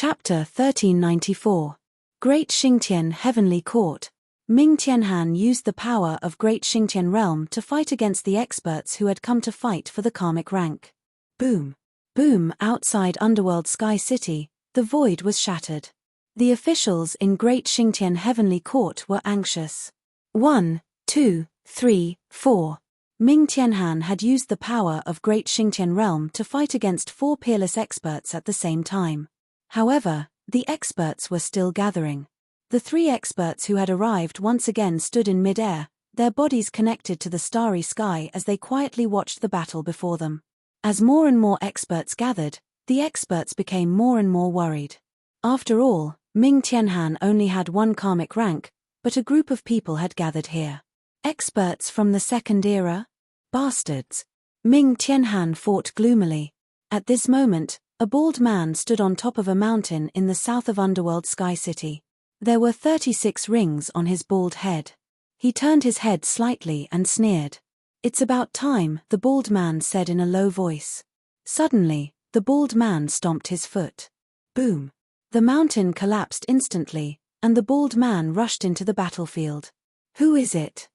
Chapter 1394. Great Xingtian Heavenly Court. Ming Tianhan used the power of Great Xingtian Realm to fight against the experts who had come to fight for the karmic rank. Boom. Boom. Outside Underworld Sky City, the void was shattered. The officials in Great Xingtian Heavenly Court were anxious. 1, 2, 3, 4. Ming Tianhan had used the power of Great Xingtian Realm to fight against 4 peerless experts at the same time. However, the experts were still gathering. The 3 experts who had arrived once again stood in mid-air, their bodies connected to the starry sky as they quietly watched the battle before them. As more and more experts gathered, the experts became more and more worried. After all, Ming Tianhan only had 1 karmic rank, but a group of people had gathered here. Experts from the second era? Bastards. Ming Tianhan fought gloomily. At this moment, a bald man stood on top of a mountain in the south of Underworld Sky City. There were 36 rings on his bald head. He turned his head slightly and sneered. "It's about time," the bald man said in a low voice. Suddenly, the bald man stomped his foot. Boom. The mountain collapsed instantly, and the bald man rushed into the battlefield. "Who is it?"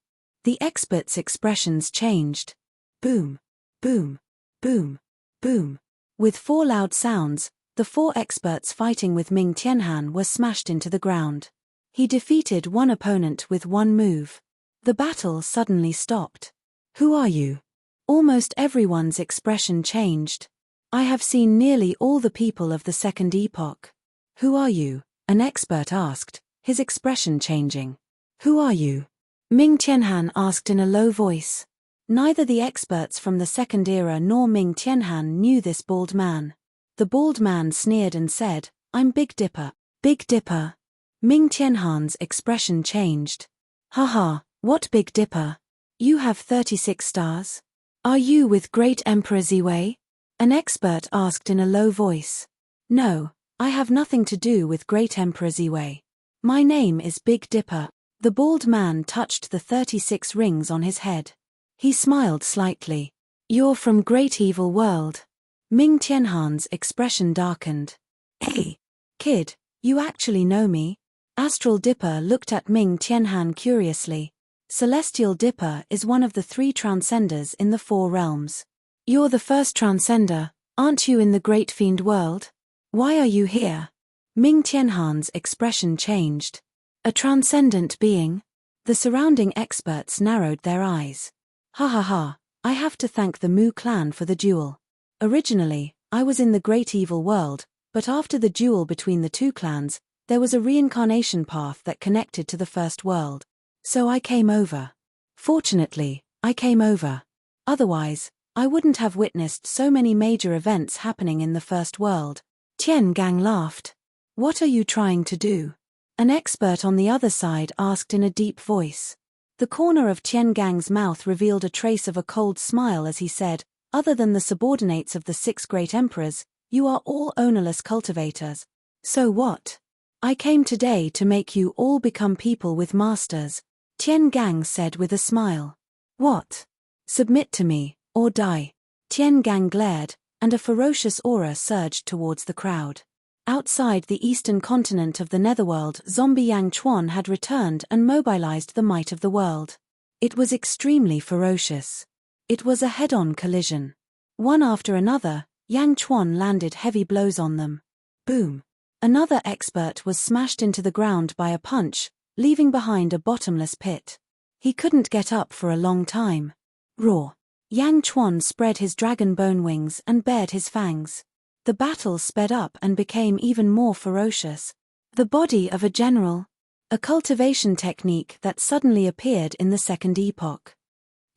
The experts' expressions changed. Boom. Boom. Boom. Boom. With 4 loud sounds, the 4 experts fighting with Ming Tianhan were smashed into the ground. He defeated 1 opponent with 1 move. The battle suddenly stopped. "Who are you?" Almost everyone's expression changed. "I have seen nearly all the people of the second epoch." "Who are you?" an expert asked, his expression changing. "Who are you?" Ming Tianhan asked in a low voice. Neither the experts from the second era nor Ming Tianhan knew this bald man. The bald man sneered and said, "I'm Big Dipper." "Big Dipper?" Ming Tianhan's expression changed. "Haha, what Big Dipper? You have 36 stars? Are you with Great Emperor Ziwei?" An expert asked in a low voice. "No, I have nothing to do with Great Emperor Ziwei. My name is Big Dipper." The bald man touched the 36 rings on his head. He smiled slightly. "You're from Great Evil World." Ming Tianhan's expression darkened. "Hey, kid, you actually know me?" Astral Dipper looked at Ming Tianhan curiously. Celestial Dipper is one of the 3 transcenders in the 4 realms. "You're the first transcender, aren't you, in the Great Fiend world? Why are you here?" Ming Tianhan's expression changed. "A transcendent being?" The surrounding experts narrowed their eyes. "Ha ha ha, I have to thank the Mu clan for the duel. Originally, I was in the Great Evil World, but after the duel between the 2 clans, there was a reincarnation path that connected to the first world. So I came over. Fortunately, I came over. Otherwise, I wouldn't have witnessed so many major events happening in the first world." Tian Gang laughed. "What are you trying to do?" An expert on the other side asked in a deep voice. The corner of Tian Gang's mouth revealed a trace of a cold smile as he said, "Other than the subordinates of the 6 great emperors, you are all ownerless cultivators. So what? I came today to make you all become people with masters," Tian Gang said with a smile. "What? Submit to me, or die." Tian Gang glared, and a ferocious aura surged towards the crowd. Outside the eastern continent of the Netherworld, zombie Yang Chuan had returned and mobilized the might of the world. It was extremely ferocious. It was a head-on collision. One after another, Yang Chuan landed heavy blows on them. Boom. Another expert was smashed into the ground by a punch, leaving behind a bottomless pit. He couldn't get up for a long time. Roar. Yang Chuan spread his dragon bone wings and bared his fangs. The battle sped up and became even more ferocious. The body of a general. A cultivation technique that suddenly appeared in the second epoch.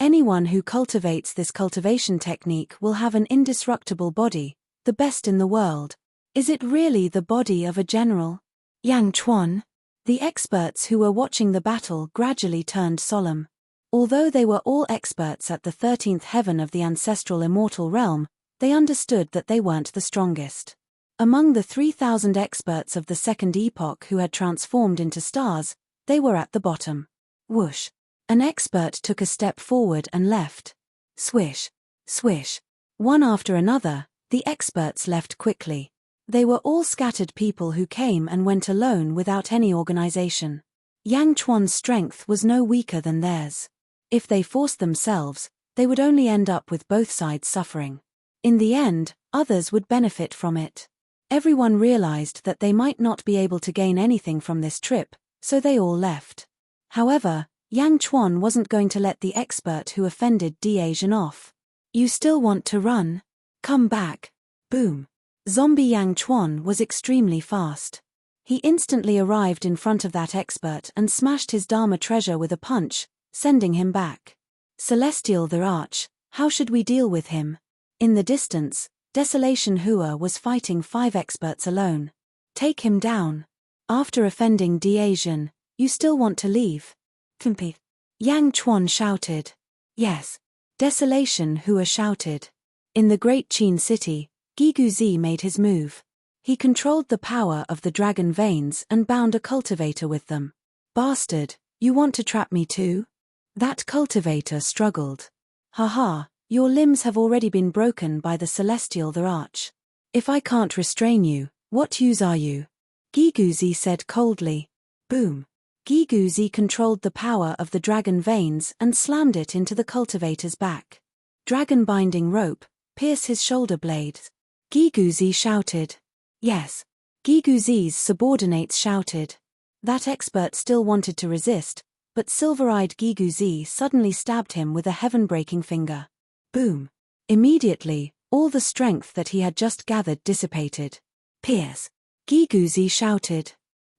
Anyone who cultivates this cultivation technique will have an indestructible body, the best in the world. Is it really the body of a general? Yang Chuan? The experts who were watching the battle gradually turned solemn. Although they were all experts at the 13th heaven of the ancestral immortal realm, they understood that they weren't the strongest. Among the 3,000 experts of the second epoch who had transformed into stars, they were at the bottom. Whoosh. An expert took a step forward and left. Swish. Swish. One after another, the experts left quickly. They were all scattered people who came and went alone without any organization. Yang Chuan's strength was no weaker than theirs. If they forced themselves, they would only end up with both sides suffering. In the end, others would benefit from it. Everyone realized that they might not be able to gain anything from this trip, so they all left. However, Yang Chuan wasn't going to let the expert who offended Diazhen off. You still want to run? Come back. Boom. Zombie Yang Chuan was extremely fast. He instantly arrived in front of that expert and smashed his Dharma treasure with a punch, sending him back. Celestial the Arch, how should we deal with him? In the distance, Desolation Hua was fighting 5 experts alone. Take him down. After offending Diazhen, you still want to leave? Kumpi. Yang Chuan shouted. Yes. Desolation Hua shouted. In the Great Qin City, Giguzi made his move. He controlled the power of the dragon veins and bound a cultivator with them. Bastard, you want to trap me too? That cultivator struggled. Haha, your limbs have already been broken by the Celestial the Arch. If I can't restrain you, what use are you? Giguzi said coldly. Boom. Giguzi controlled the power of the dragon veins and slammed it into the cultivator's back. Dragon binding rope, pierce his shoulder blades. Giguzi shouted. Yes. Giguzi's subordinates shouted. That expert still wanted to resist, but silver-eyed Giguzi suddenly stabbed him with a heaven-breaking finger. Boom. Immediately, all the strength that he had just gathered dissipated. Pierce. Giguzi shouted.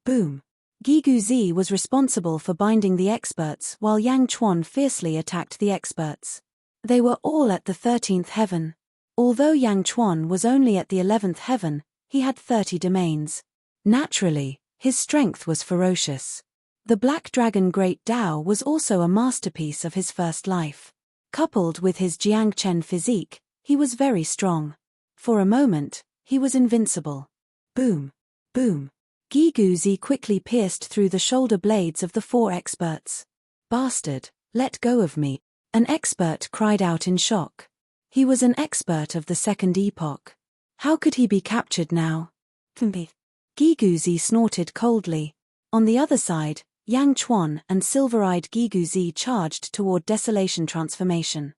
Boom. Giguzi was responsible for binding the experts while Yang Chuan fiercely attacked the experts. They were all at the 13th heaven. Although Yang Chuan was only at the 11th heaven, he had 30 domains. Naturally, his strength was ferocious. The Black Dragon Great Dao was also a masterpiece of his first life. Coupled with his Jiangchen physique, he was very strong. For a moment, he was invincible. Boom. Boom. Giguzi quickly pierced through the shoulder blades of the 4 experts. Bastard, let go of me. An expert cried out in shock. He was an expert of the second epoch. How could he be captured now? Giguzi snorted coldly. On the other side, Yang Chuan and silver-eyed Giguzi charged toward Desolation Transformation.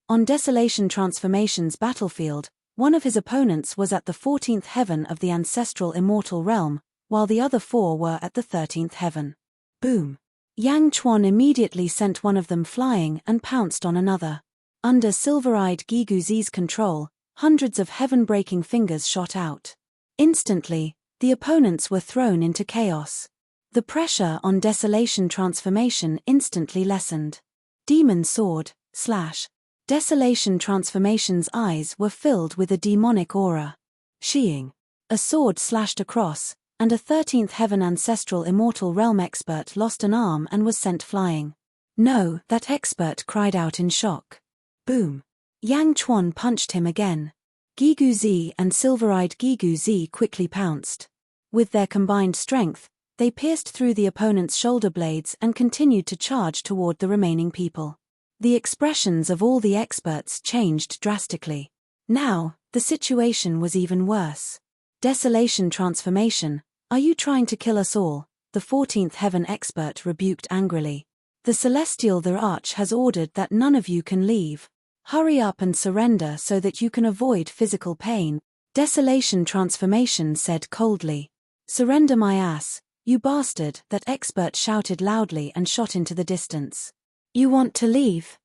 On Desolation Transformation's battlefield, one of his opponents was at the 14th heaven of the ancestral Immortal realm, while the other 4 were at the 13th heaven. Boom. Yang Chuan immediately sent one of them flying and pounced on another. Under silver-eyed Giguzi's control, hundreds of heaven-breaking fingers shot out. Instantly, the opponents were thrown into chaos. The pressure on Desolation Transformation instantly lessened. Demon Sword, slash. Desolation Transformation's eyes were filled with a demonic aura. Sheeing. A sword slashed across, and a 13th heaven ancestral Immortal realm expert lost an arm and was sent flying. No, that expert cried out in shock. Boom. Yang Chuan punched him again. Giguzi and silver-eyed Giguzi quickly pounced. With their combined strength, they pierced through the opponent's shoulder blades and continued to charge toward the remaining people. The expressions of all the experts changed drastically. Now, the situation was even worse. Desolation Transformation, are you trying to kill us all? The 14th heaven expert rebuked angrily. The Celestial the Arch has ordered that none of you can leave. Hurry up and surrender so that you can avoid physical pain. Desolation Transformation said coldly. Surrender my ass, you bastard, that expert shouted loudly and shot into the distance. You want to leave?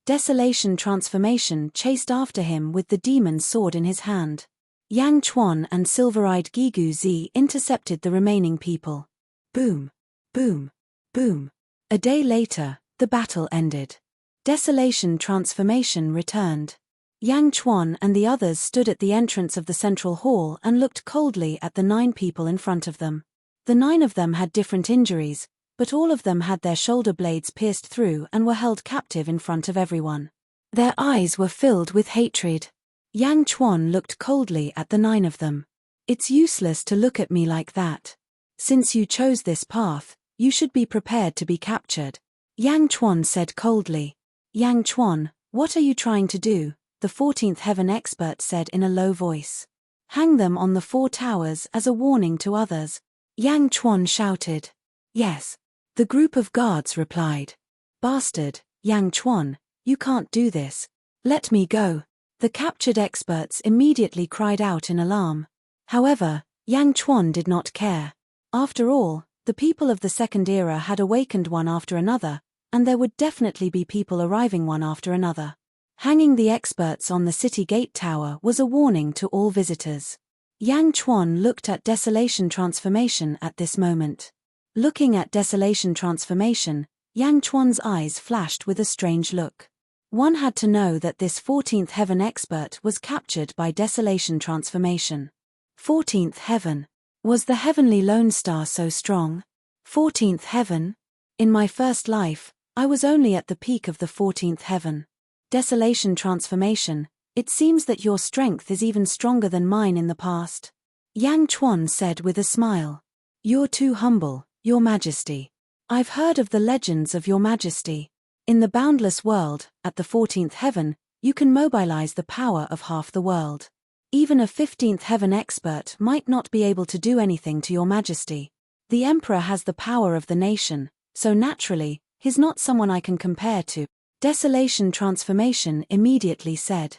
Desolation Transformation chased after him with the demon's sword in his hand. Yang Chuan and silver-eyed Giguzi intercepted the remaining people. Boom. Boom. Boom. A day later, the battle ended. Desolation Transformation returned. Yang Chuan and the others stood at the entrance of the central hall and looked coldly at the 9 people in front of them. The 9 of them had different injuries, but all of them had their shoulder blades pierced through and were held captive in front of everyone. Their eyes were filled with hatred. Yang Chuan looked coldly at the 9 of them. It's useless to look at me like that. Since you chose this path, you should be prepared to be captured. Yang Chuan said coldly. Yang Chuan, what are you trying to do? The 14th heaven expert said in a low voice. Hang them on the 4 towers as a warning to others. Yang Chuan shouted. Yes. The group of guards replied. Bastard, Yang Chuan, you can't do this. Let me go. The captured experts immediately cried out in alarm. However, Yang Chuan did not care. After all, the people of the Second Era had awakened one after another, and there would definitely be people arriving one after another. Hanging the experts on the city gate tower was a warning to all visitors. Yang Chuan looked at Desolation Transformation at this moment. Looking at Desolation Transformation, Yang Chuan's eyes flashed with a strange look. One had to know that this 14th Heaven expert was captured by Desolation Transformation. 14th Heaven. Was the heavenly lone star so strong? 14th Heaven? In my first life, I was only at the peak of the 14th Heaven. Desolation Transformation, it seems that your strength is even stronger than mine in the past. Yang Chuan said with a smile. You're too humble, Your Majesty. I've heard of the legends of Your Majesty. In the boundless world, at the 14th Heaven, you can mobilize the power of half the world. Even a 15th Heaven expert might not be able to do anything to Your Majesty. The Emperor has the power of the nation, so naturally, he's not someone I can compare to. Desolation Transformation immediately said.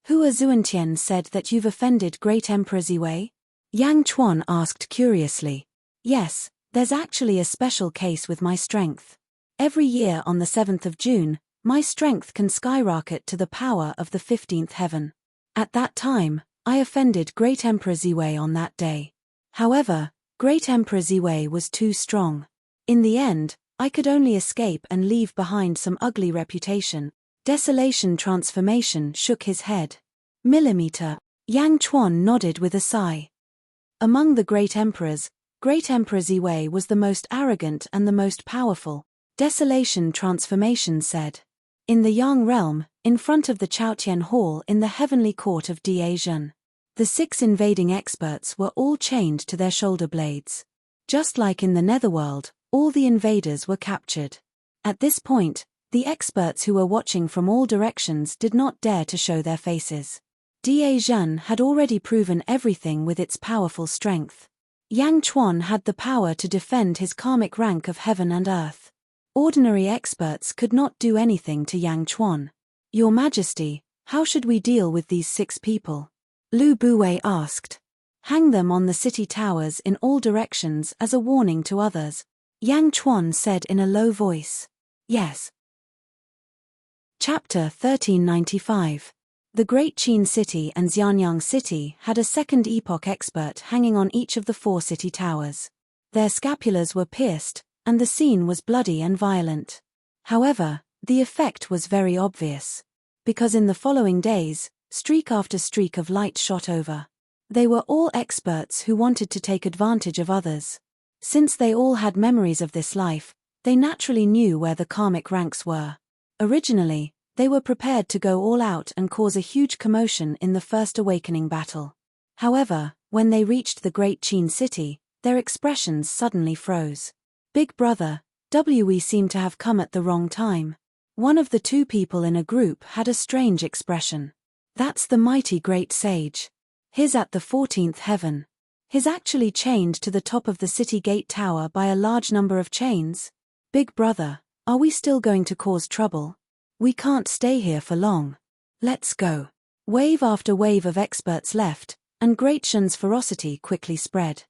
Hua Zuantian said that you've offended Great Emperor Ziwei? Yang Chuan asked curiously. Yes, there's actually a special case with my strength. Every year on the 7th of June, my strength can skyrocket to the power of the 15th Heaven. At that time, I offended Great Emperor Ziwei on that day. However, Great Emperor Ziwei was too strong. In the end, I could only escape and leave behind some ugly reputation. Desolation Transformation shook his head. Millimeter. Yang Chuan nodded with a sigh. Among the great emperors, Great Emperor Ziwei was the most arrogant and the most powerful. Desolation Transformation said. In the Yang realm, in front of the Chaotian Hall in the heavenly court of Diazhen, the 6 invading experts were all chained to their shoulder blades. Just like in the Netherworld, all the invaders were captured. At this point, the experts who were watching from all directions did not dare to show their faces. Diazhen had already proven everything with its powerful strength. Yang Chuan had the power to defend his karmic rank of heaven and earth. Ordinary experts could not do anything to Yang Chuan. Your Majesty, how should we deal with these 6 people? Lu Buwei asked. Hang them on the city towers in all directions as a warning to others. Yang Chuan said in a low voice. Yes. Chapter 1395. The Great Qin City and Xianyang City had a second epoch expert hanging on each of the 4 city towers. Their scapulars were pierced, and the scene was bloody and violent. However, the effect was very obvious. Because in the following days, streak after streak of light shot over. They were all experts who wanted to take advantage of others. Since they all had memories of this life, they naturally knew where the karmic ranks were. Originally, they were prepared to go all out and cause a huge commotion in the first awakening battle. However, when they reached the Great Qin City, their expressions suddenly froze. Big Brother, we seemed to have come at the wrong time. One of the 2 people in a group had a strange expression. That's the mighty great sage. He's at the 14th Heaven. He's actually chained to the top of the city gate tower by a large number of chains. Big Brother, are we still going to cause trouble? We can't stay here for long. Let's go. Wave after wave of experts left, and Great Shen's ferocity quickly spread.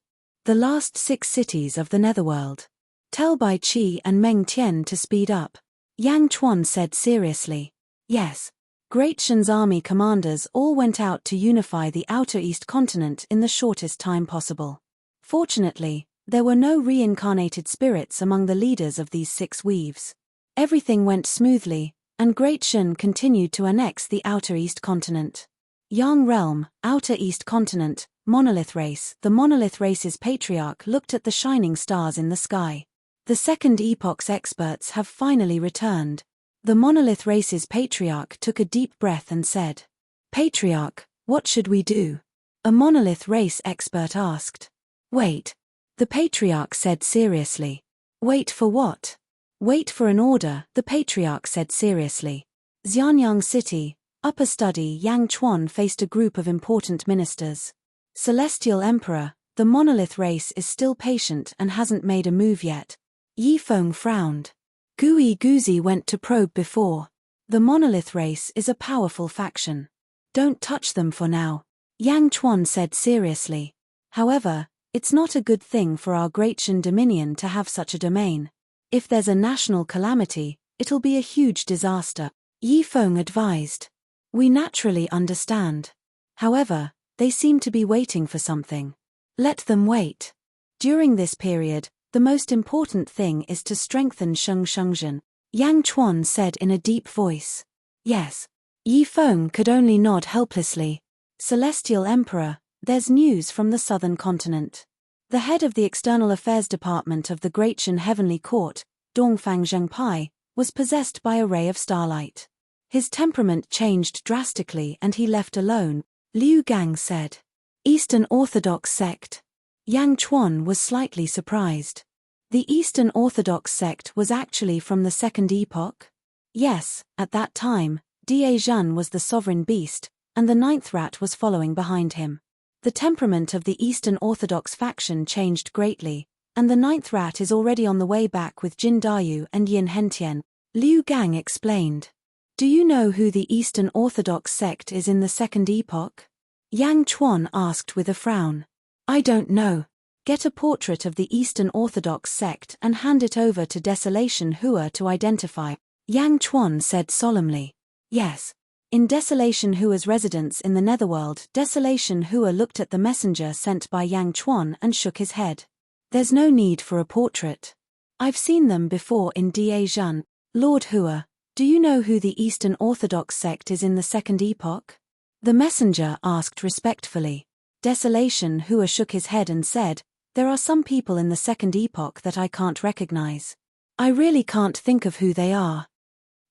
The last 6 cities of the Netherworld. Tell Bai Qi and Meng Tian to speed up. Yang Chuan said seriously. Yes. Great Shen's army commanders all went out to unify the outer East continent in the shortest time possible. Fortunately, there were no reincarnated spirits among the leaders of these 6 weaves. Everything went smoothly, and Great Shen continued to annex the outer East continent. Yang realm, outer East continent, monolith race. The monolith race's patriarch looked at the shining stars in the sky. The second epoch's experts have finally returned. The monolith race's patriarch took a deep breath and said, Patriarch, what should we do? A monolith race expert asked. Wait. The patriarch said seriously. Wait for what? Wait for an order, the patriarch said seriously. Xianyang City, upper study. Yang Chuan faced a group of important ministers. Celestial Emperor, the monolith race is still patient and hasn't made a move yet. Yi Feng frowned. Gui Guzi went to probe before. The monolith race is a powerful faction. Don't touch them for now, Yang Chuan said seriously. However, it's not a good thing for our Great Shan Dominion to have such a domain. If there's a national calamity, it'll be a huge disaster, Yi Feng advised. We naturally understand. However, they seem to be waiting for something. Let them wait. During this period, the most important thing is to strengthen Shengshengzhen, Yang Chuan said in a deep voice. Yes. Yi Feng could only nod helplessly. Celestial Emperor, there's news from the southern continent. The head of the External Affairs Department of the Great Shan Heavenly Court, Dongfang Zhengpai, was possessed by a ray of starlight. His temperament changed drastically and he left alone, Liu Gang said. Eastern Orthodox sect. Yang Chuan was slightly surprised. The Eastern Orthodox sect was actually from the Second Epoch? Yes, at that time, Da Zhan was the sovereign beast, and the ninth rat was following behind him. The temperament of the Eastern Orthodox faction changed greatly, and the ninth rat is already on the way back with Jin Dayu and Yin Hentian, Liu Gang explained. Do you know who the Eastern Orthodox sect is in the Second Epoch? Yang Chuan asked with a frown. I don't know. Get a portrait of the Eastern Orthodox sect and hand it over to Desolation Hua to identify, Yang Chuan said solemnly. Yes. In Desolation Hua's residence in the Netherworld, Desolation Hua looked at the messenger sent by Yang Chuan and shook his head. There's no need for a portrait. I've seen them before in Da Zhan. Lord Hua, do you know who the Eastern Orthodox sect is in the Second Epoch? The messenger asked respectfully. Desolation Hua shook his head and said, there are some people in the Second Epoch that I can't recognize. I really can't think of who they are.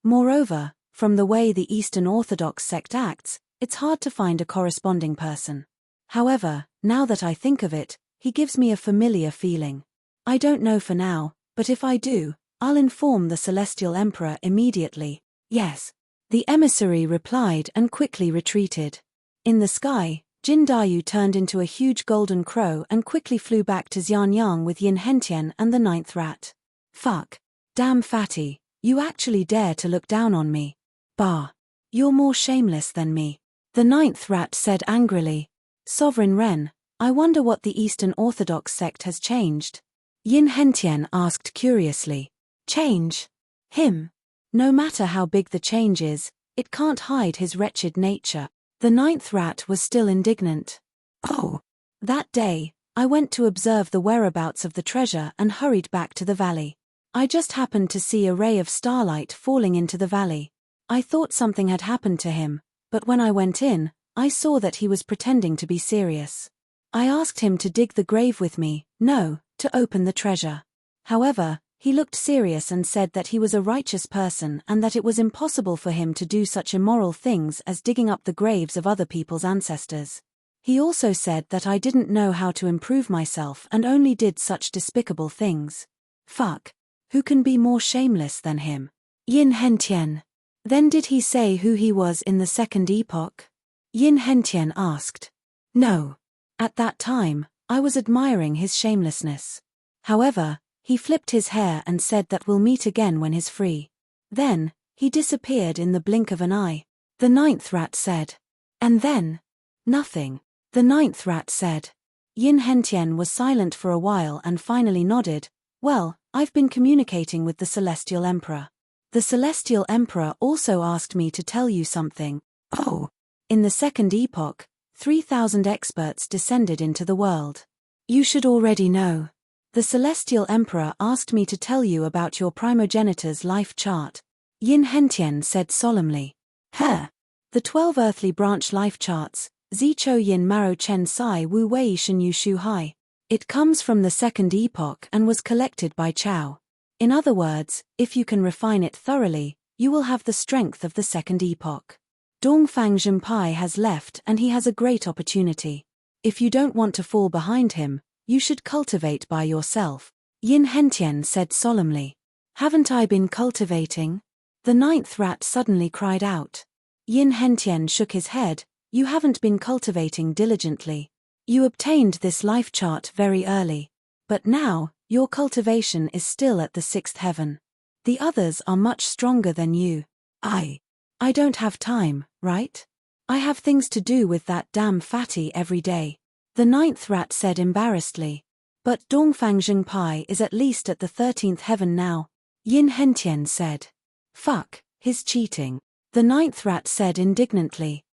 Moreover, from the way the Eastern Orthodox sect acts, it's hard to find a corresponding person. However, now that I think of it, he gives me a familiar feeling. I don't know for now, but if I do, I'll inform the Celestial Emperor immediately. Yes. The emissary replied and quickly retreated. In the sky, Jin Dayu turned into a huge golden crow and quickly flew back to Xianyang with Yin Hentian and the ninth rat. Fuck. Damn fatty, you actually dare to look down on me. Bah. You're more shameless than me. The ninth rat said angrily. Sovereign Ren, I wonder what the Eastern Orthodox sect has changed. Yin Hentian asked curiously. Change? Him? No matter how big the change is, it can't hide his wretched nature. The ninth rat was still indignant. Oh. That day, I went to observe the whereabouts of the treasure and hurried back to the valley. I just happened to see a ray of starlight falling into the valley. I thought something had happened to him, but when I went in, I saw that he was pretending to be serious. I asked him to dig the grave with me, to open the treasure. However, he looked serious and said that he was a righteous person and that it was impossible for him to do such immoral things as digging up the graves of other people's ancestors. He also said that I didn't know how to improve myself and only did such despicable things. Fuck. Who can be more shameless than him? Yin Hentian. Then did he say who he was in the Second Epoch? Yin Hentian asked. No. At that time, I was admiring his shamelessness. However, he flipped his hair and said that we'll meet again when he's free. Then, he disappeared in the blink of an eye. The ninth rat said. And then? Nothing. The ninth rat said. Yin Hentian was silent for a while and finally nodded. Well, I've been communicating with the Celestial Emperor. The Celestial Emperor also asked me to tell you something. Oh. In the Second Epoch, 3,000 experts descended into the world. You should already know. The Celestial Emperor asked me to tell you about your primogenitor's life chart. Yin Hentian said solemnly. Huh. The 12 earthly branch life charts, Zichou Yin Maro Chen Sai Wu Wei Shen Yu Shu Hai. It comes from the Second Epoch and was collected by Chao. In other words, if you can refine it thoroughly, you will have the strength of the Second Epoch. Dongfang Zhenpai has left and he has a great opportunity. If you don't want to fall behind him, you should cultivate by yourself. Yin Hentian said solemnly. Haven't I been cultivating? The ninth rat suddenly cried out. Yin Hentian shook his head. You haven't been cultivating diligently. You obtained this life chart very early. But now, your cultivation is still at the 6th heaven. The others are much stronger than you. I don't have time, right? I have things to do with that damn fatty every day. The 9th rat said embarrassedly. But Dongfang Zhengpai is at least at the 13th heaven now. Yin Hentian said. Fuck, he's cheating. The 9th rat said indignantly.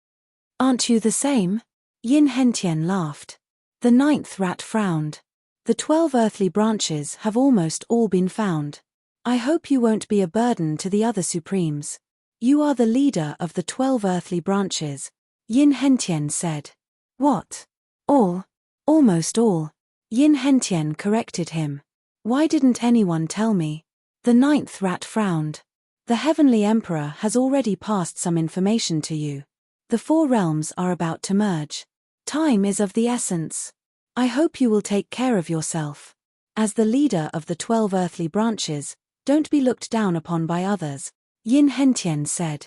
Aren't you the same? Yin Hentian laughed. The 9th rat frowned. The 12 earthly branches have almost all been found. I hope you won't be a burden to the other supremes. You are the leader of the 12 earthly branches, Yin Hentian said. What? All? Almost all. Yin Hentian corrected him. Why didn't anyone tell me? The 9th rat frowned. The Heavenly Emperor has already passed some information to you. The 4 realms are about to merge. Time is of the essence. I hope you will take care of yourself. As the leader of the 12 earthly branches, don't be looked down upon by others, Yin Hentian said.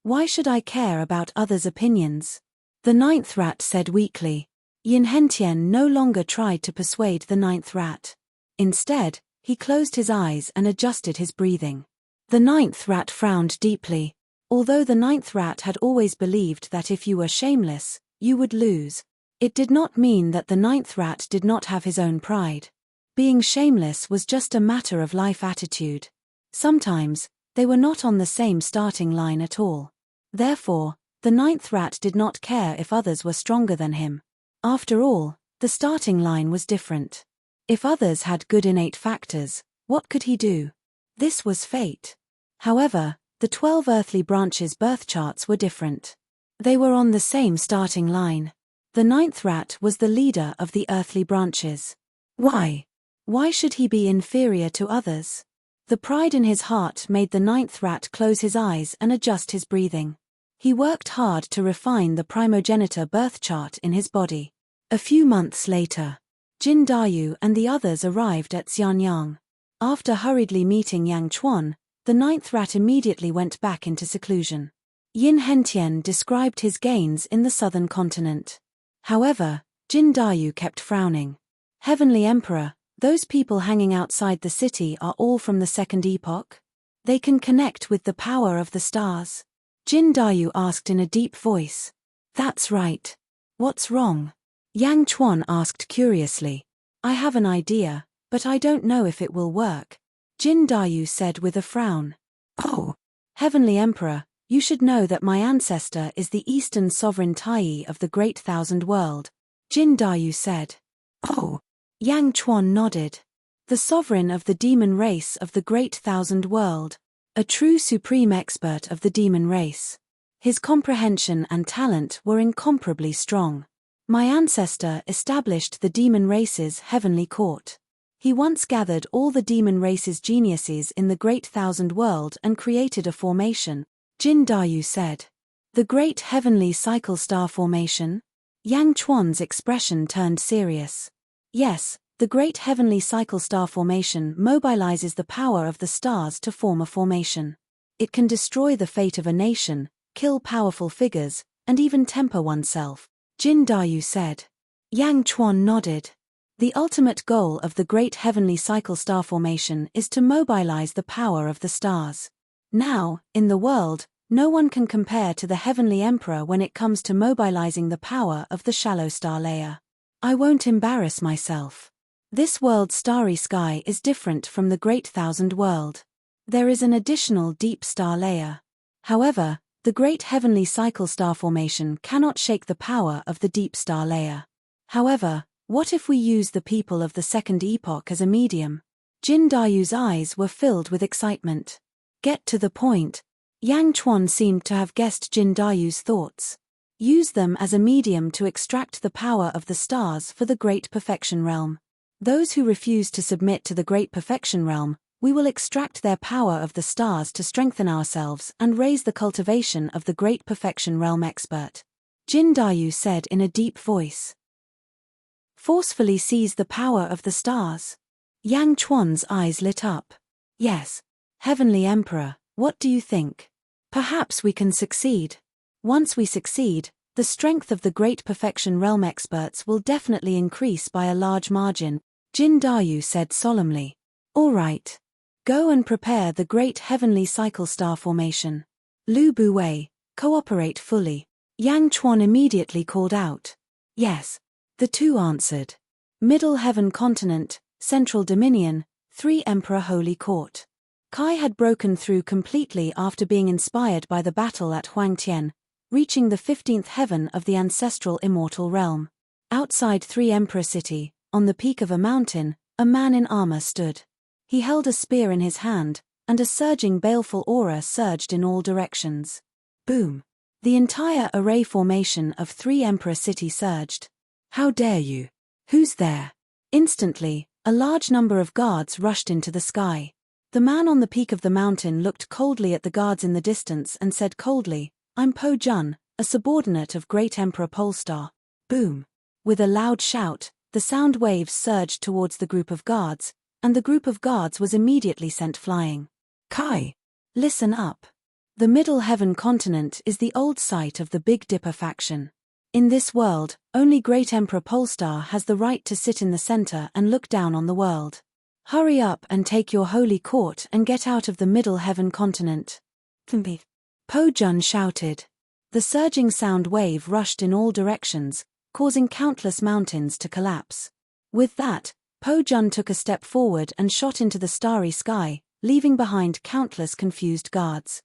Why should I care about others' opinions? The 9th rat said weakly. Yin Hentian no longer tried to persuade the 9th rat. Instead, he closed his eyes and adjusted his breathing. The 9th rat frowned deeply. Although the 9th rat had always believed that if you were shameless, you would lose, it did not mean that the 9th rat did not have his own pride. Being shameless was just a matter of life attitude. Sometimes, they were not on the same starting line at all. Therefore, the 9th rat did not care if others were stronger than him. After all, the starting line was different. If others had good innate factors, what could he do? This was fate. However, the 12 earthly branches' birth charts were different. They were on the same starting line. The 9th rat was the leader of the earthly branches. Why? Why should he be inferior to others? The pride in his heart made the 9th rat close his eyes and adjust his breathing. He worked hard to refine the primogenitor birth chart in his body. A few months later, Jin Dayu and the others arrived at Xianyang. After hurriedly meeting Yang Chuan, the 9th rat immediately went back into seclusion. Yin Hentian described his gains in the southern continent. However, Jin Dayu kept frowning. Heavenly Emperor, those people hanging outside the city are all from the second epoch? They can connect with the power of the stars. Jin Dayu asked in a deep voice. That's right. What's wrong? Yang Chuan asked curiously. I have an idea, but I don't know if it will work, Jin Dayu said with a frown. Oh, Heavenly Emperor, you should know that my ancestor is the Eastern Sovereign Taiyi of the Great Thousand World, Jin Dayu said. Oh. Yang Chuan nodded. The sovereign of the demon race of the Great Thousand World. A true supreme expert of the demon race. His comprehension and talent were incomparably strong. My ancestor established the demon race's heavenly court. He once gathered all the demon race's geniuses in the Great Thousand World and created a formation, Jin Dayu said. The Great Heavenly Cycle Star Formation? Yang Chuan's expression turned serious. Yes, the Great Heavenly Cycle Star Formation mobilizes the power of the stars to form a formation. It can destroy the fate of a nation, kill powerful figures, and even temper oneself, Jin Dayu said. Yang Chuan nodded. The ultimate goal of the Great Heavenly Cycle Star Formation is to mobilize the power of the stars. Now, in the world, no one can compare to the Heavenly Emperor when it comes to mobilizing the power of the shallow star layer. I won't embarrass myself. This world's starry sky is different from the Great Thousand World. There is an additional deep star layer. However, the Great Heavenly Cycle Star Formation cannot shake the power of the deep star layer. However, what if we use the people of the second epoch as a medium? Jin Dayu's eyes were filled with excitement. Get to the point. Yang Chuan seemed to have guessed Jin Dayu's thoughts. Use them as a medium to extract the power of the stars for the Great Perfection Realm. Those who refuse to submit to the Great Perfection Realm, we will extract their power of the stars to strengthen ourselves and raise the cultivation of the Great Perfection Realm expert. Jin Dayu said in a deep voice. Forcefully seize the power of the stars. Yang Chuan's eyes lit up. Yes. Heavenly Emperor, what do you think? Perhaps we can succeed. Once we succeed, The strength of the Great Perfection Realm experts will definitely increase by a large margin, Jin Dayu said solemnly. All right. Go and prepare the Great Heavenly Cycle Star Formation. Lu Buwei, cooperate fully. Yang Chuan immediately called out. Yes. The two answered. Middle Heaven Continent, Central Dominion, 3 Emperor Holy Court. Kai had broken through completely after being inspired by the battle at Huangtian, reaching the 15th heaven of the ancestral Immortal realm. Outside 3 Emperor City, on the peak of a mountain, a man in armor stood. He held a spear in his hand, and a surging baleful aura surged in all directions. Boom! The entire array formation of 3 Emperor City surged. How dare you? Who's there? Instantly, a large number of guards rushed into the sky. The man on the peak of the mountain looked coldly at the guards in the distance and said coldly, I'm Po Jun, a subordinate of Great Emperor Polestar. Boom! With a loud shout, the sound waves surged towards the group of guards, and the group of guards was immediately sent flying. Kai! Listen up. The Middle Heaven Continent is the old site of the Big Dipper faction. In this world, only Great Emperor Polestar has the right to sit in the center and look down on the world. Hurry up and take your holy court and get out of the Middle Heaven Continent. Po Jun shouted. The surging sound wave rushed in all directions, causing countless mountains to collapse. With that, Po Jun took a step forward and shot into the starry sky, leaving behind countless confused guards.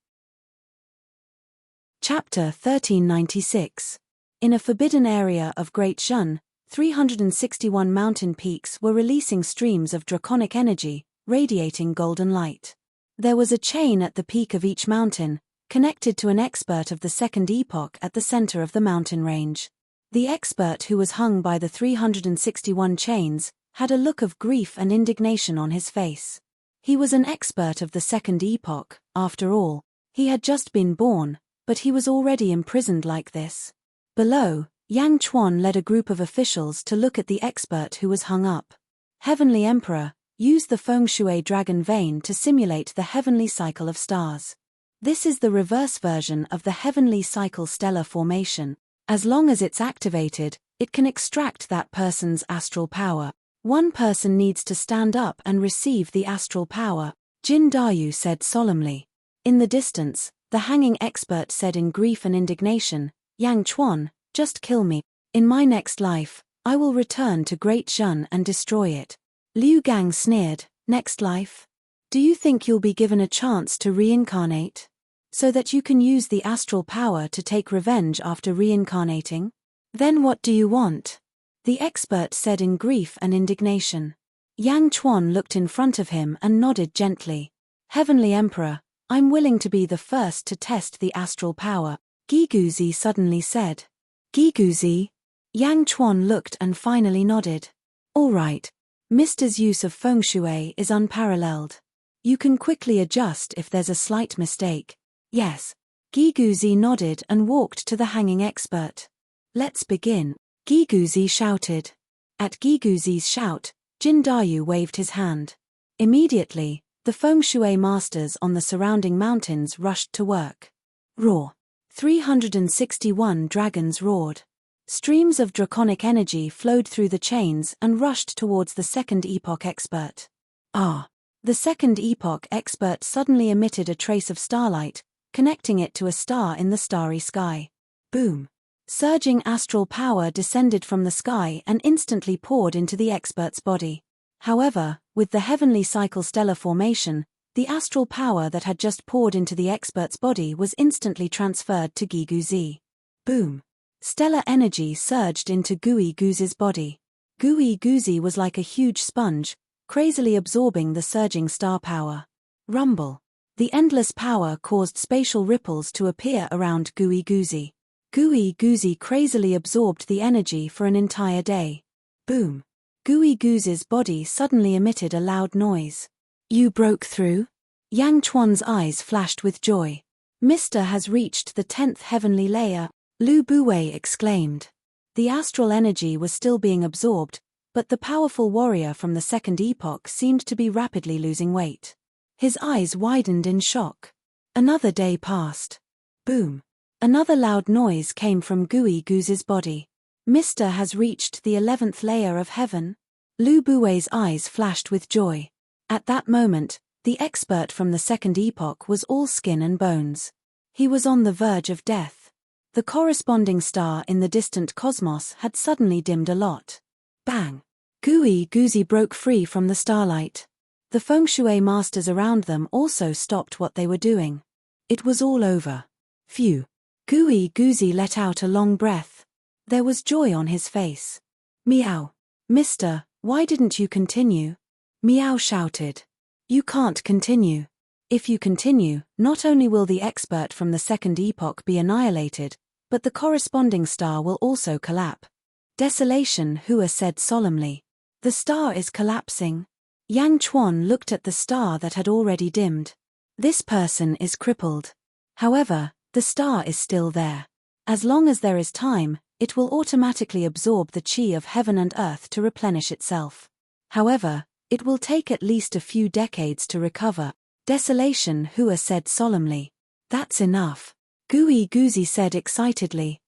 Chapter 1396. In a forbidden area of Great Shun, 361 mountain peaks were releasing streams of draconic energy, radiating golden light. There was a chain at the peak of each mountain, connected to an expert of the second epoch at the center of the mountain range. The expert who was hung by the 361 chains had a look of grief and indignation on his face. He was an expert of the second epoch, after all. He had just been born, but he was already imprisoned like this. Below, Yang Chuan led a group of officials to look at the expert who was hung up. Heavenly Emperor, use the feng shui dragon vein to simulate the heavenly cycle of stars. This is the reverse version of the heavenly cycle stellar formation. As long as it's activated, it can extract that person's astral power. One person needs to stand up and receive the astral power, Jin Dayu said solemnly. In the distance, the hanging expert said in grief and indignation, Yang Chuan, just kill me. In my next life, I will return to Great Shun and destroy it. Liu Gang sneered, next life? Do you think you'll be given a chance to reincarnate? So that you can use the astral power to take revenge after reincarnating? Then what do you want? The expert said in grief and indignation. Yang Chuan looked in front of him and nodded gently. Heavenly Emperor, I'm willing to be the first to test the astral power, Giguzi suddenly said. Giguzi? Yang Chuan looked and finally nodded. All right. Mister's use of feng shui is unparalleled. You can quickly adjust if there's a slight mistake. Yes. Giguzi nodded and walked to the hanging expert. Let's begin, Giguzi shouted. At Giguzi's shout, Jin Dayu waved his hand. Immediately, the feng shui masters on the surrounding mountains rushed to work. Roar. 361 dragons roared. Streams of draconic energy flowed through the chains and rushed towards the second epoch expert. Ah! The second epoch expert suddenly emitted a trace of starlight, connecting it to a star in the starry sky. Boom! Surging astral power descended from the sky and instantly poured into the expert's body. However, with the heavenly cycle stellar formation, the astral power that had just poured into the expert's body was instantly transferred to Giguzi. Boom! Stellar energy surged into Gui Guzi's body. Gui Guzi was like a huge sponge, crazily absorbing the surging star power. Rumble! The endless power caused spatial ripples to appear around Gui Guzi. Gui Guzi crazily absorbed the energy for an entire day. Boom! Gui Guzi's body suddenly emitted a loud noise. You broke through? Yang Chuan's eyes flashed with joy. Mister has reached the 10th heavenly layer, Lu Buwei exclaimed. The astral energy was still being absorbed, but the powerful warrior from the second epoch seemed to be rapidly losing weight. His eyes widened in shock. Another day passed. Boom! Another loud noise came from Gui Guzi's body. Mr. has reached the 11th layer of heaven? Lu Bui's eyes flashed with joy. At that moment, the expert from the second epoch was all skin and bones. He was on the verge of death. The corresponding star in the distant cosmos had suddenly dimmed a lot. Bang! Gui Guzi broke free from the starlight. The feng shui masters around them also stopped what they were doing. It was all over. Phew! Gui Guzi let out a long breath. There was joy on his face. Meow! Mister, why didn't you continue? Meow shouted. You can't continue. If you continue, not only will the expert from the second epoch be annihilated, but the corresponding star will also collapse. Desolation, Hua said solemnly. The star is collapsing. Yang Chuan looked at the star that had already dimmed. This person is crippled. However, the star is still there. As long as there is time, it will automatically absorb the qi of heaven and earth to replenish itself. However, it will take at least a few decades to recover. Desolation, Hua said solemnly. That's enough. Gui Guzi said excitedly.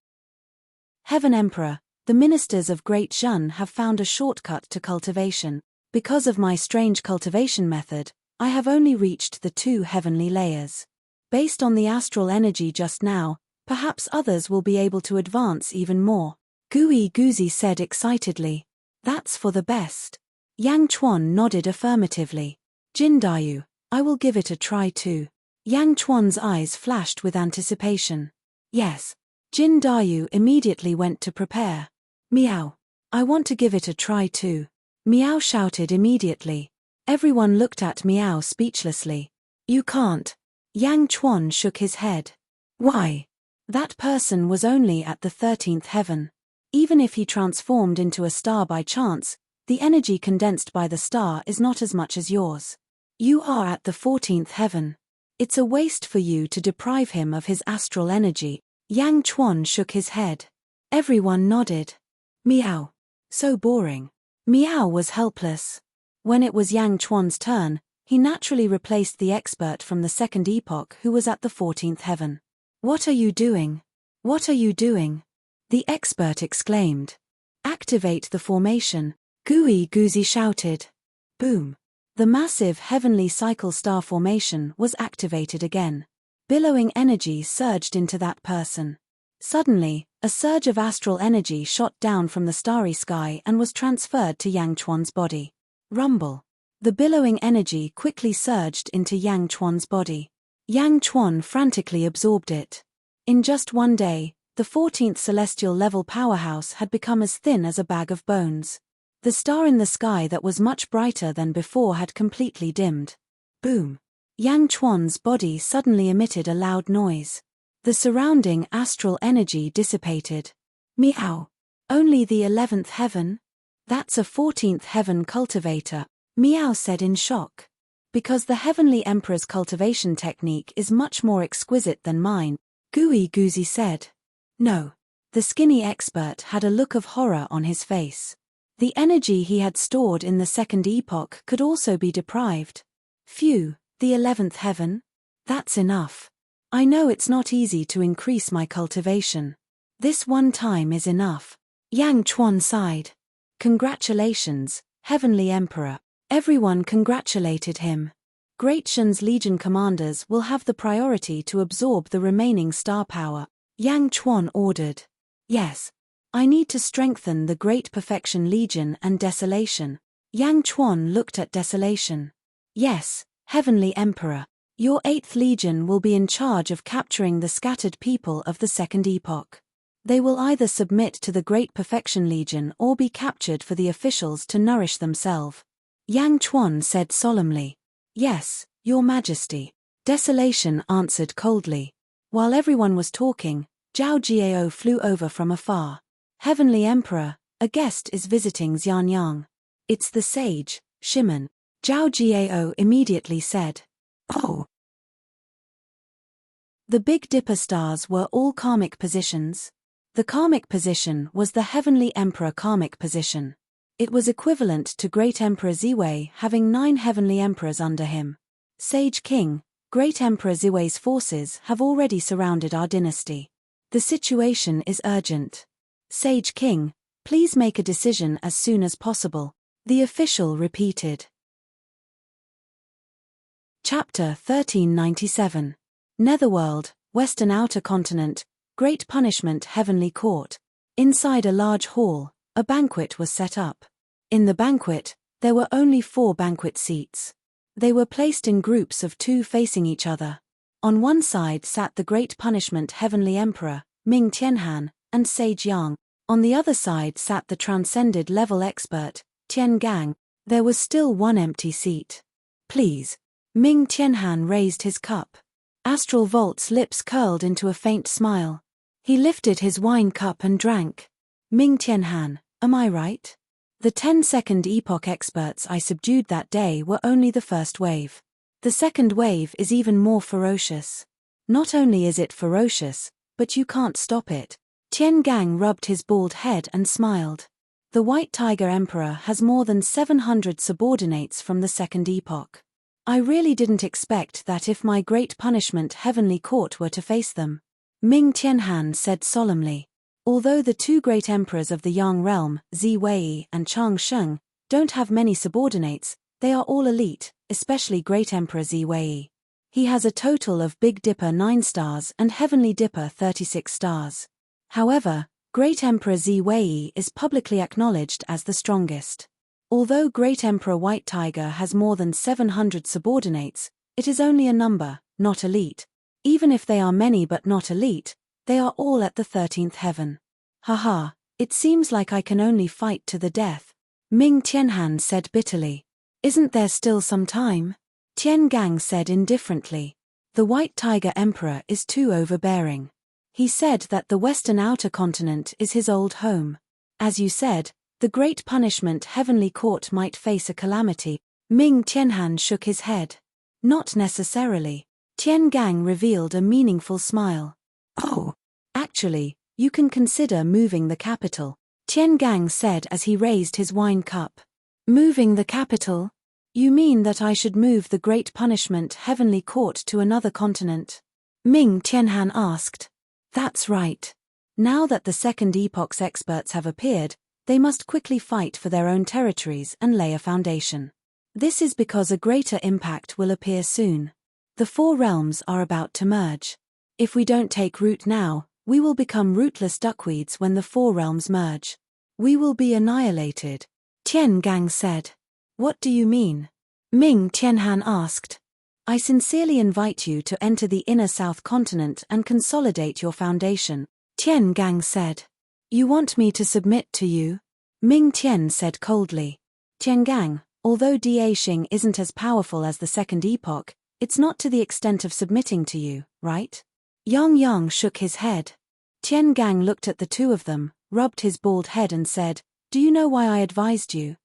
Heaven Emperor, the ministers of Great Zhen have found a shortcut to cultivation. Because of my strange cultivation method, I have only reached the 2 heavenly layers. Based on the astral energy just now, perhaps others will be able to advance even more. Gui Guzi said excitedly. That's for the best. Yang Chuan nodded affirmatively. Jin Dayu, I will give it a try too. Yang Chuan's eyes flashed with anticipation. Yes. Jin Dayu immediately went to prepare. Meow. I want to give it a try too. Meow shouted immediately. Everyone looked at Meow speechlessly. You can't. Yang Chuan shook his head. Why? That person was only at the 13th heaven. Even if he transformed into a star by chance, the energy condensed by the star is not as much as yours. You are at the 14th heaven. It's a waste for you to deprive him of his astral energy. Yang Chuan shook his head. Everyone nodded. Meow. So boring. Meow was helpless. When it was Yang Chuan's turn, he naturally replaced the expert from the second epoch who was at the 14th heaven. What are you doing? What are you doing? The expert exclaimed. Activate the formation. Gui Guzi shouted. Boom. The massive heavenly cycle star formation was activated again. Billowing energy surged into that person. Suddenly, a surge of astral energy shot down from the starry sky and was transferred to Yang Chuan's body. Rumble. The billowing energy quickly surged into Yang Chuan's body. Yang Chuan frantically absorbed it. In just one day, the 14th celestial level powerhouse had become as thin as a bag of bones. The star in the sky that was much brighter than before had completely dimmed. Boom. Yang Chuan's body suddenly emitted a loud noise. The surrounding astral energy dissipated. Meow. Only the 11th heaven? That's a 14th heaven cultivator, Meow said in shock. Because the Heavenly Emperor's cultivation technique is much more exquisite than mine, Gui Guzi said. No. The skinny expert had a look of horror on his face. The energy he had stored in the second epoch could also be deprived. Phew, the 11th heaven? That's enough. I know it's not easy to increase my cultivation. This one time is enough. Yang Chuan sighed. Congratulations, Heavenly Emperor. Everyone congratulated him. Great Shen's Legion commanders will have the priority to absorb the remaining star power. Yang Chuan ordered. Yes. I need to strengthen the Great Perfection Legion and Desolation. Yang Chuan looked at Desolation. Yes, Heavenly Emperor. Your 8th Legion will be in charge of capturing the scattered people of the second epoch. They will either submit to the Great Perfection Legion or be captured for the officials to nourish themselves. Yang Chuan said solemnly. Yes, Your Majesty. Desolation answered coldly. While everyone was talking, Zhao Jiao flew over from afar. Heavenly Emperor, a guest is visiting Xianyang. It's the sage, Shimon. Zhao Jiao immediately said. Oh. The Big Dipper stars were all karmic positions. The karmic position was the Heavenly Emperor karmic position. It was equivalent to Great Emperor Ziwei having 9 Heavenly Emperors under him. Sage King, Great Emperor Ziwei's forces have already surrounded our dynasty. The situation is urgent. Sage King, please make a decision as soon as possible, the official repeated. Chapter 1397. Netherworld, Western Outer Continent, Great Punishment Heavenly Court. Inside a large hall, a banquet was set up. In the banquet, there were only 4 banquet seats. They were placed in groups of 2 facing each other. On one side sat the Great Punishment Heavenly Emperor, Ming Tianhan, and Sage Yang. On the other side sat the Transcended Level Expert, Tian Gang. There was still one empty seat. Please. Ming Tianhan raised his cup. Astral Volt's lips curled into a faint smile. He lifted his wine cup and drank. Ming Tianhan, am I right? The 10-second epoch experts I subdued that day were only the first wave. The second wave is even more ferocious. Not only is it ferocious, but you can't stop it. Tian Gang rubbed his bald head and smiled. The White Tiger Emperor has more than 700 subordinates from the second epoch. I really didn't expect that if my Great Punishment Heavenly Court were to face them. Ming Tianhan said solemnly. Although the 2 great emperors of the Yang realm, Zi Wei and Chang Sheng, don't have many subordinates, they are all elite, especially Great Emperor Zi Wei. He has a total of Big Dipper 9 stars and Heavenly Dipper 36 stars. However, Great Emperor Zi Wei is publicly acknowledged as the strongest. Although Great Emperor White Tiger has more than 700 subordinates, it is only a number, not elite. Even if they are many but not elite, they are all at the 13th heaven. Haha, it seems like I can only fight to the death. Ming Tianhan said bitterly. Isn't there still some time? Tian Gang said indifferently. The White Tiger Emperor is too overbearing. He said that the Western Outer Continent is his old home. As you said, the Great Punishment Heavenly Court might face a calamity. Ming Tianhan shook his head. Not necessarily. Tian Gang revealed a meaningful smile. Oh. Actually, you can consider moving the capital, Tian Gang said as he raised his wine cup. Moving the capital? You mean that I should move the Great Punishment Heavenly Court to another continent? Ming Tianhan asked. That's right. Now that the second epoch's experts have appeared, they must quickly fight for their own territories and lay a foundation. This is because a greater impact will appear soon. The 4 realms are about to merge. If we don't take root now, we will become rootless duckweeds when the 4 realms merge. We will be annihilated, Tian Gang said. What do you mean? Ming Tianhan asked. I sincerely invite you to enter the inner South continent and consolidate your foundation, Tian Gang said. You want me to submit to you? Ming Tian said coldly. Tian Gang, although Daxing isn't as powerful as the second epoch, it's not to the extent of submitting to you, right? Yang shook his head. Tian Gang looked at the 2 of them, rubbed his bald head and said, Do you know why I advised you?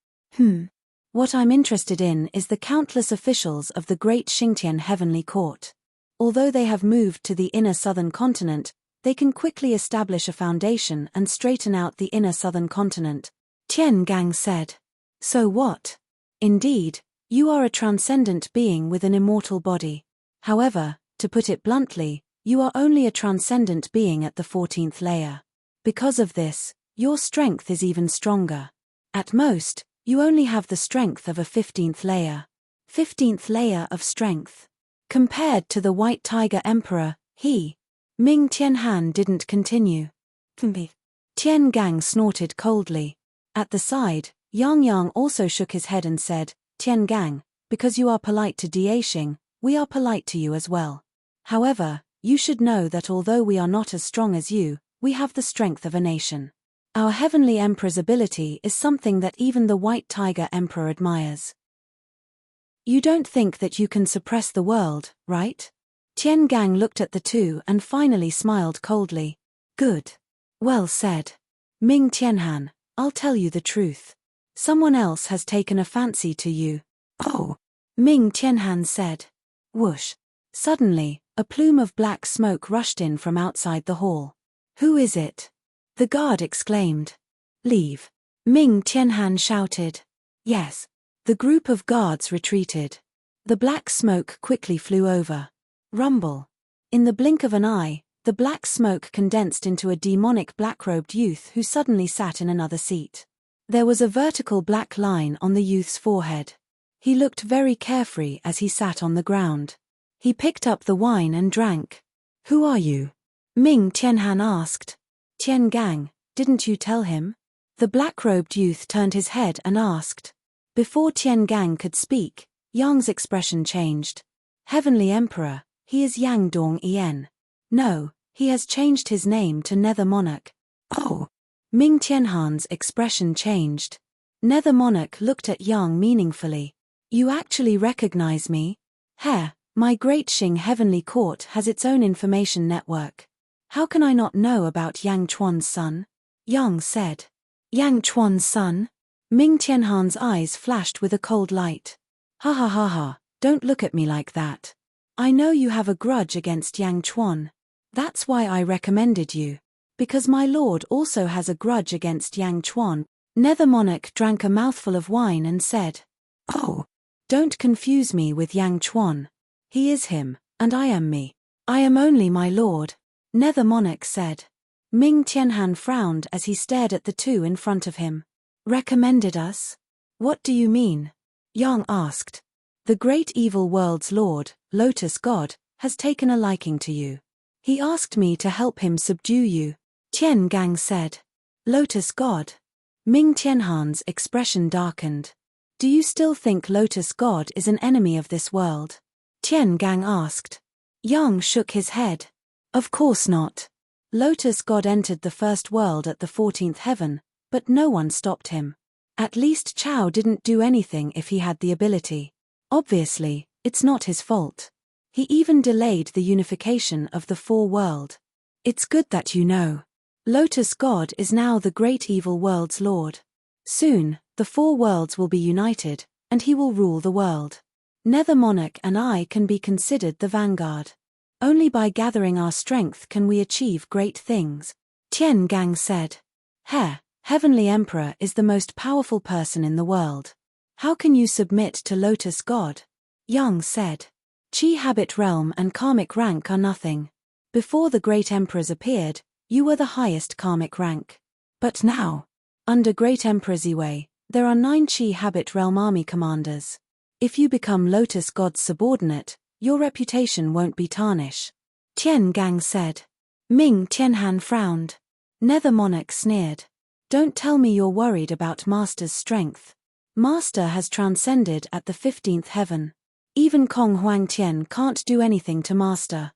What I'm interested in is the countless officials of the Great Xingtian Heavenly Court. Although they have moved to the inner southern continent, they can quickly establish a foundation and straighten out the inner southern continent, Tian Gang said. So what? Indeed, you are a transcendent being with an immortal body. However, to put it bluntly, you are only a transcendent being at the 14th layer. Because of this, your strength is even stronger. At most, you only have the strength of a 15th layer. 15th layer of strength. Compared to the White Tiger Emperor, Ming Tianhan didn't continue. Tian Gang snorted coldly. At the side, Yang also shook his head and said, Tian Gang, because you are polite to Daxing, we are polite to you as well. However, you should know that although we are not as strong as you, we have the strength of a nation. Our Heavenly Emperor's ability is something that even the White Tiger Emperor admires. You don't think that you can suppress the world, right? Tian Gang looked at the 2 and finally smiled coldly. Good. Well said. Ming Tianhan, I'll tell you the truth. Someone else has taken a fancy to you. Oh. Ming Tianhan said. Whoosh. Suddenly, a plume of black smoke rushed in from outside the hall. Who is it? The guard exclaimed. Leave. Ming Tianhan shouted. Yes. The group of guards retreated. The black smoke quickly flew over. Rumble. In the blink of an eye, The black smoke condensed into a demonic black-robed youth who suddenly sat in another seat. There was a vertical black line on the youth's forehead. He looked very carefree as he sat on the ground. He picked up the wine and drank. "Who are you?" Ming Tianhan asked. "Tian Gang, didn't you tell him?" The black-robed youth turned his head and asked. Before Tian Gang could speak, Yang's expression changed. "Heavenly Emperor, he is Yang Dong Yen. No, he has changed his name to Nether Monarch." "Oh." Ming Tianhan's expression changed. Nether Monarch looked at Yang meaningfully. "You actually recognize me? Heh, my Great Xing Heavenly Court has its own information network. How can I not know about Yang Chuan's son?" Yang said. "Yang Chuan's son?" Ming Tianhan's eyes flashed with a cold light. "Ha ha ha ha, don't look at me like that. I know you have a grudge against Yang Chuan. That's why I recommended you. Because my lord also has a grudge against Yang Chuan." Nether Monarch drank a mouthful of wine and said, "Oh, don't confuse me with Yang Chuan. He is him, and I am me. I am only my lord," Nether Monarch said. Ming Tianhan frowned as he stared at the two in front of him. "Recommended us? What do you mean?" Yang asked. "The great evil world's lord, Lotus God, has taken a liking to you. He asked me to help him subdue you," Tian Gang said. "Lotus God?" Ming Tianhan's expression darkened. "Do you still think Lotus God is an enemy of this world?" Tian Gang asked. Yang shook his head. "Of course not. Lotus God entered the first world at the 14th heaven, but no one stopped him. At least Chao didn't do anything if he had the ability. Obviously, it's not his fault. He even delayed the unification of the four world. It's good that you know. Lotus God is now the great evil world's lord. Soon, the four worlds will be united, and he will rule the world. Nether Monarch and I can be considered the vanguard. Only by gathering our strength can we achieve great things," Tian Gang said. "Heh, Heavenly Emperor is the most powerful person in the world. How can you submit to Lotus God?" Yang said. "Chi habit realm and karmic rank are nothing. Before the great emperors appeared, you were the highest karmic rank. But now, under Great Emperor Ziwei, there are 9 Chi habit realm army commanders. If you become Lotus God's subordinate, your reputation won't be tarnished," Tian Gang said. Ming Tianhan frowned. Nether Monarch sneered. "Don't tell me you're worried about Master's strength. Master has transcended at the 15th heaven. Even Kong Huangtian can't do anything to Master.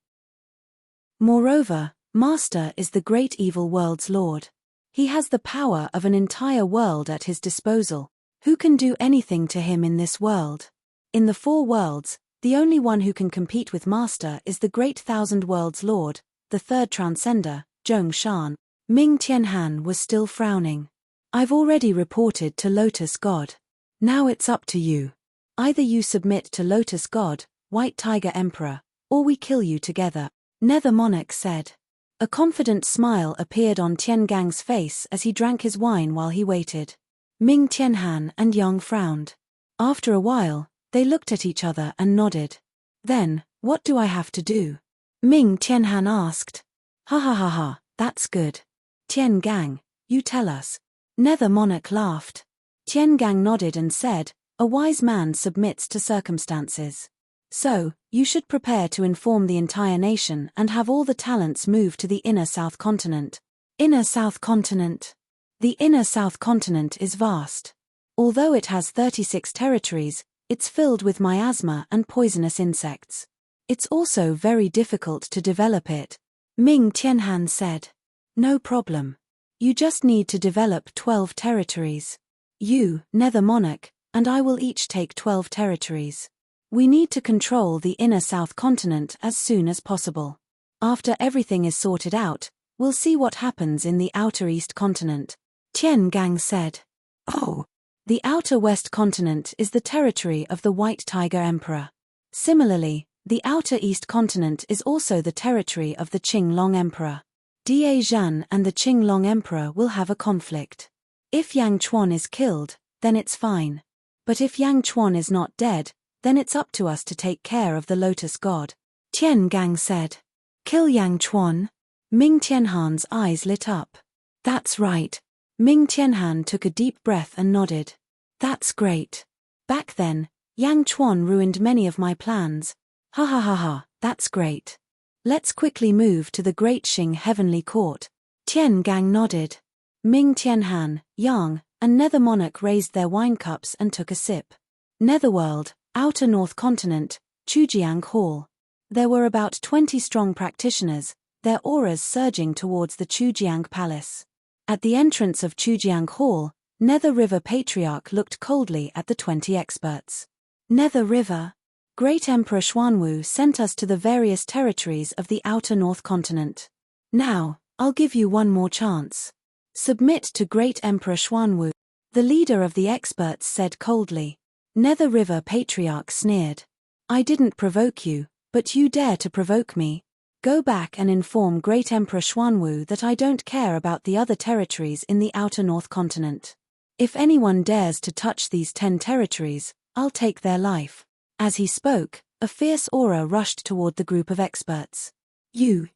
Moreover, Master is the great evil world's lord. He has the power of an entire world at his disposal. Who can do anything to him in this world? In the four worlds, the only one who can compete with Master is the great thousand worlds lord, the third transcender, Zhong Shan." Ming Tianhan was still frowning. "I've already reported to Lotus God. Now it's up to you. Either you submit to Lotus God, White Tiger Emperor, or we kill you together," Nether Monarch said. A confident smile appeared on Tian Gang's face as he drank his wine while he waited. Ming Tianhan and Yang frowned. After a while, they looked at each other and nodded. "Then, what do I have to do?" Ming Tianhan asked. "Ha ha ha ha, that's good. Tian Gang, you tell us." Nether Monarch laughed. Tian Gang nodded and said, "A wise man submits to circumstances. So, you should prepare to inform the entire nation and have all the talents move to the inner South Continent." Inner South Continent. The inner South Continent is vast. Although it has 36 territories, it's filled with miasma and poisonous insects. It's also very difficult to develop it, Ming Tianhan said. "No problem. You just need to develop 12 territories. You, Nether Monarch, and I will each take 12 territories. We need to control the inner South Continent as soon as possible. After everything is sorted out, we'll see what happens in the outer East Continent," Tian Gang said. "Oh, the outer West Continent is the territory of the White Tiger Emperor. Similarly, the outer East Continent is also the territory of the Qing Long Emperor. Da Zhan and the Qing Long Emperor will have a conflict. If Yang Chuan is killed, then it's fine. But if Yang Chuan is not dead, then it's up to us to take care of the Lotus God," Tian Gang said. "Kill Yang Chuan?" Ming Tianhan's eyes lit up. That's right. Ming Tianhan took a deep breath and nodded. That's great. Back then, Yang Chuan ruined many of my plans. Ha ha ha ha, that's great. Let's quickly move to the Great Xing Heavenly Court. Tian Gang nodded. Ming Tianhan, Yang, and Nether Monarch raised their wine cups and took a sip. Netherworld, Outer North Continent, Chujiang Hall. There were about 20 strong practitioners, their auras surging towards the Chujiang Palace. At the entrance of Chujiang Hall, Nether River Patriarch looked coldly at the 20 experts. Nether River. Great Emperor Xuanwu sent us to the various territories of the Outer North Continent. Now, I'll give you one more chance. Submit to Great Emperor Xuanwu. The leader of the experts said coldly. Nether River Patriarch sneered. I didn't provoke you, but you dare to provoke me. Go back and inform Great Emperor Xuanwu that I don't care about the other territories in the Outer North Continent. If anyone dares to touch these 10 territories, I'll take their life. As he spoke, a fierce aura rushed toward the group of experts. You.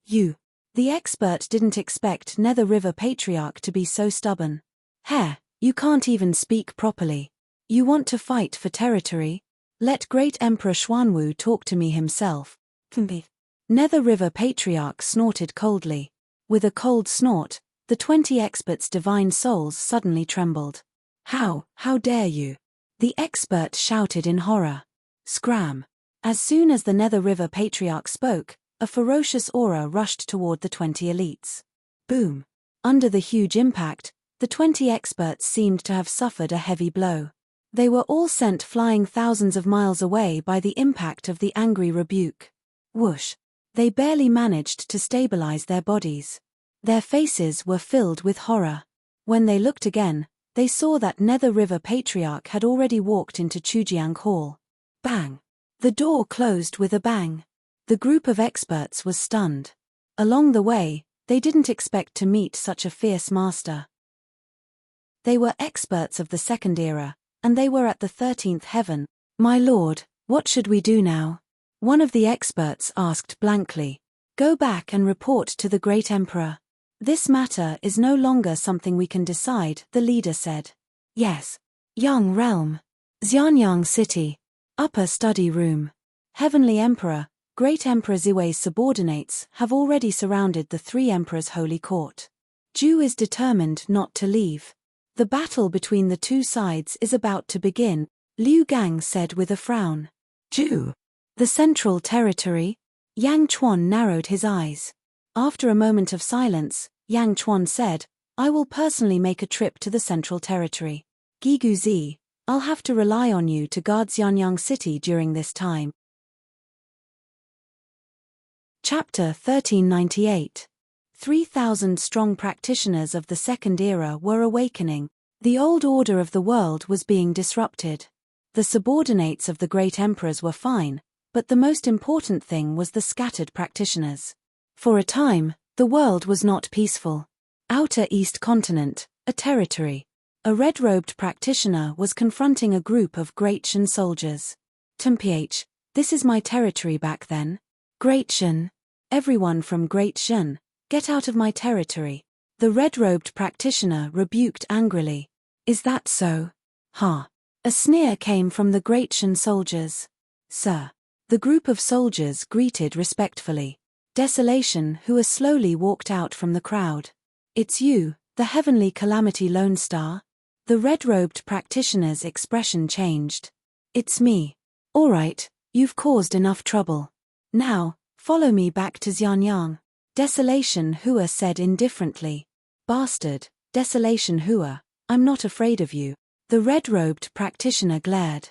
The expert didn't expect Nether River Patriarch to be so stubborn. Heh, you can't even speak properly. You want to fight for territory? Let Great Emperor Xuanwu talk to me himself. Nether River Patriarch snorted coldly. With a cold snort, the 20 experts' divine souls suddenly trembled. How dare you? The expert shouted in horror. Scram. As soon as the Nether River Patriarch spoke, a ferocious aura rushed toward the 20 elites. Boom. Under the huge impact, the 20 experts seemed to have suffered a heavy blow. They were all sent flying thousands of miles away by the impact of the angry rebuke. Whoosh. They barely managed to stabilize their bodies. Their faces were filled with horror. When they looked again, they saw that Nether River Patriarch had already walked into Chujiang Hall. Bang. The door closed with a bang. The group of experts was stunned. Along the way, they didn't expect to meet such a fierce master. They were experts of the Second Era, and they were at the 13th heaven. My lord, what should we do now? One of the experts asked blankly. Go back and report to the Great Emperor. This matter is no longer something we can decide, the leader said. Yes. Yang Realm. Xianyang City. Upper Study Room. Heavenly Emperor, Great Emperor Ziwei's subordinates have already surrounded the 3 emperors' holy court. Zhu is determined not to leave. The battle between the 2 sides is about to begin, Liu Gang said with a frown. Zhu. The Central Territory? Yang Chuan narrowed his eyes. After a moment of silence, Yang Chuan said, I will personally make a trip to the Central Territory. Gigu Zi, I'll have to rely on you to guard Xianyang City during this time. Chapter 1398. 3,000 strong practitioners of the Second Era were awakening. The old order of the world was being disrupted. The subordinates of the great emperors were fine, but the most important thing was the scattered practitioners. For a time, the world was not peaceful. Outer East Continent, a territory. A red-robed practitioner was confronting a group of Great Shan soldiers. Mph, this is my territory back then. Great Shan. Everyone from Great Shan, get out of my territory. The red-robed practitioner rebuked angrily. Is that so? Ha. A sneer came from the Great Shan soldiers. Sir. The group of soldiers greeted respectfully. Desolation, who slowly walked out from the crowd. It's you, the heavenly calamity Lone Star? The red-robed practitioner's expression changed. It's me. All right, you've caused enough trouble. Now, follow me back to Xianyang. Desolation Hua said indifferently. Bastard, Desolation Hua, I'm not afraid of you. The red-robed practitioner glared.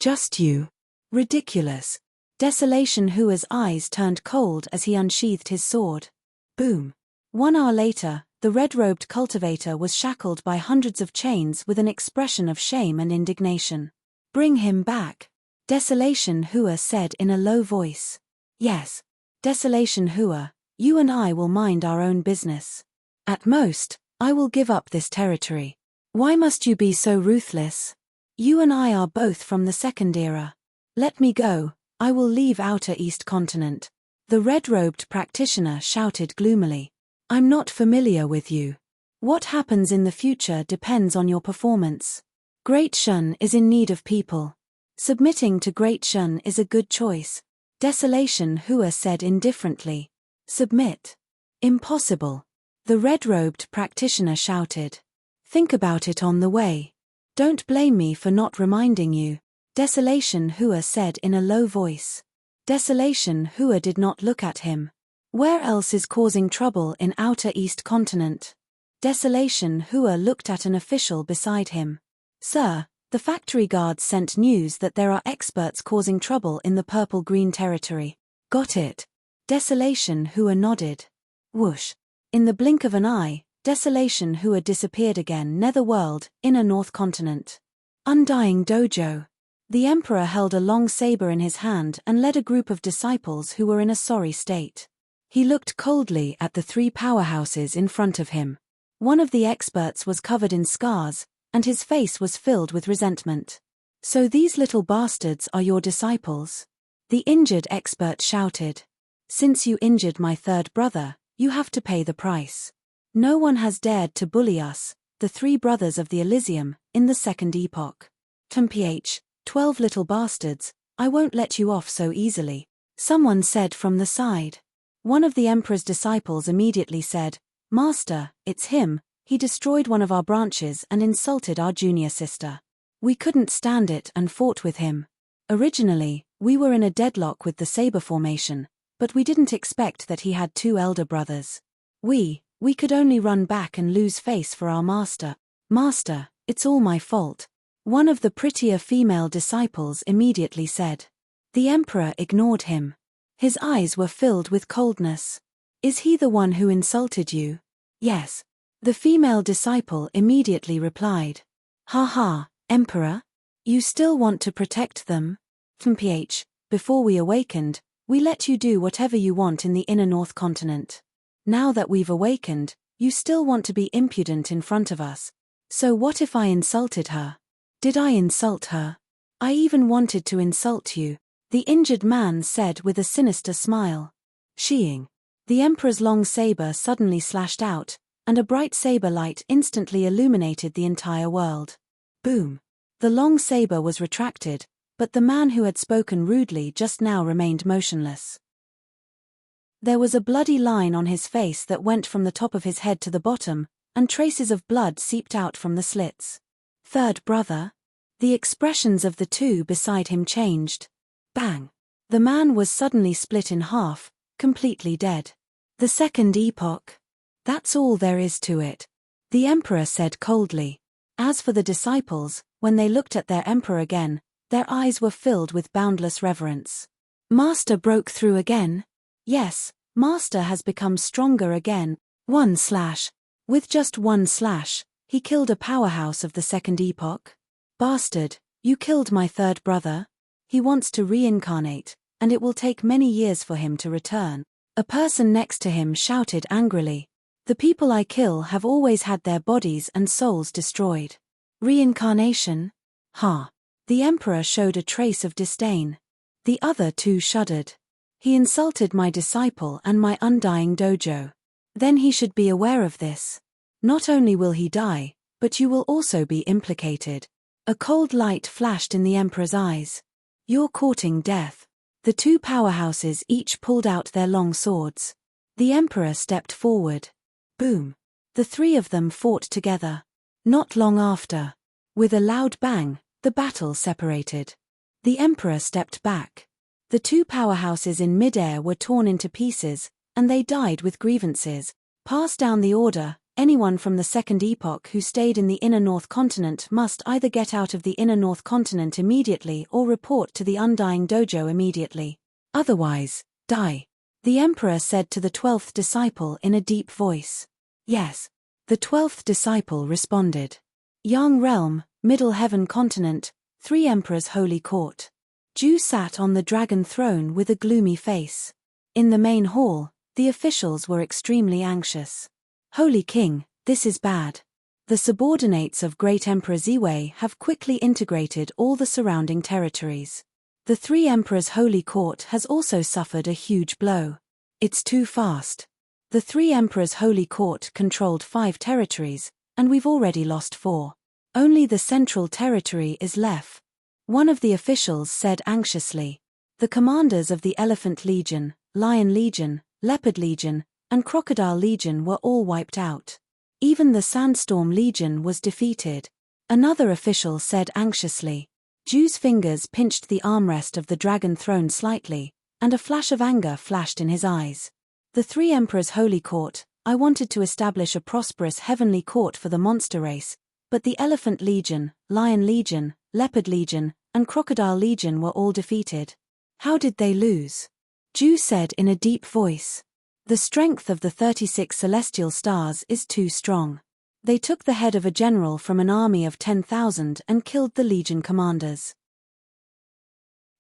Just you. Ridiculous. Desolation Hua's eyes turned cold as he unsheathed his sword. Boom. 1 hour later, the red-robed cultivator was shackled by hundreds of chains with an expression of shame and indignation. Bring him back. Desolation Hua said in a low voice. Yes. Desolation Hua, you and I will mind our own business. At most, I will give up this territory. Why must you be so ruthless? You and I are both from the Second Era. Let me go, I will leave Outer East Continent. The red-robed practitioner shouted gloomily. I'm not familiar with you. What happens in the future depends on your performance. Great Shun is in need of people. Submitting to Great Shun is a good choice. Desolation Hua said indifferently. Submit. Impossible. The red-robed practitioner shouted. Think about it on the way. Don't blame me for not reminding you. Desolation Hua said in a low voice. Desolation Hua did not look at him. Where else is causing trouble in Outer East Continent? Desolation Hua looked at an official beside him. Sir, the factory guards sent news that there are experts causing trouble in the purple-green territory. Got it. Desolation Hua nodded. Whoosh. In the blink of an eye, Desolation Hua disappeared again. Netherworld, Inner North Continent. Undying Dojo. The Emperor held a long saber in his hand and led a group of disciples who were in a sorry state. He looked coldly at the three powerhouses in front of him. One of the experts was covered in scars, and his face was filled with resentment. So these little bastards are your disciples? The injured expert shouted. Since you injured my third brother, you have to pay the price. No one has dared to bully us, the three brothers of the Elysium, in the second epoch. TMPH, 12 little bastards, I won't let you off so easily, someone said from the side. One of the Emperor's disciples immediately said, Master, it's him, he destroyed one of our branches and insulted our junior sister. We couldn't stand it and fought with him. Originally, we were in a deadlock with the saber formation, but we didn't expect that he had two elder brothers. We could only run back and lose face for our master. Master, it's all my fault. One of the prettier female disciples immediately said. The Emperor ignored him. His eyes were filled with coldness. Is he the one who insulted you? Yes. The female disciple immediately replied. Ha ha, Emperor? You still want to protect them? TMPH, before we awakened, we let you do whatever you want in the Inner North Continent. Now that we've awakened, you still want to be impudent in front of us. So what if I insulted her? Did I insult her? I even wanted to insult you, the injured man said with a sinister smile. Sheeing. The Emperor's long saber suddenly slashed out, and a bright saber light instantly illuminated the entire world. Boom. The long saber was retracted, but the man who had spoken rudely just now remained motionless. There was a bloody line on his face that went from the top of his head to the bottom, and traces of blood seeped out from the slits. Third brother? The expressions of the two beside him changed. Bang! The man was suddenly split in half, completely dead. The second epoch. That's all there is to it. The Emperor said coldly. As for the disciples, when they looked at their Emperor again, their eyes were filled with boundless reverence. Master broke through again? Yes, Master has become stronger again. With just one slash, he killed a powerhouse of the second epoch. Bastard, you killed my third brother. He wants to reincarnate, and it will take many years for him to return. A person next to him shouted angrily. The people I kill have always had their bodies and souls destroyed. Reincarnation? Ha! The Emperor showed a trace of disdain. The other two shuddered. He insulted my disciple and my undying dojo. Then he should be aware of this. Not only will he die, but you will also be implicated. A cold light flashed in the Emperor's eyes. You're courting death. The two powerhouses each pulled out their long swords. The Emperor stepped forward. Boom. The three of them fought together. Not long after. With a loud bang, the battle separated. The Emperor stepped back. The two powerhouses in midair were torn into pieces, and they died with grievances. Pass down the order. Anyone from the second epoch who stayed in the Inner North Continent must either get out of the Inner North Continent immediately or report to the Undying Dojo immediately. Otherwise, die. The Emperor said to the 12th disciple in a deep voice. Yes. The 12th disciple responded. Yang Realm, Middle Heaven Continent, 3 Emperors Holy Court. Ju sat on the dragon throne with a gloomy face. In the main hall, the officials were extremely anxious. Holy King, this is bad. The subordinates of Great Emperor Ziwei have quickly integrated all the surrounding territories. The 3 Emperors Holy Court has also suffered a huge blow. It's too fast. The three emperors' holy court controlled 5 territories, and we've already lost 4. Only the central territory is left. One of the officials said anxiously. The commanders of the Elephant Legion, Lion Legion, Leopard Legion, and Crocodile Legion were all wiped out. Even the Sandstorm Legion was defeated. Another official said anxiously. Ju's fingers pinched the armrest of the dragon throne slightly, and a flash of anger flashed in his eyes. The three emperors' holy court, I wanted to establish a prosperous heavenly court for the monster race, but the Elephant Legion, Lion Legion, Leopard Legion, and Crocodile Legion were all defeated. How did they lose? Ju said in a deep voice. The strength of the 36 celestial stars is too strong. They took the head of a general from an army of 10,000 and killed the legion commanders.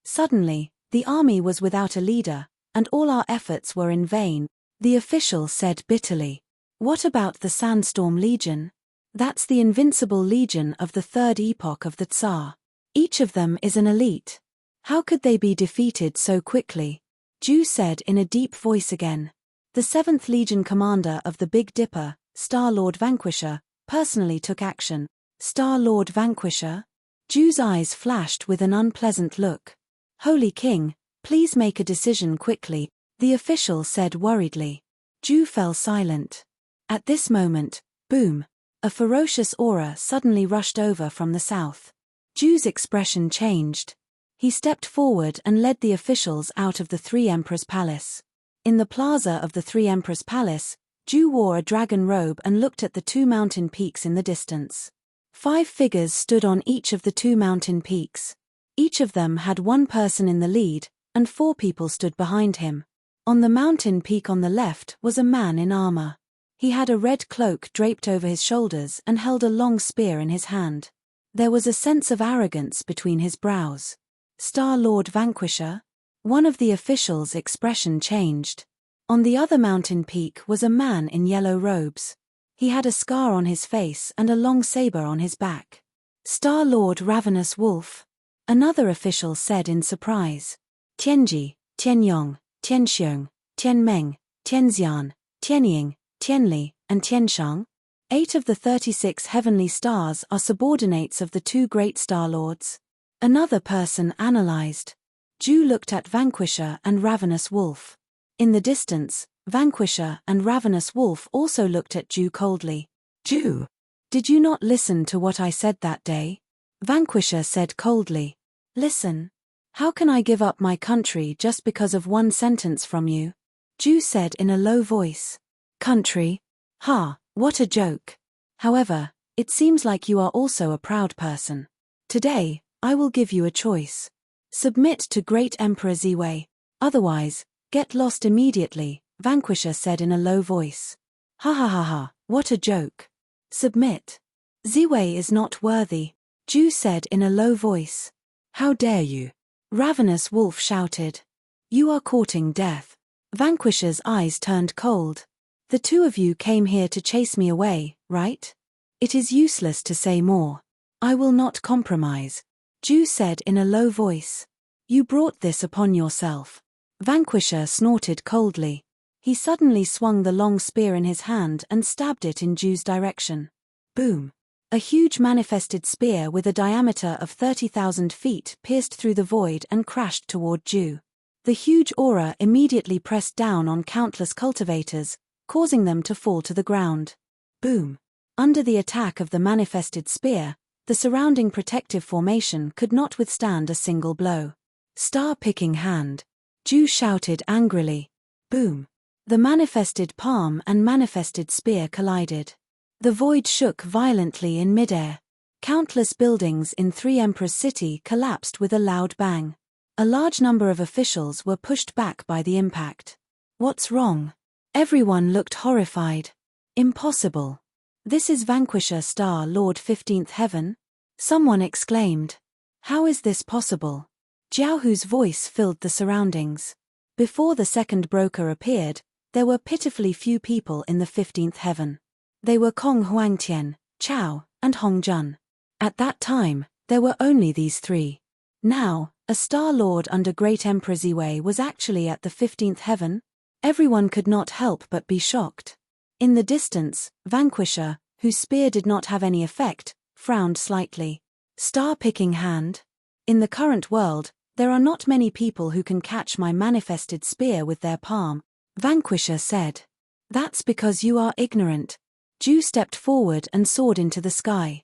Suddenly, the army was without a leader, and all our efforts were in vain, the official said bitterly. What about the Sandstorm Legion? That's the invincible legion of the third epoch of the Tsar. Each of them is an elite. How could they be defeated so quickly? Ju said in a deep voice again. The 7th Legion commander of the Big Dipper, Star-Lord Vanquisher, personally took action. Star-Lord Vanquisher? Ju's eyes flashed with an unpleasant look. Holy King, please make a decision quickly, the official said worriedly. Ju fell silent. At this moment, boom! A ferocious aura suddenly rushed over from the south. Ju's expression changed. He stepped forward and led the officials out of the Three Emperors' Palace. In the plaza of the Three Emperors' Palace, Ju wore a dragon robe and looked at the 2 mountain peaks in the distance. 5 figures stood on each of the 2 mountain peaks. Each of them had 1 person in the lead, and 4 people stood behind him. On the mountain peak on the left was a man in armor. He had a red cloak draped over his shoulders and held a long spear in his hand. There was a sense of arrogance between his brows. Star-Lord Vanquisher? One of the officials' expression changed. On the other mountain peak was a man in yellow robes. He had a scar on his face and a long saber on his back. Star-Lord Ravenous Wolf? Another official said in surprise. Tianji, Tianyong, Tianxiong, Tianmeng, Tianxian, Tianying, Tianli, and Tianshang? 8 of the 36 heavenly stars are subordinates of the 2 great star-lords. Another person analyzed. Ju looked at Vanquisher and Ravenous Wolf. In the distance, Vanquisher and Ravenous Wolf also looked at Ju coldly. Ju, did you not listen to what I said that day? Vanquisher said coldly. Listen. How can I give up my country just because of 1 sentence from you? Ju said in a low voice. Country? Ha, what a joke. However, it seems like you are also a proud person. Today, I will give you a choice. Submit to Great Emperor Ziwei. Otherwise, get lost immediately, Vanquisher said in a low voice. Ha ha ha ha, what a joke. Submit. Ziwei is not worthy, Ju said in a low voice. How dare you? Ravenous Wolf shouted. You are courting death. Vanquisher's eyes turned cold. The 2 of you came here to chase me away, right? It is useless to say more. I will not compromise, Ju said in a low voice. You brought this upon yourself. Vanquisher snorted coldly. He suddenly swung the long spear in his hand and stabbed it in Ju's direction. Boom! A huge manifested spear with a diameter of 30,000 feet pierced through the void and crashed toward Ju. The huge aura immediately pressed down on countless cultivators, causing them to fall to the ground. Boom! Under the attack of the manifested spear, the surrounding protective formation could not withstand a single blow. Star-picking hand. Ju shouted angrily. Boom! The manifested palm and manifested spear collided. The void shook violently in midair. Countless buildings in Three Emperors City collapsed with a loud bang. A large number of officials were pushed back by the impact. What's wrong? Everyone looked horrified. Impossible. This is Vanquisher Star-Lord 15th Heaven? Someone exclaimed. How is this possible? Jiaohu's voice filled the surroundings. Before the second broker appeared, there were pitifully few people in the 15th Heaven. They were Kong Huangtian, Chao, and Hong Jun. At that time, there were only these 3. Now, a Star-Lord under Great Emperor Ziwei was actually at the 15th Heaven? Everyone could not help but be shocked. In the distance, Vanquisher, whose spear did not have any effect, frowned slightly. Star-picking hand? In the current world, there are not many people who can catch my manifested spear with their palm, Vanquisher said. That's because you are ignorant. Ju stepped forward and soared into the sky.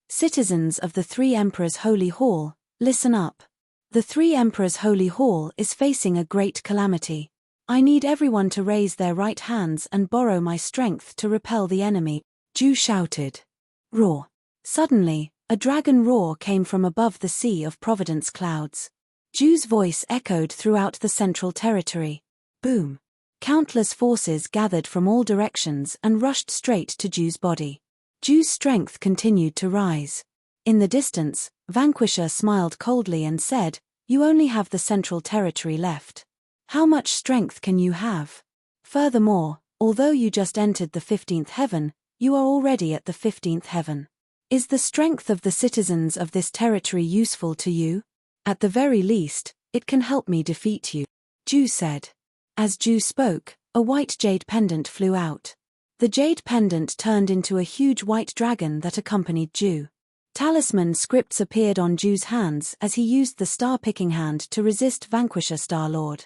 Citizens of the Three Emperors' Holy Hall, listen up. The Three Emperors' Holy Hall is facing a great calamity. I need everyone to raise their right hands and borrow my strength to repel the enemy, Ju shouted. Roar. Suddenly, a dragon roar came from above the sea of Providence clouds. Ju's voice echoed throughout the Central Territory. Boom. Countless forces gathered from all directions and rushed straight to Ju's body. Ju's strength continued to rise. In the distance, Vanquisher smiled coldly and said, You only have the Central Territory left. How much strength can you have? Furthermore, although you just entered the 15th heaven, you are already at the 15th heaven. Is the strength of the citizens of this territory useful to you? At the very least, it can help me defeat you, Ju said. As Ju spoke, a white jade pendant flew out. The jade pendant turned into a huge white dragon that accompanied Ju. Talisman scripts appeared on Ju's hands as he used the star-picking hand to resist Vanquisher Star-Lord.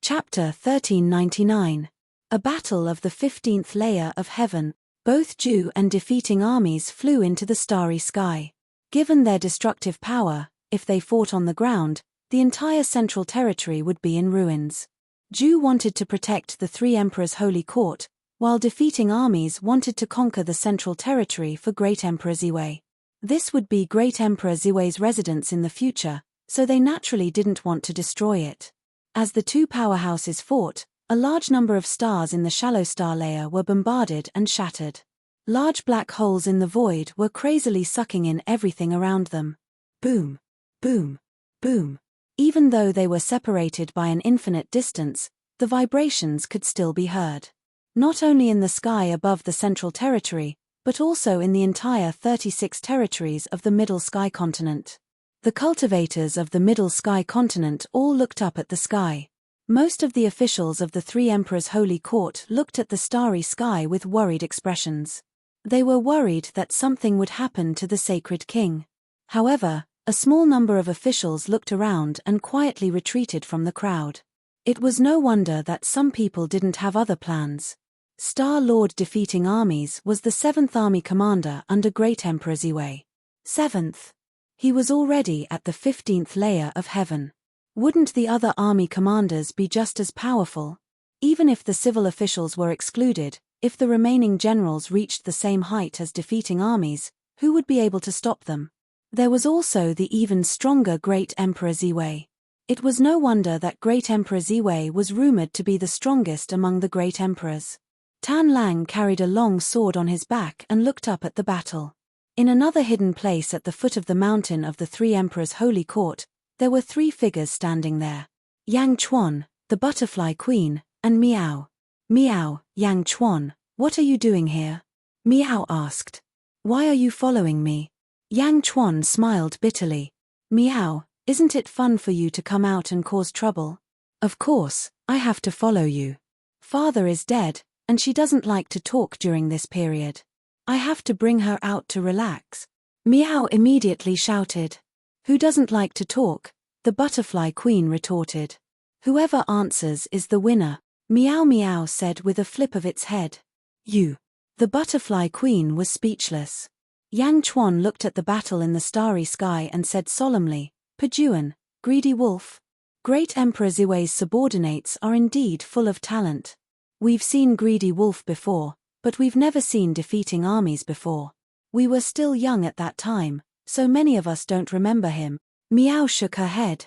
Chapter 1399. A Battle of the 15th Layer of Heaven. Both Ju and defeating armies flew into the starry sky. Given their destructive power, if they fought on the ground, the entire Central Territory would be in ruins. Ju wanted to protect the Three Emperors' Holy Court, while defeating armies wanted to conquer the Central Territory for Great Emperor Ziwei. This would be Great Emperor Ziwei's residence in the future, so they naturally didn't want to destroy it. As the two powerhouses fought, a large number of stars in the shallow star layer were bombarded and shattered. Large black holes in the void were crazily sucking in everything around them. Boom, boom, boom. Even though they were separated by an infinite distance, the vibrations could still be heard. Not only in the sky above the Central Territory, but also in the entire 36 territories of the Middle Sky Continent. The cultivators of the Middle Sky Continent all looked up at the sky. Most of the officials of the Three Emperors' Holy Court looked at the starry sky with worried expressions. They were worried that something would happen to the sacred king. However, a small number of officials looked around and quietly retreated from the crowd. It was no wonder that some people didn't have other plans. Star-Lord defeating armies was the 7th Army Commander under Great Emperor Ziwei. 7th. He was already at the 15th layer of heaven. Wouldn't the other army commanders be just as powerful? Even if the civil officials were excluded, if the remaining generals reached the same height as defeating armies, who would be able to stop them? There was also the even stronger Great Emperor Ziwei. It was no wonder that Great Emperor Ziwei was rumored to be the strongest among the great emperors. Tan Lang carried a long sword on his back and looked up at the battle. In another hidden place at the foot of the mountain of the Three Emperors' Holy Court, there were three figures standing there. Yang Chuan, the Butterfly Queen, and Miao. Miao, Yang Chuan, what are you doing here? Miao asked. Why are you following me? Yang Chuan smiled bitterly. Miao, isn't it fun for you to come out and cause trouble? Of course, I have to follow you. Father is dead, and she doesn't like to talk during this period. I have to bring her out to relax. Miao immediately shouted. Who doesn't like to talk? The Butterfly Queen retorted. Whoever answers is the winner, Miao Miao said with a flip of its head. You. The Butterfly Queen was speechless. Yang Chuan looked at the battle in the starry sky and said solemnly, Pajuan, greedy wolf. Great Emperor Ziwei's subordinates are indeed full of talent. We've seen greedy wolf before, but we've never seen defeating armies before. We were still young at that time, so many of us don't remember him. Miao shook her head.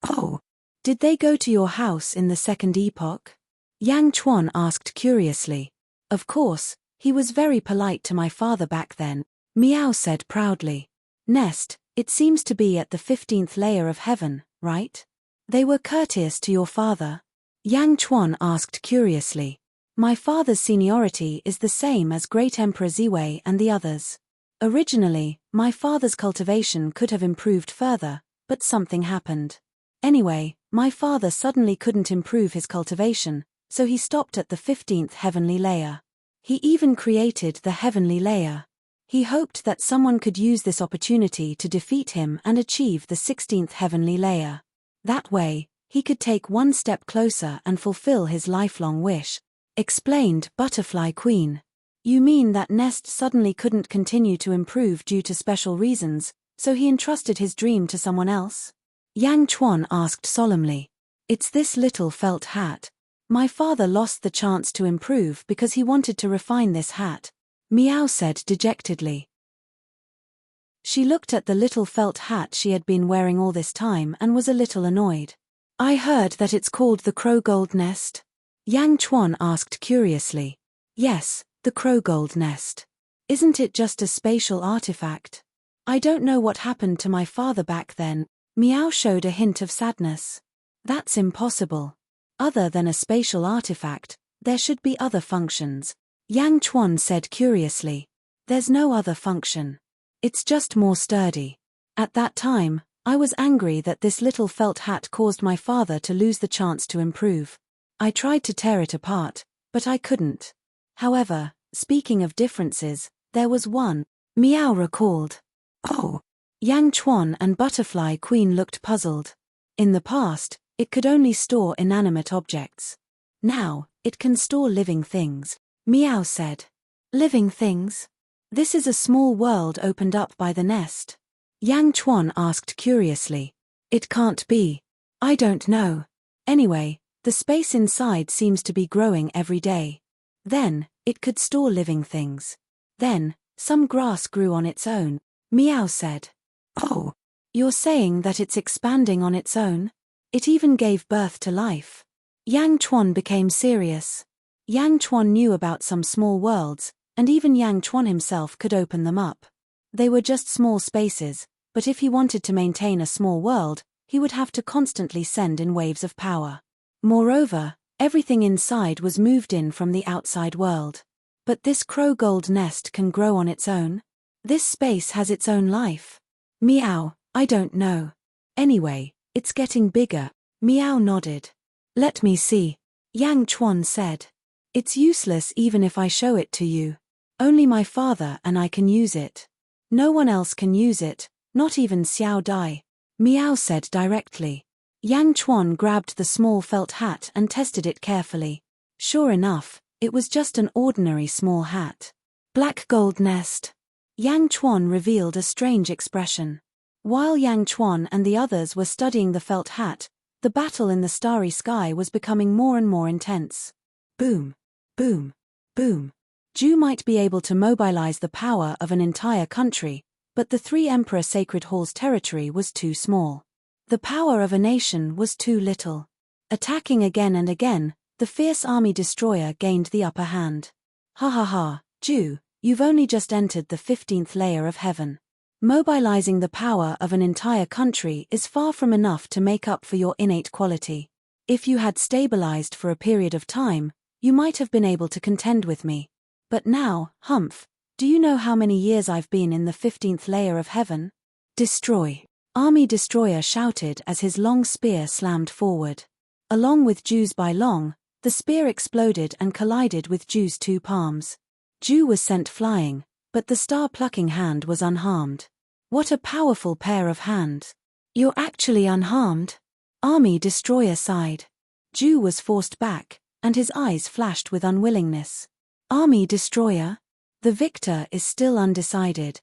Oh. Did they go to your house in the Second Epoch? Yang Chuan asked curiously. Of course, he was very polite to my father back then, Miao said proudly. Nest, it seems to be at the 15th layer of heaven, right? They were courteous to your father? Yang Chuan asked curiously. My father's seniority is the same as Great Emperor Ziwei and the others. Originally, my father's cultivation could have improved further, but something happened. Anyway, my father suddenly couldn't improve his cultivation, so he stopped at the 15th heavenly layer. He even created the heavenly layer. He hoped that someone could use this opportunity to defeat him and achieve the 16th heavenly layer. That way, he could take one step closer and fulfill his lifelong wish, explained Butterfly Queen. You mean that Nest suddenly couldn't continue to improve due to special reasons, so he entrusted his dream to someone else? Yang Chuan asked solemnly. It's this little felt hat. My father lost the chance to improve because he wanted to refine this hat, Miao said dejectedly. She looked at the little felt hat she had been wearing all this time and was a little annoyed. I heard that it's called the Crow Gold Nest? Yang Chuan asked curiously. Yes, the Crow Gold Nest. Isn't it just a spatial artifact? I don't know what happened to my father back then. Miao showed a hint of sadness. That's impossible. Other than a spatial artifact, there should be other functions, Yang Chuan said curiously. There's no other function. It's just more sturdy. At that time, I was angry that this little felt hat caused my father to lose the chance to improve. I tried to tear it apart, but I couldn't. However, speaking of differences, there was one, Miao recalled. Oh. Yang Chuan and Butterfly Queen looked puzzled. In the past, it could only store inanimate objects. Now, it can store living things, Miao said. Living things? This is a small world opened up by the nest. Yang Chuan asked curiously. It can't be. I don't know. Anyway, the space inside seems to be growing every day. Then, it could store living things. Then, some grass grew on its own, Miao said. Oh. You're saying that it's expanding on its own? It even gave birth to life. Yang Chuan became serious. Yang Chuan knew about some small worlds, and even Yang Chuan himself could open them up. They were just small spaces, but if he wanted to maintain a small world, he would have to constantly send in waves of power. Moreover, everything inside was moved in from the outside world. But this crow gold nest can grow on its own? This space has its own life? Miao, I don't know. Anyway, it's getting bigger, Miao nodded. Let me see, Yang Chuan said. It's useless even if I show it to you. Only my father and I can use it. No one else can use it, not even Xiao Dai, Miao said directly. Yang Chuan grabbed the small felt hat and tested it carefully. Sure enough, it was just an ordinary small hat. Black gold nest. Yang Chuan revealed a strange expression. While Yang Chuan and the others were studying the felt hat, the battle in the starry sky was becoming more and more intense. Boom, boom, boom. Zhu might be able to mobilize the power of an entire country, but the three Emperor Sacred Hall's territory was too small. The power of a nation was too little. Attacking again and again, the fierce army destroyer gained the upper hand. Ha ha ha, Zhu, you've only just entered the 15th layer of heaven. Mobilizing the power of an entire country is far from enough to make up for your innate quality. If you had stabilized for a period of time, you might have been able to contend with me. But now, Humph, do you know how many years I've been in the 15th layer of heaven? Destroy. Army Destroyer shouted as his long spear slammed forward. Along with Zhu's by long, the spear exploded and collided with Zhu's two palms. Zhu was sent flying, but the star-plucking hand was unharmed. What a powerful pair of hands. You're actually unharmed? Army Destroyer sighed. Zhu was forced back, and his eyes flashed with unwillingness. Army Destroyer? The victor is still undecided,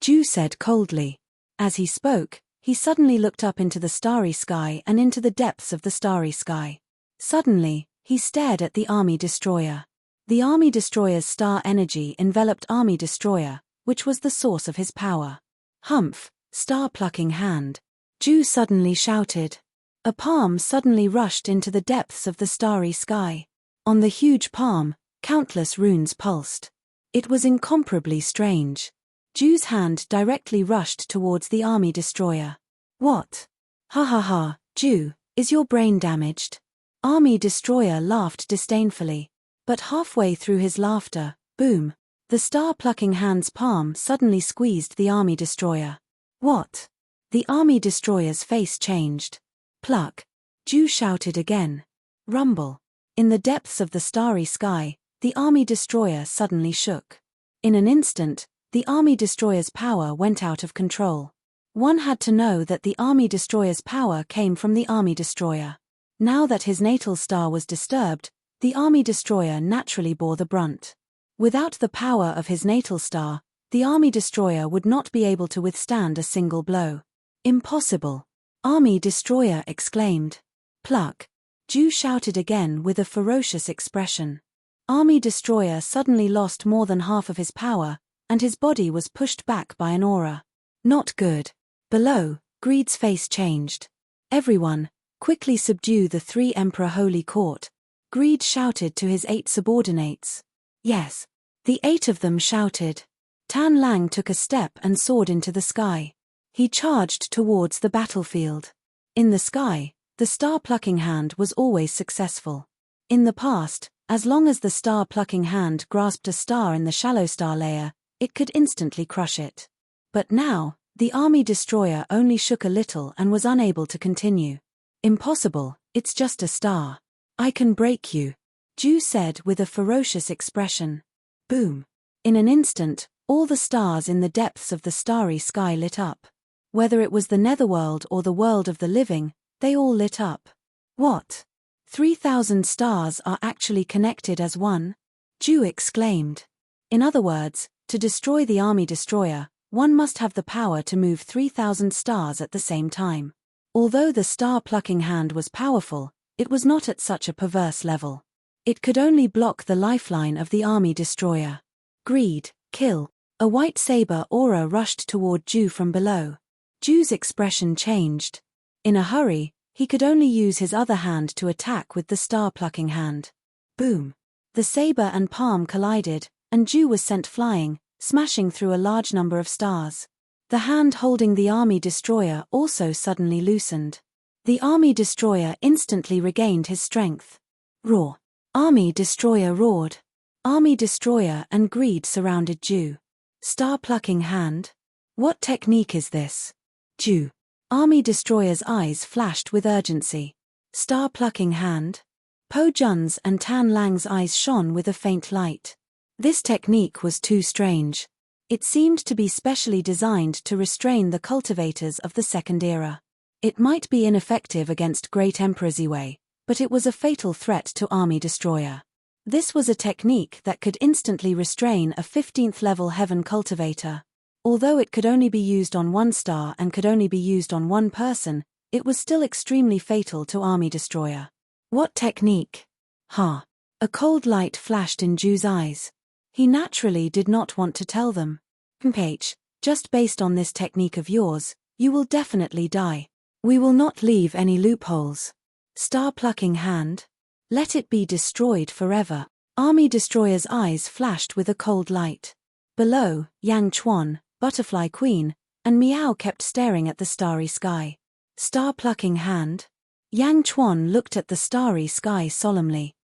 Zhu said coldly. As he spoke, he suddenly looked up into the starry sky and into the depths of the starry sky. Suddenly, he stared at the Army Destroyer. The Army Destroyer's star energy enveloped Army Destroyer, which was the source of his power. Humph, star-plucking hand. Zhu suddenly shouted. A palm suddenly rushed into the depths of the starry sky. On the huge palm, countless runes pulsed. It was incomparably strange. Zhu's hand directly rushed towards the Army Destroyer. What? Ha ha ha, Zhu, is your brain damaged? Army Destroyer laughed disdainfully. But halfway through his laughter, boom, the star-plucking hand's palm suddenly squeezed the Army Destroyer. What? The army destroyer's face changed. Pluck! Ju shouted again. Rumble! In the depths of the starry sky, the army destroyer suddenly shook. In an instant, the army destroyer's power went out of control. One had to know that the army destroyer's power came from the army destroyer. Now that his natal star was disturbed, the army destroyer naturally bore the brunt. Without the power of his natal star, the army destroyer would not be able to withstand a single blow. Impossible! Army destroyer exclaimed. Pluck! Ju shouted again with a ferocious expression. Army destroyer suddenly lost more than half of his power, and his body was pushed back by an aura. Not good. Below, Greed's face changed. Everyone, quickly subdue the 3 Emperor Holy Court. Greed shouted to his 8 subordinates. Yes. The 8 of them shouted. Tan Lang took a step and soared into the sky. He charged towards the battlefield. In the sky, the star-plucking hand was always successful. In the past, as long as the star-plucking hand grasped a star in the shallow star layer, it could instantly crush it. But now, the army destroyer only shook a little and was unable to continue. Impossible, it's just a star. I can break you, Ju said with a ferocious expression. Boom. In an instant, all the stars in the depths of the starry sky lit up. Whether it was the netherworld or the world of the living, they all lit up. What? 3,000 stars are actually connected as one? Ju exclaimed. In other words, to destroy the army destroyer, one must have the power to move 3,000 stars at the same time. Although the star-plucking hand was powerful, it was not at such a perverse level. It could only block the lifeline of the army destroyer. Greed, kill. A white saber aura rushed toward Ju from below. Ju's expression changed. In a hurry, he could only use his other hand to attack with the star-plucking hand. Boom! The saber and palm collided, and Ju was sent flying, smashing through a large number of stars. The hand holding the army destroyer also suddenly loosened. The army destroyer instantly regained his strength. Roar! Army destroyer roared. Army destroyer and Greed surrounded Ju. Star-plucking hand? What technique is this? Ju. Army destroyer's eyes flashed with urgency. Star-plucking hand? Po Jun's and Tan Lang's eyes shone with a faint light. This technique was too strange. It seemed to be specially designed to restrain the cultivators of the Second Era. It might be ineffective against Great Emperor Ziwei, but it was a fatal threat to Army Destroyer. This was a technique that could instantly restrain a 15th-level Heaven cultivator. Although it could only be used on one star and could only be used on one person, it was still extremely fatal to Army Destroyer. What technique? Ha! A cold light flashed in Ju's eyes. He naturally did not want to tell them. H, just based on this technique of yours, you will definitely die. We will not leave any loopholes. Star-plucking hand? Let it be destroyed forever. Army Destroyer's eyes flashed with a cold light. Below, Yang Chuan, Butterfly Queen, and Miao kept staring at the starry sky. Star-plucking hand? Yang Chuan looked at the starry sky solemnly.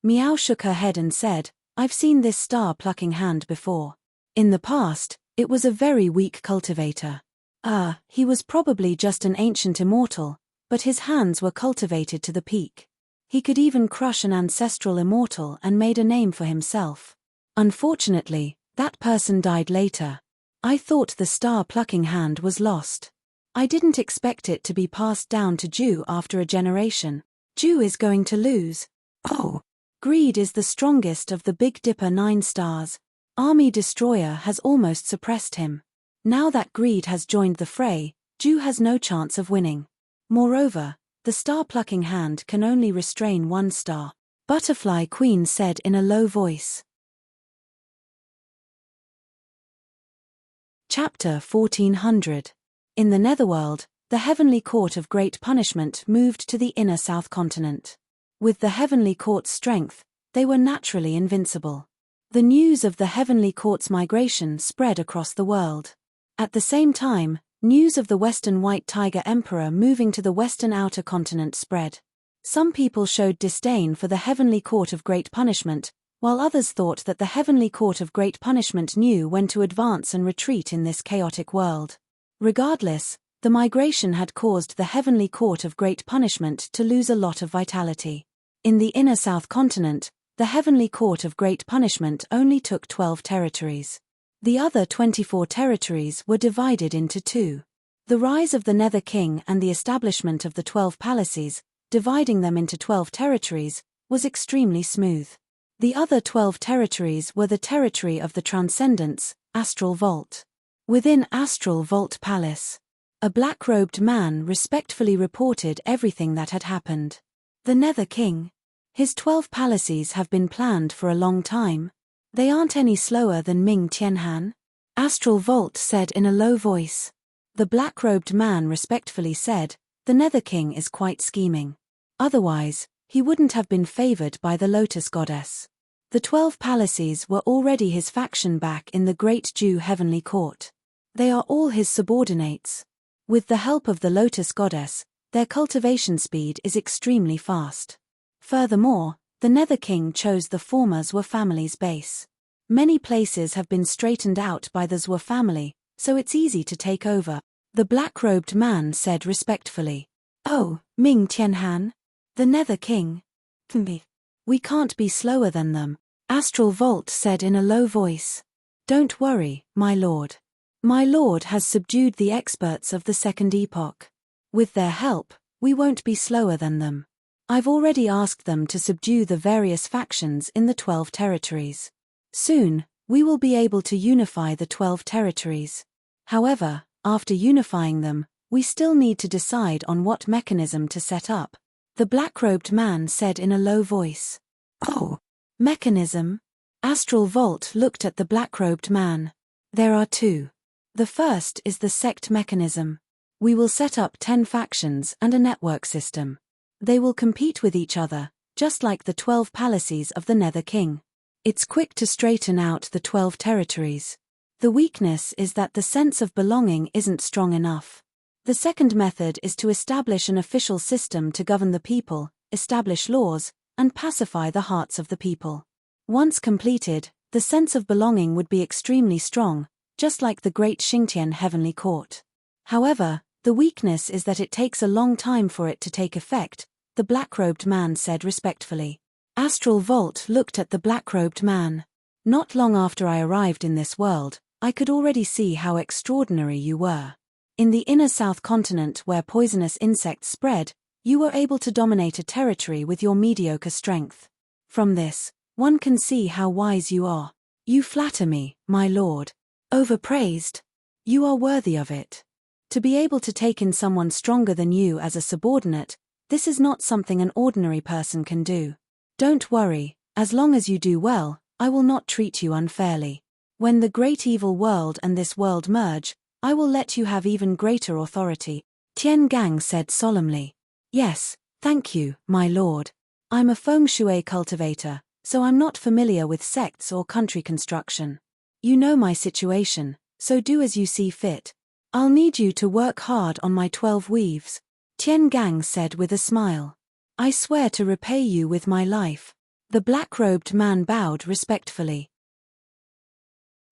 Miao shook her head and said, I've seen this star-plucking hand before. In the past, it was a very weak cultivator. He was probably just an ancient immortal, but his hands were cultivated to the peak. He could even crush an ancestral immortal and made a name for himself. Unfortunately, that person died later. I thought the star-plucking hand was lost. I didn't expect it to be passed down to Ju after a generation. Ju is going to lose. Oh! Greed is the strongest of the Big Dipper 9 stars. Army Destroyer has almost suppressed him. Now that Greed has joined the fray, Ju has no chance of winning. Moreover, the star-plucking hand can only restrain one star. Butterfly Queen said in a low voice. Chapter 1400. In the Netherworld, the Heavenly Court of Great Punishment moved to the inner South Continent. With the Heavenly Court's strength, they were naturally invincible. The news of the Heavenly Court's migration spread across the world. At the same time, news of the Western White Tiger Emperor moving to the Western Outer Continent spread. Some people showed disdain for the Heavenly Court of Great Punishment, while others thought that the Heavenly Court of Great Punishment knew when to advance and retreat in this chaotic world. Regardless, the migration had caused the heavenly court of great punishment to lose a lot of vitality. In the inner South Continent, the heavenly court of great punishment only took 12 territories. The other 24 territories were divided into two. The rise of the Nether King and the establishment of the 12 palaces, dividing them into 12 territories, was extremely smooth. The other 12 territories were the territory of the Transcendence, Astral Vault. Within Astral Vault Palace, a black-robed man respectfully reported everything that had happened. The Nether King. His 12 palaces have been planned for a long time. They aren't any slower than Ming Tianhan. Astral Vault said in a low voice. The black-robed man respectfully said, the Nether King is quite scheming. Otherwise, he wouldn't have been favored by the Lotus Goddess. The 12 palaces were already his faction back in the Great Jew Heavenly Court. They are all his subordinates. With the help of the Lotus Goddess, their cultivation speed is extremely fast. Furthermore, the Nether King chose the former Zhou family's base. Many places have been straightened out by the Zhou family, so it's easy to take over, the black-robed man said respectfully. Oh, Ming Tianhan? The Nether King? We can't be slower than them, Astral Vault said in a low voice. Don't worry, my lord. My lord has subdued the experts of the Second Epoch. With their help, we won't be slower than them. I've already asked them to subdue the various factions in the 12 territories. Soon, we will be able to unify the 12 territories. However, after unifying them, we still need to decide on what mechanism to set up, the black-robed man said in a low voice. Oh, mechanism? Astral Vault looked at the black-robed man. There are two. The first is the sect mechanism. We will set up 10 factions and a network system. They will compete with each other, just like the 12 palaces of the Nether King. It's quick to straighten out the 12 territories. The weakness is that the sense of belonging isn't strong enough. The second method is to establish an official system to govern the people, establish laws, and pacify the hearts of the people. Once completed, the sense of belonging would be extremely strong, just like the Great Xingtian Heavenly Court. However, the weakness is that it takes a long time for it to take effect, the black-robed man said respectfully. Astral Vault looked at the black-robed man. Not long after I arrived in this world, I could already see how extraordinary you were. In the inner South Continent where poisonous insects spread, you were able to dominate a territory with your mediocre strength. From this, one can see how wise you are. You flatter me, my lord. Overpraised. You are worthy of it. To be able to take in someone stronger than you as a subordinate, this is not something an ordinary person can do. Don't worry, as long as you do well, I will not treat you unfairly. When the great evil world and this world merge, I will let you have even greater authority, Tian Gang said solemnly. Yes, thank you, my lord. I'm a feng shui cultivator, so I'm not familiar with sects or country construction. You know my situation, so do as you see fit. I'll need you to work hard on my 12 weaves, Tian Gang said with a smile. I swear to repay you with my life. The black-robed man bowed respectfully.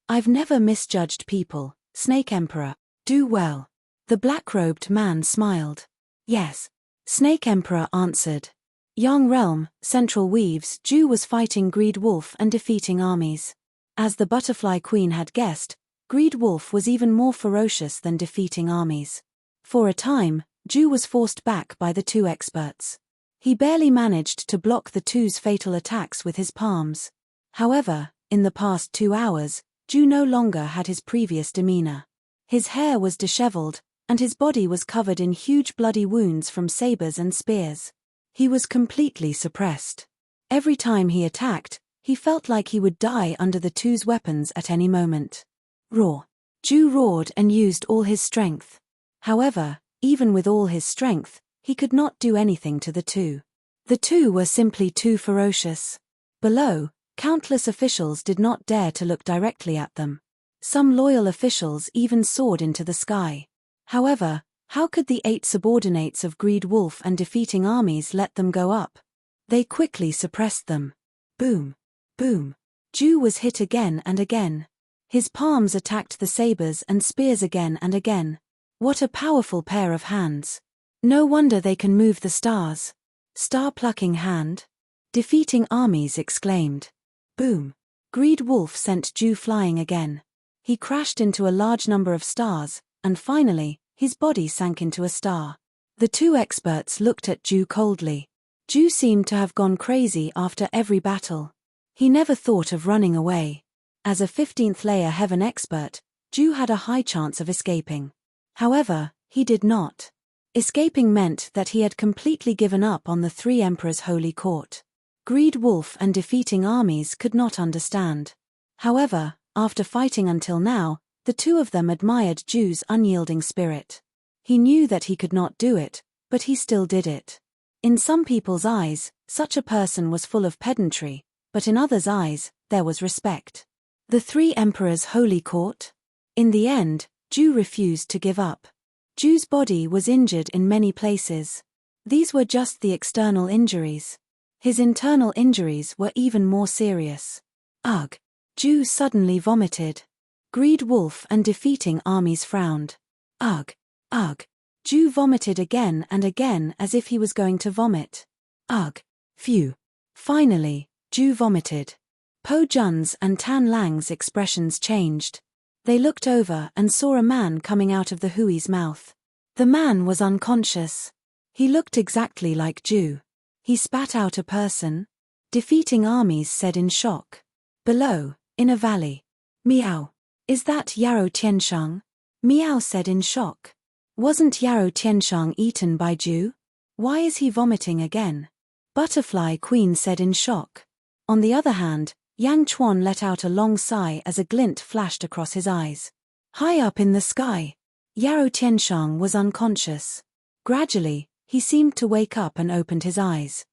I've never misjudged people, Snake Emperor. Do well. The black-robed man smiled. Yes. Snake Emperor answered. Yang Realm, Central Weaves, Jew was fighting Greed Wolf and defeating armies. As the Butterfly Queen had guessed, Greed Wolf was even more ferocious than defeating armies. For a time, Jew was forced back by the two experts. He barely managed to block the two's fatal attacks with his palms. However, in the past 2 hours, Jew no longer had his previous demeanor. His hair was disheveled, and his body was covered in huge bloody wounds from sabers and spears. He was completely suppressed. Every time he attacked, he felt like he would die under the two's weapons at any moment. Roar. Jew roared and used all his strength. However, even with all his strength, he could not do anything to the two. The two were simply too ferocious. Below, countless officials did not dare to look directly at them. Some loyal officials even soared into the sky. However, how could the 8 subordinates of Greed Wolf and defeating armies let them go up? They quickly suppressed them. Boom. Boom. Jew was hit again and again. His palms attacked the sabers and spears again and again. What a powerful pair of hands. No wonder they can move the stars. Star-plucking hand? Defeating armies exclaimed. Boom. Greed Wolf sent Ju flying again. He crashed into a large number of stars, and finally, his body sank into a star. The two experts looked at Ju coldly. Ju seemed to have gone crazy after every battle. He never thought of running away. As a 15th layer heaven expert, Ju had a high chance of escaping. However, he did not. Escaping meant that he had completely given up on the three emperors' holy court. Greed Wolf and defeating armies could not understand. However, after fighting until now, the two of them admired Ju's unyielding spirit. He knew that he could not do it, but he still did it. In some people's eyes, such a person was full of pedantry, but in others' eyes, there was respect. The three emperors' holy court? In the end, Ju refused to give up. Ju's body was injured in many places. These were just the external injuries. His internal injuries were even more serious. Ugh! Ju suddenly vomited. Greed Wolf and defeating armies frowned. Ugh! Ugh! Ju vomited again and again as if he was going to vomit. Ugh! Phew! Finally, Ju vomited. Po Jun's and Tan Lang's expressions changed. They looked over and saw a man coming out of the Hui's mouth. The man was unconscious. He looked exactly like Ju. He spat out a person. Defeating armies said in shock. Below, in a valley. Meow. Is that Yarrow Tianshang? Meow said in shock. Wasn't Yarrow Tianshang eaten by Ju? Why is he vomiting again? Butterfly Queen said in shock. On the other hand, Yang Chuan let out a long sigh as a glint flashed across his eyes. High up in the sky, Yarrow Tianshang was unconscious. Gradually, he seemed to wake up and opened his eyes.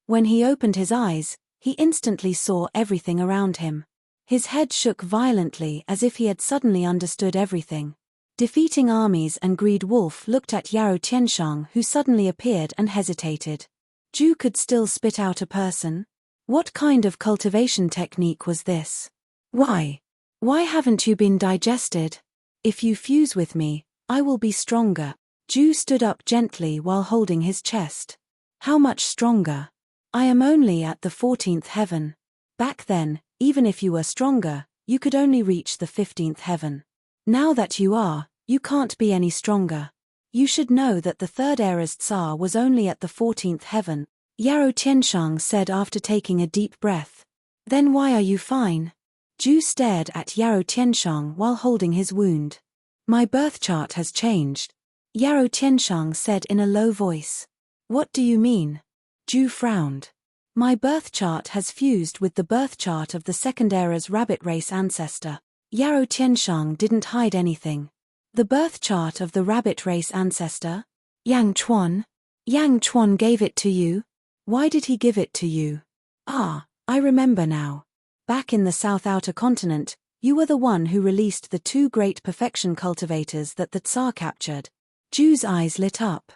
When he opened his eyes, he instantly saw everything around him. His head shook violently as if he had suddenly understood everything. Defeating armies and Greed Wolf looked at Yarrow Tianshang, who suddenly appeared and hesitated. Ju could still spit out a person? What kind of cultivation technique was this? Why haven't you been digested? If you fuse with me, I will be stronger. Ju stood up gently while holding his chest. How much stronger? I am only at the 14th heaven. Back then, even if you were stronger, you could only reach the 15th heaven. Now that you are, you can't be any stronger. You should know that the third era's Tsar was only at the 14th heaven, Yarrow Tianshang said after taking a deep breath. Then why are you fine? Ju stared at Yarrow Tianshang while holding his wound. My birth chart has changed, Yarrow Tianshang said in a low voice. What do you mean? Ju frowned. My birth chart has fused with the birth chart of the second era's rabbit race ancestor. Yarrow Tianshang didn't hide anything. The birth chart of the rabbit race ancestor? Yang Chuan? Yang Chuan gave it to you? Why did he give it to you? Ah, I remember now. Back in the South Outer Continent, you were the one who released the two great perfection cultivators that the Tsar captured. Ju's eyes lit up.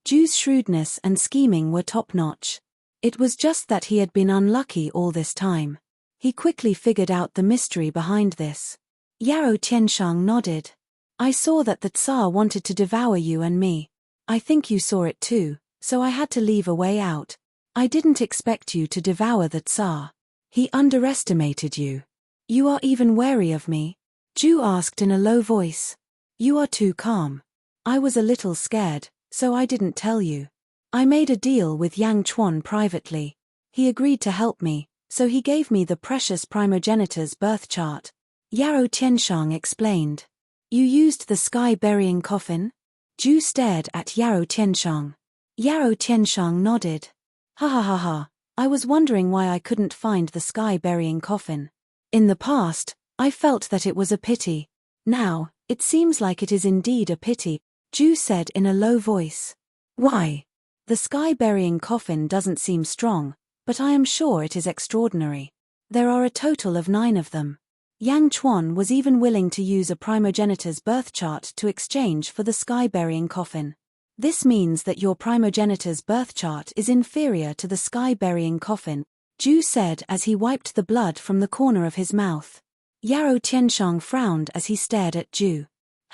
Ju's shrewdness and scheming were top-notch. It was just that he had been unlucky all this time. He quickly figured out the mystery behind this. Yarrow Tianshang nodded. I saw that the Tsar wanted to devour you and me. I think you saw it too, so I had to leave a way out. I didn't expect you to devour the Tsar. He underestimated you. You are even wary of me? Ju asked in a low voice. You are too calm. I was a little scared, so I didn't tell you. I made a deal with Yang Chuan privately. He agreed to help me, so he gave me the precious primogenitor's birth chart. Yarrow Tianshang explained. You used the sky-burying coffin? Ju stared at Yarrow Tianshang. Yarrow Tianshang nodded. Ha ha ha ha, I was wondering why I couldn't find the sky-burying coffin. In the past, I felt that it was a pity. Now, it seems like it is indeed a pity, Ju said in a low voice. Why? The sky-burying coffin doesn't seem strong, but I am sure it is extraordinary. There are a total of 9 of them. Yang Chuan was even willing to use a primogenitor's birth chart to exchange for the sky-burying coffin. This means that your primogenitor's birth chart is inferior to the sky-burying coffin, Ju said as he wiped the blood from the corner of his mouth. Yarrow Tianshang frowned as he stared at Ju.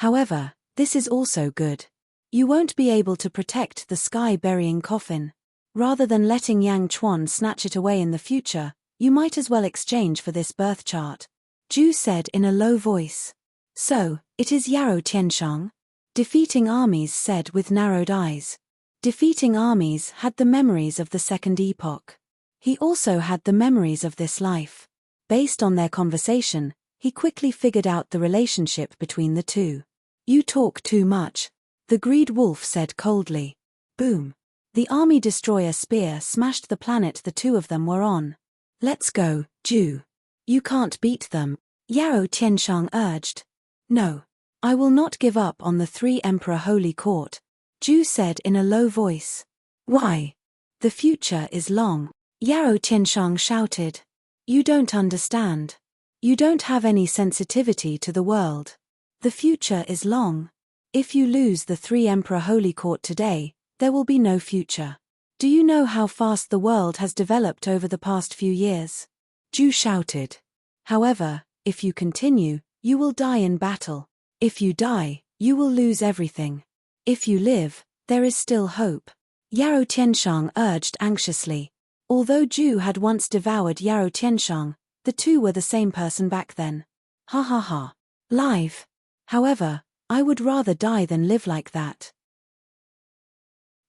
However, this is also good. You won't be able to protect the sky-burying coffin. Rather than letting Yang Chuan snatch it away in the future, you might as well exchange for this birth chart. Zhu said in a low voice. So, it is Yarou Tianshang? Defeating armies said with narrowed eyes. Defeating armies had the memories of the second epoch. He also had the memories of this life. Based on their conversation, he quickly figured out the relationship between the two. You talk too much, the greed wolf said coldly. Boom. The army destroyer spear smashed the planet the two of them were on. Let's go, Zhu. You can't beat them, Yarou Tianshang urged. No. I will not give up on the three Emperor Holy Court, Zhu said in a low voice. Why? The future is long, Yarou Tianshang shouted. You don't understand. You don't have any sensitivity to the world. The future is long. If you lose the three Emperor Holy Court today, there will be no future. Do you know how fast the world has developed over the past few years? Zhu shouted. However, if you continue, you will die in battle. If you die, you will lose everything. If you live, there is still hope, Yarou Tianshang urged anxiously. Although Zhu had once devoured Yarou Tianshang, the two were the same person back then. Ha ha ha. Live. However, I would rather die than live like that.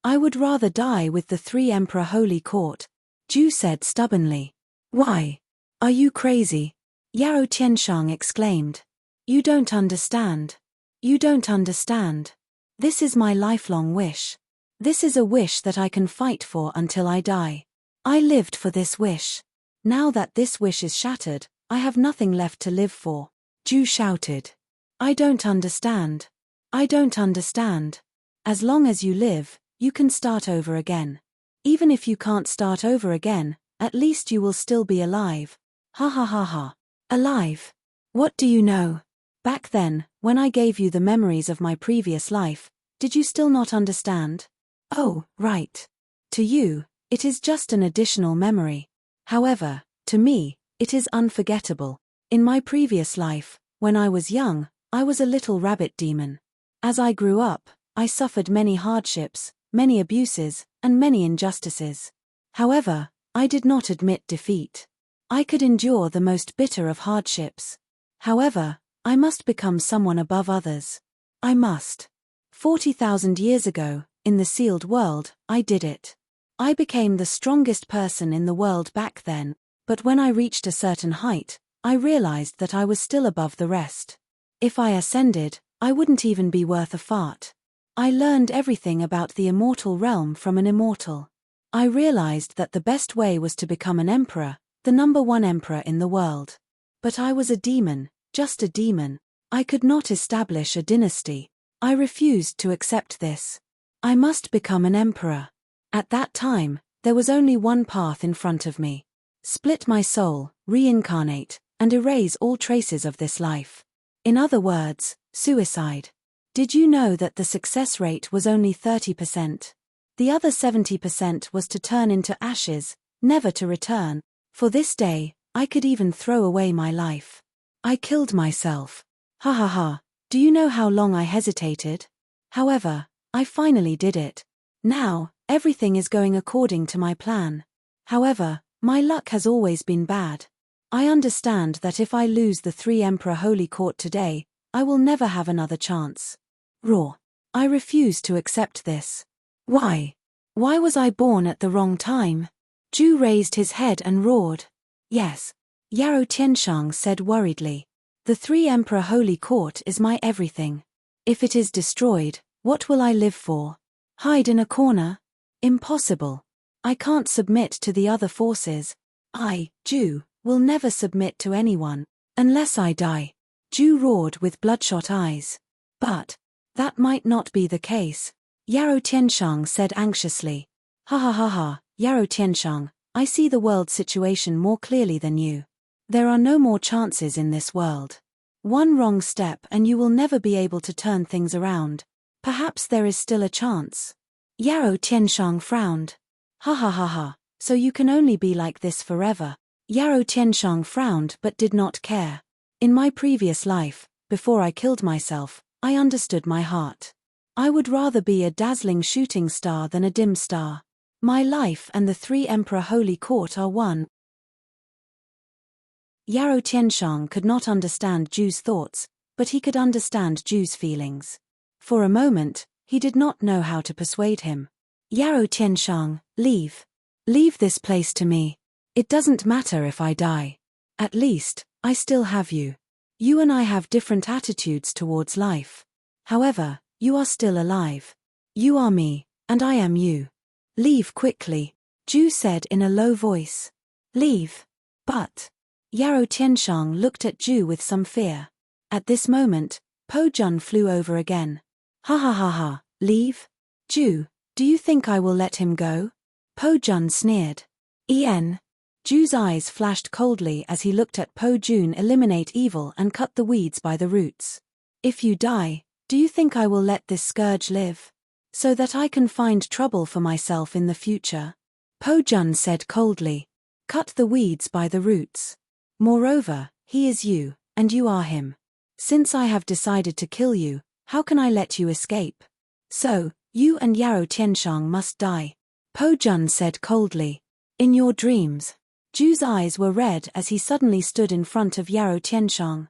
I would rather die with the three Emperor Holy Court, Zhu said stubbornly. Why? Are you crazy? Yarou Tianshang exclaimed. You don't understand. You don't understand. This is my lifelong wish. This is a wish that I can fight for until I die. I lived for this wish. Now that this wish is shattered, I have nothing left to live for, Zhu shouted. I don't understand. I don't understand. As long as you live, you can start over again. Even if you can't start over again, at least you will still be alive. Ha ha ha ha. Alive. What do you know? Back then, when I gave you the memories of my previous life, did you still not understand? Oh, right. To you, it is just an additional memory. However, to me, it is unforgettable. In my previous life, when I was young, I was a little rabbit demon. As I grew up, I suffered many hardships, many abuses, and many injustices. However, I did not admit defeat. I could endure the most bitter of hardships. However, I must become someone above others. I must. 40,000 years ago, in the sealed world, I did it. I became the strongest person in the world back then, but when I reached a certain height, I realized that I was still above the rest. If I ascended, I wouldn't even be worth a fart. I learned everything about the immortal realm from an immortal. I realized that the best way was to become an emperor, the #1 emperor in the world. But I was a demon. Just a demon. I could not establish a dynasty. I refused to accept this. I must become an emperor. At that time, there was only one path in front of me. Split my soul, reincarnate, and erase all traces of this life. In other words, suicide. Did you know that the success rate was only 30%? The other 70% was to turn into ashes, never to return. For this day, I could even throw away my life. I killed myself. Ha ha ha. Do you know how long I hesitated? However, I finally did it. Now, everything is going according to my plan. However, my luck has always been bad. I understand that if I lose the three Emperor Holy Court today, I will never have another chance. Roar. I refuse to accept this. Why? Why was I born at the wrong time? Zhu raised his head and roared. Yes. Yarou Tianshang said worriedly. The three Emperor Holy Court is my everything. If it is destroyed, what will I live for? Hide in a corner? Impossible. I can't submit to the other forces. I, Zhu, will never submit to anyone, unless I die. Zhu roared with bloodshot eyes. But that might not be the case, Yarou Tianshang said anxiously. Ha ha ha ha, Yarou Tianshang, I see the world situation more clearly than you. There are no more chances in this world. One wrong step and you will never be able to turn things around. Perhaps there is still a chance. Yarou Tianshang frowned. Ha ha ha ha, so you can only be like this forever. Yarou Tianshang frowned but did not care. In my previous life, before I killed myself, I understood my heart. I would rather be a dazzling shooting star than a dim star. My life and the three Emperor Holy Court are one. Yarou Tianshang could not understand Ju's thoughts, but he could understand Ju's feelings. For a moment, he did not know how to persuade him. Yarou Tianshang, leave. Leave this place to me. It doesn't matter if I die. At least, I still have you. You and I have different attitudes towards life. However, you are still alive. You are me, and I am you. Leave quickly, Ju said in a low voice. Leave. But Yarou Tianshang looked at Ju with some fear. At this moment, Po Jun flew over again. Ha ha ha ha, leave? Ju, do you think I will let him go? Po Jun sneered. Ju's eyes flashed coldly as he looked at Po Jun eliminate evil and cut the weeds by the roots. If you die, do you think I will let this scourge live? So that I can find trouble for myself in the future? Po Jun said coldly. Cut the weeds by the roots. Moreover, he is you, and you are him. Since I have decided to kill you, how can I let you escape? So, you and Yarou Tianshang must die. Po Jun said coldly. In your dreams. Ju's eyes were red as he suddenly stood in front of Yarou Tianshang.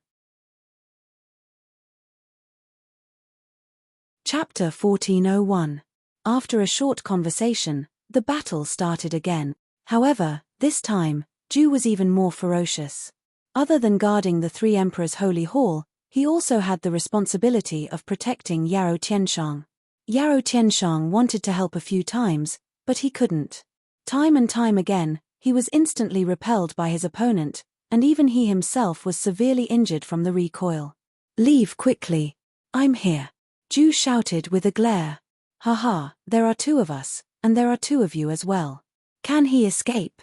Chapter 1401. After a short conversation, the battle started again. However, this time, Ju was even more ferocious. Other than guarding the three emperors' holy hall, he also had the responsibility of protecting Yarou Tianshang. Yarou Tianshang wanted to help a few times, but he couldn't. Time and time again, he was instantly repelled by his opponent, and even he himself was severely injured from the recoil. Leave quickly. I'm here. Ju shouted with a glare. Haha, there are two of us, and there are two of you as well. Can he escape?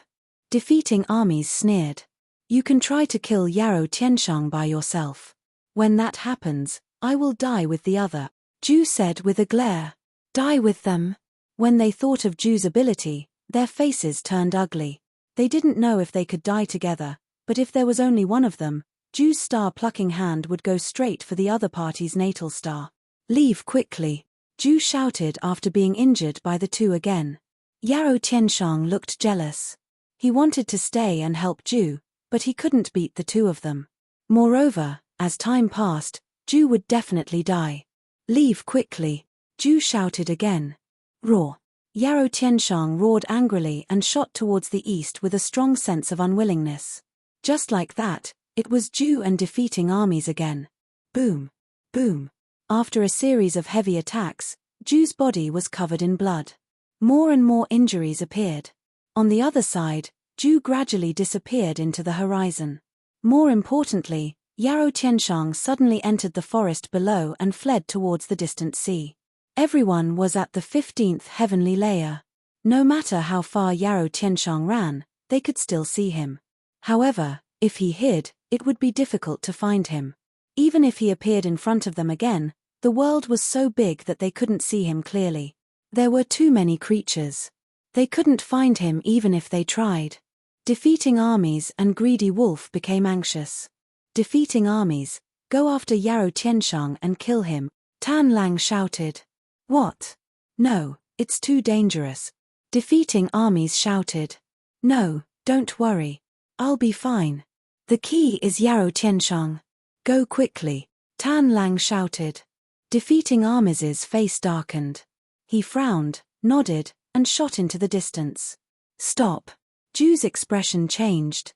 Defeating armies sneered. You can try to kill Yarou Tianshang by yourself. When that happens, I will die with the other, Ju said with a glare. Die with them? When they thought of Ju's ability, their faces turned ugly. They didn't know if they could die together, but if there was only one of them, Ju's star-plucking hand would go straight for the other party's natal star. Leave quickly, Ju shouted after being injured by the two again. Yarou Tianshang looked jealous. He wanted to stay and help Ju, but he couldn't beat the two of them. Moreover, as time passed, Ju would definitely die. Leave quickly, Ju shouted again. Roar. Yarou Tianshang roared angrily and shot towards the east with a strong sense of unwillingness. Just like that, it was Ju and defeating armies again. Boom. Boom. After a series of heavy attacks, Ju's body was covered in blood. More and more injuries appeared. On the other side, Ju gradually disappeared into the horizon. More importantly, Yarou Tianshang suddenly entered the forest below and fled towards the distant sea. Everyone was at the 15th heavenly layer. No matter how far Yarou Tianshang ran, they could still see him. However, if he hid, it would be difficult to find him. Even if he appeared in front of them again, the world was so big that they couldn't see him clearly. There were too many creatures. They couldn't find him even if they tried. Defeating armies and greedy wolf became anxious. Defeating armies, go after Yarou Tianshang and kill him, Tan Lang shouted. What? No, it's too dangerous. Defeating armies shouted. No, don't worry. I'll be fine. The key is Yarou Tianshang. Go quickly, Tan Lang shouted. Defeating armies' face darkened. He frowned, nodded, and shot into the distance. Stop. Ju's expression changed.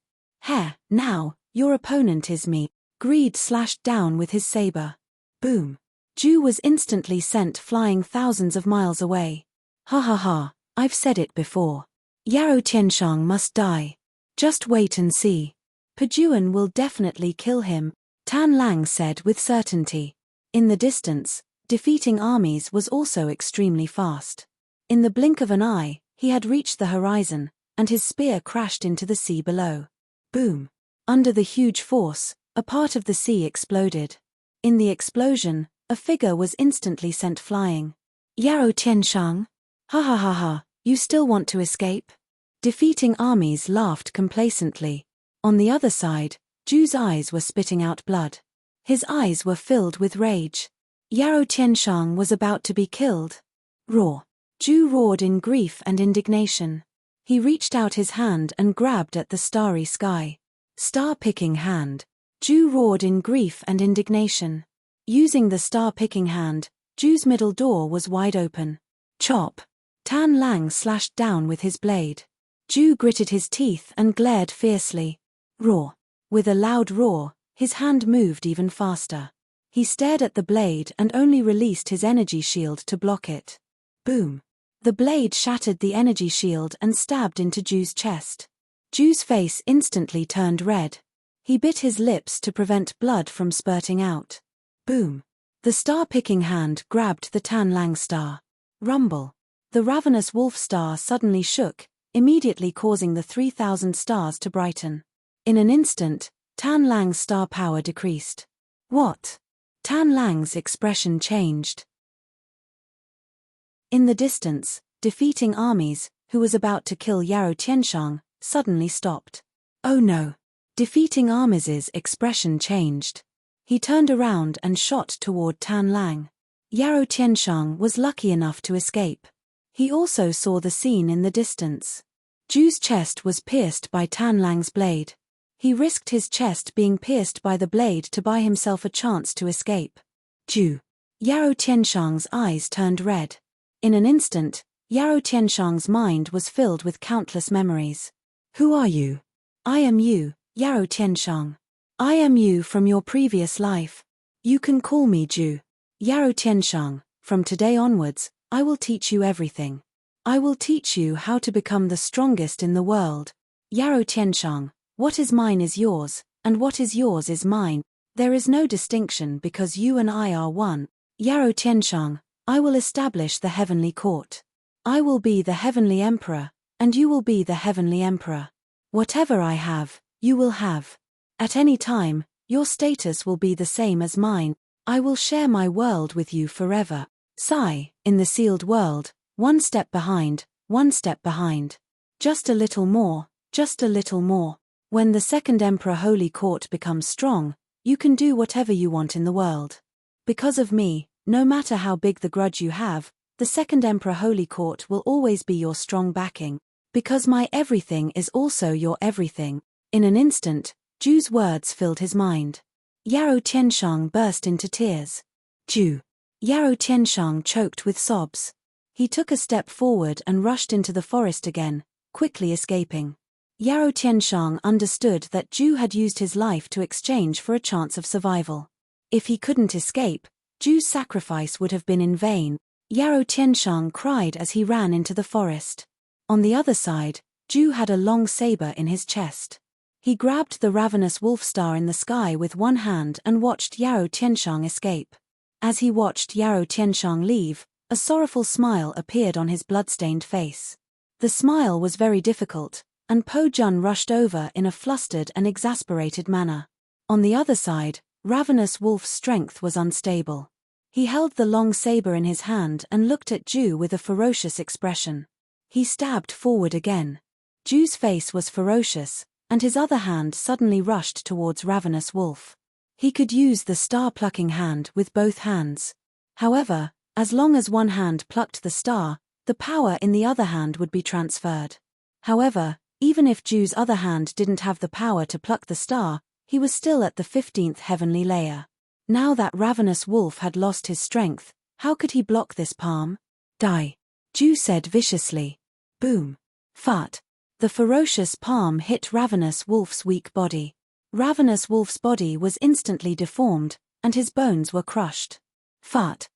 Now, your opponent is me. Greed slashed down with his saber. Boom. Ju was instantly sent flying thousands of miles away. Ha ha ha, I've said it before. Yarou Tianshang must die. Just wait and see. Pejuan will definitely kill him, Tan Lang said with certainty. In the distance, defeating armies was also extremely fast. In the blink of an eye, he had reached the horizon, and his spear crashed into the sea below. Boom. Under the huge force, a part of the sea exploded. In the explosion, a figure was instantly sent flying. Yarou Tianshang? Ha ha ha ha, you still want to escape? Defeating armies laughed complacently. On the other side, Ju's eyes were spitting out blood. His eyes were filled with rage. Yarrow Tianshang was about to be killed. Roar! Ju roared in grief and indignation. He reached out his hand and grabbed at the starry sky. Star-picking hand. Ju roared in grief and indignation. Using the star-picking hand, Ju's middle door was wide open. Chop! Tan Lang slashed down with his blade. Ju gritted his teeth and glared fiercely. Roar! With a loud roar, his hand moved even faster. He stared at the blade and only released his energy shield to block it. Boom! The blade shattered the energy shield and stabbed into Ju's chest. Ju's face instantly turned red. He bit his lips to prevent blood from spurting out. Boom! The star-picking hand grabbed the Tan Lang star. Rumble! The ravenous wolf star suddenly shook, immediately causing the 3,000 stars to brighten. In an instant, Tan Lang's star power decreased. What? Tan Lang's expression changed. In the distance, defeating armies, who was about to kill Yarrow Tianshang, suddenly stopped. Oh no! Defeating armies' expression changed. He turned around and shot toward Tan Lang. Yarrow Tianshang was lucky enough to escape. He also saw the scene in the distance. Ju's chest was pierced by Tan Lang's blade. He risked his chest being pierced by the blade to buy himself a chance to escape. Ju! Yarrow Tianshang's eyes turned red. In an instant, Yarrow Tianshang's mind was filled with countless memories. Who are you? I am you, Yarrow Tianshang. I am you from your previous life. You can call me Ju. Yarrow Tianshang, from today onwards, I will teach you everything. I will teach you how to become the strongest in the world. Yarrow Tianshang, what is mine is yours, and what is yours is mine. There is no distinction because you and I are one. Yarrow Tianshang, I will establish the heavenly court. I will be the heavenly emperor, and you will be the heavenly emperor. Whatever I have, you will have. At any time, your status will be the same as mine. I will share my world with you forever. Sigh, in the sealed world, one step behind, one step behind. Just a little more, just a little more. When the second Emperor Holy Court becomes strong, you can do whatever you want in the world. Because of me, no matter how big the grudge you have, the second Emperor Holy Court will always be your strong backing. Because my everything is also your everything. In an instant, Ju's words filled his mind. Yarrow Tianshang burst into tears. Ju! Yarrow Tianshang choked with sobs. He took a step forward and rushed into the forest again, quickly escaping. Yarrow Tianshang understood that Ju had used his life to exchange for a chance of survival. If he couldn't escape, Ju's sacrifice would have been in vain. Yarrow Tianshang cried as he ran into the forest. On the other side, Ju had a long saber in his chest. He grabbed the ravenous wolf star in the sky with one hand and watched Yarrow Tianshang escape. As he watched Yarrow Tianshang leave, a sorrowful smile appeared on his blood-stained face. The smile was very difficult, and Po Jun rushed over in a flustered and exasperated manner. On the other side, ravenous wolf's strength was unstable. He held the long saber in his hand and looked at Ju with a ferocious expression. He stabbed forward again. Ju's face was ferocious, and his other hand suddenly rushed towards ravenous wolf. He could use the star-plucking hand with both hands. However, as long as one hand plucked the star, the power in the other hand would be transferred. However, even if Ju's other hand didn't have the power to pluck the star, he was still at the 15th heavenly layer. Now that ravenous wolf had lost his strength, how could he block this palm? Die! Ju said viciously. Boom! Fart! The ferocious palm hit ravenous wolf's weak body. Ravenous wolf's body was instantly deformed, and his bones were crushed. Fart!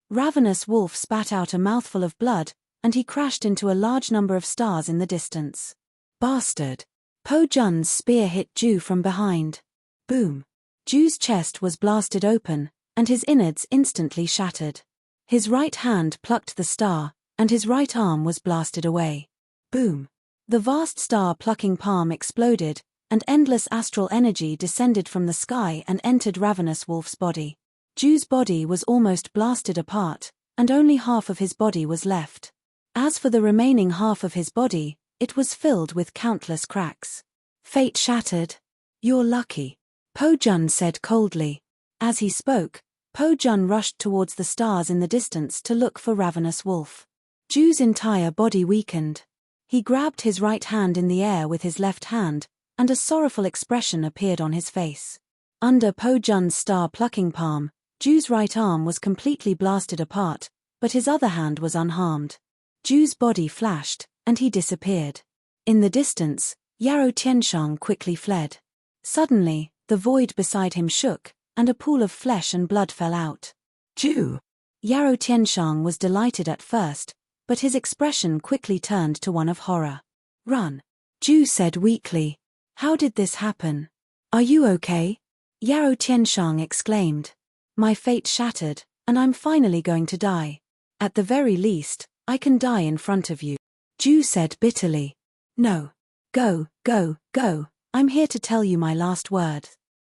Ravenous wolf spat out a mouthful of blood, and he crashed into a large number of stars in the distance. Bastard! Po Jun's spear hit Ju from behind. Boom! Ju's chest was blasted open, and his innards instantly shattered. His right hand plucked the star, and his right arm was blasted away. Boom! The vast star-plucking palm exploded, and endless astral energy descended from the sky and entered ravenous wolf's body. Ju's body was almost blasted apart, and only half of his body was left. As for the remaining half of his body, it was filled with countless cracks. Fate shattered. You're lucky, Po Jun said coldly. As he spoke, Po Jun rushed towards the stars in the distance to look for ravenous wolf. Ju's entire body weakened. He grabbed his right hand in the air with his left hand, and a sorrowful expression appeared on his face. Under Po Jun's star-plucking palm, Ju's right arm was completely blasted apart, but his other hand was unharmed. Ju's body flashed, and he disappeared. In the distance, Yarrow Tianshang quickly fled. Suddenly, the void beside him shook, and a pool of flesh and blood fell out. Ju! Yarrow Tianshang was delighted at first, but his expression quickly turned to one of horror. Run! Ju said weakly. How did this happen? Are you okay? Yarrow Tianshang exclaimed. My fate shattered, and I'm finally going to die. At the very least, I can die in front of you. Ju said bitterly. No. Go, go, go, I'm here to tell you my last word.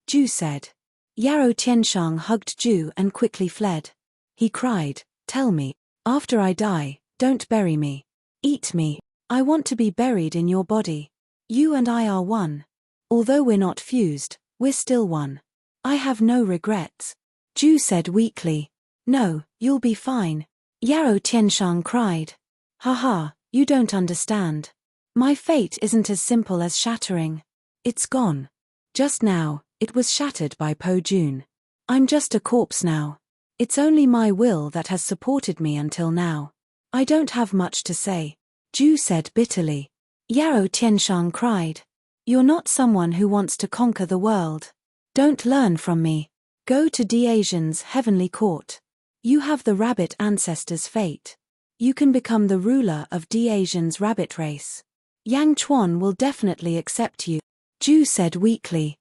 Ju said. Yarrow Tianshang hugged Ju and quickly fled. He cried, tell me, after I die, don't bury me. Eat me. I want to be buried in your body. You and I are one. Although we're not fused, we're still one. I have no regrets. Ju said weakly. No, you'll be fine. Yarrow Tianshang cried. Haha, you don't understand. My fate isn't as simple as shattering. It's gone. Just now, it was shattered by Po Jun. I'm just a corpse now. It's only my will that has supported me until now. I don't have much to say. Ju said bitterly. Yarrow Tianshang cried. You're not someone who wants to conquer the world. Don't learn from me. Go to Diasian's heavenly court. You have the rabbit ancestor's fate. You can become the ruler of Diasian's rabbit race. Yang Chuan will definitely accept you. Ju said weakly.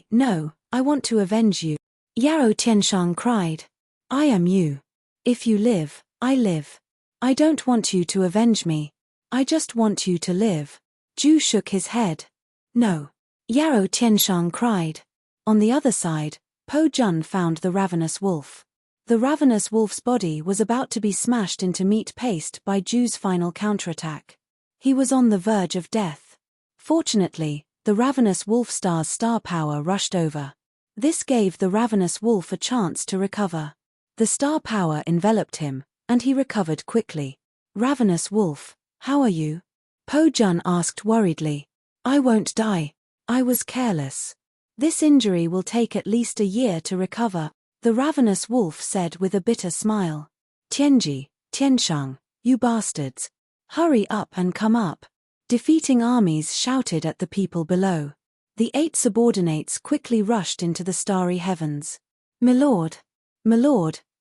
No, I want to avenge you. Yarrow Tianshang cried. I am you. If you live, I live. I don't want you to avenge me. I just want you to live. Ju shook his head. No. Yarrow Tianshang cried. On the other side, Po Jun found the ravenous wolf. The ravenous wolf's body was about to be smashed into meat paste by Ju's final counterattack. He was on the verge of death. Fortunately, the ravenous wolf star's star power rushed over. This gave the ravenous wolf a chance to recover. The star power enveloped him, and he recovered quickly. Ravenous wolf, how are you? Po Jun asked worriedly. I won't die. I was careless. This injury will take at least a year to recover, the ravenous wolf said with a bitter smile. Tianji, Tianshang, you bastards. Hurry up and come up. Defeating armies shouted at the people below. The 8 subordinates quickly rushed into the starry heavens. Milord,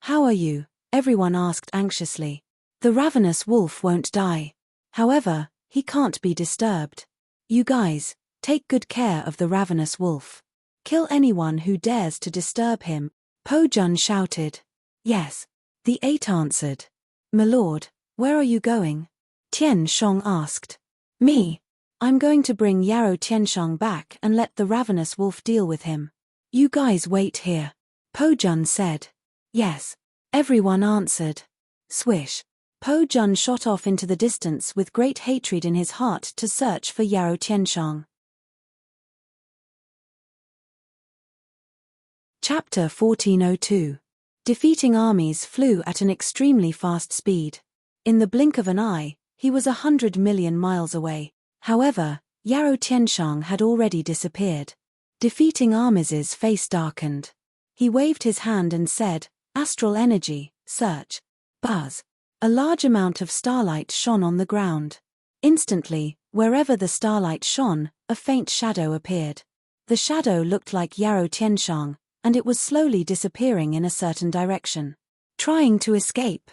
how are you? Everyone asked anxiously. The ravenous wolf won't die. However, he can't be disturbed. You guys, take good care of the ravenous wolf. Kill anyone who dares to disturb him, Po Jun shouted. Yes. The 8 answered. Milord, where are you going? Tian Shong asked. Me. I'm going to bring Yarrow Tianshang back and let the ravenous wolf deal with him. You guys wait here. Po Jun said. Yes. Everyone answered. Swish. Po Jun shot off into the distance with great hatred in his heart to search for Yarrow Tianshang. Chapter 1402. Defeating armies flew at an extremely fast speed. In the blink of an eye, he was 100 million miles away. However, Yarrow Tianshang had already disappeared. Defeating armies' face darkened. He waved his hand and said, Astral energy, search. Buzz. A large amount of starlight shone on the ground. Instantly, wherever the starlight shone, a faint shadow appeared. The shadow looked like Yarrow Tianshang, and it was slowly disappearing in a certain direction. Trying to escape.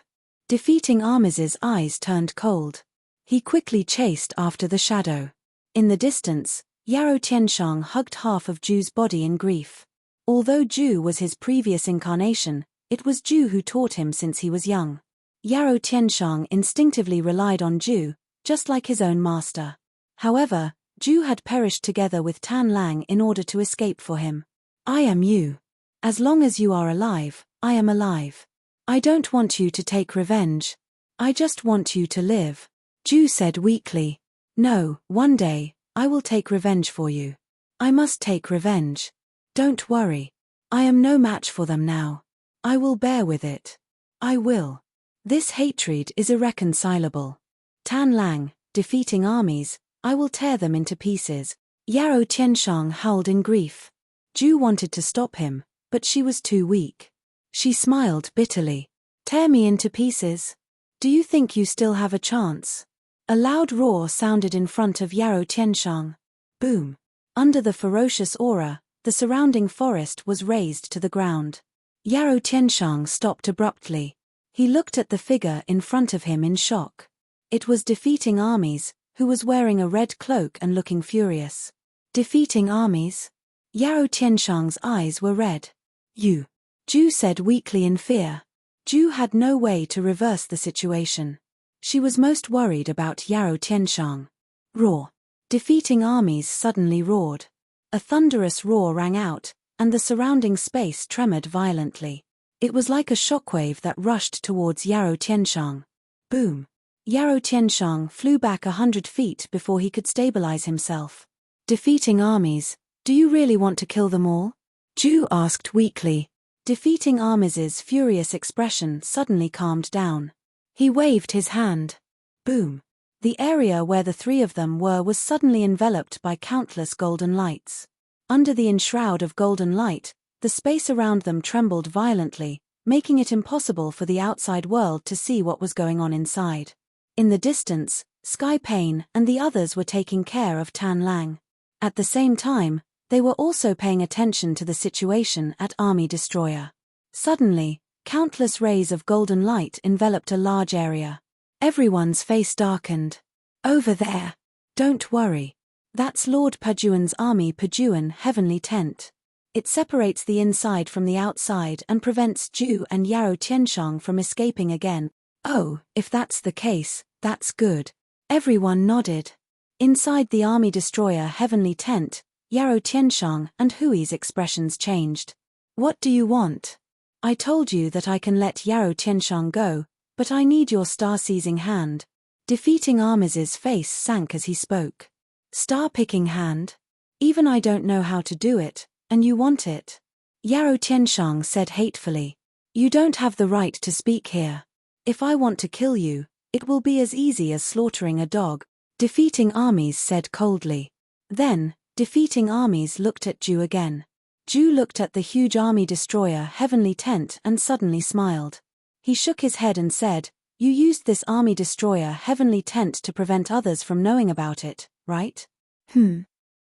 Defeating armies' eyes turned cold. He quickly chased after the shadow. In the distance, Yarrow Tianshang hugged half of Ju's body in grief. Although Ju was his previous incarnation, it was Ju who taught him since he was young. Yarrow Tianshang instinctively relied on Ju, just like his own master. However, Ju had perished together with Tan Lang in order to escape for him. I am you. As long as you are alive, I am alive. I don't want you to take revenge. I just want you to live. Ju said weakly. No, one day, I will take revenge for you. I must take revenge. Don't worry. I am no match for them now. I will bear with it. I will. This hatred is irreconcilable. Tan Lang, defeating armies, I will tear them into pieces. Yarrow Tianshang howled in grief. Ju wanted to stop him, but she was too weak. She smiled bitterly. Tear me into pieces? Do you think you still have a chance? A loud roar sounded in front of Yarrow Tianshang. Boom. Under the ferocious aura, the surrounding forest was razed to the ground. Yarrow Tianshang stopped abruptly. He looked at the figure in front of him in shock. It was defeating armies, who was wearing a red cloak and looking furious. Defeating armies? Yarrow Tianshang's eyes were red. You. Ju said weakly in fear. Ju had no way to reverse the situation. She was most worried about Yarrow Tianshang. Roar. Defeating armies suddenly roared. A thunderous roar rang out, and the surrounding space tremored violently. It was like a shockwave that rushed towards Yarrow Tianshang. Boom. Yarrow Tianshang flew back 100 feet before he could stabilize himself. Defeating armies, do you really want to kill them all? Ju asked weakly. Defeating armies' furious expression suddenly calmed down. He waved his hand. Boom. The area where the three of them were was suddenly enveloped by countless golden lights. Under the enshroud of golden light, the space around them trembled violently, making it impossible for the outside world to see what was going on inside. In the distance, Sky Payne and the others were taking care of Tan Lang. At the same time, they were also paying attention to the situation at Army Destroyer. Suddenly, countless rays of golden light enveloped a large area. Everyone's face darkened. Over there. Don't worry. That's Lord Pajuan's army Pajuan heavenly tent. It separates the inside from the outside and prevents Ju and Yarrow Tianshang from escaping again. Oh, if that's the case, that's good. Everyone nodded. Inside the army destroyer heavenly tent, Yarrow Tianshang and Hui's expressions changed. What do you want? I told you that I can let Yarrow Tianshang go, but I need your star-seizing hand. Defeating armies' face sank as he spoke. Star-picking hand? Even I don't know how to do it, and you want it? Yarrow Tianshang said hatefully. You don't have the right to speak here. If I want to kill you, it will be as easy as slaughtering a dog. Defeating armies said coldly. Then, defeating armies looked at Ju again. Ju looked at the huge army destroyer heavenly tent and suddenly smiled. He shook his head and said, You used this army destroyer heavenly tent to prevent others from knowing about it, right?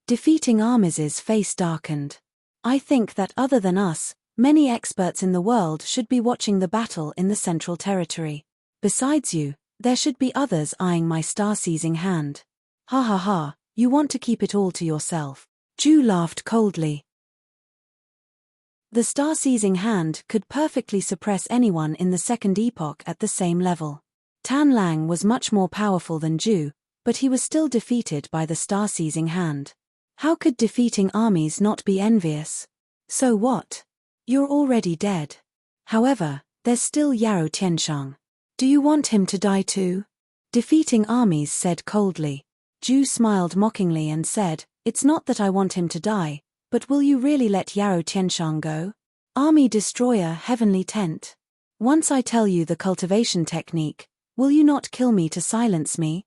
Defeating armies' face darkened. I think that other than us, many experts in the world should be watching the battle in the Central Territory. Besides you, there should be others eyeing my star-seizing hand. Ha ha ha, you want to keep it all to yourself. Ju laughed coldly. The star-seizing hand could perfectly suppress anyone in the second epoch at the same level. Tan Lang was much more powerful than Ju, but he was still defeated by the star-seizing hand. How could defeating armies not be envious? So what? You're already dead. However, there's still Yarrow Tianshang. Do you want him to die too? Defeating armies said coldly. Ju smiled mockingly and said, It's not that I want him to die, but will you really let Yarrow Tianshang go? Army Destroyer Heavenly Tent. Once I tell you the cultivation technique, will you not kill me to silence me?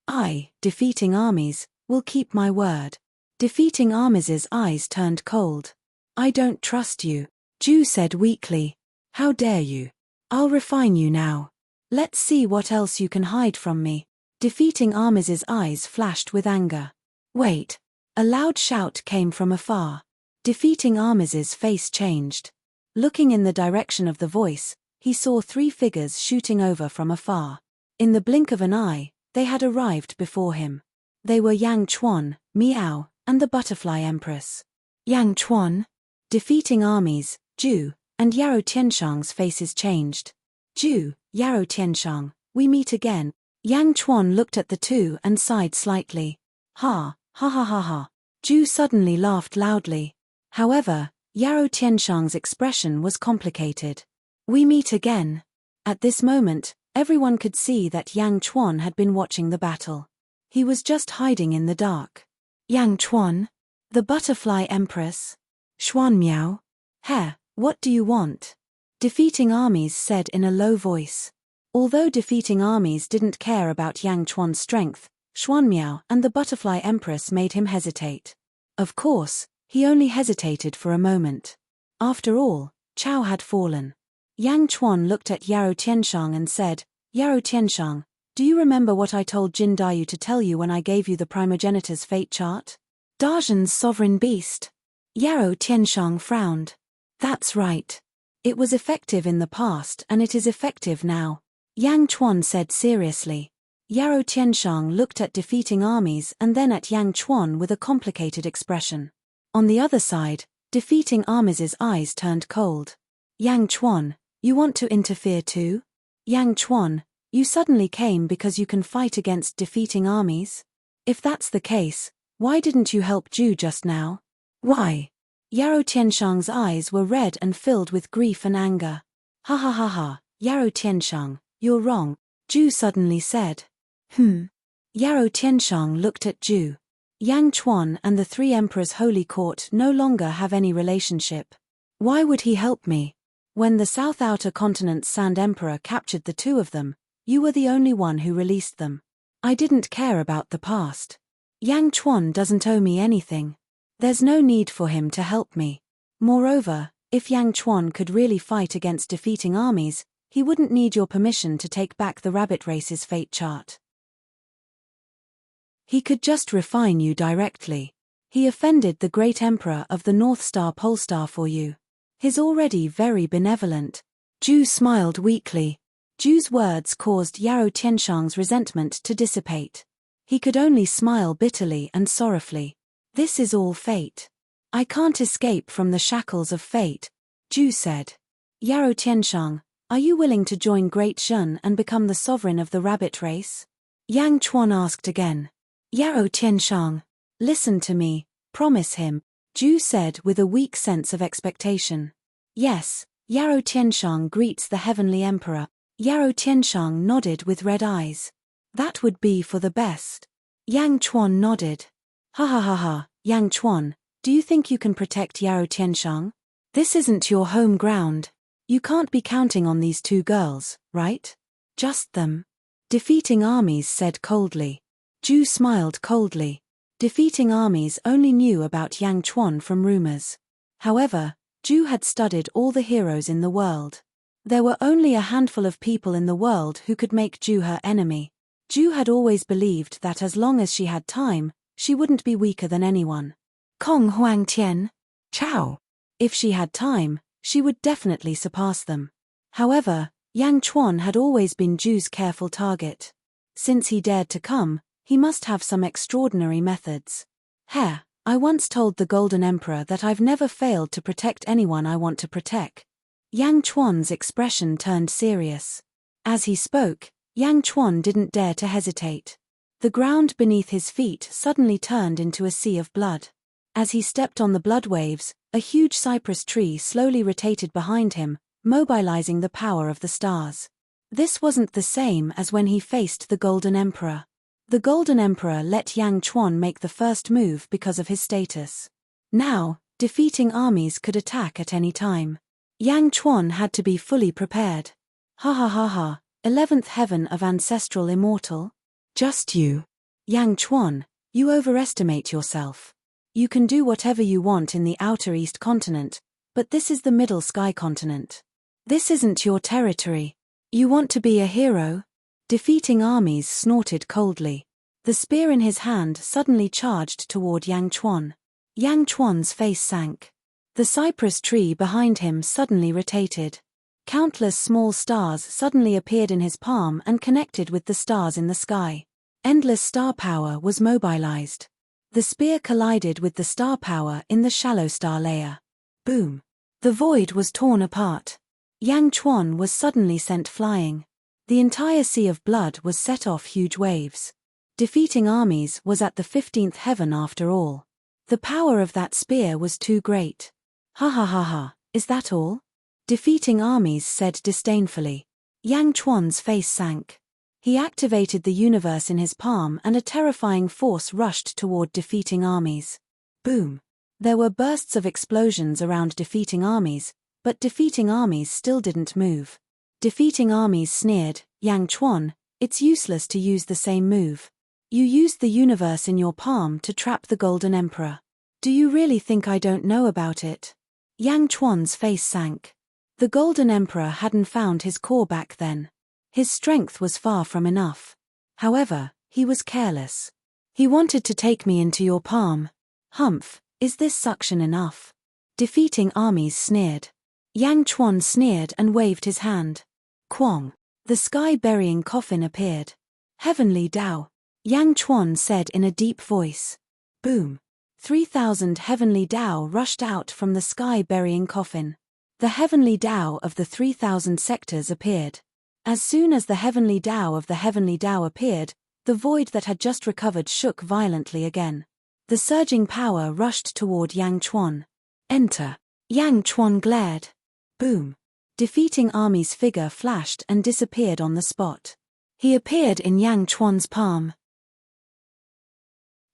I, defeating armies, will keep my word. Defeating armies' eyes turned cold. I don't trust you, Ju said weakly. How dare you? I'll refine you now. Let's see what else you can hide from me. Defeating armies' eyes flashed with anger. Wait. A loud shout came from afar. Defeating armies' face changed. Looking in the direction of the voice, he saw 3 figures shooting over from afar. In the blink of an eye, they had arrived before him. They were Yang Chuan, Miao, and the Butterfly Empress. Yang Chuan? Defeating armies, Ju, and Yarrow Tianshang's faces changed. Ju, Yarrow Tianshang, we meet again. Yang Chuan looked at the two and sighed slightly. Ha, ha ha ha ha. Ju suddenly laughed loudly. However, Yarrow Tianshang's expression was complicated. We meet again. At this moment, everyone could see that Yang Chuan had been watching the battle. He was just hiding in the dark. Yang Chuan? The Butterfly Empress? Xuan Miao? He, What do you want? Defeating armies said in a low voice. Although defeating armies didn't care about Yang Chuan's strength, Xuanmiao and the Butterfly Empress made him hesitate. Of course, he only hesitated for a moment. After all, Chao had fallen. Yang Chuan looked at Yarou Tianshang and said, Yarou Tianshang, do you remember what I told Jin Dayu to tell you when I gave you the primogenitor's fate chart? Dazhen's sovereign beast. Yarou Tianshang frowned. That's right. It was effective in the past and it is effective now. Yang Chuan said seriously. Yarou Tianshang looked at defeating armies and then at Yang Chuan with a complicated expression. On the other side, defeating armies' eyes turned cold. Yang Chuan, you want to interfere too? Yang Chuan, you suddenly came because you can fight against defeating armies? If that's the case, why didn't you help Ju just now? Why? Yarou Tianshang's eyes were red and filled with grief and anger. Ha ha ha ha, Yarou Tianshang, you're wrong, Ju suddenly said. Yarou Tianshang looked at Ju. Yang Chuan and the three emperors' holy court no longer have any relationship. Why would he help me? When the South Outer Continent's Sand Emperor captured the two of them, you were the only one who released them. I didn't care about the past. Yang Chuan doesn't owe me anything. There's no need for him to help me. Moreover, if Yang Chuan could really fight against defeating armies, he wouldn't need your permission to take back the rabbit race's fate chart. He could just refine you directly. He offended the great emperor of the North Star Polestar for you. He's already very benevolent. Ju smiled weakly. Ju's words caused Yarou Tianshang's resentment to dissipate. He could only smile bitterly and sorrowfully. This is all fate. I can't escape from the shackles of fate, Ju said. Yarou Tianshang, are you willing to join Great Zhen and become the sovereign of the rabbit race? Yang Chuan asked again. Yarou Tianshang, listen to me, promise him, Ju said with a weak sense of expectation. Yes, Yarou Tianshang greets the Heavenly Emperor. Yarou Tianshang nodded with red eyes. That would be for the best. Yang Chuan nodded. Ha ha ha ha, Yang Chuan, do you think you can protect Yarou Tianshang? This isn't your home ground. You can't be counting on these two girls, right? Just them. Defeating armies said coldly. Ju smiled coldly. Defeating armies only knew about Yang Chuan from rumors. However, Ju had studied all the heroes in the world. There were only a handful of people in the world who could make Ju her enemy. Ju had always believed that as long as she had time, she wouldn't be weaker than anyone. Kong Huang Tian. Chao. If she had time, she would definitely surpass them. However, Yang Chuan had always been Ju's careful target. Since he dared to come, he must have some extraordinary methods. I once told the Golden Emperor that I've never failed to protect anyone I want to protect. Yang Chuan's expression turned serious. As he spoke, Yang Chuan didn't dare to hesitate. The ground beneath his feet suddenly turned into a sea of blood. As he stepped on the blood waves, a huge cypress tree slowly rotated behind him, mobilizing the power of the stars. This wasn't the same as when he faced the Golden Emperor. The Golden Emperor let Yang Chuan make the first move because of his status. Now, defeating armies could attack at any time. Yang Chuan had to be fully prepared. Ha ha ha ha, 11th heaven of ancestral immortal? Just you. Yang Chuan, you overestimate yourself. You can do whatever you want in the outer east continent, but this is the middle sky continent. This isn't your territory. You want to be a hero? Defeating armies snorted coldly. The spear in his hand suddenly charged toward Yang Chuan. Yang Chuan's face sank. The cypress tree behind him suddenly rotated. Countless small stars suddenly appeared in his palm and connected with the stars in the sky. Endless star power was mobilized. The spear collided with the star power in the shallow star layer. Boom! The void was torn apart. Yang Chuan was suddenly sent flying. The entire sea of blood was set off huge waves. Defeating armies was at the 15th heaven after all. The power of that spear was too great. Ha ha ha ha, is that all? Defeating armies said disdainfully. Yang Chuan's face sank. He activated the universe in his palm and a terrifying force rushed toward defeating armies. Boom! There were bursts of explosions around defeating armies, But defeating armies still didn't move. Defeating armies sneered, Yang Chuan, it's useless to use the same move. You used the universe in your palm to trap the Golden Emperor. Do you really think I don't know about it? Yang Chuan's face sank. The Golden Emperor hadn't found his core back then. His strength was far from enough. However, he was careless. He wanted to take me into your palm. Humph, is this suction enough? Defeating armies sneered. Yang Chuan sneered and waved his hand. Quang. The sky-burying coffin appeared. Heavenly Tao. Yang Chuan said in a deep voice. Boom. 3,000 heavenly Tao rushed out from the sky-burying coffin. The heavenly Tao of the 3,000 sectors appeared. As soon as the heavenly Tao of the heavenly Tao appeared, the void that had just recovered shook violently again. The surging power rushed toward Yang Chuan. Enter. Yang Chuan glared. Boom. Defeating army's figure flashed and disappeared on the spot. He appeared in Yang Chuan's palm.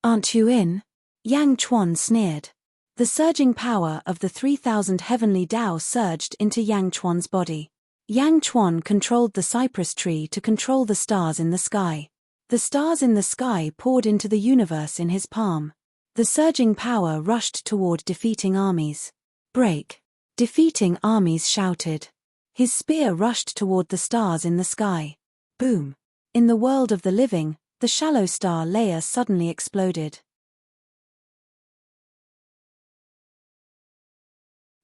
Aren't you in? Yang Chuan sneered. The surging power of the 3,000 heavenly Tao surged into Yang Chuan's body. Yang Chuan controlled the cypress tree to control the stars in the sky. The stars in the sky poured into the universe in his palm. The surging power rushed toward defeating armies. Break. Defeating armies shouted. His spear rushed toward the stars in the sky. Boom. In the world of the living, the shallow star layer suddenly exploded.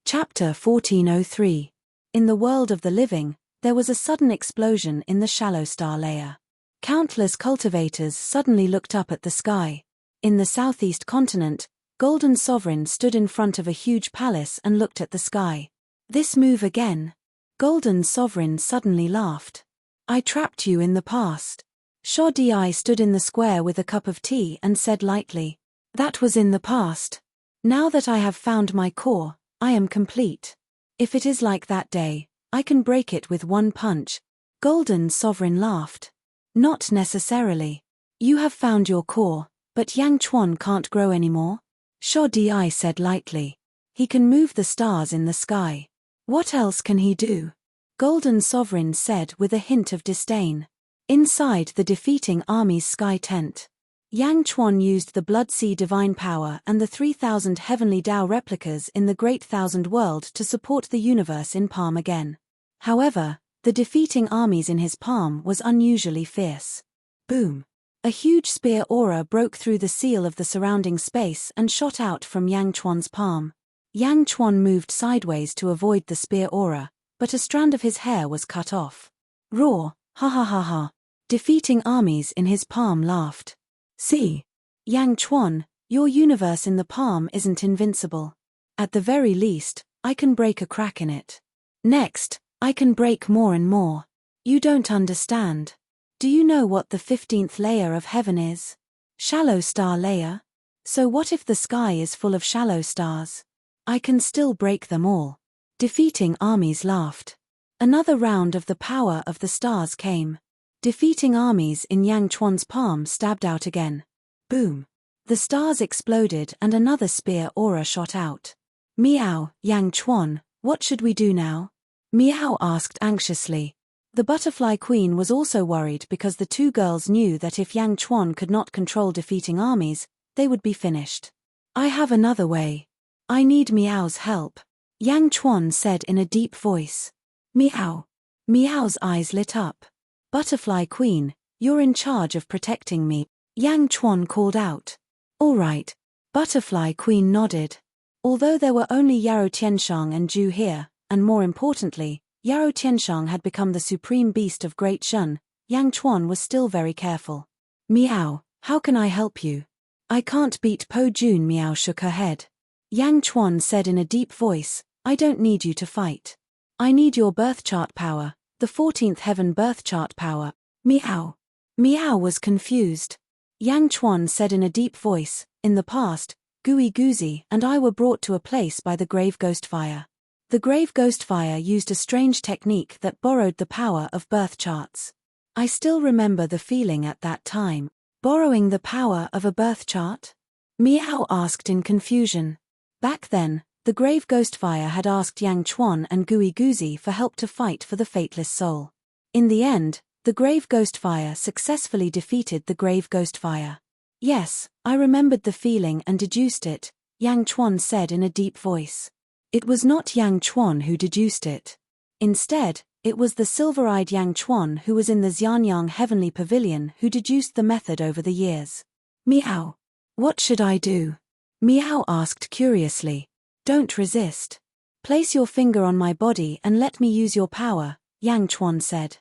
Chapter 1403. In the world of the living, there was a sudden explosion in the shallow star layer. Countless cultivators suddenly looked up at the sky. In the southeast continent, Golden Sovereign stood in front of a huge palace and looked at the sky. This move again? Golden Sovereign suddenly laughed. I trapped you in the past. Sha Di stood in the square with a cup of tea and said lightly. That was in the past. Now that I have found my core, I am complete. If it is like that day, I can break it with one punch. Golden Sovereign laughed. Not necessarily. You have found your core, but Yang Chuan can't grow anymore. Sha Di said lightly. He can move the stars in the sky. What else can he do? Golden Sovereign said with a hint of disdain. Inside the defeating army's sky tent, Yang Chuan used the Blood Sea divine power and the 3,000 heavenly Tao replicas in the Great Thousand World to support the universe in palm again. However, the defeating armies in his palm was unusually fierce. Boom. A huge spear aura broke through the seal of the surrounding space and shot out from Yang Chuan's palm. Yang Chuan moved sideways to avoid the spear aura, but a strand of his hair was cut off. Roar, ha ha ha ha. Defeating armies in his palm laughed. See? Yang Chuan, your universe in the palm isn't invincible. At the very least, I can break a crack in it. Next, I can break more and more. You don't understand. Do you know what the 15th layer of heaven is? Shallow star layer? So what if the sky is full of shallow stars? I can still break them all. Defeating armies laughed. Another round of the power of the stars came. Defeating armies in Yang Chuan's palm stabbed out again. Boom. The stars exploded and another spear aura shot out. Meow, Yang Chuan, what should we do now? Meow asked anxiously. The butterfly queen was also worried because the two girls knew that if Yang Chuan could not control defeating armies, they would be finished. I have another way. I need Meow's help. Yang Chuan said in a deep voice. Meow. Meow's eyes lit up. Butterfly queen, you're in charge of protecting me, Yang Chuan called out. All right. Butterfly queen nodded. Although there were only Yarrow Tianshang and Zhu here, and more importantly, Yarrow Tianshang had become the supreme beast of Great Shun, Yang Chuan was still very careful. Meow, how can I help you? I can't beat Po Jun. Meow shook her head. Yang Chuan said in a deep voice, I don't need you to fight. I need your birth chart power, the 14th heaven birth chart power. Meow. Meow was confused. Yang Chuan said in a deep voice, in the past, Gui Guzi and I were brought to a place by the Grave Ghost Fire. The Grave Ghost Fire used a strange technique that borrowed the power of birth charts. I still remember the feeling at that time. Borrowing the power of a birth chart? Meow asked in confusion. Back then, The grave ghostfire had asked Yang Chuan and Gui Guzi for help to fight for the fateless soul. In the end, the grave ghostfire successfully defeated the grave ghostfire. Yes, I remembered the feeling and deduced it, Yang Chuan said in a deep voice. It was not Yang Chuan who deduced it. Instead, it was the silver-eyed Yang Chuan who was in the Xianyang Heavenly Pavilion who deduced the method over the years. Meow. What should I do? Meow asked curiously. Don't resist. Place your finger on my body and let me use your power, Yang Chuan said.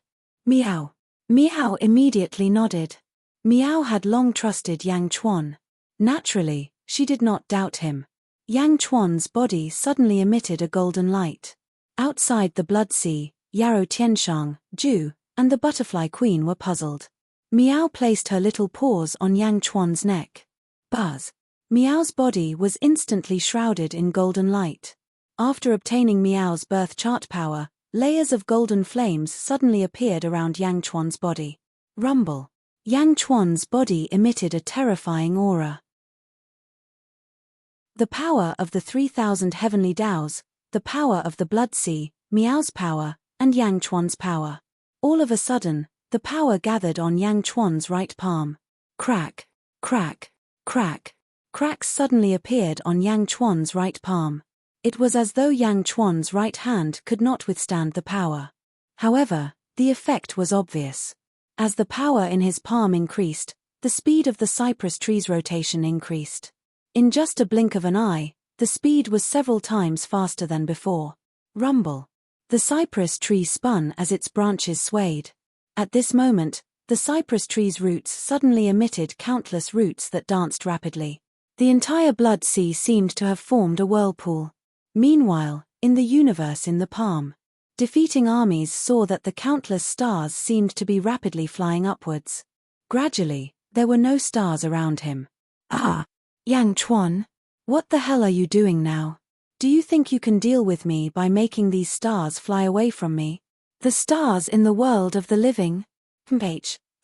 Meow. Meow immediately nodded. Meow had long trusted Yang Chuan. Naturally, she did not doubt him. Yang Chuan's body suddenly emitted a golden light. Outside the Blood Sea, Yarrow Tianshang, Ju, and the Butterfly Queen were puzzled. Meow placed her little paws on Yang Chuan's neck. Buzz. Meow's body was instantly shrouded in golden light. After obtaining Meow's birth chart power, layers of golden flames suddenly appeared around Yang Chuan's body. Rumble. Yang Chuan's body emitted a terrifying aura. The power of the 3,000 heavenly Daos, the power of the Blood Sea, Meow's power, and Yang Chuan's power. All of a sudden, the power gathered on Yang Chuan's right palm. Crack, crack, crack. Cracks suddenly appeared on Yang Chuan's right palm. It was as though Yang Chuan's right hand could not withstand the power. However, the effect was obvious. As the power in his palm increased, the speed of the cypress tree's rotation increased. In just a blink of an eye, the speed was several times faster than before. Rumble. The cypress tree spun as its branches swayed. At this moment, the cypress tree's roots suddenly emitted countless roots that danced rapidly. The entire Blood Sea seemed to have formed a whirlpool. Meanwhile, in the universe in the palm, defeating armies saw that the countless stars seemed to be rapidly flying upwards. Gradually, there were no stars around him. Ah! Yang Chuan? What the hell are you doing now? Do you think you can deal with me by making these stars fly away from me? The stars in the world of the living?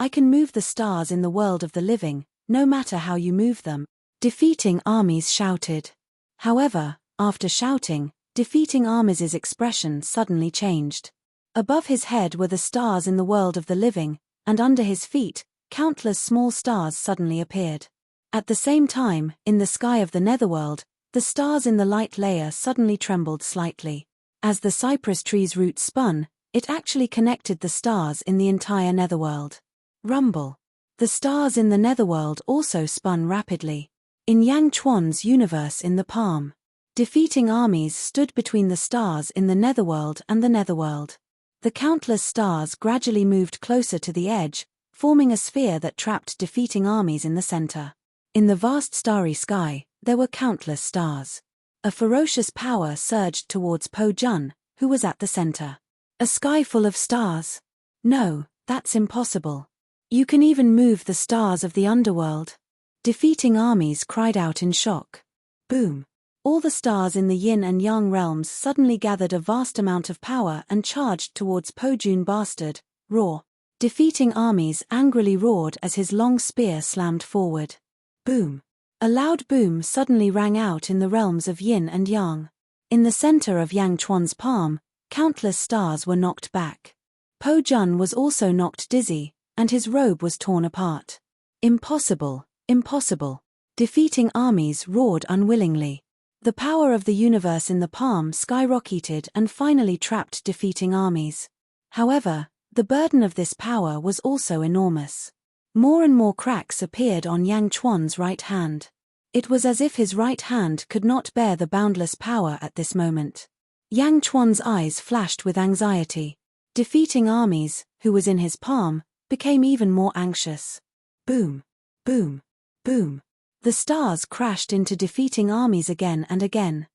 I can move the stars in the world of the living, no matter how you move them. Defeating armies shouted. However, after shouting, defeating armies' expression suddenly changed. Above his head were the stars in the world of the living, and under his feet, countless small stars suddenly appeared. At the same time, in the sky of the netherworld, the stars in the light layer suddenly trembled slightly. As the cypress tree's roots spun, it actually connected the stars in the entire netherworld. Rumble. The stars in the netherworld also spun rapidly. In Yang Chuan's universe in the palm, defeating armies stood between the stars in the netherworld and the netherworld. The countless stars gradually moved closer to the edge, forming a sphere that trapped defeating armies in the center. In the vast starry sky, there were countless stars. A ferocious power surged towards Po Jun, who was at the center. A sky full of stars? No, that's impossible. You can even move the stars of the underworld. Defeating armies cried out in shock. Boom. All the stars in the yin and yang realms suddenly gathered a vast amount of power and charged towards Po Jun Bastard. Roar. Defeating armies angrily roared as his long spear slammed forward. Boom. A loud boom suddenly rang out in the realms of yin and yang. In the center of Yang Chuan's palm, countless stars were knocked back. Po Jun was also knocked dizzy, and his robe was torn apart. Impossible, impossible. Defeating armies roared unwillingly. The power of the universe in the palm skyrocketed and finally trapped defeating armies. However, the burden of this power was also enormous. More and more cracks appeared on Yang Chuan's right hand. It was as if his right hand could not bear the boundless power at this moment. Yang Chuan's eyes flashed with anxiety. Defeating armies, who was in his palm, became even more anxious. Boom, boom, boom. The stars crashed into defeating armies again and again.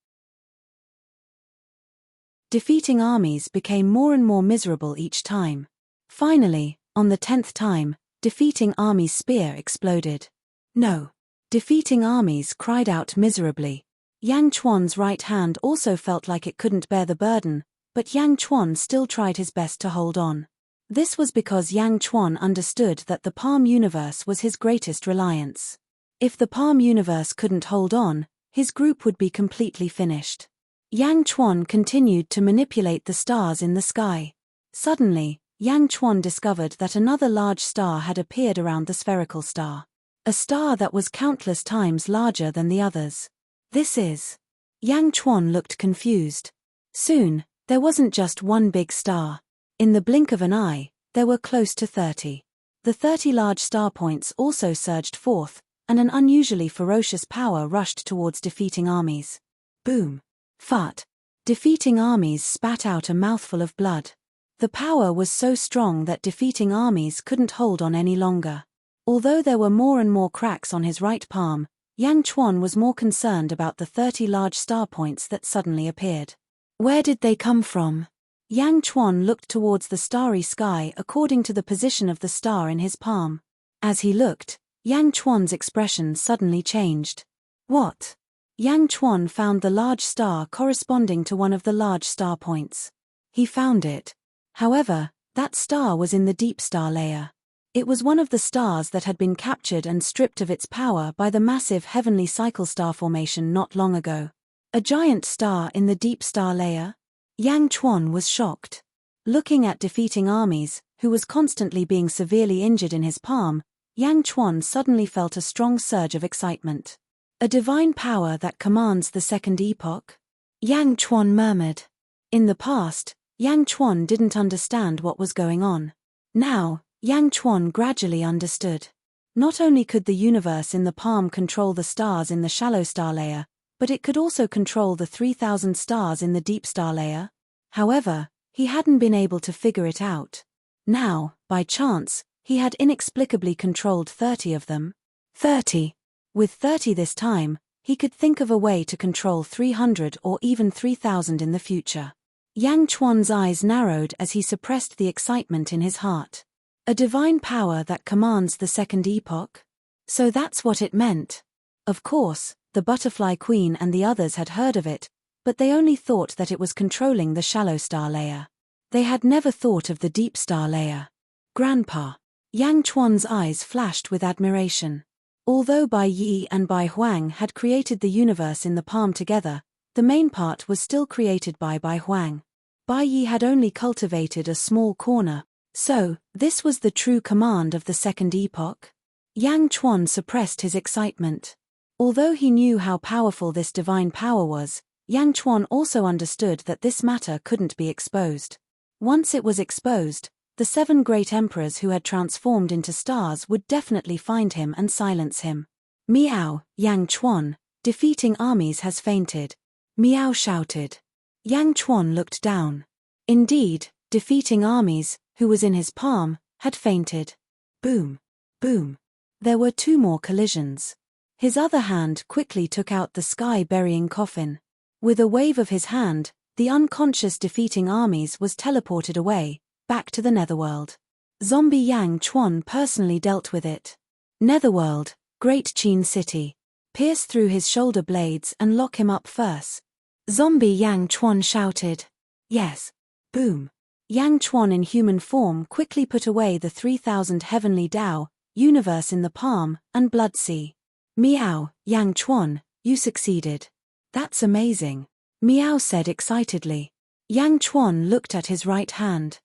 Defeating armies became more and more miserable each time. Finally, on the 10th time, defeating army's spear exploded. No. Defeating armies cried out miserably. Yang Chuan's right hand also felt like it couldn't bear the burden, but Yang Chuan still tried his best to hold on. This was because Yang Chuan understood that the palm universe was his greatest reliance. If the palm universe couldn't hold on, his group would be completely finished. Yang Chuan continued to manipulate the stars in the sky. Suddenly, Yang Chuan discovered that another large star had appeared around the spherical star. A star that was countless times larger than the others. This is... Yang Chuan looked confused. Soon, there wasn't just one big star. In the blink of an eye, there were close to 30. The 30 large star points also surged forth, and an unusually ferocious power rushed towards defeating armies. Boom! Fart! Defeating armies spat out a mouthful of blood. The power was so strong that defeating armies couldn't hold on any longer. Although there were more and more cracks on his right palm, Yang Chuan was more concerned about the 30 large star points that suddenly appeared. Where did they come from? Yang Chuan looked towards the starry sky according to the position of the star in his palm. As he looked, Yang Chuan's expression suddenly changed. What? Yang Chuan found the large star corresponding to one of the large star points. He found it. However, that star was in the deep star layer. It was one of the stars that had been captured and stripped of its power by the massive heavenly cycle star formation not long ago. A giant star in the deep star layer? Yang Chuan was shocked. Looking at defeating armies, who was constantly being severely injured in his palm, Yang Chuan suddenly felt a strong surge of excitement. A divine power that commands the second epoch? Yang Chuan murmured. In the past, Yang Chuan didn't understand what was going on. Now, Yang Chuan gradually understood. Not only could the universe in the palm control the stars in the shallow star layer, but it could also control the 3,000 stars in the deep star layer. However, he hadn't been able to figure it out. Now, by chance, he had inexplicably controlled 30 of them. 30. With 30 this time, he could think of a way to control 300 or even 3,000 in the future. Yang Chuan's eyes narrowed as he suppressed the excitement in his heart. A divine power that commands the second epoch? So that's what it meant. Of course, the Butterfly Queen and the others had heard of it, but they only thought that it was controlling the shallow star layer. They had never thought of the deep star layer. Grandpa. Yang Chuan's eyes flashed with admiration. Although Bai Yi and Bai Huang had created the universe in the palm together, the main part was still created by Bai Huang. Bai Yi had only cultivated a small corner. So, this was the true command of the second epoch? Yang Chuan suppressed his excitement. Although he knew how powerful this divine power was, Yang Chuan also understood that this matter couldn't be exposed. Once it was exposed, the 7 great emperors who had transformed into stars would definitely find him and silence him. Meow, Yang Chuan, defeating armies has fainted. Meow shouted. Yang Chuan looked down. Indeed, defeating armies, who was in his palm, had fainted. Boom. Boom. There were 2 more collisions. His other hand quickly took out the sky-burying coffin. With a wave of his hand, the unconscious defeating armies was teleported away, back to the Netherworld. Zombie Yang Chuan personally dealt with it. Netherworld, Great Qin City. Pierce through his shoulder blades and lock him up first. Zombie Yang Chuan shouted. Yes. Boom. Yang Chuan in human form quickly put away the 3,000 heavenly Tao, universe in the palm, and blood sea. Meow, Yang Chuan, you succeeded. That's amazing. Meow said excitedly. Yang Chuan looked at his right hand.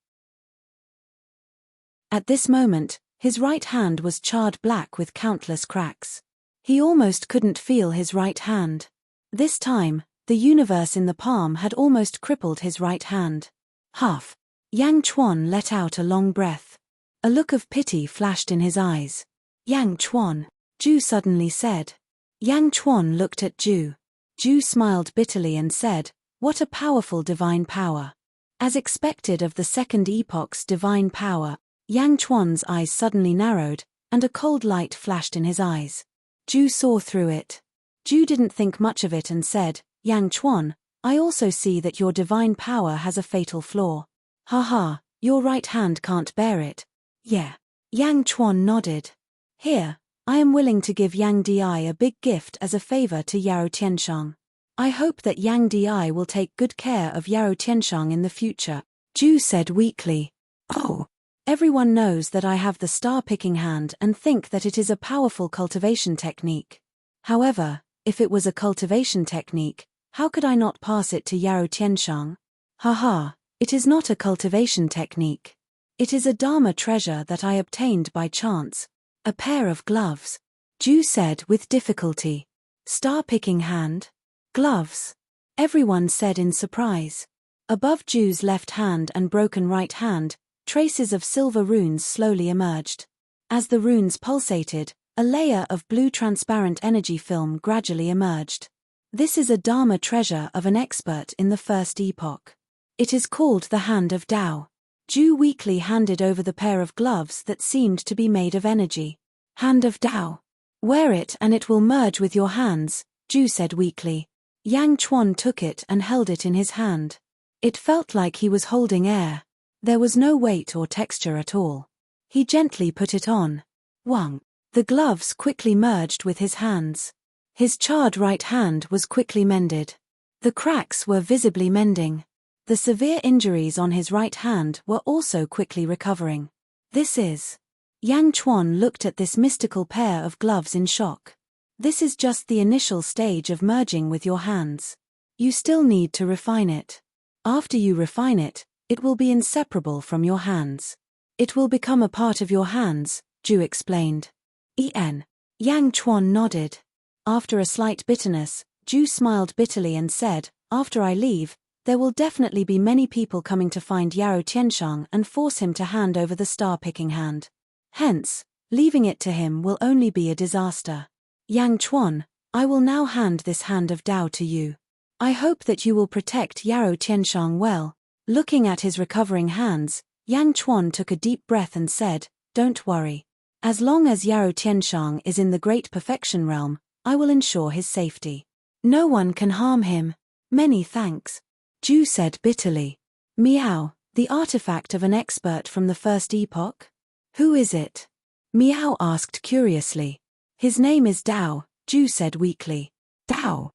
At this moment, his right hand was charred black with countless cracks. He almost couldn't feel his right hand. This time, the universe in the palm had almost crippled his right hand. Huff. Yang Chuan let out a long breath. A look of pity flashed in his eyes. Yang Chuan, Zhu suddenly said. Yang Chuan looked at Zhu. Zhu smiled bitterly and said, what a powerful divine power. As expected of the second epoch's divine power, Yang Chuan's eyes suddenly narrowed, and a cold light flashed in his eyes. Zhu saw through it. Zhu didn't think much of it and said, Yang Chuan, I also see that your divine power has a fatal flaw. Haha, your right hand can't bear it. Yeah. Yang Chuan nodded. Here, I am willing to give Yang Di a big gift as a favor to Yarou Tianshang. I hope that Yang Di will take good care of Yarou Tianshang in the future, Zhu said weakly. Oh. Everyone knows that I have the star-picking hand and think that it is a powerful cultivation technique. However, if it was a cultivation technique, How could I not pass it to Yarou Tianshang? Haha, it is not a cultivation technique. It is a Dharma treasure that I obtained by chance. A pair of gloves. Zhu said with difficulty. Star-picking hand? Gloves? Everyone said in surprise. Above Zhu's left hand and broken right hand, traces of silver runes slowly emerged. As the runes pulsated, a layer of blue transparent energy film gradually emerged. This is a Dharma treasure of an expert in the first epoch. It is called the Hand of Tao. Zhu weakly handed over the pair of gloves that seemed to be made of energy. Hand of Tao. Wear it and it will merge with your hands, Zhu said weakly. Yang Chuan took it and held it in his hand. It felt like he was holding air. There was no weight or texture at all. He gently put it on. Wang. The gloves quickly merged with his hands. His charred right hand was quickly mended. The cracks were visibly mending. The severe injuries on his right hand were also quickly recovering. This is. Yang Chuan looked at this mystical pair of gloves in shock. This is just the initial stage of merging with your hands. You still need to refine it. After you refine it, it will be inseparable from your hands. It will become a part of your hands, Zhu explained. Yang Chuan nodded. After a slight bitterness, Zhu smiled bitterly and said, after I leave, there will definitely be many people coming to find Yarou Tianshang and force him to hand over the star-picking hand. Hence, leaving it to him will only be a disaster. Yang Chuan, I will now hand this Hand of Tao to you. I hope that you will protect Yarou Tianshang well. Looking at his recovering hands, Yang Chuan took a deep breath and said, don't worry. As long as Yarou Tianshang is in the Great Perfection Realm, I will ensure his safety. No one can harm him. Many thanks. Zhu said bitterly. Miao, the artifact of an expert from the first epoch? Who is it? Miao asked curiously. His name is Dao, Zhu said weakly. Dao.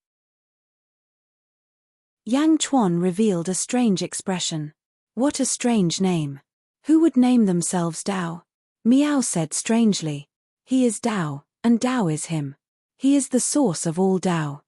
Yang Chuan revealed a strange expression. What a strange name. Who would name themselves Dao? Miao said strangely. He is Dao, and Dao is him. He is the source of all Dao.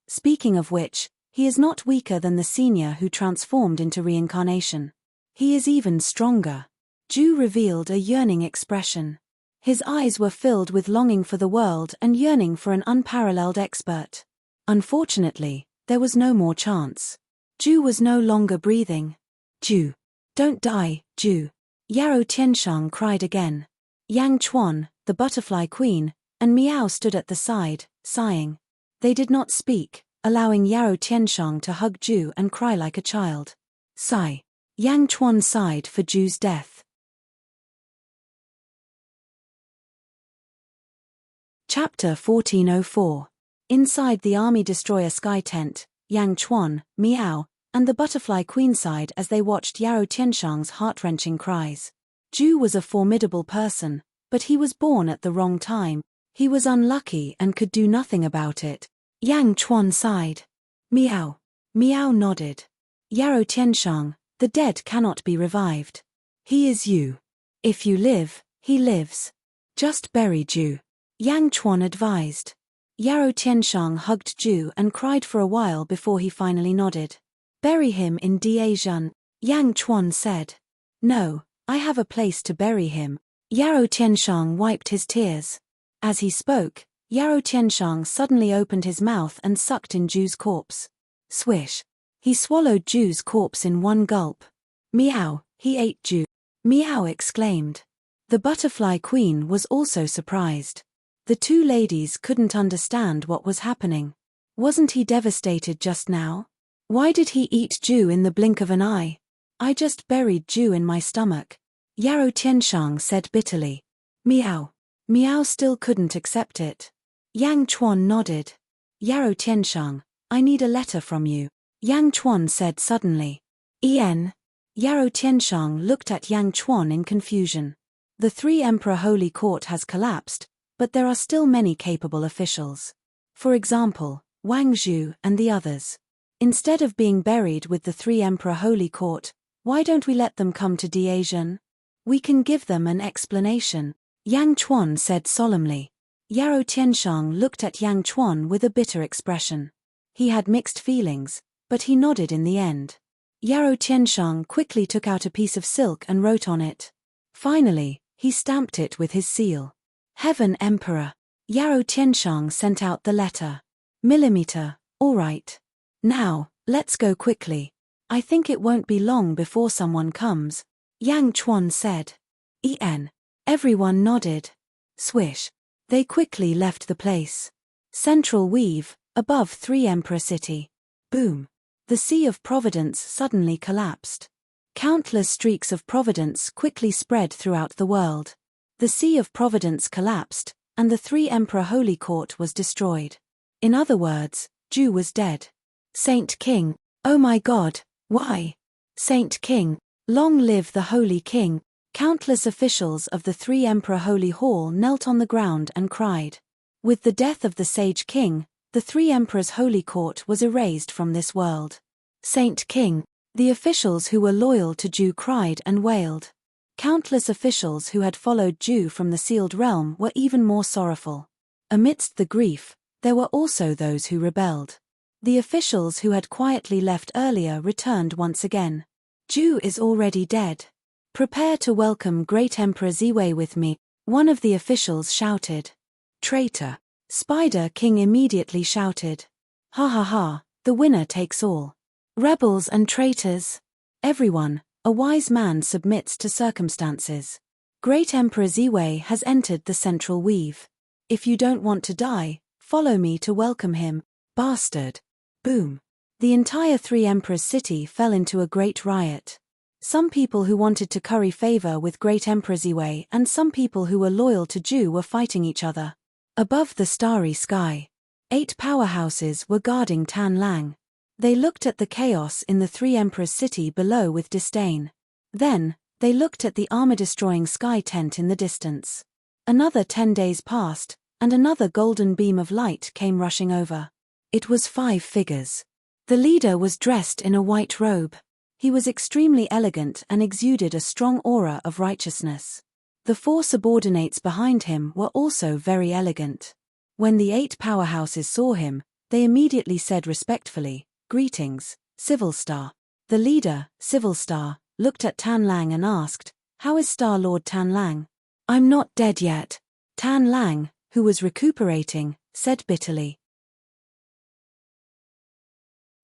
Speaking of which, he is not weaker than the senior who transformed into reincarnation. He is even stronger. Zhu revealed a yearning expression. His eyes were filled with longing for the world and yearning for an unparalleled expert. Unfortunately, there was no more chance. Zhu was no longer breathing. Zhu. Don't die, Zhu. Yarou Tianshang cried again. Yang Chuan, the butterfly queen, and Miao stood at the side, sighing. They did not speak, allowing Yarou Tianshang to hug Zhu and cry like a child. Sigh. Yang Chuan sighed for Zhu's death. Chapter 1404. Inside the army destroyer sky tent, Yang Chuan, Miao, and the butterfly queen sighed as they watched Yarou Tianshang's heart-wrenching cries. Zhu was a formidable person, but he was born at the wrong time. He was unlucky and could do nothing about it. Yang Chuan sighed. Miao. Miao nodded. Yarou Tianshang, the dead cannot be revived. He is you. If you live, he lives. Just bury Zhu. Yang Chuan advised. Yarou Tianshang hugged Zhu and cried for a while before he finally nodded. Bury him in Diazhen, Yang Chuan said. No, I have a place to bury him. Yarou Tianshang wiped his tears. As he spoke, Yarou Tianshang suddenly opened his mouth and sucked in Zhu's corpse. Swish. He swallowed Zhu's corpse in one gulp. Meow, he ate Zhu. Meow exclaimed. The butterfly queen was also surprised. The two ladies couldn't understand what was happening. Wasn't he devastated just now? Why did he eat Zhu in the blink of an eye? I just buried Zhu in my stomach. Yarou Tianshang said bitterly. Meow. Meow still couldn't accept it. Yang Chuan nodded. Yarou Tianshang, I need a letter from you. Yang Chuan said suddenly. Yarou Tianshang looked at Yang Chuan in confusion. The Three Emperor Holy Court has collapsed, but there are still many capable officials. For example, Wang Zhu and the others. Instead of being buried with the Three Emperor Holy Court, why don't we let them come to Diazhen? We can give them an explanation, Yang Chuan said solemnly. Yarou Tianshang looked at Yang Chuan with a bitter expression. He had mixed feelings, but he nodded in the end. Yarrow Tianshang quickly took out a piece of silk and wrote on it. Finally, he stamped it with his seal. Heaven Emperor. Yarrow Tianshang sent out the letter. Millimeter, all right. Now, let's go quickly. I think it won't be long before someone comes, Yang Chuan said. Everyone nodded. Swish. They quickly left the place. Central Weave, above 3 Emperor City. Boom. The Sea of Providence suddenly collapsed. Countless streaks of providence quickly spread throughout the world. The Sea of Providence collapsed, and the 3 Emperor Holy Court was destroyed. In other words, Ju was dead. Saint King, oh my God, why? Saint King, long live the Holy King. Countless officials of the 3 Emperor Holy Hall knelt on the ground and cried. With the death of the Sage King, the 3 Emperors' Holy Court was erased from this world. Saint King, the officials who were loyal to Ju cried and wailed. Countless officials who had followed Ju from the sealed realm were even more sorrowful. Amidst the grief, there were also those who rebelled. The officials who had quietly left earlier returned once again. Ju is already dead. Prepare to welcome Great Emperor Ziwei with me, one of the officials shouted. Traitor. Spider King immediately shouted. Ha ha ha, the winner takes all. Rebels and traitors. Everyone, a wise man submits to circumstances. Great Emperor Ziwei has entered the Central Weave. If you don't want to die, follow me to welcome him, bastard. Boom. The entire 3 Emperors city fell into a great riot. Some people who wanted to curry favor with Great Emperor Ziwei and some people who were loyal to Ju were fighting each other. Above the starry sky, 8 powerhouses were guarding Tan Lang. They looked at the chaos in the 3 Emperors city below with disdain. Then, they looked at the armor-destroying sky tent in the distance. Another 10 days passed, and another golden beam of light came rushing over. It was 5 figures. The leader was dressed in a white robe. He was extremely elegant and exuded a strong aura of righteousness. The 4 subordinates behind him were also very elegant. When the 8 powerhouses saw him, they immediately said respectfully, "Greetings, Civil Star." The leader, Civil Star, looked at Tan Lang and asked, "How is Star Lord Tan Lang?" "I'm not dead yet," Tan Lang, who was recuperating, said bitterly.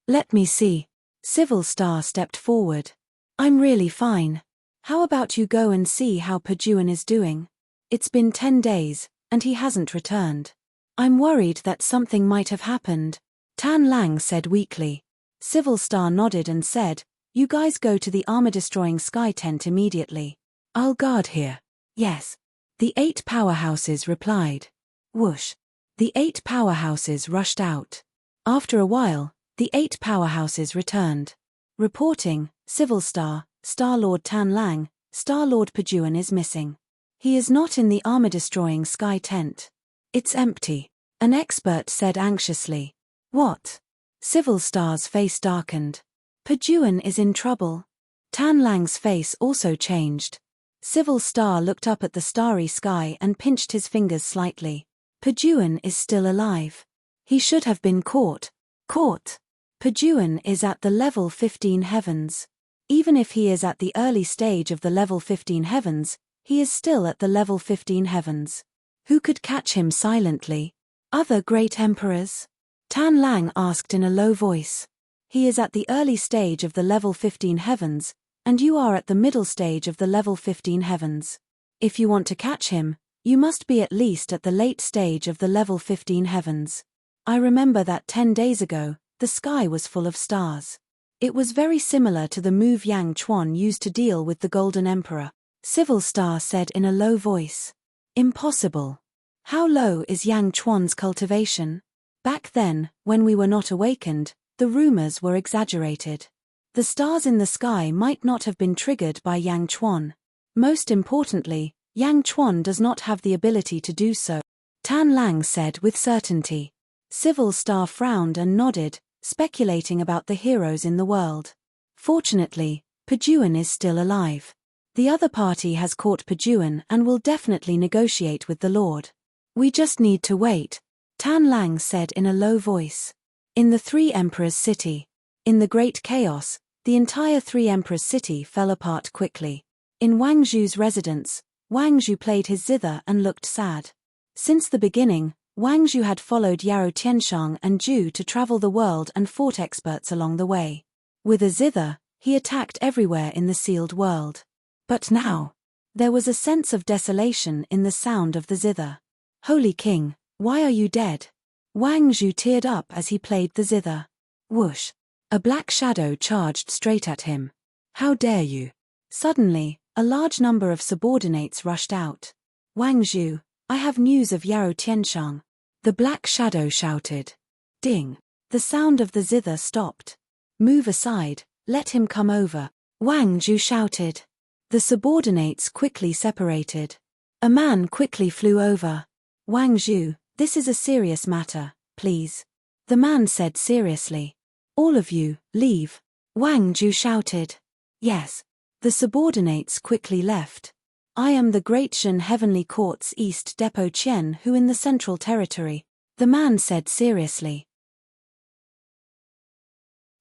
"Let me see." Civil Star stepped forward. "I'm really fine. How about you go and see how Pajuan is doing? It's been 10 days, and he hasn't returned. I'm worried that something might have happened," Tan Lang said weakly. Civil Star nodded and said, "You guys go to the armor-destroying sky tent immediately. I'll guard here." "Yes." The 8 powerhouses replied. Whoosh. The 8 powerhouses rushed out. After a while, the 8 powerhouses returned. Reporting, Civil Star, Star-Lord Tan Lang, Star-Lord Pajuan is missing. He is not in the armor-destroying sky tent. It's empty, an expert said anxiously. What? Civil Star's face darkened. Pajuan is in trouble. Tan Lang's face also changed. Civil Star looked up at the starry sky and pinched his fingers slightly. Pajuan is still alive. He should have been caught. Caught. Pajuan is at the level 15 heavens. Even if he is at the early stage of the level 15 heavens, he is still at the level 15 heavens. Who could catch him silently? Other great emperors? Tan Lang asked in a low voice. He is at the early stage of the level 15 heavens, and you are at the middle stage of the level 15 heavens. If you want to catch him, you must be at least at the late stage of the level 15 heavens. I remember that 10 days ago, the sky was full of stars. It was very similar to the move Yang Chuan used to deal with the Golden Emperor, Civil Star said in a low voice. Impossible. How low is Yang Chuan's cultivation? Back then, when we were not awakened, the rumors were exaggerated. The stars in the sky might not have been triggered by Yang Chuan. Most importantly, Yang Chuan does not have the ability to do so, Tan Lang said with certainty. Civil Star frowned and nodded, speculating about the heroes in the world. Fortunately, Pajuan is still alive. The other party has caught Pajuan and will definitely negotiate with the Lord. We just need to wait, Tan Lang said in a low voice. In the Three Emperors' City. In the Great Chaos, the entire Three Emperors' City fell apart quickly. In Wang Zhu's residence, Wang Zhu played his zither and looked sad. Since the beginning, Wang Zhu had followed Yarou Tianshang and Zhu to travel the world and fought experts along the way. With a zither, he attacked everywhere in the sealed world. But now, there was a sense of desolation in the sound of the zither. Holy King, why are you dead? Wang Zhu teared up as he played the zither. Whoosh! A black shadow charged straight at him. How dare you? Suddenly, a large number of subordinates rushed out. Wang Zhu, I have news of Yarou Tianshang. The black shadow shouted. Ding! The sound of the zither stopped. Move aside, let him come over, Wang Zhu shouted. The subordinates quickly separated. A man quickly flew over. Wang Zhu, this is a serious matter, please. The man said seriously. All of you, leave. Wang Zhu shouted. Yes. The subordinates quickly left. I am the Great Shen Heavenly Court's East Depot Qian who in the Central Territory, the man said seriously.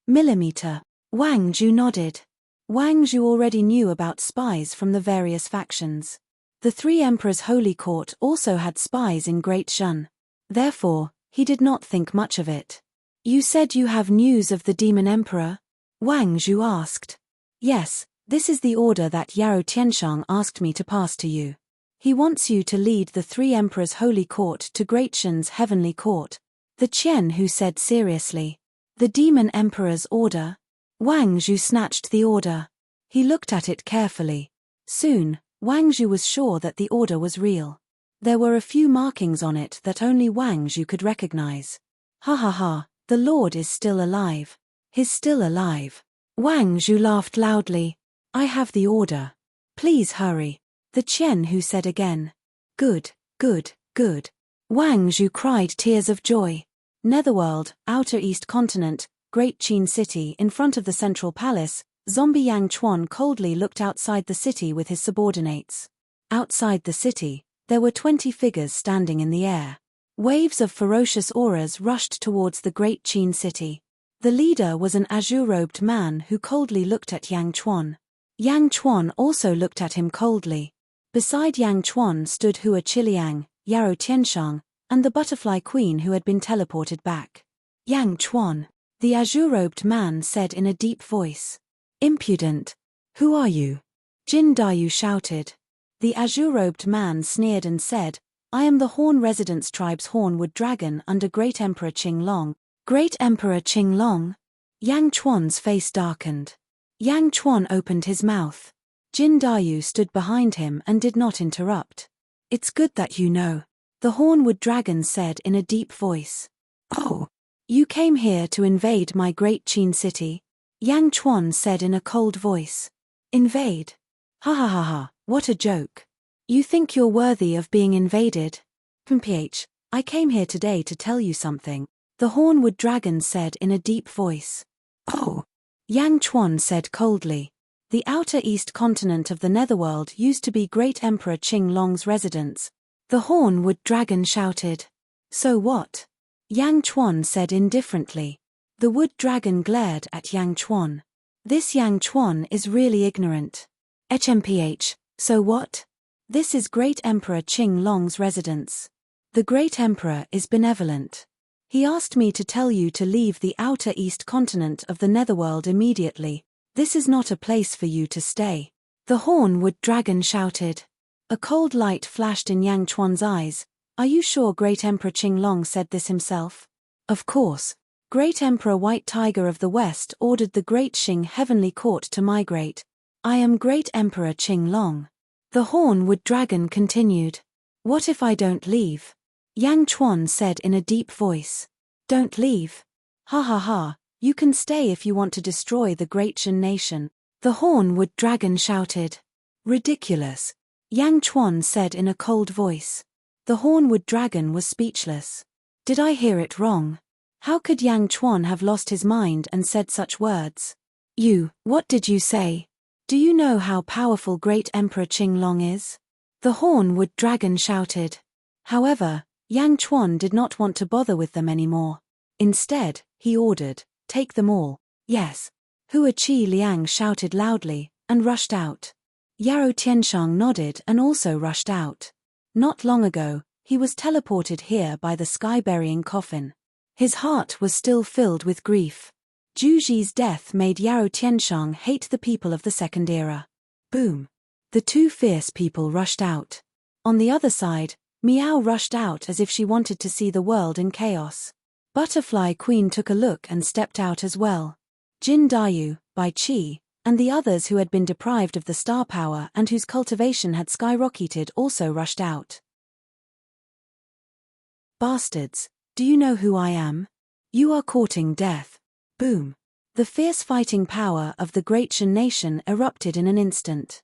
Millimeter. Wang Zhu nodded. Wang Zhu already knew about spies from the various factions. The Three Emperors' Holy Court also had spies in Great Shen. Therefore, he did not think much of it. You said you have news of the Demon Emperor? Wang Zhu asked. Yes, this is the order that Yarou Tianshang asked me to pass to you. He wants you to lead the Three Emperors' Holy Court to Great Shen's Heavenly Court. The Qian who said seriously. The Demon Emperor's order? Wang Zhu snatched the order. He looked at it carefully. Soon, Wang Zhu was sure that the order was real. There were a few markings on it that only Wang Zhu could recognize. Ha ha ha, the Lord is still alive. He's still alive. Wang Zhu laughed loudly. I have the order. Please hurry. The Qian who said again. Good, good, good. Wang Zhu cried tears of joy. Netherworld, Outer East Continent, Great Qin City in front of the Central Palace, Zombie Yang Chuan coldly looked outside the city with his subordinates. Outside the city, there were 20 figures standing in the air. Waves of ferocious auras rushed towards the Great Qin City. The leader was an azure-robed man who coldly looked at Yang Chuan. Yang Chuan also looked at him coldly. Beside Yang Chuan stood Hua Qiliang, Yarou Tianshang, and the Butterfly Queen who had been teleported back. Yang Chuan, the azure-robed man said in a deep voice. Impudent. Who are you? Jin Dayu shouted. The azure-robed man sneered and said, I am the Horn Residence Tribe's Hornwood Dragon under Great Emperor Qinglong. Great Emperor Qinglong? Yang Chuan's face darkened. Yang Chuan opened his mouth. Jin Dayu stood behind him and did not interrupt. It's good that you know, the Hornwood Dragon said in a deep voice. Oh, you came here to invade my Great Qin City? Yang Chuan said in a cold voice. Invade? Ha ha ha ha, what a joke. You think you're worthy of being invaded? PH, I came here today to tell you something, the Hornwood Dragon said in a deep voice. Oh. Yang Chuan said coldly. The Outer East Continent of the Netherworld used to be Great Emperor Qinglong's residence. The Hornwood Dragon shouted. So what? Yang Chuan said indifferently. The Wood Dragon glared at Yang Chuan. This Yang Chuan is really ignorant. HMPH, so what? This is Great Emperor Qinglong's residence. The Great Emperor is benevolent. He asked me to tell you to leave the Outer East Continent of the Netherworld immediately. This is not a place for you to stay. The Hornwood Dragon shouted. A cold light flashed in Yang Chuan's eyes. Are you sure Great Emperor Qinglong said this himself? Of course. Great Emperor White Tiger of the West ordered the Great Qing Heavenly Court to migrate. I am Great Emperor Qinglong. The Hornwood Dragon continued. What if I don't leave? Yang Chuan said in a deep voice. Don't leave. Ha ha ha, you can stay if you want to destroy the Great Shen nation. The Hornwood Dragon shouted. Ridiculous. Yang Chuan said in a cold voice. The Hornwood Dragon was speechless. Did I hear it wrong? How could Yang Chuan have lost his mind and said such words? What did you say? Do you know how powerful Great Emperor Qinglong is? The Hornwood Dragon shouted. However, Yang Chuan did not want to bother with them anymore. Instead, he ordered, "Take them all." "Yes." Hua Qi Liang shouted loudly, and rushed out. Yao Tianshang nodded and also rushed out. Not long ago, he was teleported here by the sky-burying coffin. His heart was still filled with grief. Zhu Ji's death made Yao Tianshang hate the people of the Second Era. Boom. The two fierce people rushed out. On the other side, Miao rushed out as if she wanted to see the world in chaos. Butterfly Queen took a look and stepped out as well. Jin Dayu, Bai Qi, and the others who had been deprived of the star power and whose cultivation had skyrocketed also rushed out. "Bastards, do you know who I am? You are courting death." Boom. The fierce fighting power of the Great Shan nation erupted in an instant.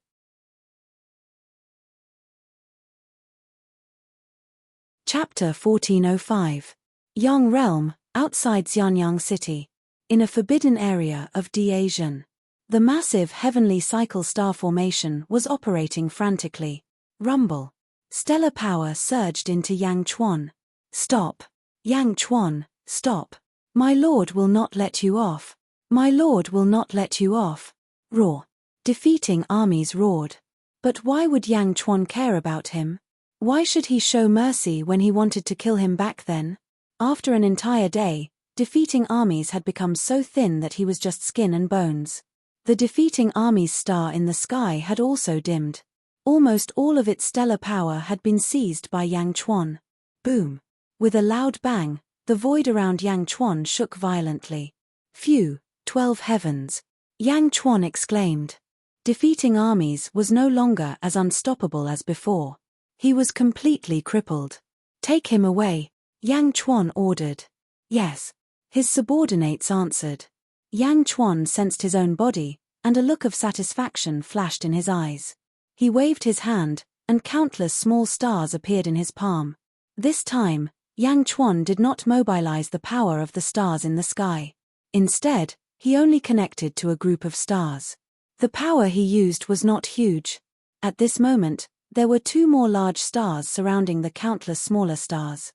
Chapter 1405. Yang Realm, outside Xianyang City. In a forbidden area of Diazhen. The massive heavenly cycle star formation was operating frantically. Rumble. Stellar power surged into Yang Chuan. "Stop. Yang Chuan, stop. My lord will not let you off. My lord will not let you off." Roar. Defeating armies roared. But why would Yang Chuan care about him? Why should he show mercy when he wanted to kill him back then? After an entire day, defeating armies had become so thin that he was just skin and bones. The defeating army's star in the sky had also dimmed. Almost all of its stellar power had been seized by Yang Chuan. Boom. With a loud bang, the void around Yang Chuan shook violently. "Phew, 12 heavens!" Yang Chuan exclaimed. Defeating armies was no longer as unstoppable as before. He was completely crippled. "Take him away," Yang Chuan ordered. "Yes." His subordinates answered. Yang Chuan sensed his own body, and a look of satisfaction flashed in his eyes. He waved his hand, and countless small stars appeared in his palm. This time, Yang Chuan did not mobilize the power of the stars in the sky. Instead, he only connected to a group of stars. The power he used was not huge. At this moment, there were 2 more large stars surrounding the countless smaller stars.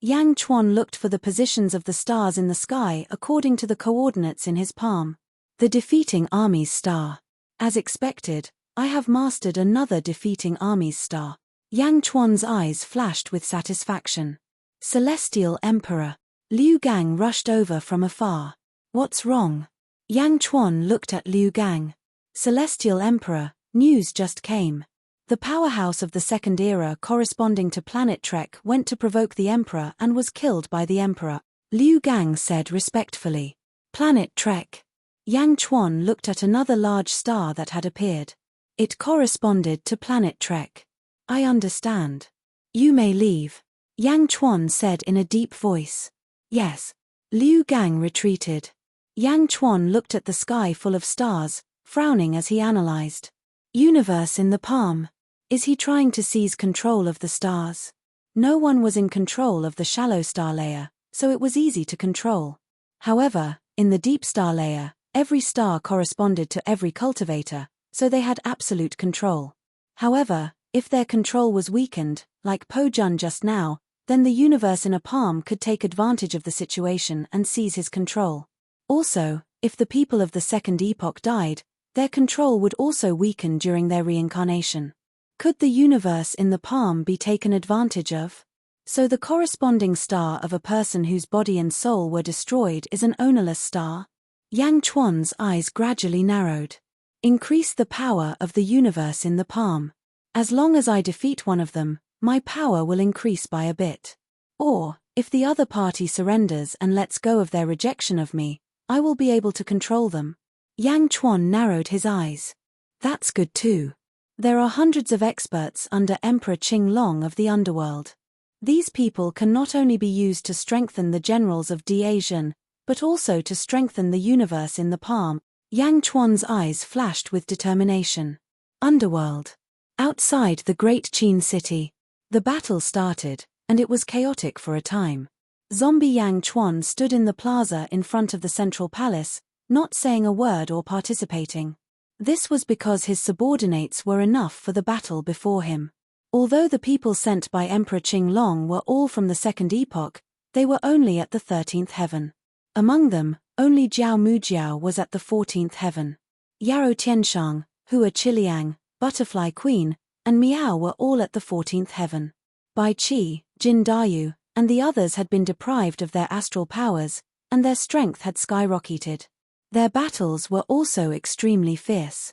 Yang Chuan looked for the positions of the stars in the sky according to the coordinates in his palm. The defeating army's star. As expected, I have mastered another defeating army's star. Yang Chuan's eyes flashed with satisfaction. Celestial Emperor. Liu Gang rushed over from afar. "What's wrong?" Yang Chuan looked at Liu Gang. "Celestial Emperor, news just came. The powerhouse of the Second Era corresponding to Planet Trek went to provoke the Emperor and was killed by the Emperor," Liu Gang said respectfully. "Planet Trek." Yang Chuan looked at another large star that had appeared. It corresponded to Planet Trek. "I understand. You may leave," Yang Chuan said in a deep voice. "Yes." Liu Gang retreated. Yang Chuan looked at the sky full of stars, frowning as he analyzed. Universe in the palm. Is he trying to seize control of the stars? No one was in control of the shallow star layer, so it was easy to control. However, in the deep star layer, every star corresponded to every cultivator, so they had absolute control. However, if their control was weakened, like Po Jun just now, then the universe in a palm could take advantage of the situation and seize his control. Also, if the people of the Second Epoch died, their control would also weaken during their reincarnation. Could the universe in the palm be taken advantage of? So the corresponding star of a person whose body and soul were destroyed is an ownerless star? Yang Chuan's eyes gradually narrowed. Increase the power of the universe in the palm. As long as I defeat one of them, my power will increase by a bit. Or, if the other party surrenders and lets go of their rejection of me, I will be able to control them. Yang Chuan narrowed his eyes. That's good too. There are hundreds of experts under Emperor Qinglong of the underworld. These people can not only be used to strengthen the generals of Diazhen, but also to strengthen the universe in the palm. Yang Chuan's eyes flashed with determination. Underworld. Outside the Great Qin City. The battle started, and it was chaotic for a time. Zombie Yang Chuan stood in the plaza in front of the central palace, not saying a word or participating. This was because his subordinates were enough for the battle before him. Although the people sent by Emperor Qinglong were all from the Second Epoch, They were only at the 13th heaven. Among them, only Jiao Mujiao was at the 14th heaven. Yaro Tianshang, Hua Qiliang, Butterfly Queen, and Miao were all at the 14th heaven. Bai Qi, Jin Dayu, and the others had been deprived of their astral powers, and their strength had skyrocketed. Their battles were also extremely fierce.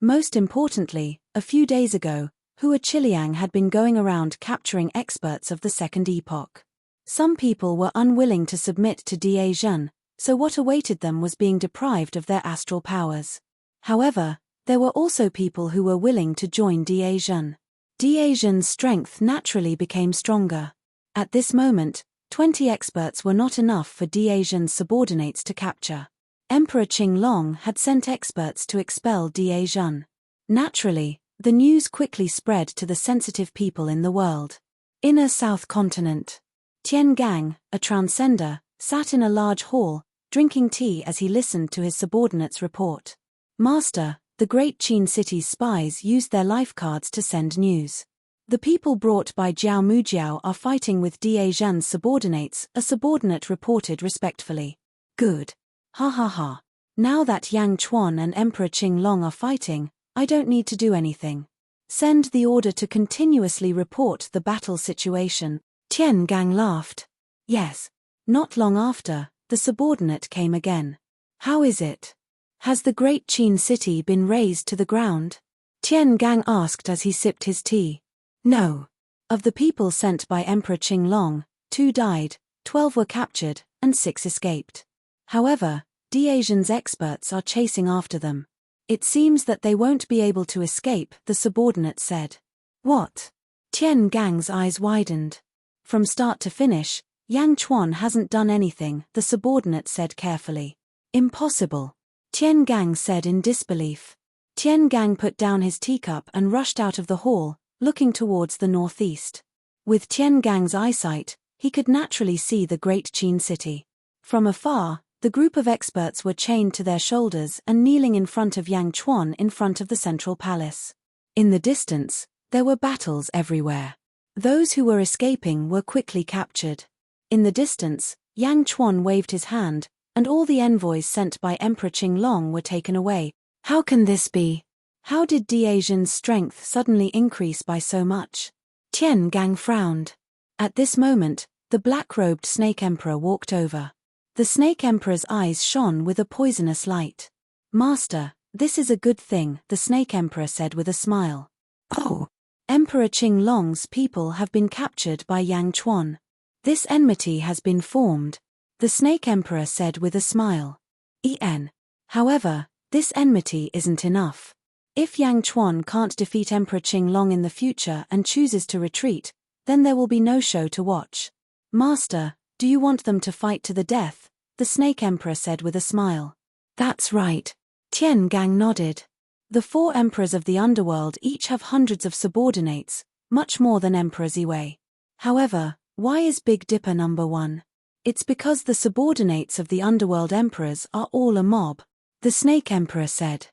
Most importantly, a few days ago, Hua Qiliang had been going around capturing experts of the second epoch. Some people were unwilling to submit to Da Zhen, so what awaited them was being deprived of their astral powers. However, there were also people who were willing to join Da Zhen. Da Zhen's strength naturally became stronger. At this moment, 20 experts were not enough for Da Zhen's subordinates to capture. Emperor Qinglong had sent experts to expel Da Zhen. Naturally, the news quickly spread to the sensitive people in the world. Inner South Continent. Tian Gang, a transcender, sat in a large hall, drinking tea as he listened to his subordinates report. Master, the great Qin city's spies used their life cards to send news. The people brought by Jiao Mujiao are fighting with Da Zhen's subordinates, a subordinate reported respectfully. Good. Ha ha ha. Now that Yang Chuan and Emperor Qinglong are fighting, I don't need to do anything. Send the order to continuously report the battle situation. Tian Gang laughed. Yes. Not long after, the subordinate came again. How is it? Has the great Qin city been razed to the ground? Tian Gang asked as he sipped his tea. No. Of the people sent by Emperor Qinglong, 2 died, 12 were captured, and 6 escaped. However, Da Zhen's experts are chasing after them. It seems that they won't be able to escape, the subordinate said. What? Tian Gang's eyes widened. From start to finish, Yang Chuan hasn't done anything, the subordinate said carefully. Impossible. Tian Gang said in disbelief. Tian Gang put down his teacup and rushed out of the hall, looking towards the northeast. With Tian Gang's eyesight, he could naturally see the great Qin city. From afar, the group of experts were chained to their shoulders and kneeling in front of Yang Chuan in front of the central palace. In the distance, there were battles everywhere. Those who were escaping were quickly captured. In the distance, Yang Chuan waved his hand, and all the envoys sent by Emperor Qinglong were taken away. How can this be? How did Da Zhen's strength suddenly increase by so much? Tian Gang frowned. At this moment, the black-robed Snake Emperor walked over. The Snake Emperor's eyes shone with a poisonous light. Master, this is a good thing, the Snake Emperor said with a smile. Oh! Emperor Qinglong's people have been captured by Yang Chuan. This enmity has been formed, the Snake Emperor said with a smile. However, this enmity isn't enough. If Yang Chuan can't defeat Emperor Qinglong in the future and chooses to retreat, then there will be no show to watch. Master, do you want them to fight to the death? The Snake Emperor said with a smile. That's right. Tian Gang nodded. The 4 emperors of the underworld each have hundreds of subordinates, much more than Emperor Ziwei. However, why is Big Dipper number 1? It's because the subordinates of the underworld emperors are all a mob, the Snake Emperor said.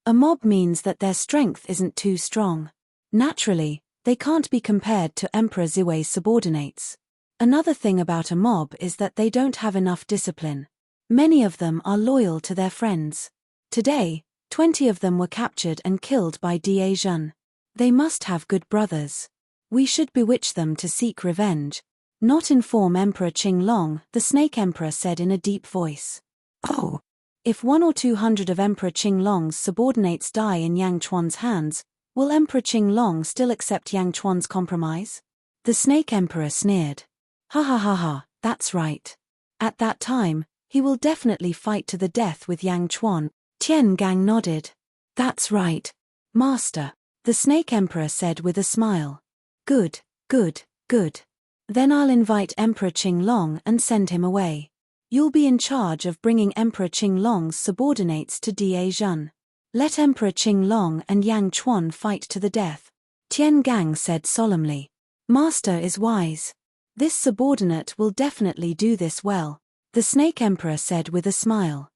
A mob means that their strength isn't too strong. Naturally, they can't be compared to Emperor Ziwei's subordinates. Another thing about a mob is that they don't have enough discipline. Many of them are loyal to their friends. Today, 20 of them were captured and killed by Da Zhen. They must have good brothers. We should bewitch them to seek revenge. Not inform Emperor Qinglong, the Snake Emperor said in a deep voice. Oh! If 100 or 200 of Emperor Qinglong's subordinates die in Yang Chuan's hands, will Emperor Qinglong still accept Yang Chuan's compromise? The Snake Emperor sneered. Ha ha ha ha, that's right. At that time, he will definitely fight to the death with Yang Chuan. Tian Gang nodded. That's right. Master, the Snake Emperor said with a smile. Good, good, good. Then I'll invite Emperor Qinglong and send him away. You'll be in charge of bringing Emperor Qinglong's subordinates to Da Zhen. Let Emperor Qinglong and Yang Chuan fight to the death. Tian Gang said solemnly. Master is wise. This subordinate will definitely do this well, the Snake Emperor said with a smile.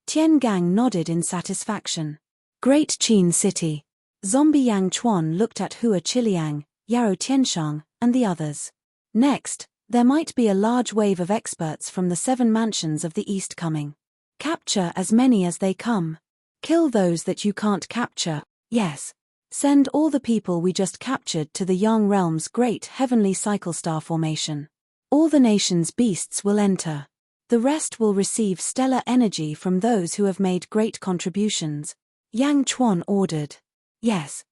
Tian Gang nodded in satisfaction. Great Qin City. Zombie Yang Chuan looked at Hua Qiliang, Yao Tianshang, and the others. Next, there might be a large wave of experts from the 7 mansions of the East coming. Capture as many as they come. Kill those that you can't capture, yes. Send all the people we just captured to the Yang Realm's great heavenly cycle star formation. All the nation's beasts will enter. The rest will receive stellar energy from those who have made great contributions. Yang Chuan ordered. Yes.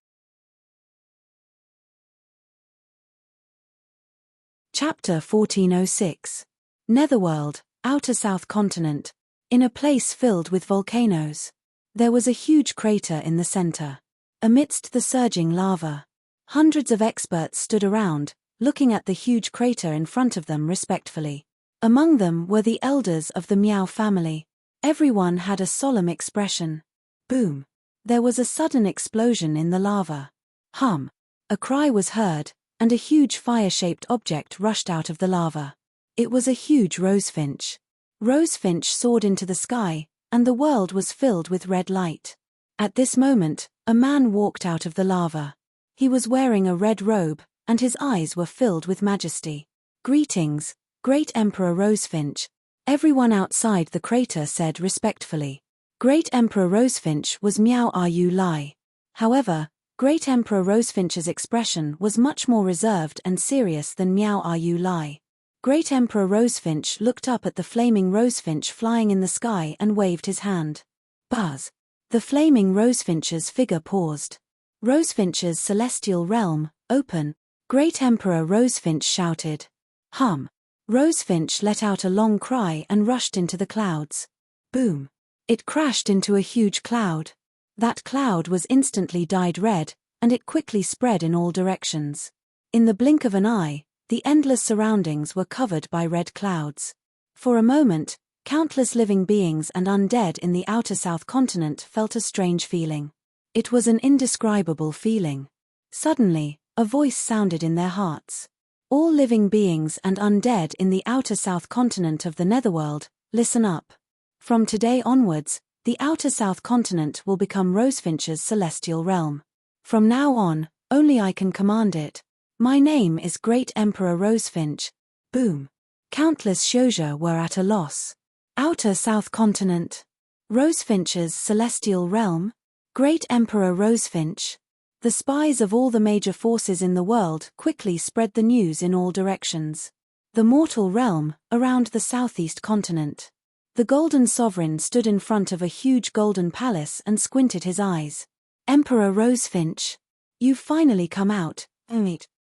Chapter 1406. Netherworld, Outer South Continent. In a place filled with volcanoes. There was a huge crater in the center. Amidst the surging lava, hundreds of experts stood around, looking at the huge crater in front of them respectfully. Among them were the elders of the Miao family. Everyone had a solemn expression. Boom! There was a sudden explosion in the lava. Hum! A cry was heard, and a huge fire-shaped object rushed out of the lava. It was a huge rosefinch. Rosefinch soared into the sky, and the world was filled with red light. At this moment, a man walked out of the lava. He was wearing a red robe, and his eyes were filled with majesty. Greetings, Great Emperor Rosefinch. Everyone outside the crater said respectfully. Great Emperor Rosefinch was Miao Ru Lai. However, Great Emperor Rosefinch's expression was much more reserved and serious than Miao Ru Lai. Great Emperor Rosefinch looked up at the flaming rosefinch flying in the sky and waved his hand. Buzz! The flaming rosefinch's figure paused. Rosefinch's celestial realm, open. Great Emperor Rosefinch shouted. Hum! Rosefinch let out a long cry and rushed into the clouds. Boom! It crashed into a huge cloud. That cloud was instantly dyed red, and it quickly spread in all directions. In the blink of an eye, the endless surroundings were covered by red clouds. For a moment, countless living beings and undead in the outer South Continent felt a strange feeling. It was an indescribable feeling. Suddenly, a voice sounded in their hearts. All living beings and undead in the outer South Continent of the Netherworld, listen up. From today onwards, the outer South Continent will become Rosefinch's celestial realm. From now on, only I can command it. My name is Great Emperor Rosefinch. Boom! Countless Shouja were at a loss. Outer South Continent. Rosefinch's celestial realm? Great Emperor Rosefinch. The spies of all the major forces in the world quickly spread the news in all directions. The mortal realm, around the southeast continent. The golden sovereign stood in front of a huge golden palace and squinted his eyes. Emperor Rosefinch. You've finally come out.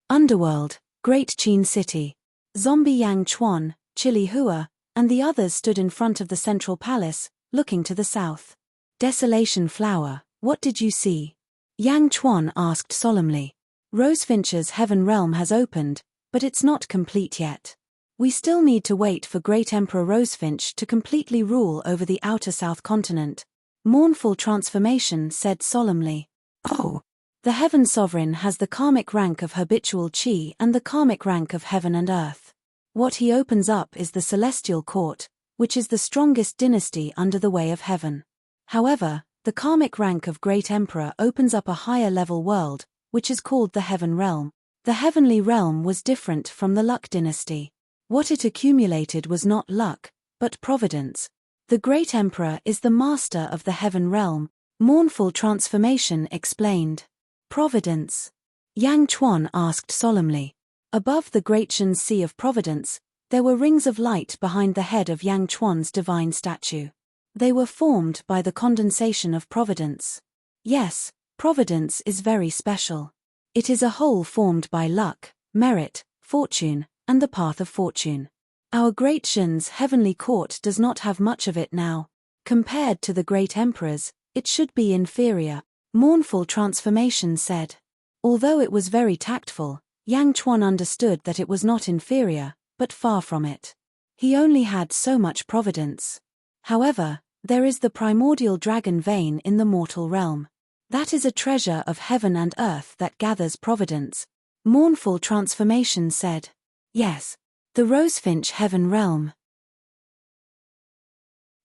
Underworld, Great Qin City. Zombie Yang Chuan, Chili Hua, and the others stood in front of the central palace, looking to the south. Desolation Flower, what did you see? Yang Chuan asked solemnly. Rosefinch's heaven realm has opened, but it's not complete yet. We still need to wait for Great Emperor Rosefinch to completely rule over the outer South Continent. Mournful Transformation said solemnly. Oh! The Heaven Sovereign has the karmic rank of habitual Qi and the karmic rank of heaven and earth. What he opens up is the Celestial Court, which is the strongest dynasty under the way of heaven. However, the karmic rank of Great Emperor opens up a higher level world, which is called the Heaven Realm. The Heavenly Realm was different from the Luck dynasty. What it accumulated was not luck, but providence. The Great Emperor is the master of the Heaven Realm. Mournful Transformation explained. Providence. Yang Chuan asked solemnly. Above the Great Shan Sea of Providence, there were rings of light behind the head of Yang Chuan's divine statue. They were formed by the condensation of providence. Yes, providence is very special. It is a whole formed by luck, merit, fortune, and the path of fortune. Our Great Shan's heavenly court does not have much of it now. Compared to the Great Emperor's, it should be inferior. Mournful Transformation said. Although it was very tactful, Yang Chuan understood that it was not inferior, but far from it. He only had so much providence. However, there is the primordial dragon vein in the mortal realm. That is a treasure of heaven and earth that gathers providence. Mournful Transformation said. Yes. The Rosefinch Heaven Realm.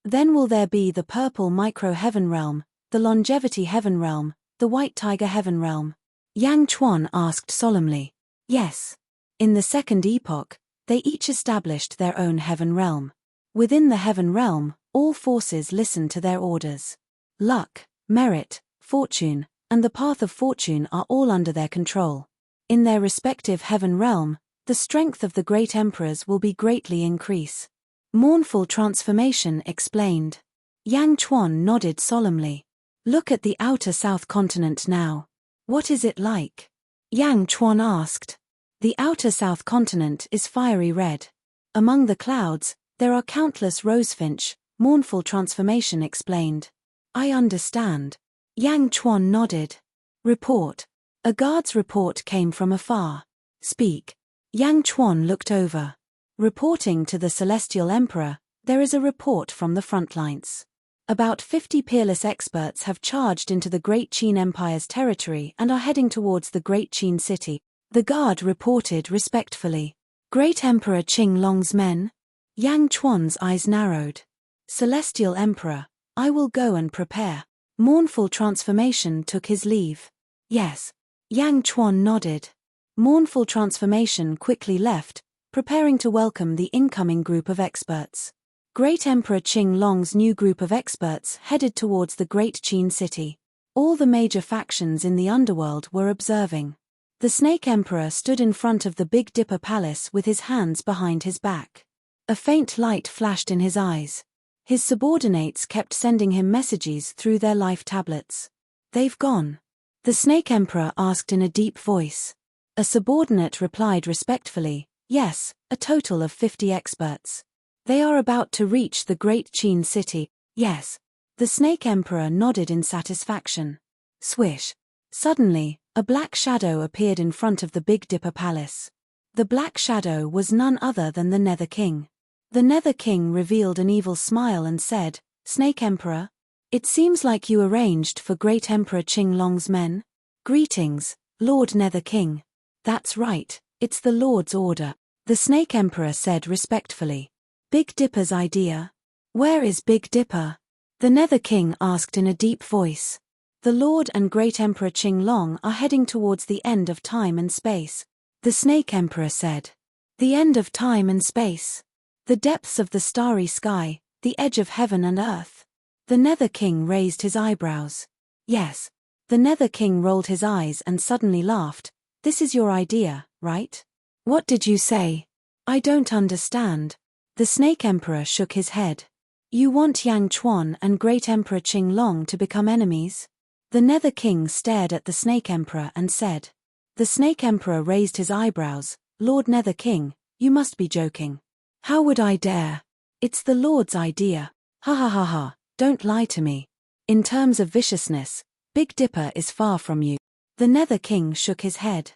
Then will there be the purple micro heaven realm, the longevity heaven realm, the White Tiger Heaven Realm? Yang Chuan asked solemnly. Yes. In the Second Epoch, they each established their own Heaven Realm. Within the Heaven Realm, all forces listened to their orders. Luck, merit, fortune, and the path of fortune are all under their control. In their respective Heaven Realm, the strength of the great emperors will be greatly increase. Mournful transformation explained. Yang Chuan nodded solemnly. Look at the outer south continent now. What is it like? Yang Chuan asked. The outer south continent is fiery red. Among the clouds, there are countless rosefinch, mournful transformation explained. I understand. Yang Chuan nodded. Report. A guard's report came from afar. Speak. Yang Chuan looked over. Reporting to the Celestial Emperor, there is a report from the front lines. About 50 peerless experts have charged into the Great Qin Empire's territory and are heading towards the Great Qin city. The guard reported respectfully. Great Emperor Qing Long's men? Yang Chuan's eyes narrowed. Celestial Emperor, I will go and prepare. Mournful transformation took his leave. Yes. Yang Chuan nodded. Mournful transformation quickly left, preparing to welcome the incoming group of experts. Great Emperor Qing Long's new group of experts headed towards the Great Qin city. All the major factions in the underworld were observing. The Snake Emperor stood in front of the Big Dipper Palace with his hands behind his back. A faint light flashed in his eyes. His subordinates kept sending him messages through their life tablets. They've gone. The Snake Emperor asked in a deep voice. A subordinate replied respectfully, yes, a total of 50 experts. They are about to reach the Great Qin city, yes. The Snake Emperor nodded in satisfaction. Swish. Suddenly, a black shadow appeared in front of the Big Dipper Palace. The black shadow was none other than the Nether King. The Nether King revealed an evil smile and said, Snake Emperor? It seems like you arranged for Great Emperor Qing Long's men. Greetings, Lord Nether King. That's right, it's the Lord's order, the Snake Emperor said respectfully. Big Dipper's idea? Where is Big Dipper? The Nether King asked in a deep voice. The Lord and Great Emperor Qing Long are heading towards the end of time and space. The Snake Emperor said. The end of time and space. The depths of the starry sky, the edge of heaven and earth. The Nether King raised his eyebrows. Yes. The Nether King rolled his eyes and suddenly laughed. This is your idea, right? What did you say? I don't understand. The Snake Emperor shook his head. You want Yang Chuan and Great Emperor Qing Long to become enemies? The Nether King stared at the Snake Emperor and said. The Snake Emperor raised his eyebrows. Lord Nether King, you must be joking. How would I dare? It's the Lord's idea. Ha ha ha ha, don't lie to me. In terms of viciousness, Big Dipper is far from you. The Nether King shook his head.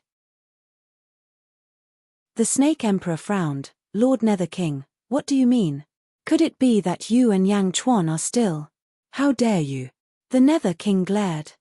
The Snake Emperor frowned. Lord Nether King, what do you mean? Could it be that you and Yang Chuan are still? How dare you? The Nether King glared.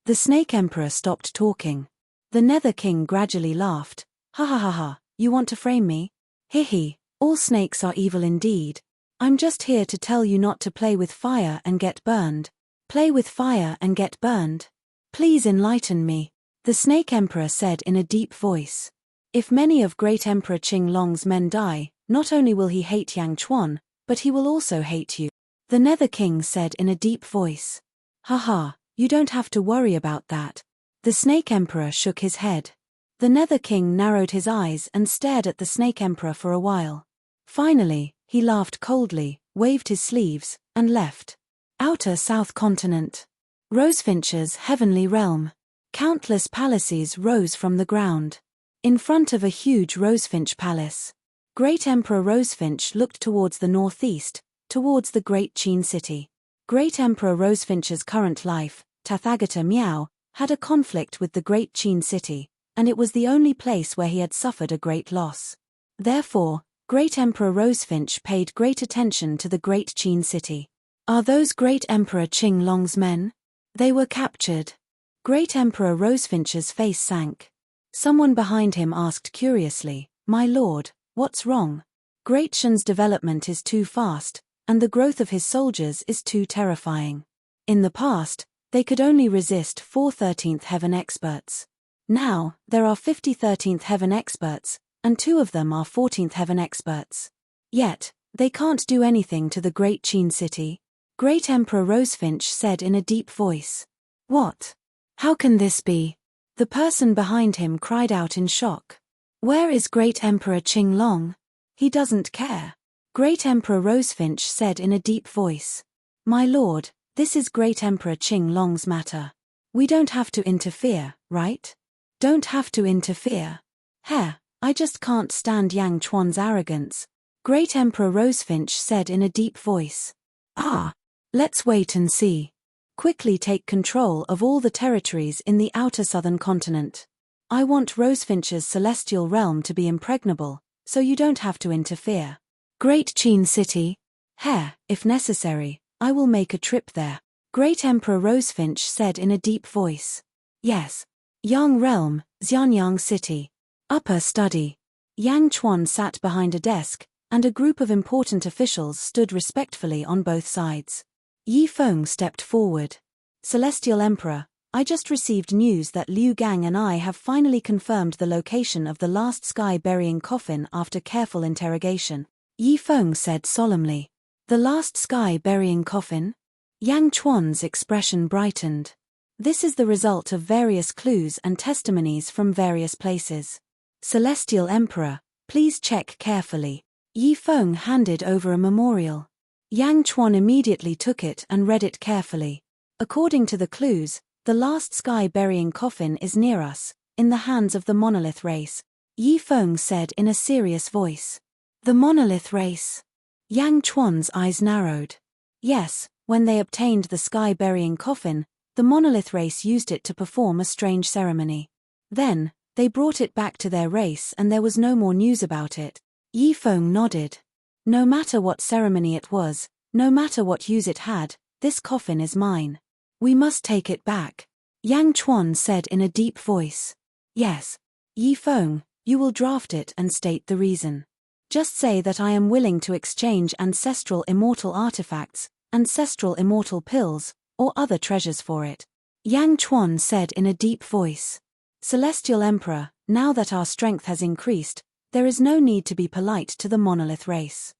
The Snake Emperor stopped talking. The Nether King gradually laughed. Ha ha ha ha, you want to frame me? Hee, all snakes are evil indeed. I'm just here to tell you not to play with fire and get burned. Play with fire and get burned. Please enlighten me, the Snake Emperor said in a deep voice. If many of Great Emperor Qing Long's men die, not only will he hate Yang Chuan, but he will also hate you. The Nether King said in a deep voice. Haha, you don't have to worry about that. The Snake Emperor shook his head. The Nether King narrowed his eyes and stared at the Snake Emperor for a while. Finally, he laughed coldly, waved his sleeves, and left. Outer South Continent. Rosefinch's heavenly realm. Countless palaces rose from the ground. In front of a huge rosefinch palace. Great Emperor Rosefinch looked towards the northeast, towards the Great Qin city. Great Emperor Rosefinch's current life, Tathagata Miao, had a conflict with the Great Qin city, and it was the only place where he had suffered a great loss. Therefore, Great Emperor Rosefinch paid great attention to the Great Qin city. Are those Great Emperor Qing Long's men? They were captured. Great Emperor Rosefinch's face sank. Someone behind him asked curiously, My lord, what's wrong? Great Shen's development is too fast, and the growth of his soldiers is too terrifying. In the past, They could only resist 4 13th heaven experts. Now, there are 50 13th heaven experts, and 2 of them are 14th heaven experts. Yet, they can't do anything to the great Qin city. Great Emperor Rosefinch said in a deep voice. What? How can this be? The person behind him cried out in shock. Where is Great Emperor Qinglong? He doesn't care. Great Emperor Rosefinch said in a deep voice. My lord, this is Great Emperor Qinglong's matter. We don't have to interfere, right? Don't have to interfere. Heh, I just can't stand Yang Chuan's arrogance. Great Emperor Rosefinch said in a deep voice. Let's wait and see. Quickly take control of all the territories in the outer southern continent. I want Rosefinch's celestial realm to be impregnable, so you don't have to interfere. Great Qin city. If necessary, I will make a trip there. Great Emperor Rosefinch said in a deep voice. Yes. Yang realm, Xianyang city. Upper study. Yang Chuan sat behind a desk, and a group of important officials stood respectfully on both sides. Yi Feng stepped forward. Celestial Emperor, I just received news that Liu Gang and I have finally confirmed the location of the last sky-burying coffin after careful interrogation. Yi Feng said solemnly. The last sky-burying coffin? Yang Chuan's expression brightened. This is the result of various clues and testimonies from various places. Celestial Emperor, please check carefully. Yi Feng handed over a memorial. Yang Chuan immediately took it and read it carefully. According to the clues, the last sky-burying coffin is near us, in the hands of the monolith race. Yi Feng said in a serious voice. The monolith race. Yang Chuan's eyes narrowed. Yes, when they obtained the sky-burying coffin, the monolith race used it to perform a strange ceremony. Then, they brought it back to their race and there was no more news about it. Yi Feng nodded. No matter what ceremony it was, no matter what use it had, this coffin is mine. We must take it back. Yang Chuan said in a deep voice. Yes. Yi Feng, you will draft it and state the reason. Just say that I am willing to exchange ancestral immortal artifacts, ancestral immortal pills, or other treasures for it. Yang Chuan said in a deep voice. Celestial Emperor, now that our strength has increased, there is no need to be polite to the monolith race.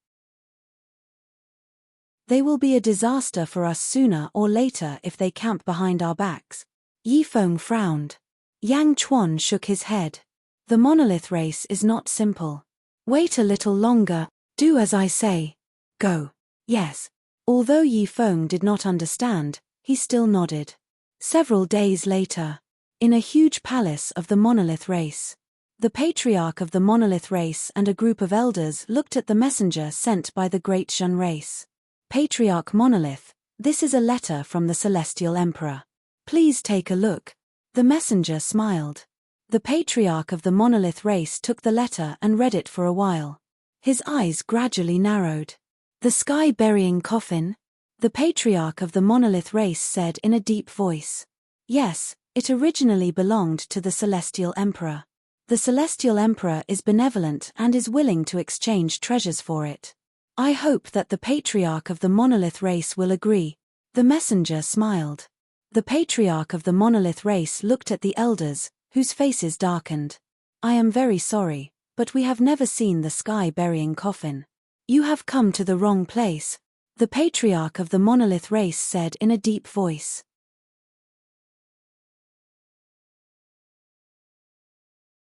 They will be a disaster for us sooner or later if they camp behind our backs. Yi Feng frowned. Yang Chuan shook his head. The monolith race is not simple. Wait a little longer, do as I say. Go. Yes. Although Yi Feng did not understand, he still nodded. Several days later, in a huge palace of the monolith race, the patriarch of the monolith race and a group of elders looked at the messenger sent by the great Shun race. Patriarch Monolith, this is a letter from the Celestial Emperor. Please take a look. The messenger smiled. The patriarch of the monolith race took the letter and read it for a while. His eyes gradually narrowed. The sky-burying coffin? The patriarch of the monolith race said in a deep voice. Yes, it originally belonged to the Celestial Emperor. The Celestial Emperor is benevolent and is willing to exchange treasures for it. I hope that the patriarch of the monolith race will agree. The messenger smiled. The patriarch of the monolith race looked at the elders, whose faces darkened. I am very sorry, but we have never seen the sky-burying coffin. You have come to the wrong place, the patriarch of the monolith race said in a deep voice.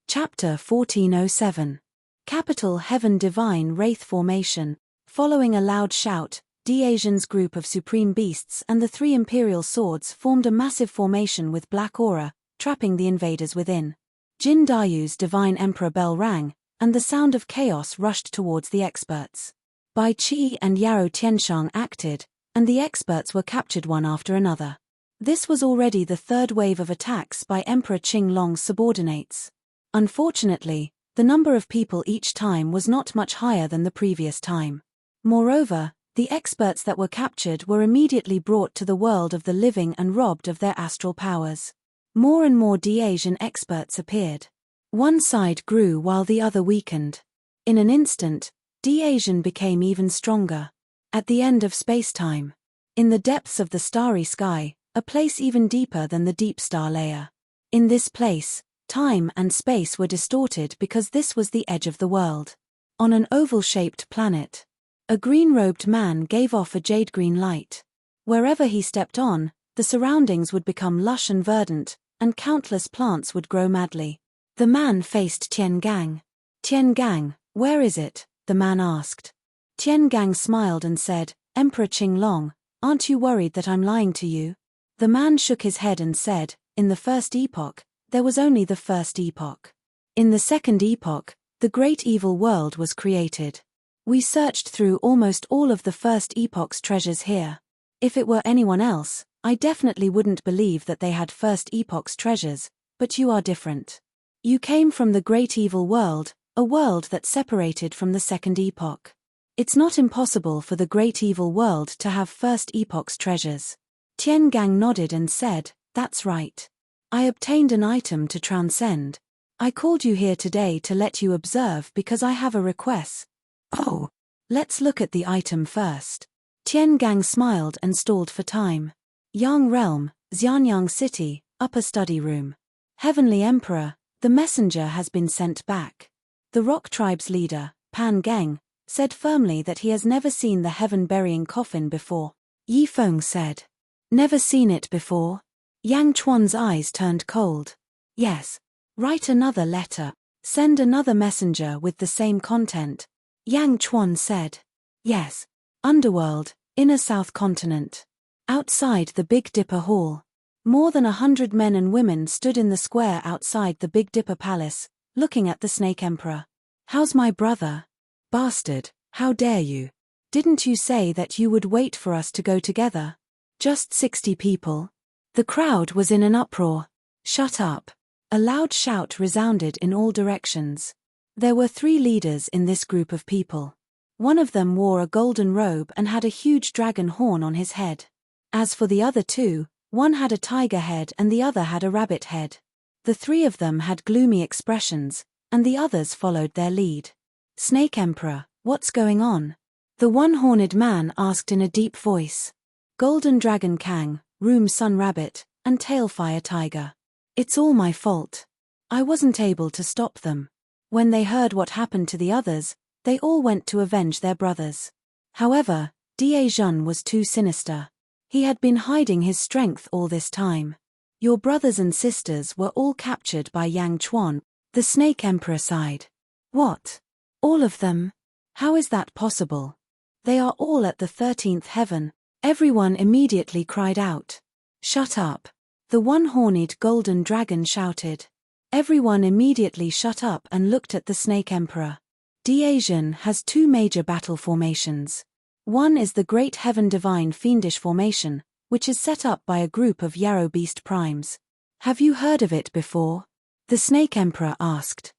Chapter 1407. Capital Heaven Divine Wraith Formation. Following a loud shout, Diasian's group of supreme beasts and the 3 imperial swords formed a massive formation with black aura, trapping the invaders within. Jin Dayu's divine emperor bell rang, and the sound of chaos rushed towards the experts. Bai Qi and Yaro Tianshang acted, and the experts were captured one after another. This was already the 3rd wave of attacks by Emperor Qinglong's subordinates. Unfortunately, the number of people each time was not much higher than the previous time. Moreover, the experts that were captured were immediately brought to the world of the living and robbed of their astral powers. More and more Diasian experts appeared. One side grew while the other weakened. In an instant, Diasian became even stronger. At the end of space-time, in the depths of the starry sky, a place even deeper than the deep star layer. In this place, time and space were distorted because this was the edge of the world. On an oval-shaped planet, a green-robed man gave off a jade-green light. Wherever he stepped on, the surroundings would become lush and verdant, and countless plants would grow madly. The man faced Tian Gang. "Tian Gang, where is it?" the man asked. Tian Gang smiled and said, "Emperor Qinglong, aren't you worried that I'm lying to you?" The man shook his head and said, "In the first epoch, there was only the first epoch. In the second epoch, the great evil world was created. We searched through almost all of the first epoch's treasures here. If it were anyone else, I definitely wouldn't believe that they had first epoch's treasures, but you are different. You came from the great evil world, a world that separated from the second epoch. It's not impossible for the great evil world to have first epoch's treasures." Tian Gang nodded and said, "That's right. I obtained an item to transcend. I called you here today to let you observe because I have a request." "Oh, let's look at the item first." Tian Gang smiled and stalled for time. Yang Realm, Xianyang City, Upper Study Room. Heavenly Emperor, the messenger has been sent back. The Rock Tribe's leader, Pan Geng, said firmly that he has never seen the heaven-burying coffin before. Yi Feng said, "Never seen it before?" Yang Chuan's eyes turned cold. "Yes. Write another letter. Send another messenger with the same content." Yang Chuan said, "Yes. Underworld, Inner South Continent. Outside the Big Dipper Hall. More than 100 men and women stood in the square outside the Big Dipper Palace, looking at the Snake Emperor. "How's my brother?" "Bastard, how dare you? Didn't you say that you would wait for us to go together?" "Just 60 people." The crowd was in an uproar. "Shut up." A loud shout resounded in all directions. There were 3 leaders in this group of people. One of them wore a golden robe and had a huge dragon horn on his head. As for the other 2, one had a tiger head and the other had a rabbit head. The 3 of them had gloomy expressions, and the others followed their lead. "Snake Emperor, what's going on?" the one-horned man asked in a deep voice. "Golden Dragon Kang, Room Sun Rabbit, and Tailfire Tiger. It's all my fault. I wasn't able to stop them. When they heard what happened to the others, they all went to avenge their brothers. However, Da Jun was too sinister. He had been hiding his strength all this time. Your brothers and sisters were all captured by Yang Chuan," the Snake Emperor sighed. "What? All of them? How is that possible? They are all at the 13th heaven." Everyone immediately cried out. "Shut up!" the one-horned golden dragon shouted. Everyone immediately shut up and looked at the Snake Emperor. Da Jun has 2 major battle formations. One is the Great Heaven Divine Fiendish Formation, which is set up by a group of Yarrow Beast Primes. "Have you heard of it before?" the Snake Emperor asked.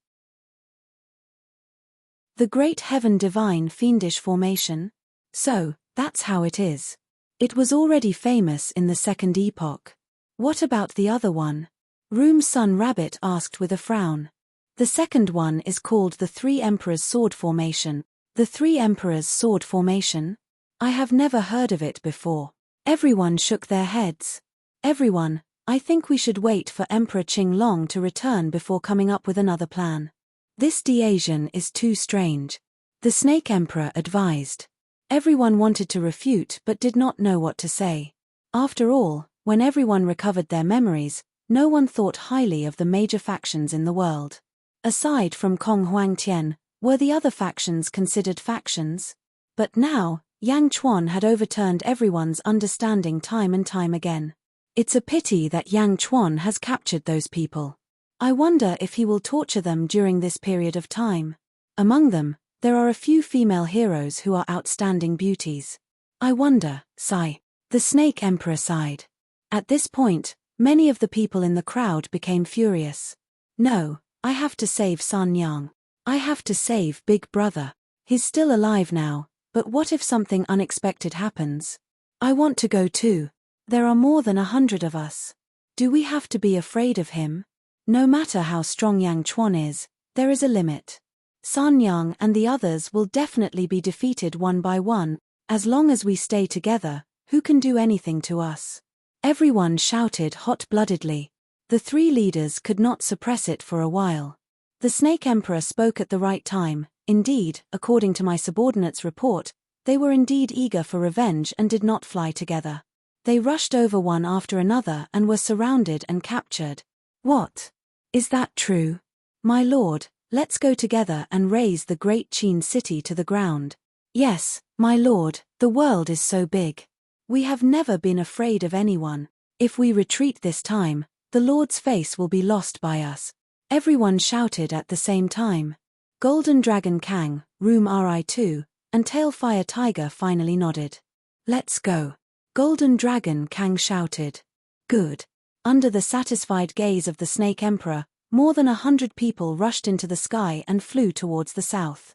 The Great Heaven Divine Fiendish Formation? So, that's how it is. It was already famous in the second epoch. What about the other one? Room Sun Rabbit asked with a frown. The second one is called the 3 Emperors Sword Formation. The 3 Emperors Sword Formation? I have never heard of it before. Everyone shook their heads. "Everyone, I think we should wait for Emperor Qinglong to return before coming up with another plan. This Da Jun is too strange," the Snake Emperor advised. Everyone wanted to refute but did not know what to say. After all, when everyone recovered their memories, no one thought highly of the major factions in the world. Aside from Kong Huangtian, were the other factions considered factions? But now, Yang Chuan had overturned everyone's understanding time and time again. It's a pity that Yang Chuan has captured those people. I wonder if he will torture them during this period of time. Among them, there are a few female heroes who are outstanding beauties. I wonder, sigh. The Snake Emperor sighed. At this point, many of the people in the crowd became furious. "No, I have to save San Yang. I have to save Big Brother. He's still alive now, but what if something unexpected happens? I want to go too. There are more than 100 of us. Do we have to be afraid of him? No matter how strong Yang Chuan is, there is a limit. San Yang and the others will definitely be defeated one by one. As long as we stay together, who can do anything to us?" Everyone shouted hot-bloodedly. The three leaders could not suppress it for a while. The Snake Emperor spoke at the right time. Indeed, according to my subordinate's report, they were indeed eager for revenge and did not fly together. They rushed over one after another and were surrounded and captured. What? Is that true? My lord, let's go together and raze the great Qin city to the ground. Yes, my lord, the world is so big. We have never been afraid of anyone. If we retreat this time, the Lord's face will be lost by us. Everyone shouted at the same time. Golden Dragon Kang, Room Ri2, and Tailfire Tiger finally nodded. Let's go. Golden Dragon Kang shouted. Good. Under the satisfied gaze of the Snake Emperor, more than 100 people rushed into the sky and flew towards the south.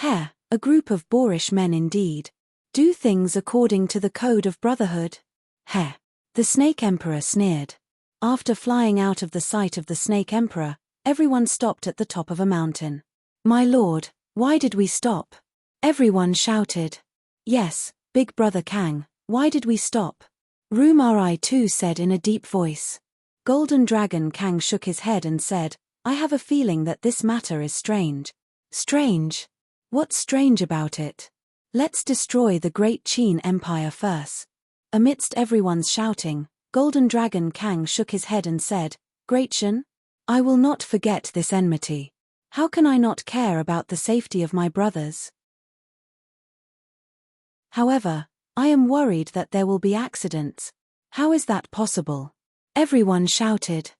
A group of boorish men indeed. Do things according to the code of brotherhood. The Snake Emperor sneered. After flying out of the sight of the Snake Emperor, everyone stopped at the top of a mountain. My lord, why did we stop? Everyone shouted. Yes, Big Brother Kang, why did we stop? Room Ri2 said in a deep voice. Golden Dragon Kang shook his head and said, I have a feeling that this matter is strange. Strange? What's strange about it? Let's destroy the great Qin Empire first. Amidst everyone's shouting, Golden Dragon Kang shook his head and said, Great Qin? I will not forget this enmity. How can I not care about the safety of my brothers? However, I am worried that there will be accidents. How is that possible? Everyone shouted.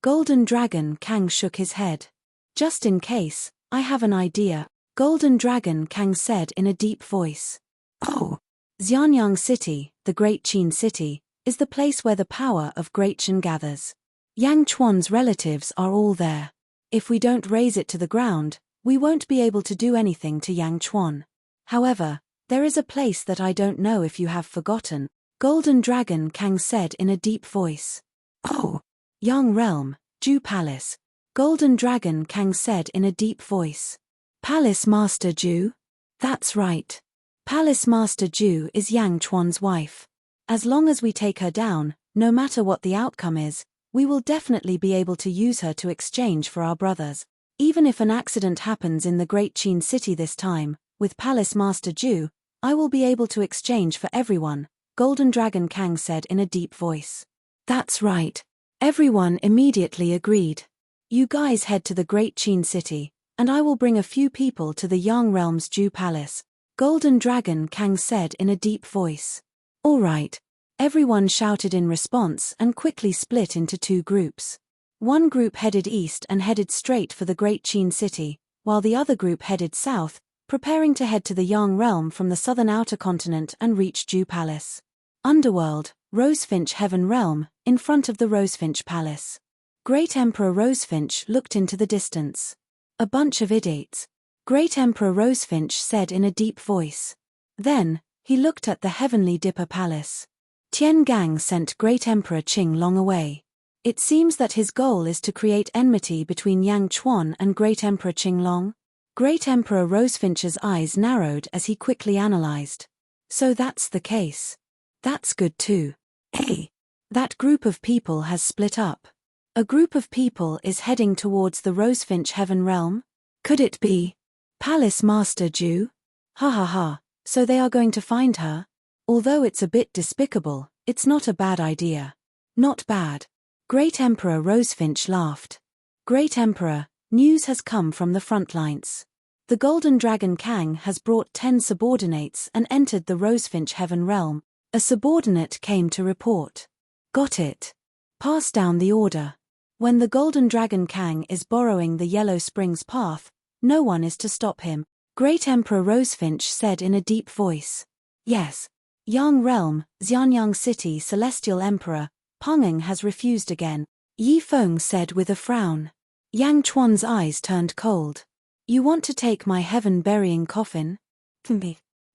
Golden Dragon Kang shook his head. Just in case, I have an idea. Golden Dragon Kang said in a deep voice. Oh! Xianyang City, the Great Qin City, is the place where the power of Great Qin gathers. Yang Chuan's relatives are all there. If we don't raze it to the ground, we won't be able to do anything to Yang Chuan. However, there is a place that I don't know if you have forgotten, Golden Dragon Kang said in a deep voice. Oh! Yang Realm, Ju Palace. Golden Dragon Kang said in a deep voice. Palace Master Ju? That's right. Palace Master Ju is Yang Chuan's wife. As long as we take her down, no matter what the outcome is, we will definitely be able to use her to exchange for our brothers. Even if an accident happens in the Great Qin City this time, with Palace Master Ju, I will be able to exchange for everyone, Golden Dragon Kang said in a deep voice. That's right. Everyone immediately agreed. You guys head to the Great Qin City, and I will bring a few people to the Yang Realm's Ju Palace, Golden Dragon Kang said in a deep voice. All right. Everyone shouted in response and quickly split into two groups. One group headed east and headed straight for the Great Qin City, while the other group headed south, preparing to head to the Yang Realm from the southern outer continent and reach Ju Palace. Underworld, Rosefinch Heaven Realm, in front of the Rosefinch Palace. Great Emperor Rosefinch looked into the distance. A bunch of idiots. Great Emperor Rosefinch said in a deep voice. Then, he looked at the Heavenly Dipper Palace. Tian Gang sent Great Emperor Qing Long away. It seems that his goal is to create enmity between Yang Chuan and Great Emperor Qing Long. Great Emperor Rosefinch's eyes narrowed as he quickly analyzed. So that's the case. That's good too. Hey! That group of people has split up. A group of people is heading towards the Rosefinch Heaven Realm? Could it be Palace Master Ju? Ha ha ha, so they are going to find her? Although it's a bit despicable, it's not a bad idea. Not bad. Great Emperor Rosefinch laughed. Great Emperor, news has come from the front lines. The Golden Dragon Kang has brought 10 subordinates and entered the Rosefinch Heaven Realm. A subordinate came to report. Got it. Pass down the order. When the Golden Dragon Kang is borrowing the Yellow Springs path, no one is to stop him, Great Emperor Rosefinch said in a deep voice. Yes. Yang Realm, Xianyang City Celestial Emperor, Pengeng has refused again, Yi Feng said with a frown. Yang Chuan's eyes turned cold. You want to take my heaven-burying coffin?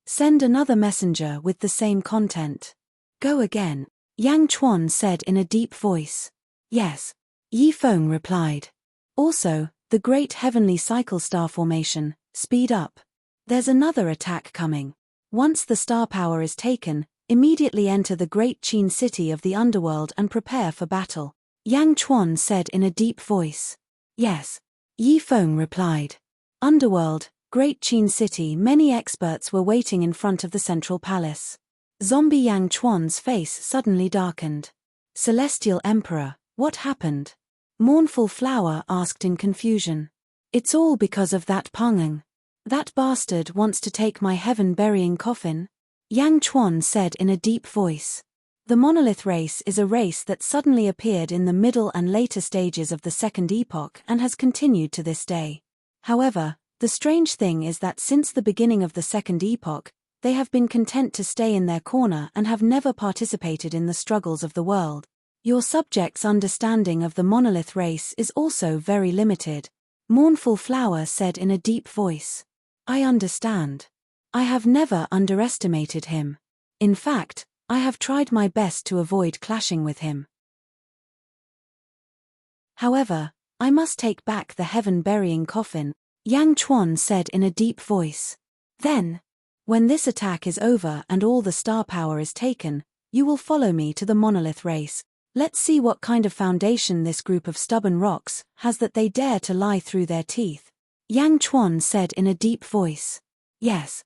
Send another messenger with the same content. Go again. Yang Chuan said in a deep voice. Yes. Yi Feng replied. Also, the Great Heavenly Cycle Star Formation, speed up. There's another attack coming. Once the star power is taken, Immediately enter the great Qin city of the underworld and prepare for battle. Yang Chuan said in a deep voice. Yes. Yi Feng replied. Underworld, Great Qin City. Many experts were waiting in front of the central palace. Zombie Yang Chuan's face suddenly darkened. Celestial Emperor, what happened? Mournful Flower asked in confusion. It's all because of that Pangeng. That bastard wants to take my heaven-burying coffin? Yang Chuan said in a deep voice. The monolith race is a race that suddenly appeared in the middle and later stages of the Second Epoch and has continued to this day. However, the strange thing is that since the beginning of the Second Epoch, they have been content to stay in their corner and have never participated in the struggles of the world. Your subjects' understanding of the monolith race is also very limited. Mournful Flower said in a deep voice. I understand. I have never underestimated him. In fact, I have tried my best to avoid clashing with him. However, I must take back the heaven-burying coffin, Yang Chuan said in a deep voice. Then, when this attack is over and all the star power is taken, you will follow me to the monolith race. Let's see what kind of foundation this group of stubborn rocks has that they dare to lie through their teeth. Yang Chuan said in a deep voice. Yes.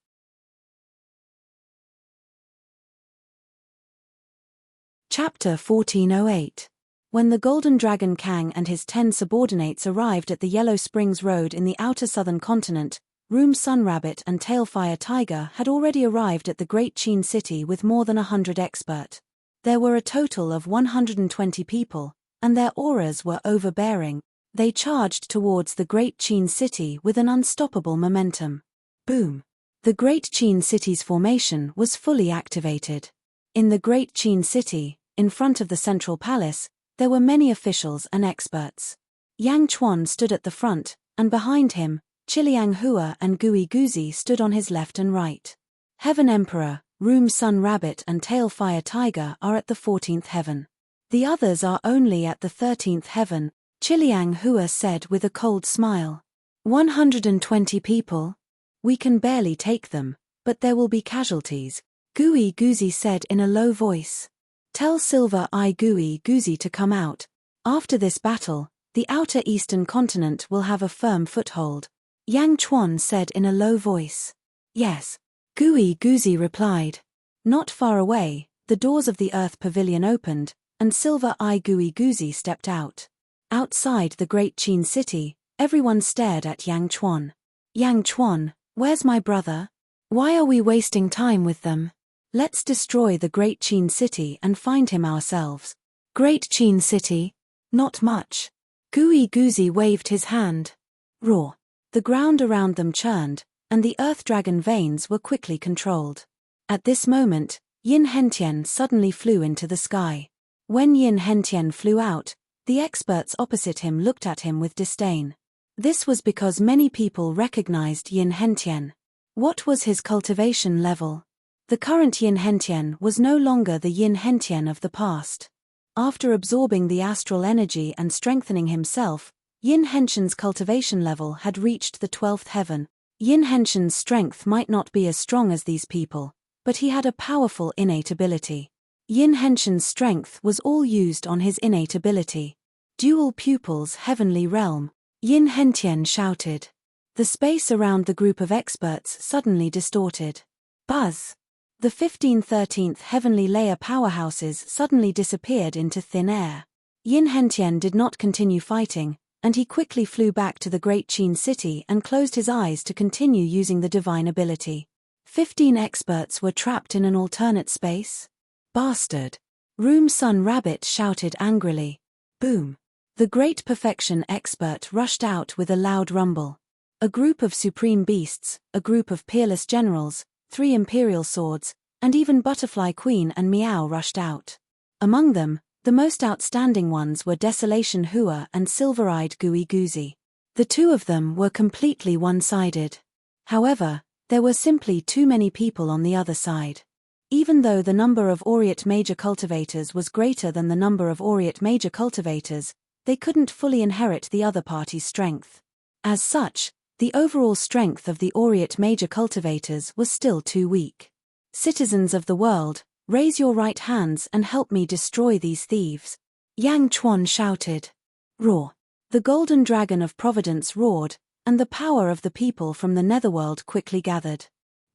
Chapter 1408. When the Golden Dragon Kang and his 10 subordinates arrived at the Yellow Springs Road in the outer southern continent, Room Sunrabbit and Tailfire Tiger had already arrived at the Great Qin City with more than 100 experts. There were a total of 120 people, and their auras were overbearing. They charged towards the Great Qin City with an unstoppable momentum. Boom! The Great Qin City's formation was fully activated. In the Great Qin City, in front of the central palace, there were many officials and experts. Yang Chuan stood at the front, and behind him, Chiliang Hua and Gui Guzi stood on his left and right. Heaven Emperor, Room Sun Rabbit and Tailfire Tiger are at the 14th heaven. The others are only at the 13th heaven, Chiliang Hua said with a cold smile. 120 people? We can barely take them, but there will be casualties, Gui Guzi said in a low voice. Tell Silver Eye Gui Guzi to come out. After this battle, the outer eastern continent will have a firm foothold, Yang Chuan said in a low voice. Yes. Gui Guzi replied. Not far away, the doors of the Earth Pavilion opened, and Silver Eye Gui Guzi stepped out. Outside the Great Qin City, everyone stared at Yang Chuan. Yang Chuan, where's my brother? Why are we wasting time with them? Let's destroy the Great Qin City and find him ourselves. Great Qin City? Not much. Gui Guzi waved his hand. Roar. The ground around them churned, and the earth dragon veins were quickly controlled. At this moment, Yin Hentian suddenly flew into the sky. When Yin Hentian flew out, the experts opposite him looked at him with disdain. This was because many people recognized Yin Hentian. What was his cultivation level? The current Yin Hentian was no longer the Yin Hentian of the past. After absorbing the astral energy and strengthening himself, Yin Hentian's cultivation level had reached the 12th heaven. Yin Hentian's strength might not be as strong as these people, but he had a powerful innate ability. Yin Hentian's strength was all used on his innate ability. Dual pupils heavenly realm, Yin Hentian shouted. The space around the group of experts suddenly distorted. Buzz! The 15-13th heavenly layer powerhouses suddenly disappeared into thin air. Yin Hentian did not continue fighting, and he quickly flew back to the Great Qin City and closed his eyes to continue using the divine ability. 15 experts were trapped in an alternate space? Bastard! Room Sun Rabbit shouted angrily. Boom! The Great Perfection expert rushed out with a loud rumble. A group of supreme beasts, a group of peerless generals, 3 imperial swords, and even Butterfly Queen and Meow rushed out. Among them, the most outstanding ones were Desolation Hua and Silver-Eyed Gui Guzi. The two of them were completely one-sided. However, there were simply too many people on the other side. Even though the number of Aureate Major Cultivators was greater than the number of Aureate Major Cultivators, they couldn't fully inherit the other party's strength. As such, the overall strength of the Aureate Major Cultivators was still too weak. Citizens of the world, Raise your right hands and help me destroy these thieves. Yang Chuan shouted. Roar. The golden dragon of Providence roared, and the power of the people from the netherworld quickly gathered.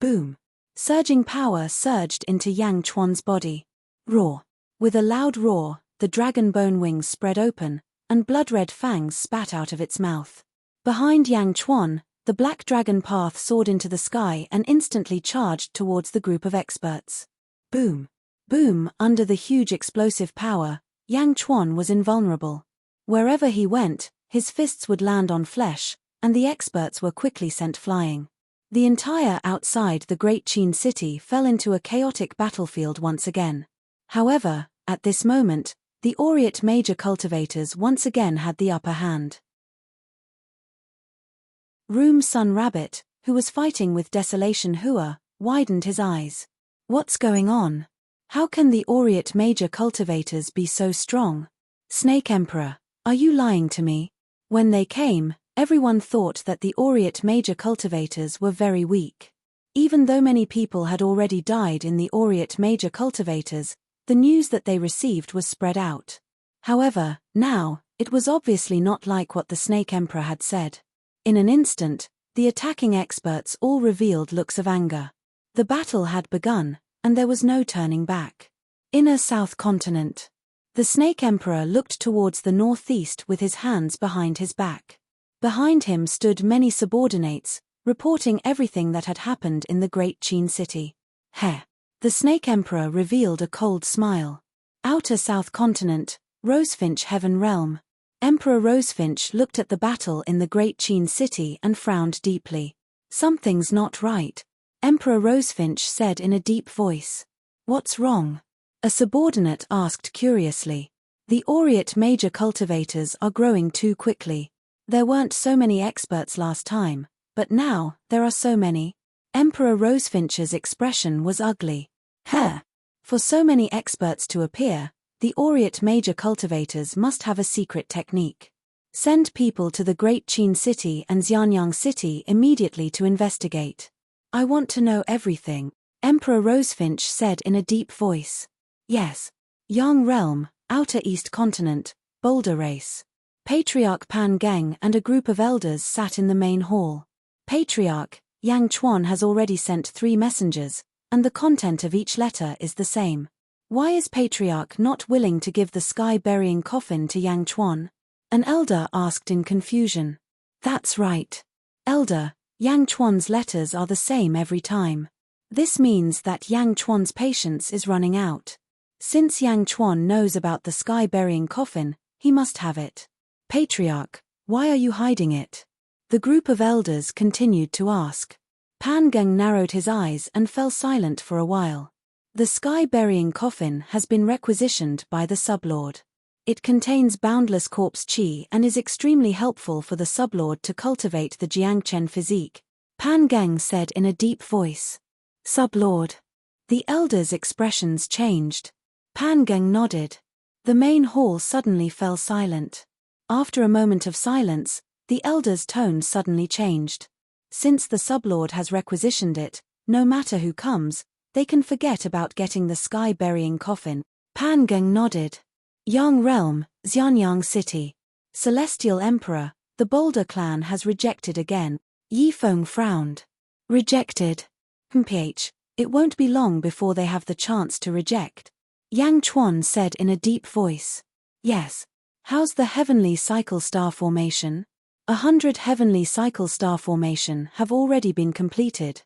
Boom. Surging power surged into Yang Chuan's body. Roar. With a loud roar, the dragon bone wings spread open, and blood-red fangs spat out of its mouth. Behind Yang Chuan, the black dragon path soared into the sky and instantly charged towards the group of experts. Boom. Boom. Under the huge explosive power, Yang Chuan was invulnerable. Wherever he went, his fists would land on flesh, and the experts were quickly sent flying. The entire outside the Great Qin city fell into a chaotic battlefield once again. However, at this moment, the Aureate major cultivators once again had the upper hand. Room Sun Rabbit, who was fighting with Desolation Hua, widened his eyes. What's going on? How can the Aureate major cultivators be so strong? Snake Emperor, are you lying to me? When they came, everyone thought that the Aureate major cultivators were very weak. Even though many people had already died in the Aureate major cultivators, the news that they received was spread out. However, now, it was obviously not like what the Snake Emperor had said. In an instant, the attacking experts all revealed looks of anger. The battle had begun, and there was no turning back. Inner South Continent. The Snake Emperor looked towards the northeast with his hands behind his back. Behind him stood many subordinates, reporting everything that had happened in the Great Qin city. Heh. The Snake Emperor revealed a cold smile. Outer South Continent, Rosefinch Heaven Realm. Emperor Rosefinch looked at the battle in the Great Qin city and frowned deeply. Something's not right, Emperor Rosefinch said in a deep voice. What's wrong? A subordinate asked curiously. The Aureate major cultivators are growing too quickly. There weren't so many experts last time, but now, there are so many. Emperor Rosefinch's expression was ugly. Heh! For so many experts to appear, the Aureate major cultivators must have a secret technique. Send people to the Great Qin city and Xianyang city immediately to investigate. I want to know everything, Emperor Rosefinch said in a deep voice. Yes. Yang Realm, Outer East Continent, Boulder Race. Patriarch Pan Geng and a group of elders sat in the main hall. Patriarch, Yang Chuan has already sent 3 messengers, and the content of each letter is the same. Why is Patriarch not willing to give the sky-burying coffin to Yang Chuan? An elder asked in confusion. That's right. Elder, Yang Chuan's letters are the same every time. This means that Yang Chuan's patience is running out. Since Yang Chuan knows about the sky-burying coffin, he must have it. Patriarch, why are you hiding it? The group of elders continued to ask. Pan Geng narrowed his eyes and fell silent for a while. The sky-burying coffin has been requisitioned by the sublord. It contains boundless corpse qi and is extremely helpful for the sublord to cultivate the Jiangchen physique, Pan Geng said in a deep voice. Sublord. The elders' expressions changed. Pan Geng nodded. The main hall suddenly fell silent. After a moment of silence, the elders' tone suddenly changed. Since the sublord has requisitioned it, no matter who comes, they can forget about getting the sky-burying coffin. Pan Geng nodded. Yang Realm, Xianyang City. Celestial Emperor, the Boulder clan has rejected again. Yifeng frowned. Rejected. It won't be long before they have the chance to reject. Yang Chuan said in a deep voice. Yes. How's the heavenly cycle star formation? 100 heavenly cycle star formation have already been completed.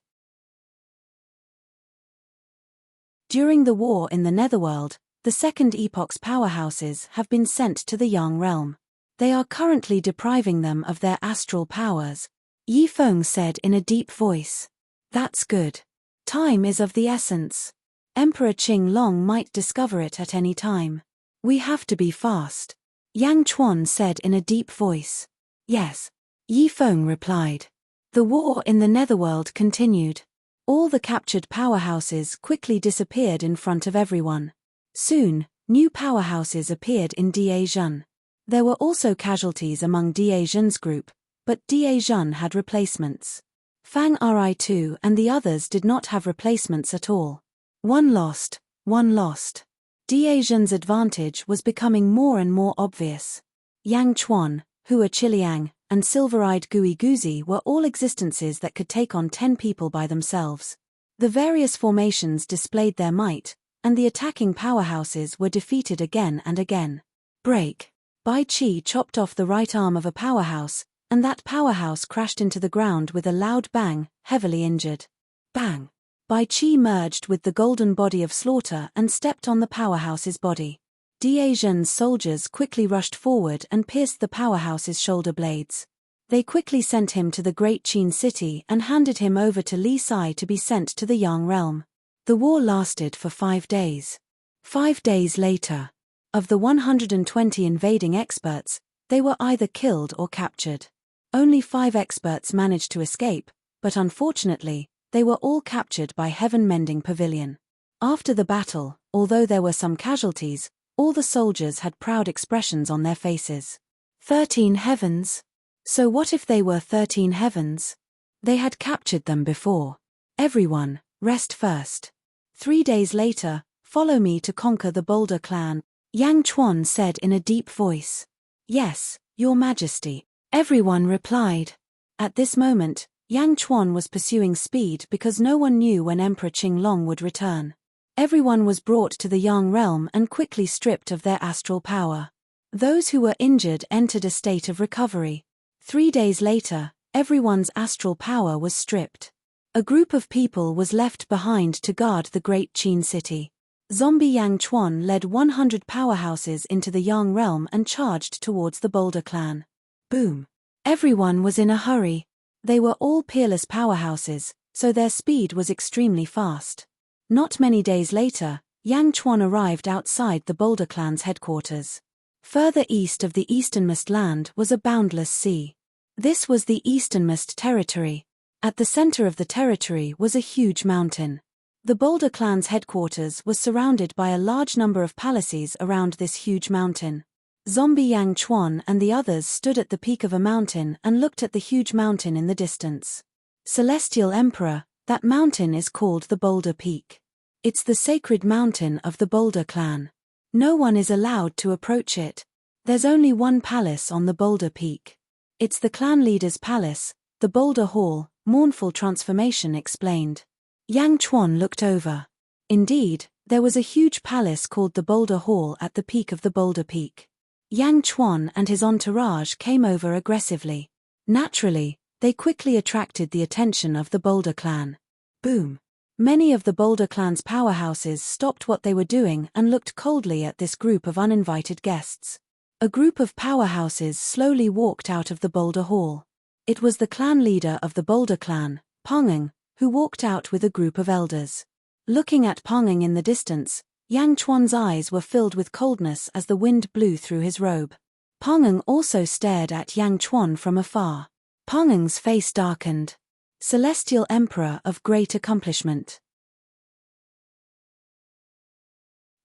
During the war in the Netherworld, the Second Epoch's powerhouses have been sent to the Yang Realm. They are currently depriving them of their astral powers. Yifeng said in a deep voice. That's good. Time is of the essence. Emperor Qing Long might discover it at any time. We have to be fast. Yang Chuan said in a deep voice. Yes. Yifeng replied. The war in the Netherworld continued. All the captured powerhouses quickly disappeared in front of everyone. Soon, new powerhouses appeared in Da Zhen. There were also casualties among Da Zhen's group, but Da Zhen had replacements. Fang Ri2 and the others did not have replacements at all. One lost, 1 lost. Diazhen's advantage was becoming more and more obvious. Yang Chuan, Hua Chiliang, and silver-eyed Gui Guzi were all existences that could take on 10 people by themselves. The various formations displayed their might, and the attacking powerhouses were defeated again and again. Break. Bai Qi chopped off the right arm of a powerhouse, and that powerhouse crashed into the ground with a loud bang, heavily injured. Bang. Bai Qi merged with the golden body of Slaughter and stepped on the powerhouse's body. Diazhen's soldiers quickly rushed forward and pierced the powerhouse's shoulder blades. They quickly sent him to the Great Qin city and handed him over to Li Sai to be sent to the Yang realm. The war lasted for 5 days. 5 days later, of the 120 invading experts, they were either killed or captured. Only 5 experts managed to escape, but unfortunately, they were all captured by Heaven Mending Pavilion. After the battle, although there were some casualties, all the soldiers had proud expressions on their faces. 13 heavens? So what if they were 13 heavens? They had captured them before. Everyone, rest first. 3 days later, follow me to conquer the Boulder clan, Yang Chuan said in a deep voice. Yes, Your Majesty. Everyone replied. At this moment, Yang Chuan was pursuing speed because no one knew when Emperor Qinglong would return. Everyone was brought to the Yang realm and quickly stripped of their astral power. Those who were injured entered a state of recovery. 3 days later, everyone's astral power was stripped. A group of people was left behind to guard the Great Qin city. Zombie Yang Chuan led 100 powerhouses into the Yang realm and charged towards the Boulder clan. Boom. Everyone was in a hurry. They were all peerless powerhouses, so their speed was extremely fast. Not many days later, Yang Chuan arrived outside the Boulder clan's headquarters. Further east of the easternmost land was a boundless sea. This was the easternmost territory. At the center of the territory was a huge mountain. The Boulder clan's headquarters was surrounded by a large number of palaces around this huge mountain. Zombie Yang Chuan and the others stood at the peak of a mountain and looked at the huge mountain in the distance. Celestial Emperor, that mountain is called the Boulder Peak. It's the sacred mountain of the Boulder clan. No one is allowed to approach it. There's only one palace on the Boulder Peak. It's the clan leader's palace, the Boulder Hall, Mournful Transformation explained. Yang Chuan looked over. Indeed, there was a huge palace called the Boulder Hall at the peak of the Boulder Peak. Yang Chuan and his entourage came over aggressively. Naturally, they quickly attracted the attention of the Boulder clan. Boom. Many of the Boulder clan's powerhouses stopped what they were doing and looked coldly at this group of uninvited guests. A group of powerhouses slowly walked out of the Boulder Hall. It was the clan leader of the Boulder clan, Pongeng, who walked out with a group of elders. Looking at Pongeng in the distance, Yang Chuan's eyes were filled with coldness as the wind blew through his robe. Pongeng also stared at Yang Chuan from afar. Pongeng's face darkened. Celestial Emperor of great accomplishment.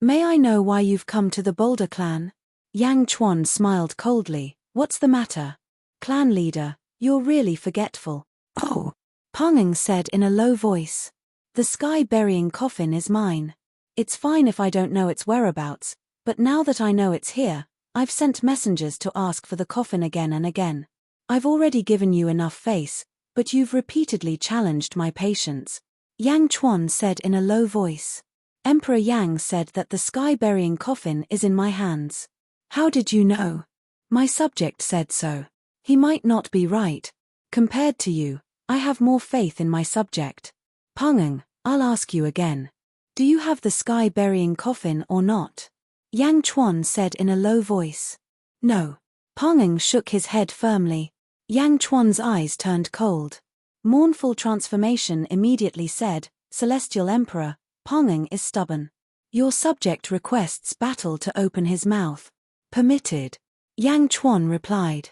May I know why you've come to the Boulder clan? Yang Chuan smiled coldly. What's the matter? Clan leader, you're really forgetful. Oh, Pongeng said in a low voice. The sky-burying coffin is mine. It's fine if I don't know its whereabouts, but now that I know it's here, I've sent messengers to ask for the coffin again and again. I've already given you enough face, but you've repeatedly challenged my patience. Yang Chuan said in a low voice. Emperor Yang said that the sky-burying coffin is in my hands. How did you know? My subject said so. He might not be right. Compared to you, I have more faith in my subject. Pongeng, I'll ask you again. Do you have the sky-burying coffin or not? Yang Chuan said in a low voice. No. Pongeng shook his head firmly. Yang Chuan's eyes turned cold. Mournful Transformation immediately said, Celestial Emperor, Pongeng is stubborn. Your subject requests battle to open his mouth. Permitted. Yang Chuan replied.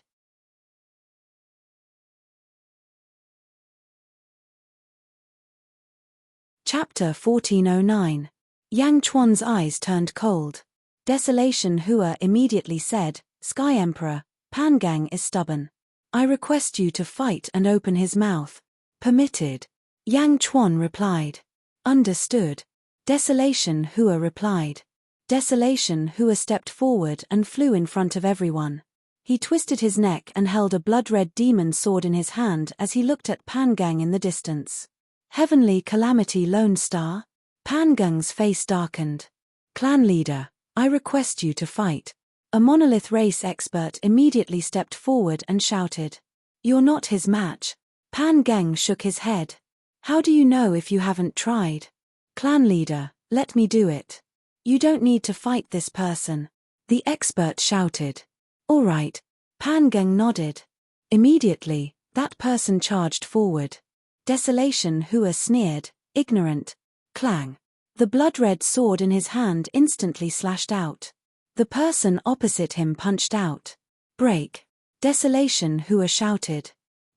Chapter 1409. Yang Chuan's eyes turned cold. Desolation Hua immediately said, Sky Emperor, Pangang is stubborn. I request you to fight and open his mouth. Permitted. Yang Chuan replied. Understood. Desolation Hua replied. Desolation Hua stepped forward and flew in front of everyone. He twisted his neck and held a blood-red demon sword in his hand as he looked at Pan Gang in the distance. Heavenly Calamity Lone Star? Pan Gang's face darkened. Clan leader, I request you to fight. A monolith race expert immediately stepped forward and shouted. You're not his match. Pan Gang shook his head. How do you know if you haven't tried? Clan leader, let me do it. You don't need to fight this person. The expert shouted. All right. Pan Gang nodded. Immediately, that person charged forward. Desolation Hua sneered, ignorant. Clang. The blood-red sword in his hand instantly slashed out. The person opposite him punched out. Break. Desolation Hua shouted.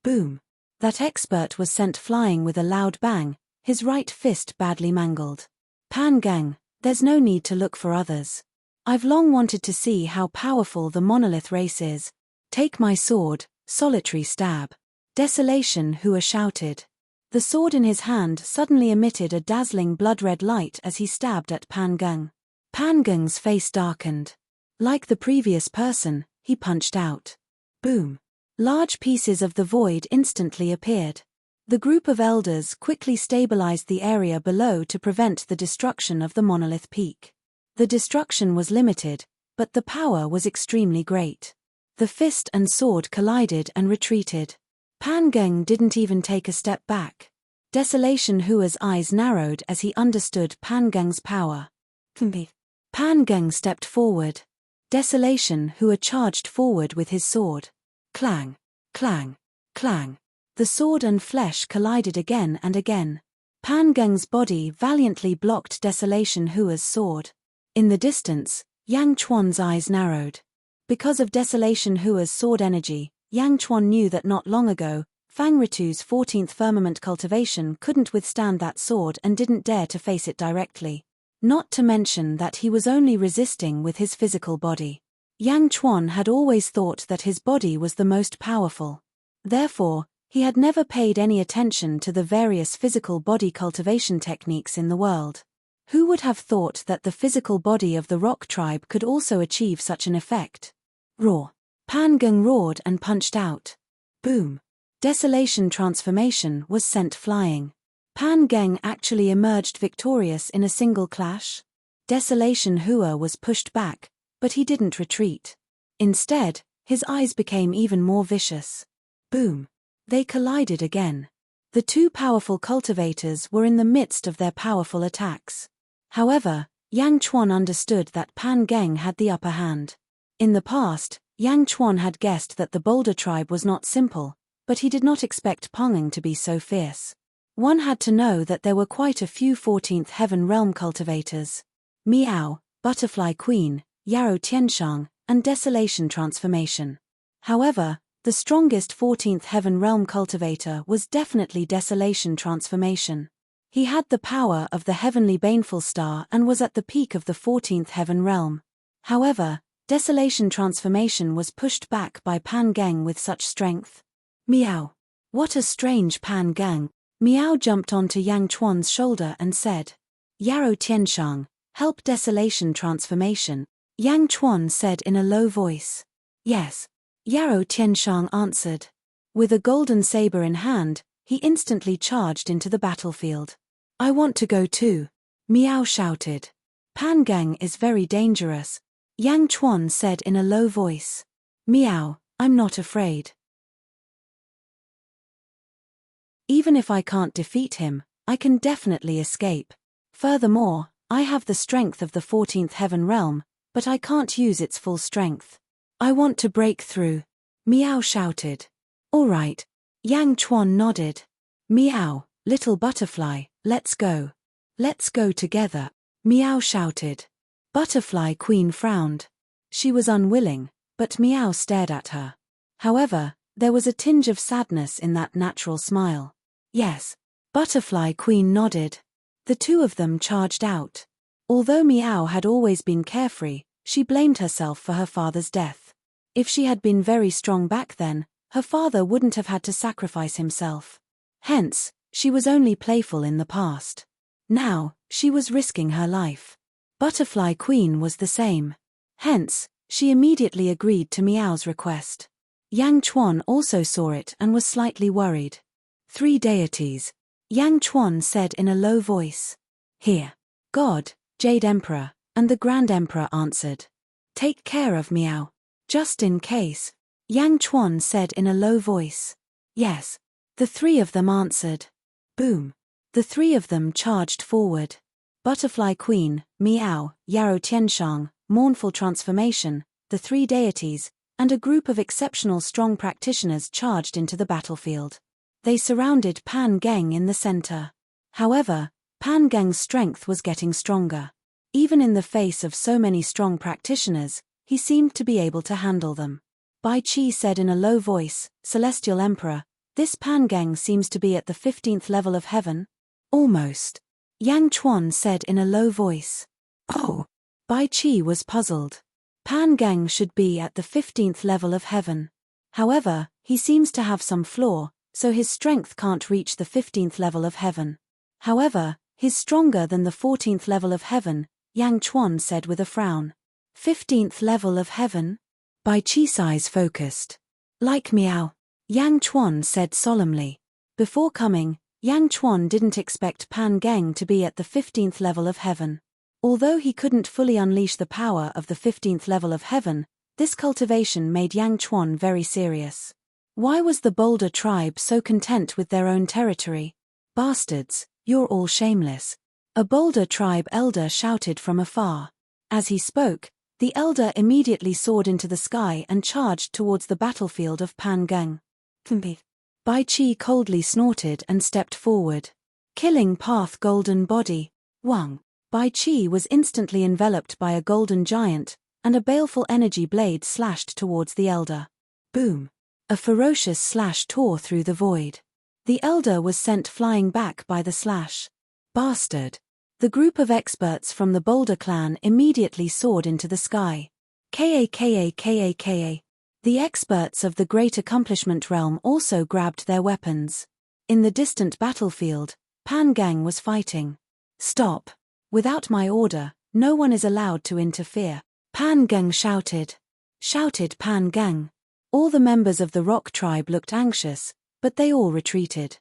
Boom. That expert was sent flying with a loud bang, his right fist badly mangled. Pan Gang, there's no need to look for others. I've long wanted to see how powerful the monolith race is. Take my sword, solitary stab. Desolation Hua shouted. The sword in his hand suddenly emitted a dazzling blood-red light as he stabbed at Pan Gang. Pan Gang's face darkened. Like the previous person, he punched out. Boom. Large pieces of the void instantly appeared. The group of elders quickly stabilized the area below to prevent the destruction of the monolith peak. The destruction was limited, but the power was extremely great. The fist and sword collided and retreated. Pan Gang didn't even take a step back. Desolation Hua's eyes narrowed as he understood Pan Gang's power. Pan Gang stepped forward. Desolation Hua charged forward with his sword. Clang, clang, clang. The sword and flesh collided again and again. Pan Gang's body valiantly blocked Desolation Hua's sword. In the distance, Yang Chuan's eyes narrowed. Because of Desolation Hua's sword energy, Yang Chuan knew that not long ago, Fang Ritu's 14th firmament cultivation couldn't withstand that sword and didn't dare to face it directly. Not to mention that he was only resisting with his physical body. Yang Chuan had always thought that his body was the most powerful. Therefore, he had never paid any attention to the various physical body cultivation techniques in the world. Who would have thought that the physical body of the rock tribe could also achieve such an effect? Roar. Pan Gang roared and punched out. Boom. Desolation transformation was sent flying. Pan Gang actually emerged victorious in a single clash. Desolation Hua was pushed back, but he didn't retreat. Instead, his eyes became even more vicious. Boom. They collided again. The two powerful cultivators were in the midst of their powerful attacks. However, Yang Chuan understood that Pan Gang had the upper hand. In the past, Yang Chuan had guessed that the Boulder tribe was not simple, but he did not expect Ponging to be so fierce. One had to know that there were quite a few 14th Heaven Realm cultivators. Miao, Butterfly Queen, Yarrow Tianshang, and Desolation Transformation. However, the strongest 14th Heaven Realm cultivator was definitely Desolation Transformation. He had the power of the Heavenly Baneful Star and was at the peak of the 14th Heaven Realm. However, Desolation Transformation was pushed back by Pan Gang with such strength. Miao. What a strange Pan Gang. Miao jumped onto Yang Chuan's shoulder and said. Yarrow Tianshang, help Desolation Transformation. Yang Chuan said in a low voice. Yes. Yarrow Tianshang answered. With a golden saber in hand, he instantly charged into the battlefield. I want to go too. Miao shouted. Pan Gang is very dangerous. Yang Chuan said in a low voice. Miao, I'm not afraid. Even if I can't defeat him, I can definitely escape. Furthermore, I have the strength of the 14th Heaven Realm, but I can't use its full strength. I want to break through. Miao shouted. All right. Yang Chuan nodded. Miao, little butterfly, let's go. Let's go together. Miao shouted. Butterfly Queen frowned. She was unwilling, but Miao stared at her. However, there was a tinge of sadness in that natural smile. Yes. Butterfly Queen nodded. The two of them charged out. Although Miao had always been carefree, she blamed herself for her father's death. If she had been very strong back then, her father wouldn't have had to sacrifice himself. Hence, she was only playful in the past. Now, she was risking her life. Butterfly Queen was the same. Hence, she immediately agreed to Meow's request. Yang Chuan also saw it and was slightly worried. 3 deities. Yang Chuan said in a low voice. Here. God, Jade Emperor, and the Grand Emperor answered. Take care of Meow. Just in case. Yang Chuan said in a low voice. Yes. The 3 of them answered. Boom. The 3 of them charged forward. Butterfly Queen, Meow, Yarrow Tianshang, Mournful Transformation, the 3 deities, and a group of exceptional strong practitioners charged into the battlefield. They surrounded Pan Geng in the center. However, Pan Geng's strength was getting stronger. Even in the face of so many strong practitioners, he seemed to be able to handle them. Bai Qi said in a low voice, Celestial Emperor, this Pan Geng seems to be at the 15th level of heaven? Almost. Yang Chuan said in a low voice. Oh. Bai Qi was puzzled. Pan Geng should be at the 15th level of heaven. However, he seems to have some flaw, so his strength can't reach the 15th level of heaven. However, he's stronger than the 14th level of heaven, Yang Chuan said with a frown. 15th level of heaven? Bai Qi's eyes focused. Like Meow. Yang Chuan said solemnly. Before coming, Yang Chuan didn't expect Pan Geng to be at the 15th level of heaven. Although he couldn't fully unleash the power of the 15th level of heaven, this cultivation made Yang Chuan very serious. Why was the Boulder tribe so content with their own territory? Bastards, you're all shameless. A Boulder tribe elder shouted from afar. As he spoke, the elder immediately soared into the sky and charged towards the battlefield of Pan Geng. Bai Qi coldly snorted and stepped forward. Killing path golden body. Wang. Bai Qi was instantly enveloped by a golden giant, and a baleful energy blade slashed towards the elder. Boom. A ferocious slash tore through the void. The elder was sent flying back by the slash. Bastard. The group of experts from the Boulder clan immediately soared into the sky. Ka. The experts of the Great Accomplishment Realm also grabbed their weapons. In the distant battlefield, Pan Geng was fighting. Stop. Without my order, no one is allowed to interfere. Pan Geng shouted. Shouted Pan Geng. All the members of the Rock tribe looked anxious, but they all retreated.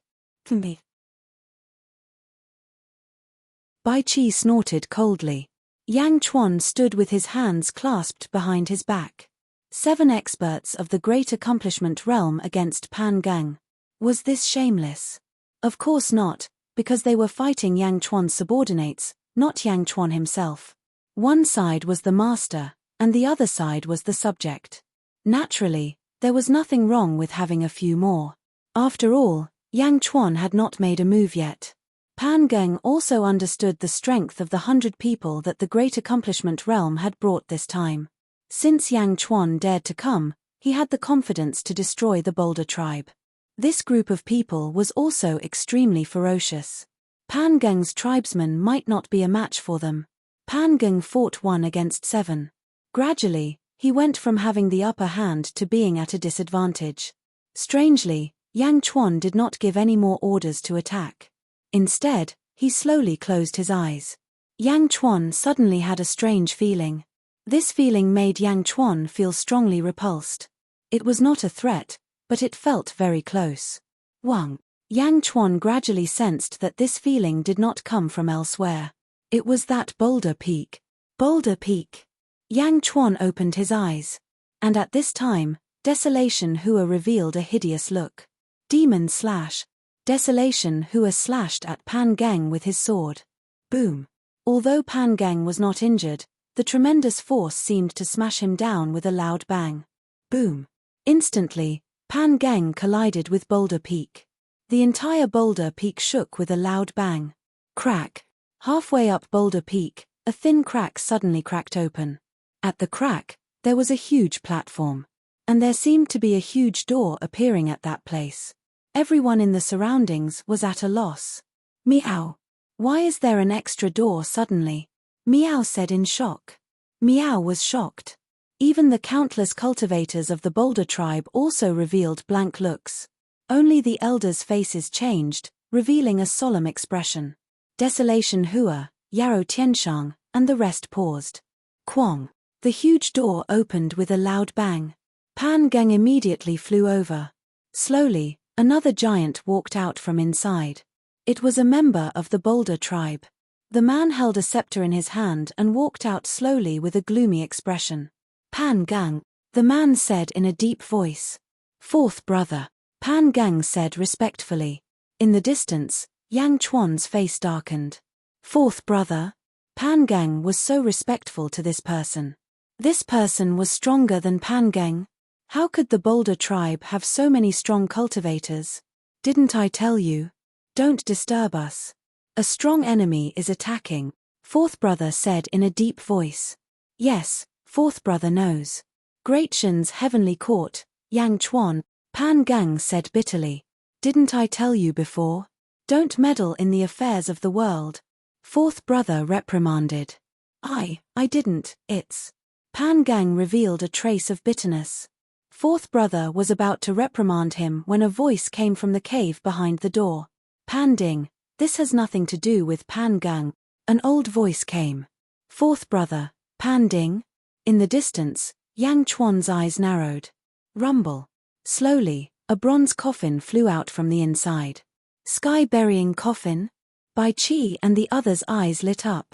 Bai Qi snorted coldly. Yang Chuan stood with his hands clasped behind his back. 7 experts of the Great Accomplishment Realm against Pan Geng. Was this shameless? Of course not, because they were fighting Yang Chuan's subordinates, not Yang Chuan himself. One side was the master, and the other side was the subject. Naturally, there was nothing wrong with having a few more. After all, Yang Chuan had not made a move yet. Pan Geng also understood the strength of the 100 people that the Great Accomplishment Realm had brought this time. Since Yang Chuan dared to come, he had the confidence to destroy the Boulder tribe. This group of people was also extremely ferocious. Pan Geng's tribesmen might not be a match for them. Pan Geng fought 1 against 7. Gradually, he went from having the upper hand to being at a disadvantage. Strangely, Yang Chuan did not give any more orders to attack. Instead, he slowly closed his eyes. Yang Chuan suddenly had a strange feeling. This feeling made Yang Chuan feel strongly repulsed. It was not a threat, but it felt very close. Wang. Yang Chuan gradually sensed that this feeling did not come from elsewhere. It was that Boulder Peak. Boulder Peak. Yang Chuan opened his eyes. And at this time, Desolation Hua revealed a hideous look. Demon Slash. Desolation Hua slashed at Pan Geng with his sword. Boom. Although Pan Geng was not injured, the tremendous force seemed to smash him down with a loud bang. Boom. Instantly, Pan Geng collided with Boulder Peak. The entire Boulder Peak shook with a loud bang. Crack. Halfway up Boulder Peak, a thin crack suddenly cracked open. At the crack, there was a huge platform. And there seemed to be a huge door appearing at that place. Everyone in the surroundings was at a loss. Meow. Why is there an extra door suddenly? Meow said in shock. Meow was shocked. Even the countless cultivators of the Boulder tribe also revealed blank looks. Only the elders' faces changed, revealing a solemn expression. Desolation Hua, Yarrow Tianshang, and the rest paused. Quang. The huge door opened with a loud bang. Pan Gang immediately flew over. Slowly, another giant walked out from inside. It was a member of the Boulder tribe. The man held a scepter in his hand and walked out slowly with a gloomy expression. Pan Gang, the man said in a deep voice. Fourth brother, Pan Gang said respectfully. In the distance, Yang Chuan's face darkened. Fourth brother? Pan Gang was so respectful to this person. This person was stronger than Pan Gang. How could the Boulder tribe have so many strong cultivators? Didn't I tell you? Don't disturb us. A strong enemy is attacking, fourth brother said in a deep voice. Yes, fourth brother knows. Great Shen's heavenly court, Yang Chuan, Pan Gang said bitterly. Didn't I tell you before? Don't meddle in the affairs of the world. Fourth brother reprimanded. I didn't, it's. Pan Gang revealed a trace of bitterness. Fourth brother was about to reprimand him when a voice came from the cave behind the door. Pan Ding, this has nothing to do with Pan Gang. An old voice came. Fourth brother, Pan Ding? In the distance, Yang Chuan's eyes narrowed. Rumble. Slowly, a bronze coffin flew out from the inside. Sky-burying coffin? Bai Qi and the others' eyes lit up.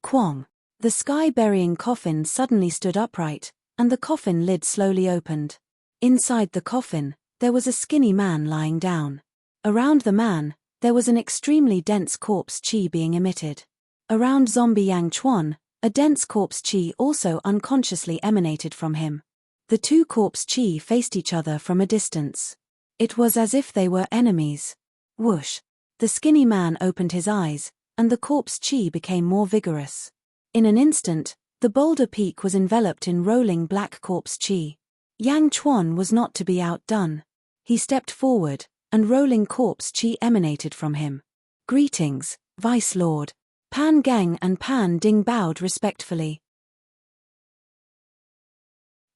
Quang. The sky-burying coffin suddenly stood upright, and the coffin lid slowly opened. Inside the coffin, there was a skinny man lying down. Around the man, there was an extremely dense corpse qi being emitted. Around zombie Yang Chuan, a dense corpse qi also unconsciously emanated from him. The two corpse qi faced each other from a distance. It was as if they were enemies. Whoosh! The skinny man opened his eyes, and the corpse qi became more vigorous. In an instant, the boulder peak was enveloped in rolling black corpse qi. Yang Chuan was not to be outdone. He stepped forward, and rolling corpse qi emanated from him. Greetings, Vice Lord. Pan Gang and Pan Ding bowed respectfully.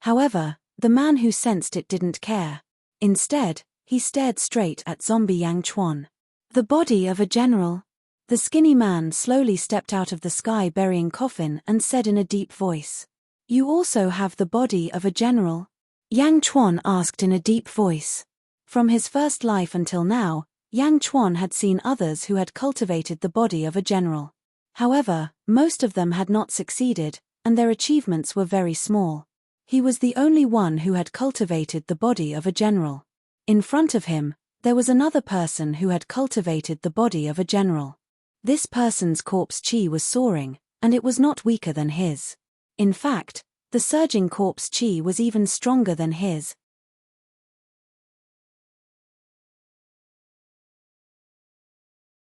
However, the man who sensed it didn't care. Instead, he stared straight at zombie Yang Chuan. The body of a general. The skinny man slowly stepped out of the sky-burying coffin and said in a deep voice. You also have the body of a general? Yang Chuan asked in a deep voice. From his first life until now, Yang Chuan had seen others who had cultivated the body of a general. However, most of them had not succeeded, and their achievements were very small. He was the only one who had cultivated the body of a general. In front of him, there was another person who had cultivated the body of a general. This person's corpse qi was soaring, and it was not weaker than his. In fact, the surging corpse qi was even stronger than his.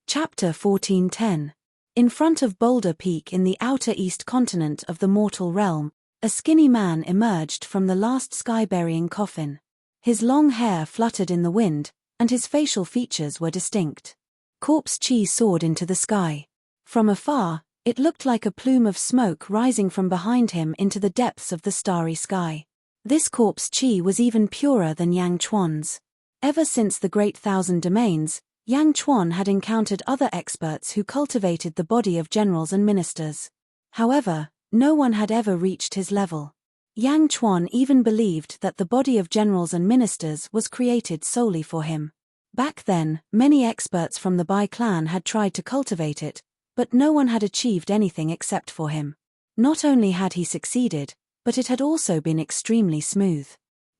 Chapter 1410. In front of Boulder Peak in the outer east continent of the mortal realm, a skinny man emerged from the last sky-burying coffin. His long hair fluttered in the wind, and his facial features were distinct. Corpse qi soared into the sky. From afar, it looked like a plume of smoke rising from behind him into the depths of the starry sky. This corpse qi was even purer than Yang Chuan's. Ever since the Great Thousand Domains, Yang Chuan had encountered other experts who cultivated the body of generals and ministers. However, no one had ever reached his level. Yang Chuan even believed that the body of generals and ministers was created solely for him. Back then, many experts from the Bai clan had tried to cultivate it, but no one had achieved anything except for him. Not only had he succeeded, but it had also been extremely smooth.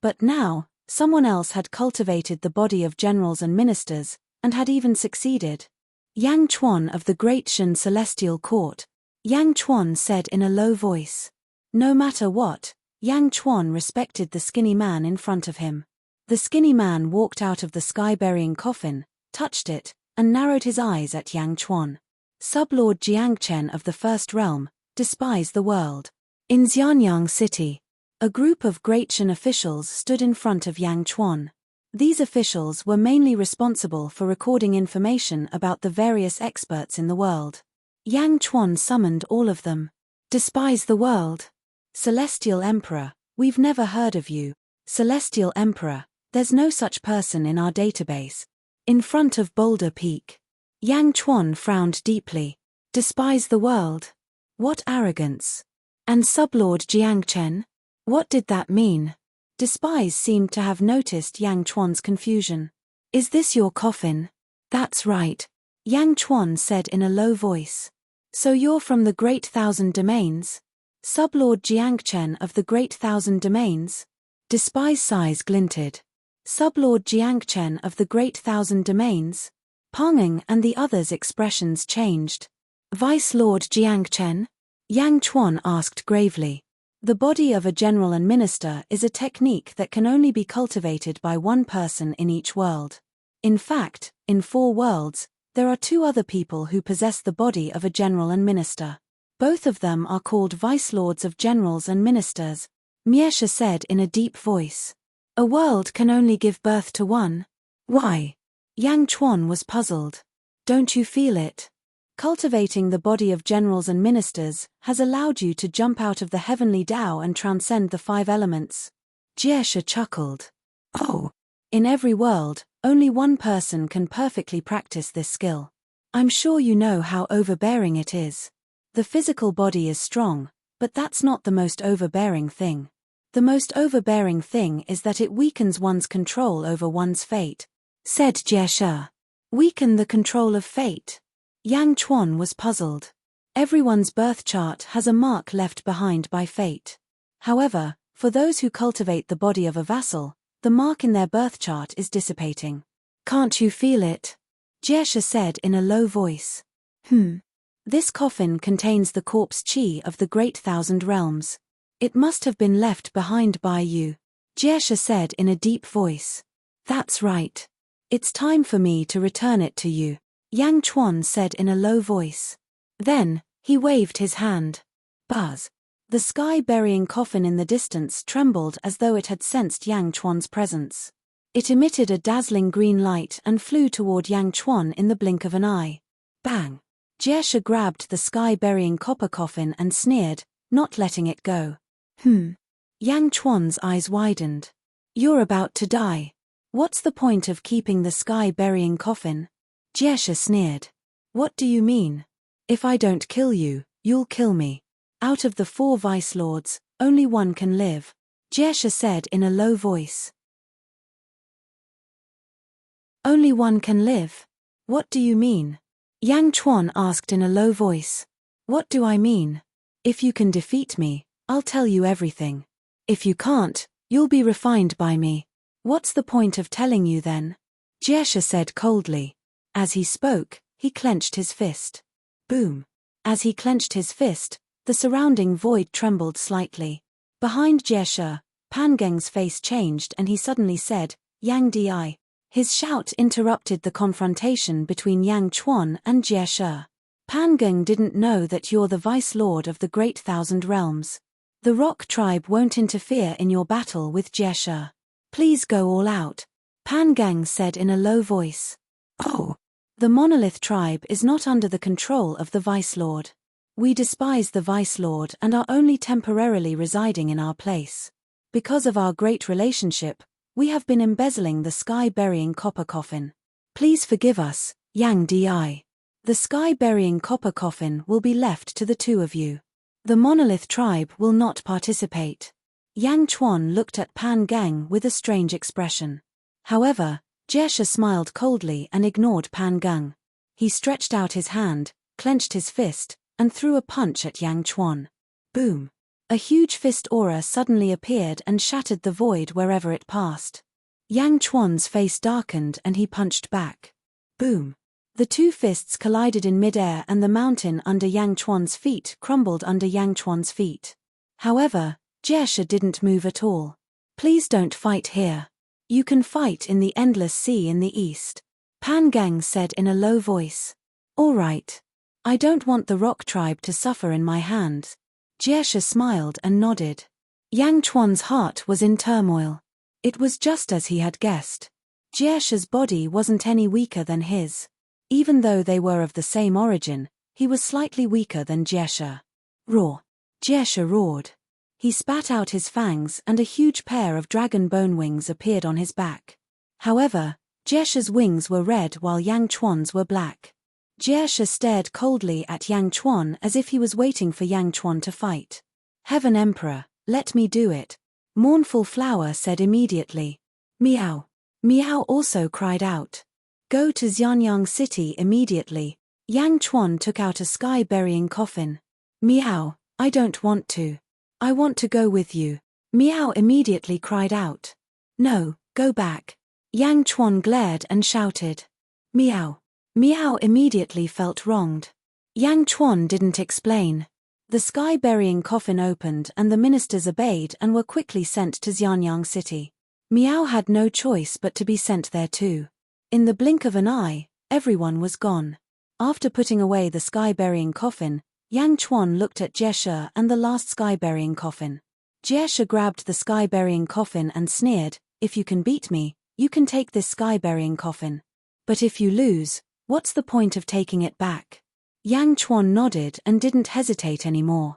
But now, someone else had cultivated the body of generals and ministers, and had even succeeded. Yang Chuan of the Great Shen Celestial Court, Yang Chuan said in a low voice. No matter what, Yang Chuan respected the skinny man in front of him. The skinny man walked out of the sky-burying coffin, touched it, and narrowed his eyes at Yang Chuan. Sublord Jiangchen of the First Realm, despise the world. In Xianyang City, a group of Great Shen officials stood in front of Yang Chuan. These officials were mainly responsible for recording information about the various experts in the world. Yang Chuan summoned all of them. Despise the world. Celestial Emperor, we've never heard of you. Celestial Emperor, there's no such person in our database. In front of Boulder Peak. Yang Chuan frowned deeply. Despise the world? What arrogance! And Sublord Jiangchen? What did that mean? Despise seemed to have noticed Yang Chuan's confusion. Is this your coffin? That's right, Yang Chuan said in a low voice. So you're from the Great Thousand Domains? Sublord Jiangchen of the Great Thousand Domains? Despise's eyes glinted. Sublord Jiangchen of the Great Thousand Domains? Pangeng and the others' expressions changed. Vice Lord Jiangchen? Yang Chuan asked gravely. The body of a general and minister is a technique that can only be cultivated by one person in each world. In fact, in 4 worlds, there are 2 other people who possess the body of a general and minister. Both of them are called Vice Lords of Generals and Ministers, Miesha said in a deep voice. A world can only give birth to one. Why? Yang Chuan was puzzled. Don't you feel it? Cultivating the body of generals and ministers has allowed you to jump out of the heavenly Tao and transcend the 5 elements. Jiesha chuckled. Oh! In every world, only one person can perfectly practice this skill. I'm sure you know how overbearing it is. The physical body is strong, but that's not the most overbearing thing. The most overbearing thing is that it weakens one's control over one's fate, said Jiesha. Weaken the control of fate? Yang Chuan was puzzled. Everyone's birth chart has a mark left behind by fate. However, for those who cultivate the body of a vassal, the mark in their birth chart is dissipating. Can't you feel it? Jiesha said in a low voice. This coffin contains the corpse chi of the Great Thousand Realms. It must have been left behind by you, Jiesha said in a deep voice. That's right. It's time for me to return it to you, Yang Chuan said in a low voice. Then, he waved his hand. Buzz. The sky-burying coffin in the distance trembled as though it had sensed Yang Chuan's presence. It emitted a dazzling green light and flew toward Yang Chuan in the blink of an eye. Bang! Jiesha grabbed the sky-burying copper coffin and sneered, not letting it go. Yang Chuan's eyes widened. You're about to die. What's the point of keeping the sky-burying coffin? Jiesha sneered. What do you mean? If I don't kill you, you'll kill me. Out of the 4 vice lords, only one can live, Jiesha said in a low voice. Only one can live? What do you mean? Yang Chuan asked in a low voice. What do I mean? If you can defeat me, I'll tell you everything. If you can't, you'll be refined by me. What's the point of telling you then? Jiesha said coldly. As he spoke, he clenched his fist. Boom. As he clenched his fist, the surrounding void trembled slightly. Behind Jiesha, Pangeng's face changed and he suddenly said, Yang Di. His shout interrupted the confrontation between Yang Chuan and Jiesha. Pangeng didn't know that you're the Vice Lord of the Great Thousand Realms. The Rock Tribe won't interfere in your battle with Jiesha. Please go all out, Pangeng said in a low voice. Oh! The Monolith Tribe is not under the control of the Vice Lord. We despise the Vice Lord and are only temporarily residing in our place. Because of our great relationship, we have been embezzling the sky-burying copper coffin. Please forgive us, Yang Di. The sky-burying copper coffin will be left to the 2 of you. The Monolith Tribe will not participate. Yang Chuan looked at Pangeng with a strange expression. However, Jiesha smiled coldly and ignored Pangeng. He stretched out his hand, clenched his fist, and threw a punch at Yang Chuan. Boom! A huge fist aura suddenly appeared and shattered the void wherever it passed. Yang Chuan's face darkened and he punched back. Boom! The 2 fists collided in midair and the mountain under Yang Chuan's feet crumbled under Yang Chuan's feet. However, Jiesha didn't move at all. Please don't fight here. You can fight in the endless sea in the east, Pangeng said in a low voice. All right. I don't want the Rock Tribe to suffer in my hands. Jiesha smiled and nodded. Yang Chuan's heart was in turmoil. It was just as he had guessed. Jiesha's body wasn't any weaker than his. Even though they were of the same origin, he was slightly weaker than Jiesha. Roar! Jiesha roared. He spat out his fangs and a huge pair of dragon bone wings appeared on his back. However, Jiesha's wings were red while Yang Chuan's were black. Jie stared coldly at Yang Chuan as if he was waiting for Yang Chuan to fight. Heaven Emperor, let me do it. Mournful Flower said immediately. Meow. Meow also cried out. Go to Xianyang City immediately. Yang Chuan took out a sky-burying coffin. Meow, I don't want to. I want to go with you. Meow immediately cried out. No, go back. Yang Chuan glared and shouted. Meow. Meow immediately felt wronged. Yang Chuan didn't explain. The sky-burying coffin opened and the ministers obeyed and were quickly sent to Xianyang City. Meow had no choice but to be sent there too. In the blink of an eye, everyone was gone. After putting away the sky-burying coffin, Yang Chuan looked at Jie and the last sky-burying coffin. Jie grabbed the sky-burying coffin and sneered, if you can beat me, you can take this sky-burying coffin. But if you lose, what's the point of taking it back? Yang Chuan nodded and didn't hesitate anymore.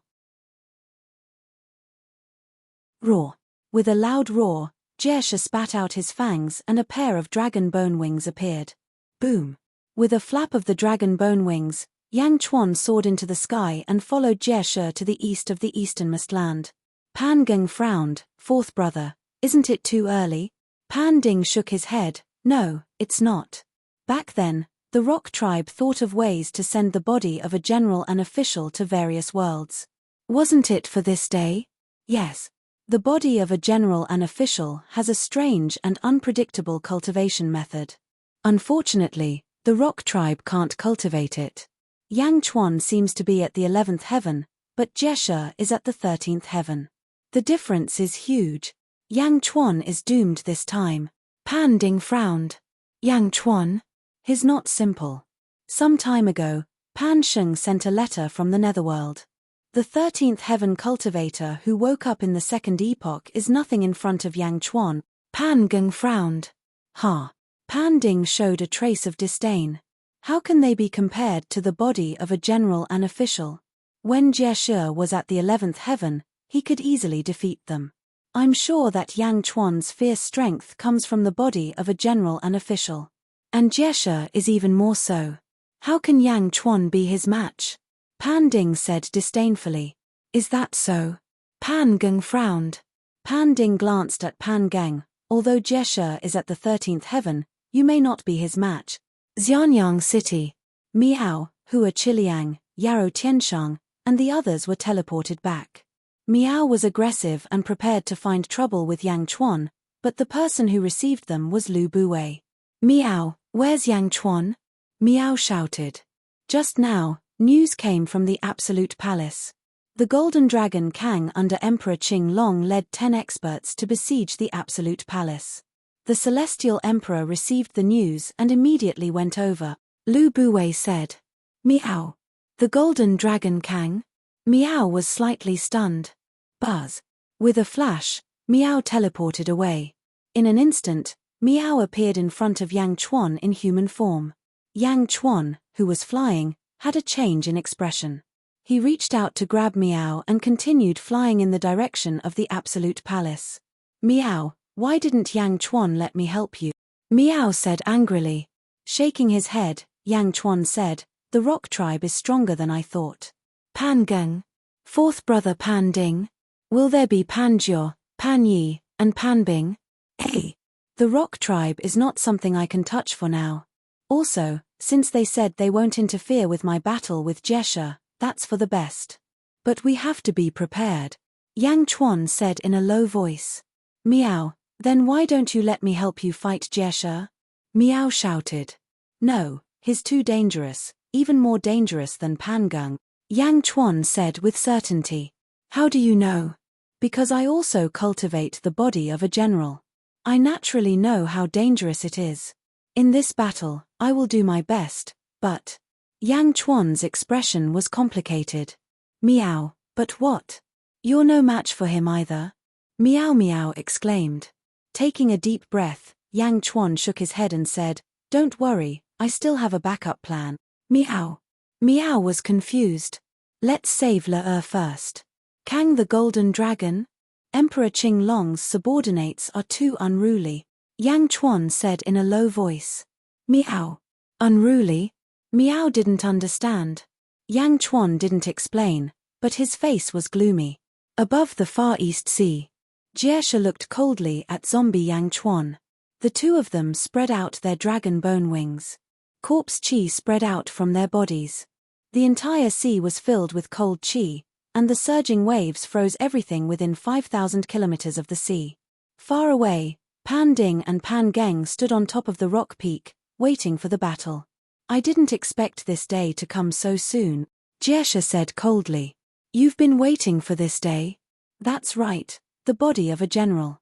Roar. With a loud roar, Jie spat out his fangs and a pair of dragon bone wings appeared. Boom. With a flap of the dragon bone wings, Yang Chuan soared into the sky and followed Jie to the east of the easternmost land. Pan Geng frowned, fourth brother, isn't it too early? Pan Ding shook his head, no, it's not. Back then, the Rock tribe thought of ways to send the body of a general and official to various worlds. Wasn't it for this day? Yes. The body of a general and official has a strange and unpredictable cultivation method. Unfortunately, the Rock tribe can't cultivate it. Yang Chuan seems to be at the 11th heaven, but Jie is at the 13th heaven. The difference is huge. Yang Chuan is doomed this time. Pan Ding frowned. Yang Chuan? Is not simple. Some time ago, Pan Sheng sent a letter from the netherworld. The 13th heaven cultivator who woke up in the second epoch is nothing in front of Yang Chuan. Pan Geng frowned. Ha. Pan Ding showed a trace of disdain. How can they be compared to the body of a general and official? When Jie was at the 11th heaven, he could easily defeat them. I'm sure that Yang Chuan's fierce strength comes from the body of a general and official. And Jie is even more so. How can Yang Chuan be his match? Pan Ding said disdainfully. Is that so? Pan Geng frowned. Pan Ding glanced at Pan Geng. Although Jie is at the 13th heaven, you may not be his match. Xianyang City. Miao, Hua Chiliang, Yarou Tianshang, and the others were teleported back. Miao was aggressive and prepared to find trouble with Yang Chuan, but the person who received them was Lu Buwei. Miao, where's Yang Chuan? Miao shouted. Just now, news came from the Absolute Palace. The Golden Dragon Kang under Emperor Qing Long led 10 experts to besiege the Absolute Palace. The Celestial Emperor received the news and immediately went over. Lu Buwei said. Miao. The Golden Dragon Kang? Miao was slightly stunned. Buzz. With a flash, Miao teleported away. In an instant, Miao appeared in front of Yang Chuan in human form. Yang Chuan, who was flying, had a change in expression. He reached out to grab Miao and continued flying in the direction of the Absolute Palace. Miao, why didn't Yang Chuan let me help you? Miao said angrily. Shaking his head, Yang Chuan said, the Rock tribe is stronger than I thought. Pan Geng. Fourth brother Pan Ding. Will there be Pan Jiao, Pan Yi, and Pan Bing? Hey. The Rock tribe is not something I can touch for now. Also, since they said they won't interfere with my battle with Jie, that's for the best. But we have to be prepared. Yang Chuan said in a low voice. Miao, then why don't you let me help you fight Jie? Miao shouted. No, he's too dangerous, even more dangerous than Pan Geng. Yang Chuan said with certainty. How do you know? Because I also cultivate the body of a general. I naturally know how dangerous it is. In this battle, I will do my best, but... Yang Chuan's expression was complicated. Miao, but what? You're no match for him either. Miao Miao exclaimed. Taking a deep breath, Yang Chuan shook his head and said, Don't worry, I still have a backup plan. Miao. Miao was confused. Let's save Le first. Kang the Golden Dragon? Emperor Qing Long's subordinates are too unruly. Yang Chuan said in a low voice. Miao. Unruly? Miao didn't understand. Yang Chuan didn't explain, but his face was gloomy. Above the Far East Sea, Jieshi looked coldly at zombie Yang Chuan. The two of them spread out their dragon bone wings. Corpse chi spread out from their bodies. The entire sea was filled with cold chi, and the surging waves froze everything within 5,000 kilometers of the sea. Far away, Pan Ding and Pan Geng stood on top of the rock peak, waiting for the battle. I didn't expect this day to come so soon, Jieshi said coldly. You've been waiting for this day? That's right, the body of a general.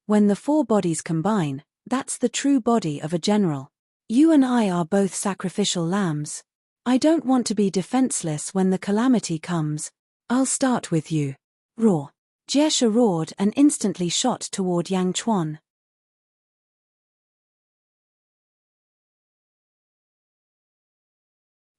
When the four bodies combine, that's the true body of a general. You and I are both sacrificial lambs. I don't want to be defenseless when the calamity comes. I'll start with you. Roar. Jieshi roared and instantly shot toward Yang Chuan.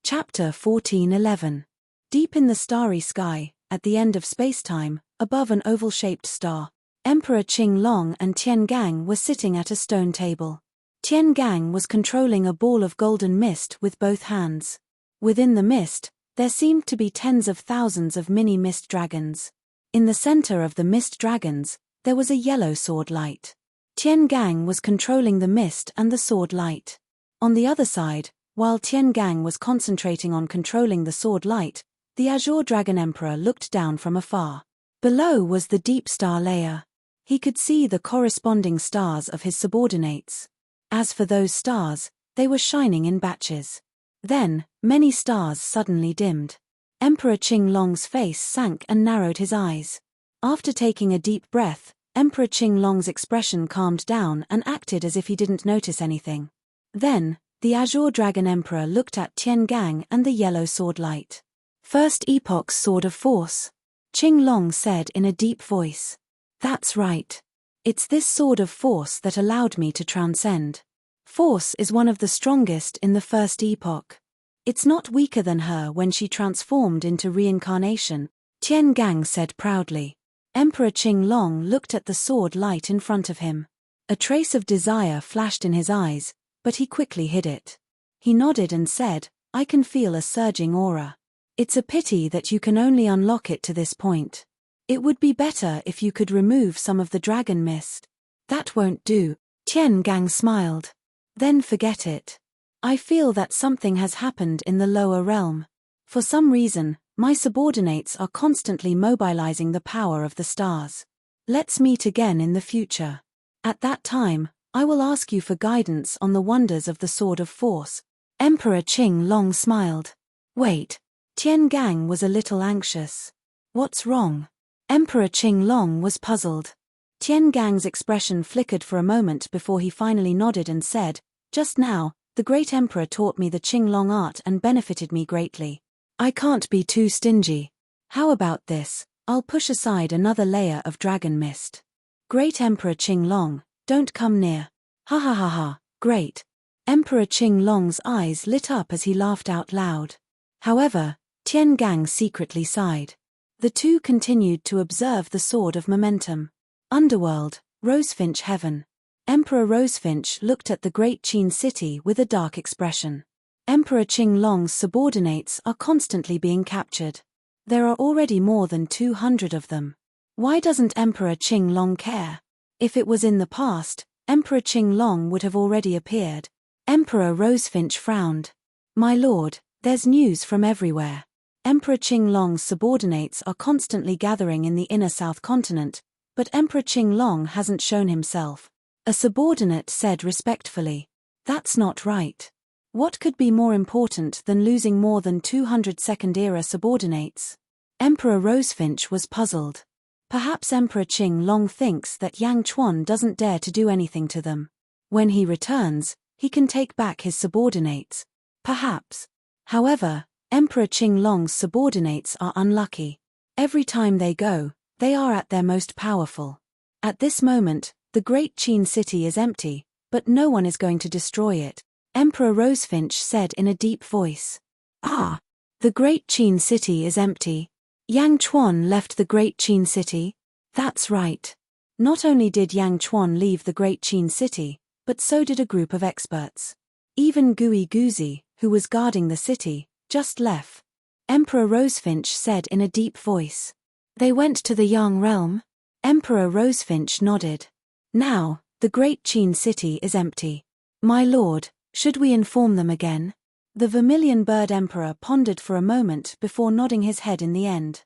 Chapter 14:11. Deep in the starry sky, at the end of spacetime, above an oval-shaped star, Emperor Qing Long and Tian Gang were sitting at a stone table. Tian Gang was controlling a ball of golden mist with both hands. Within the mist, there seemed to be tens of thousands of mini mist dragons. In the center of the mist dragons, there was a yellow sword light. Tian Gang was controlling the mist and the sword light. On the other side, while Tian Gang was concentrating on controlling the sword light, the Azure Dragon Emperor looked down from afar. Below was the deep star layer. He could see the corresponding stars of his subordinates. As for those stars, they were shining in batches. Then, many stars suddenly dimmed. Emperor Qing Long's face sank and narrowed his eyes. After taking a deep breath, Emperor Qing Long's expression calmed down and acted as if he didn't notice anything. Then, the Azure Dragon Emperor looked at Tian Gang and the yellow sword light. First Epoch's Sword of Force. Qing Long said in a deep voice. That's right. It's this sword of force that allowed me to transcend. Force is one of the strongest in the first epoch. It's not weaker than her when she transformed into reincarnation, Tian Gang said proudly. Emperor Qing Long looked at the sword light in front of him. A trace of desire flashed in his eyes, but he quickly hid it. He nodded and said, I can feel a surging aura. It's a pity that you can only unlock it to this point. It would be better if you could remove some of the dragon mist. That won't do, Tian Gang smiled. Then forget it. I feel that something has happened in the lower realm. For some reason, my subordinates are constantly mobilizing the power of the stars. Let's meet again in the future. At that time, I will ask you for guidance on the wonders of the Sword of Force. Emperor Qing Long smiled. Wait. Tian Gang was a little anxious. What's wrong? Emperor Qing Long was puzzled. Tian Gang's expression flickered for a moment before he finally nodded and said, Just now, the great emperor taught me the Qing Long art and benefited me greatly. I can't be too stingy. How about this? I'll push aside another layer of dragon mist. Great Emperor Qing Long, don't come near. Ha ha ha ha, great. Emperor Qing Long's eyes lit up as he laughed out loud. However, Tian Gang secretly sighed. The two continued to observe the Sword of Momentum. Underworld, Rosefinch Heaven. Emperor Rosefinch looked at the great Qin city with a dark expression. Emperor Qing Long's subordinates are constantly being captured. There are already more than 200 of them. Why doesn't Emperor Qing Long care? If it was in the past, Emperor Qing Long would have already appeared. Emperor Rosefinch frowned. My lord, there's news from everywhere. Emperor Qing Long's subordinates are constantly gathering in the inner South continent, but Emperor Qing Long hasn't shown himself. A subordinate said respectfully. That's not right. What could be more important than losing more than 200 second-era subordinates? Emperor Rosefinch was puzzled. Perhaps Emperor Qing Long thinks that Yang Chuan doesn't dare to do anything to them. When he returns, he can take back his subordinates. Perhaps. However, Emperor Qing Long's subordinates are unlucky. Every time they go, they are at their most powerful. At this moment, the great Qin city is empty, but no one is going to destroy it, Emperor Rosefinch said in a deep voice. Ah! The great Qin city is empty. Yang Chuan left the great Qin city? That's right. Not only did Yang Chuan leave the great Qin city, but so did a group of experts. Even Gooey Goozy, who was guarding the city, just left. Emperor Rosefinch said in a deep voice. They went to the Yang realm? Emperor Rosefinch nodded. Now, the great Qin city is empty. My lord, should we inform them again? The Vermilion Bird Emperor pondered for a moment before nodding his head in the end.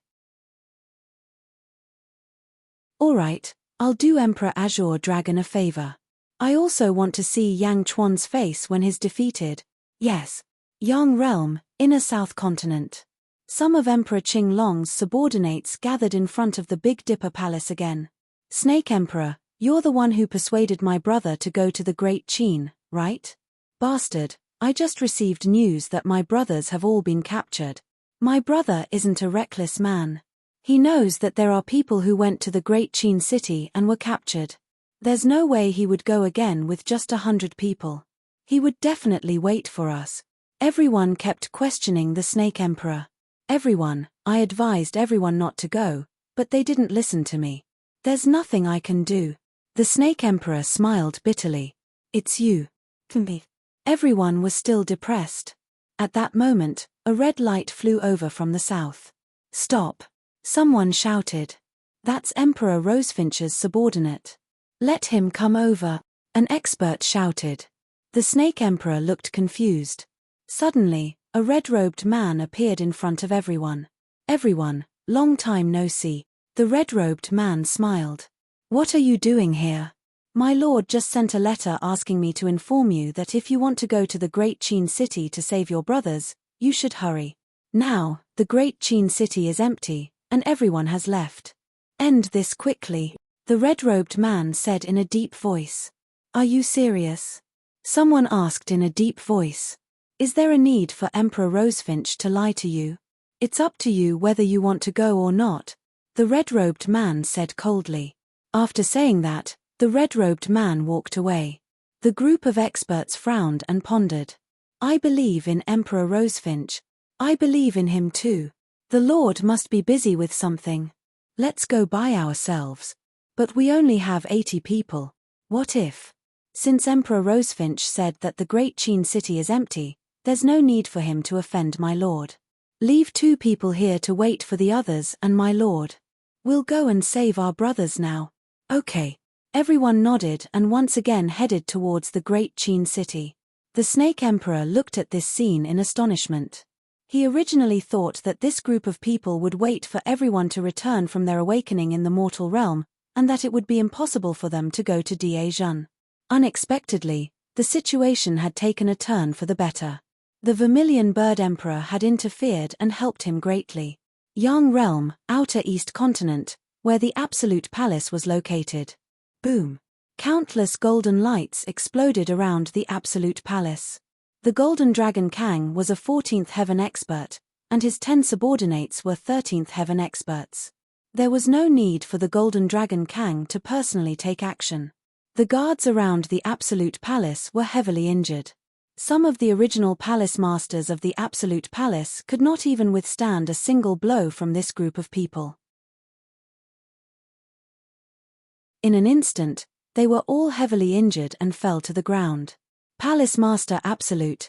All right, I'll do Emperor Azure Dragon a favor. I also want to see Yang Chuan's face when he's defeated. Yes. Yang Realm, Inner South Continent. Some of Emperor Qinglong's subordinates gathered in front of the Big Dipper Palace again. Snake Emperor, you're the one who persuaded my brother to go to the Great Qin, right? Bastard, I just received news that my brothers have all been captured. My brother isn't a reckless man. He knows that there are people who went to the Great Qin city and were captured. There's no way he would go again with just 100 people. He would definitely wait for us. Everyone kept questioning the Snake Emperor. I advised everyone not to go, but they didn't listen to me. There's nothing I can do. The Snake Emperor smiled bitterly. It's you. Me. Everyone was still depressed. At that moment, a red light flew over from the south. Stop. Someone shouted. That's Emperor Rosefinch's subordinate. Let him come over, an expert shouted. The Snake Emperor looked confused. Suddenly, a red-robed man appeared in front of everyone. Everyone, long time no see. The red-robed man smiled. What are you doing here? My lord just sent a letter asking me to inform you that if you want to go to the Great Qin city to save your brothers, you should hurry. Now, the Great Qin city is empty, and everyone has left. End this quickly, the red-robed man said in a deep voice. Are you serious? Someone asked in a deep voice. Is there a need for Emperor Rosefinch to lie to you? It's up to you whether you want to go or not, the red-robed man said coldly. After saying that, the red-robed man walked away. The group of experts frowned and pondered. I believe in Emperor Rosefinch. I believe in him too. The Lord must be busy with something. Let's go by ourselves. But we only have 80 people. What if? Since Emperor Rosefinch said that the Great Qin city is empty, there's no need for him to offend my lord. Leave 2 people here to wait for the others and my lord. We'll go and save our brothers now. Okay. Everyone nodded and once again headed towards the Great Qin city. The Snake Emperor looked at this scene in astonishment. He originally thought that this group of people would wait for everyone to return from their awakening in the mortal realm, and that it would be impossible for them to go to Diezhan. Unexpectedly, the situation had taken a turn for the better. The Vermilion Bird Emperor had interfered and helped him greatly. Yang Realm, Outer East Continent, where the Absolute Palace was located. Boom! Countless golden lights exploded around the Absolute Palace. The Golden Dragon Kang was a 14th Heaven expert, and his 10 subordinates were 13th Heaven experts. There was no need for the Golden Dragon Kang to personally take action. The guards around the Absolute Palace were heavily injured. Some of the original palace masters of the Absolute Palace could not even withstand a single blow from this group of people. In an instant, they were all heavily injured and fell to the ground. Palace Master Absolute,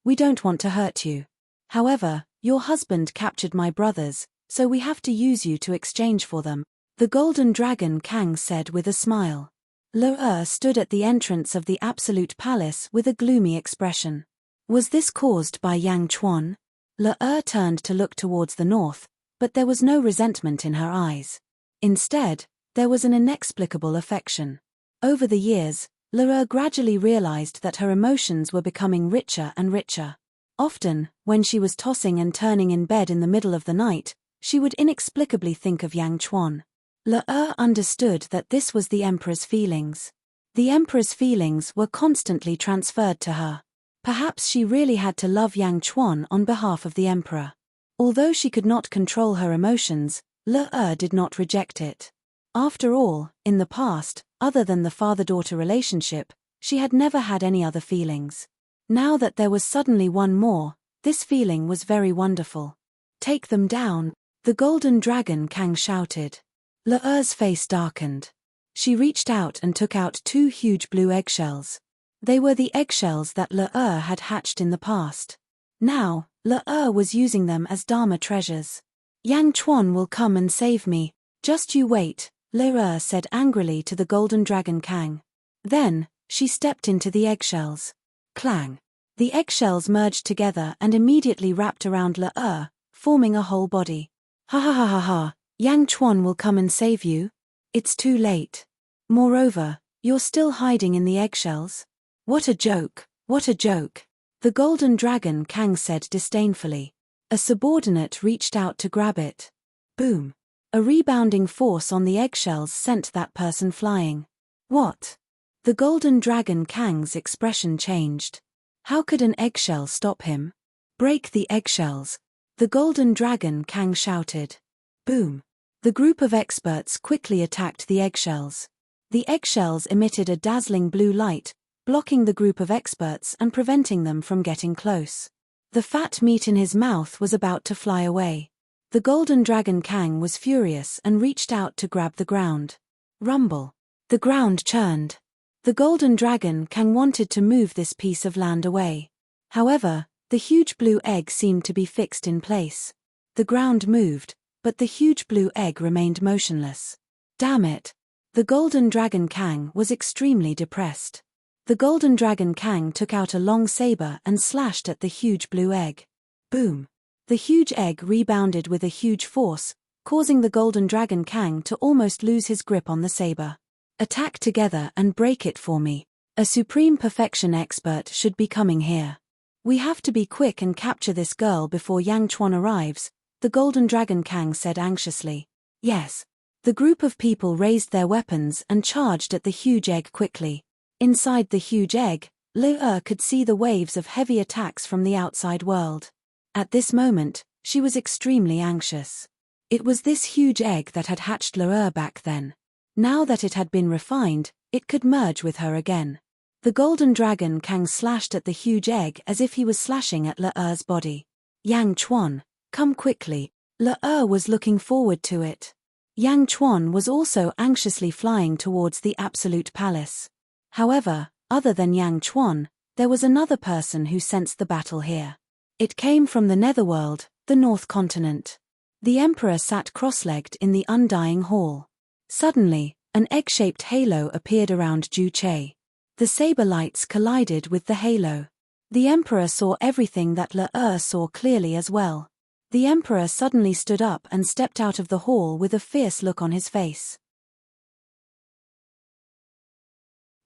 we don't want to hurt you. However, your husband captured my brothers, so we have to use you to exchange for them, the Golden Dragon Kang said with a smile. Le stood at the entrance of the Absolute Palace with a gloomy expression. Was this caused by Yang Chuan? Le turned to look towards the north, but there was no resentment in her eyes. Instead, there was an inexplicable affection. Over the years, Le gradually realized that her emotions were becoming richer and richer. Often, when she was tossing and turning in bed in the middle of the night, she would inexplicably think of Yang Chuan. Le understood that this was the Emperor's feelings. The Emperor's feelings were constantly transferred to her. Perhaps she really had to love Yang Chuan on behalf of the Emperor. Although she could not control her emotions, Le did not reject it. After all, in the past, other than the father-daughter relationship, she had never had any other feelings. Now that there was suddenly one more, this feeling was very wonderful. Take them down, the Golden Dragon Kang shouted. Le face darkened. She reached out and took out 2 huge blue eggshells. They were the eggshells that Le had hatched in the past. Now, Le was using them as Dharma treasures. Yang Chuan will come and save me. Just you wait, Le said angrily to the golden dragon Kang. Then, she stepped into the eggshells. Clang. The eggshells merged together and immediately wrapped around Le, forming a whole body. Ha ha ha ha ha, Yang Chuan will come and save you? It's too late. Moreover, you're still hiding in the eggshells? What a joke, what a joke. The golden dragon Kang said disdainfully. A subordinate reached out to grab it. Boom. A rebounding force on the eggshells sent that person flying. What? The golden dragon Kang's expression changed. How could an eggshell stop him? Break the eggshells. The golden dragon Kang shouted. Boom. The group of experts quickly attacked the eggshells. The eggshells emitted a dazzling blue light, blocking the group of experts and preventing them from getting close. The fat meat in his mouth was about to fly away. The golden dragon Kang was furious and reached out to grab the ground. Rumble. The ground churned. The golden dragon Kang wanted to move this piece of land away. However, the huge blue egg seemed to be fixed in place. The ground moved, but the huge blue egg remained motionless. Damn it! The golden dragon Kang was extremely depressed. The golden dragon Kang took out a long saber and slashed at the huge blue egg. Boom! The huge egg rebounded with a huge force, causing the golden dragon Kang to almost lose his grip on the saber. Attack together and break it for me. A supreme perfection expert should be coming here. We have to be quick and capture this girl before Yang Chuan arrives, the golden dragon Kang said anxiously. Yes. The group of people raised their weapons and charged at the huge egg quickly. Inside the huge egg, Le could see the waves of heavy attacks from the outside world. At this moment, she was extremely anxious. It was this huge egg that had hatched Le back then. Now that it had been refined, it could merge with her again. The golden dragon Kang slashed at the huge egg as if he was slashing at Le's body. Yang Chuan, come quickly. Le was looking forward to it. Yang Chuan was also anxiously flying towards the Absolute Palace. However, other than Yang Chuan, there was another person who sensed the battle here. It came from the Netherworld, the North Continent. The Emperor sat cross-legged in the Undying Hall. Suddenly, an egg-shaped halo appeared around Ju Che. The saber lights collided with the halo. The Emperor saw everything that Le saw clearly as well. The Emperor suddenly stood up and stepped out of the hall with a fierce look on his face.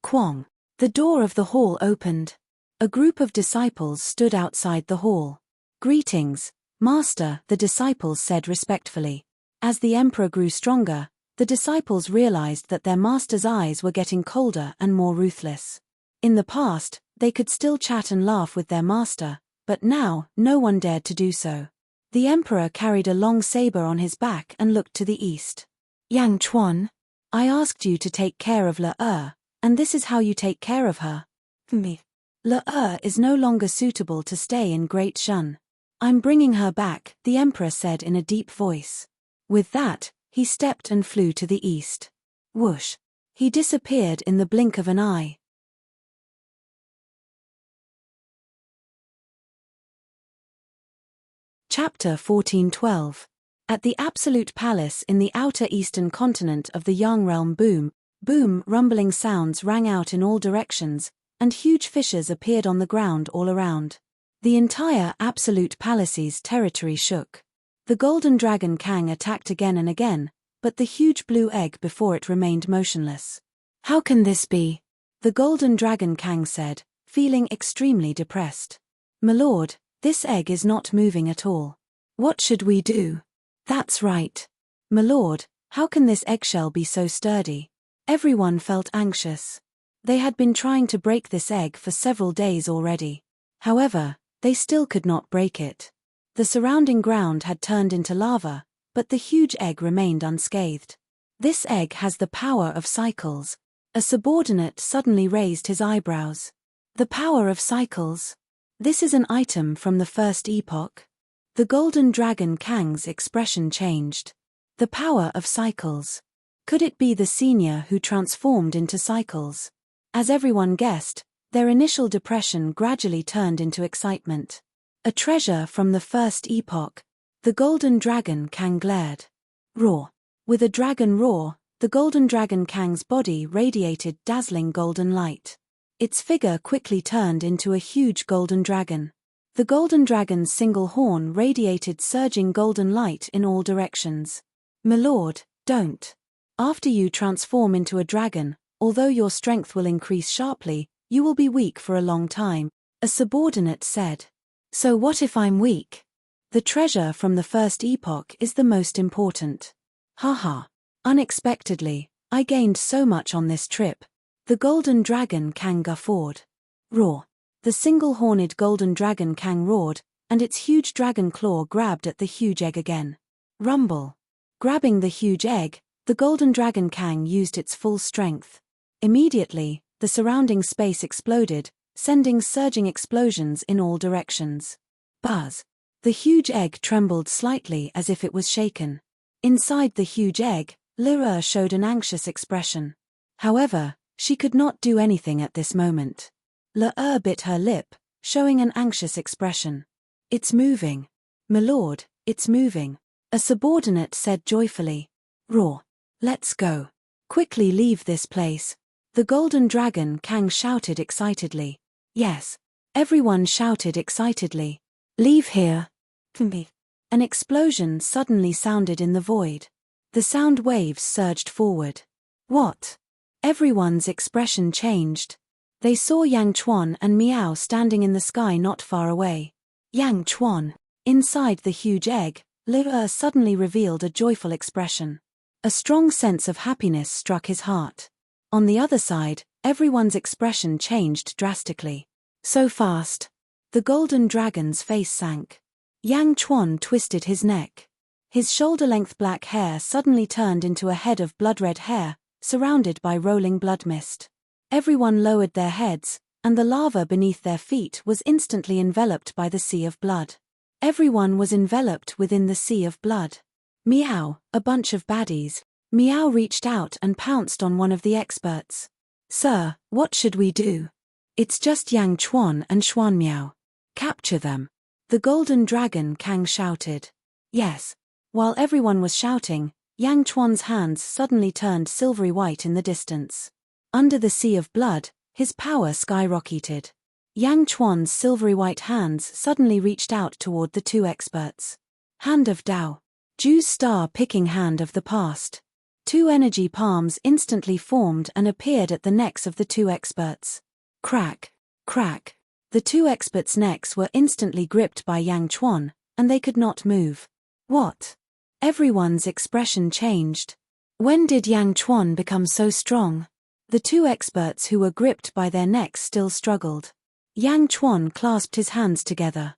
Quang. The door of the hall opened. A group of disciples stood outside the hall. Greetings, Master, the disciples said respectfully. As the Emperor grew stronger, the disciples realized that their master's eyes were getting colder and more ruthless. In the past, they could still chat and laugh with their master, but now, no one dared to do so. The Emperor carried a long saber on his back and looked to the east. Yang Chuan, I asked you to take care of Le, and this is how you take care of her. Me. Le is no longer suitable to stay in Great Shun. I'm bringing her back, the Emperor said in a deep voice. With that, he stepped and flew to the east. Whoosh! He disappeared in the blink of an eye. Chapter 1412. At the Absolute Palace in the outer eastern continent of the Yang realm, boom, boom, rumbling sounds rang out in all directions, and huge fissures appeared on the ground all around. The entire Absolute Palace's territory shook. The golden dragon Kang attacked again and again, but the huge blue egg before it remained motionless. How can this be? The golden dragon Kang said, feeling extremely depressed. My lord, this egg is not moving at all. What should we do? That's right. My lord, how can this eggshell be so sturdy? Everyone felt anxious. They had been trying to break this egg for several days already. However, they still could not break it. The surrounding ground had turned into lava, but the huge egg remained unscathed. This egg has the power of cycles. A subordinate suddenly raised his eyebrows. The power of cycles? This is an item from the first epoch. The golden dragon Kang's expression changed. The power of cycles. Could it be the senior who transformed into cycles? As everyone guessed, Their initial depression gradually turned into excitement. A treasure from the first epoch. The golden dragon Kang glared. Roar. With a dragon roar, the golden dragon Kang's body radiated dazzling golden light. Its figure quickly turned into a huge golden dragon. The golden dragon's single horn radiated surging golden light in all directions. "My lord, don't. After you transform into a dragon, although your strength will increase sharply, you will be weak for a long time," a subordinate said. "So what if I'm weak? The treasure from the first epoch is the most important." Haha. Unexpectedly, I gained so much on this trip. The golden dragon Kang guffawed. Roar. The single-horned golden dragon Kang roared, and its huge dragon claw grabbed at the huge egg again. Rumble. Grabbing the huge egg, the golden dragon Kang used its full strength. Immediately, the surrounding space exploded, sending surging explosions in all directions. Buzz. The huge egg trembled slightly as if it was shaken. Inside the huge egg, Lyra showed an anxious expression. However, she could not do anything at this moment. Lyra bit her lip, showing an anxious expression. "It's moving. My lord, it's moving," a subordinate said joyfully. "Roar. Let's go. Quickly leave this place." The golden dragon Kang shouted excitedly. Yes. Everyone shouted excitedly. "Leave here." An explosion suddenly sounded in the void. The sound waves surged forward. What? Everyone's expression changed. They saw Yang Chuan and Miao standing in the sky not far away. Yang Chuan. Inside the huge egg, Lyra suddenly revealed a joyful expression. A strong sense of happiness struck his heart. On the other side, everyone's expression changed drastically. So fast. The golden dragon's face sank. Yang Chuan twisted his neck. His shoulder-length black hair suddenly turned into a head of blood-red hair, surrounded by rolling blood mist. Everyone lowered their heads, and the lava beneath their feet was instantly enveloped by the sea of blood. Everyone was enveloped within the sea of blood. Meow, a bunch of baddies. Meow reached out and pounced on one of the experts. "Sir, what should we do?" "It's just Yang Chuan and Xuan Miao. Capture them." The golden dragon Kang shouted. Yes. While everyone was shouting, Yang Chuan's hands suddenly turned silvery white in the distance. Under the sea of blood, his power skyrocketed. Yang Chuan's silvery white hands suddenly reached out toward the two experts. Hand of Tao. Ju's star-picking hand of the past. Two energy palms instantly formed and appeared at the necks of the two experts. Crack, crack. The two experts' necks were instantly gripped by Yang Chuan, and they could not move. What? Everyone's expression changed. When did Yang Chuan become so strong? The two experts who were gripped by their necks still struggled. Yang Chuan clasped his hands together.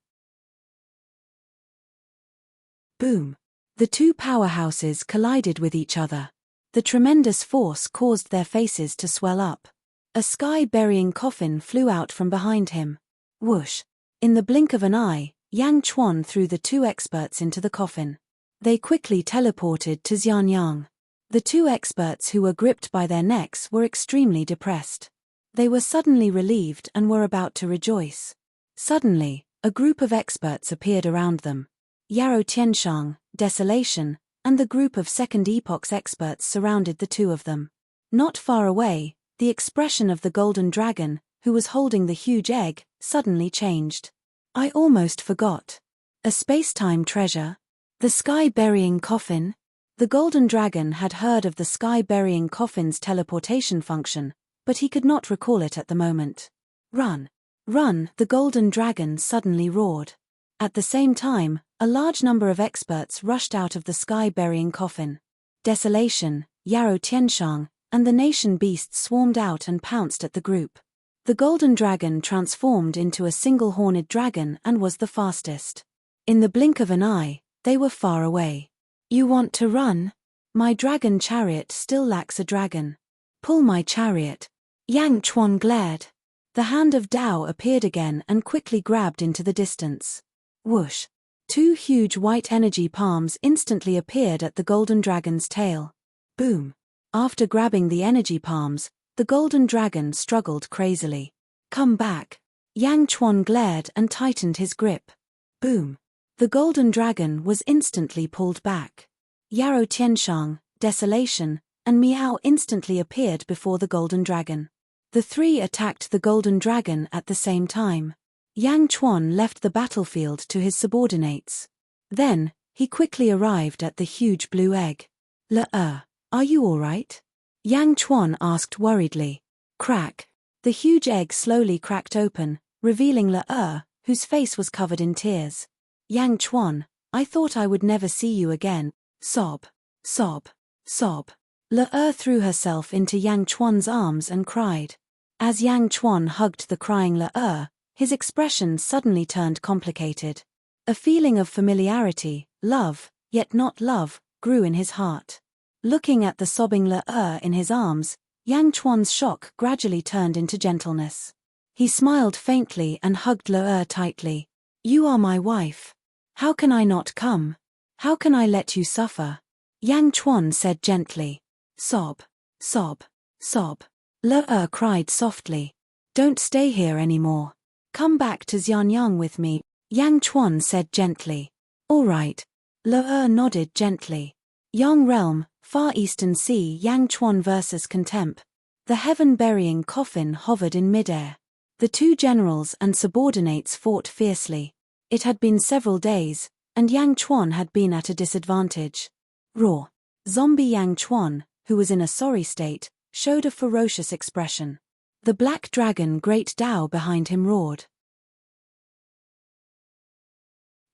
Boom. The two powerhouses collided with each other. The tremendous force caused their faces to swell up. A sky-burying coffin flew out from behind him. Whoosh. In the blink of an eye, Yang Chuan threw the two experts into the coffin. They quickly teleported to Xianyang. The two experts who were gripped by their necks were extremely depressed. They were suddenly relieved and were about to rejoice. Suddenly, a group of experts appeared around them. Yarrow Tianshang, Desolation, and the group of Second Epoch's experts surrounded the two of them. Not far away, the expression of the golden dragon, who was holding the huge egg, suddenly changed. I almost forgot. A space-time treasure? The sky-burying coffin? The golden dragon had heard of the sky-burying coffin's teleportation function, but he could not recall it at the moment. Run! Run! The golden dragon suddenly roared. At the same time, a large number of experts rushed out of the sky-burying coffin. Desolation, Yarrow Tianshang, and the nation beasts swarmed out and pounced at the group. The golden dragon transformed into a single-horned dragon and was the fastest. In the blink of an eye, they were far away. You want to run? My dragon chariot still lacks a dragon. Pull my chariot. Yang Chuan glared. The hand of Tao appeared again and quickly grabbed into the distance. Whoosh. Two huge white energy palms instantly appeared at the golden dragon's tail. Boom. After grabbing the energy palms, the golden dragon struggled crazily. come back. Yang Chuan glared and tightened his grip. Boom. The golden dragon was instantly pulled back. Yarrow Tianshang, Desolation, and Miao instantly appeared before the golden dragon. The three attacked the golden dragon at the same time. Yang Chuan left the battlefield to his subordinates. Then, he quickly arrived at the huge blue egg. "Le-er, are you all right?" Yang Chuan asked worriedly. Crack. The huge egg slowly cracked open, revealing Le-er, whose face was covered in tears. "Yang Chuan, I thought I would never see you again." Sob. Sob. Sob. Le-er threw herself into Yang Chuan's arms and cried. As Yang Chuan hugged the crying Le-er, his expression suddenly turned complicated. A feeling of familiarity, love, yet not love, grew in his heart. Looking at the sobbing Le-er in his arms, Yang Chuan's shock gradually turned into gentleness. He smiled faintly and hugged Le-er tightly. "You are my wife. How can I not come? How can I let you suffer?" Yang Chuan said gently. Sob. Sob. Sob. Le-er cried softly. "Don't stay here anymore. Come back to Xianyang with me," Yang Chuan said gently. "All right." Le-er nodded gently. Yang Realm, Far Eastern Sea. Yang Chuan vs. Contempt. The heaven-burying coffin hovered in midair. The two generals and subordinates fought fiercely. It had been several days, and Yang Chuan had been at a disadvantage. Raw. Zombie Yang Chuan, who was in a sorry state, showed a ferocious expression. The black dragon Great Tao behind him roared.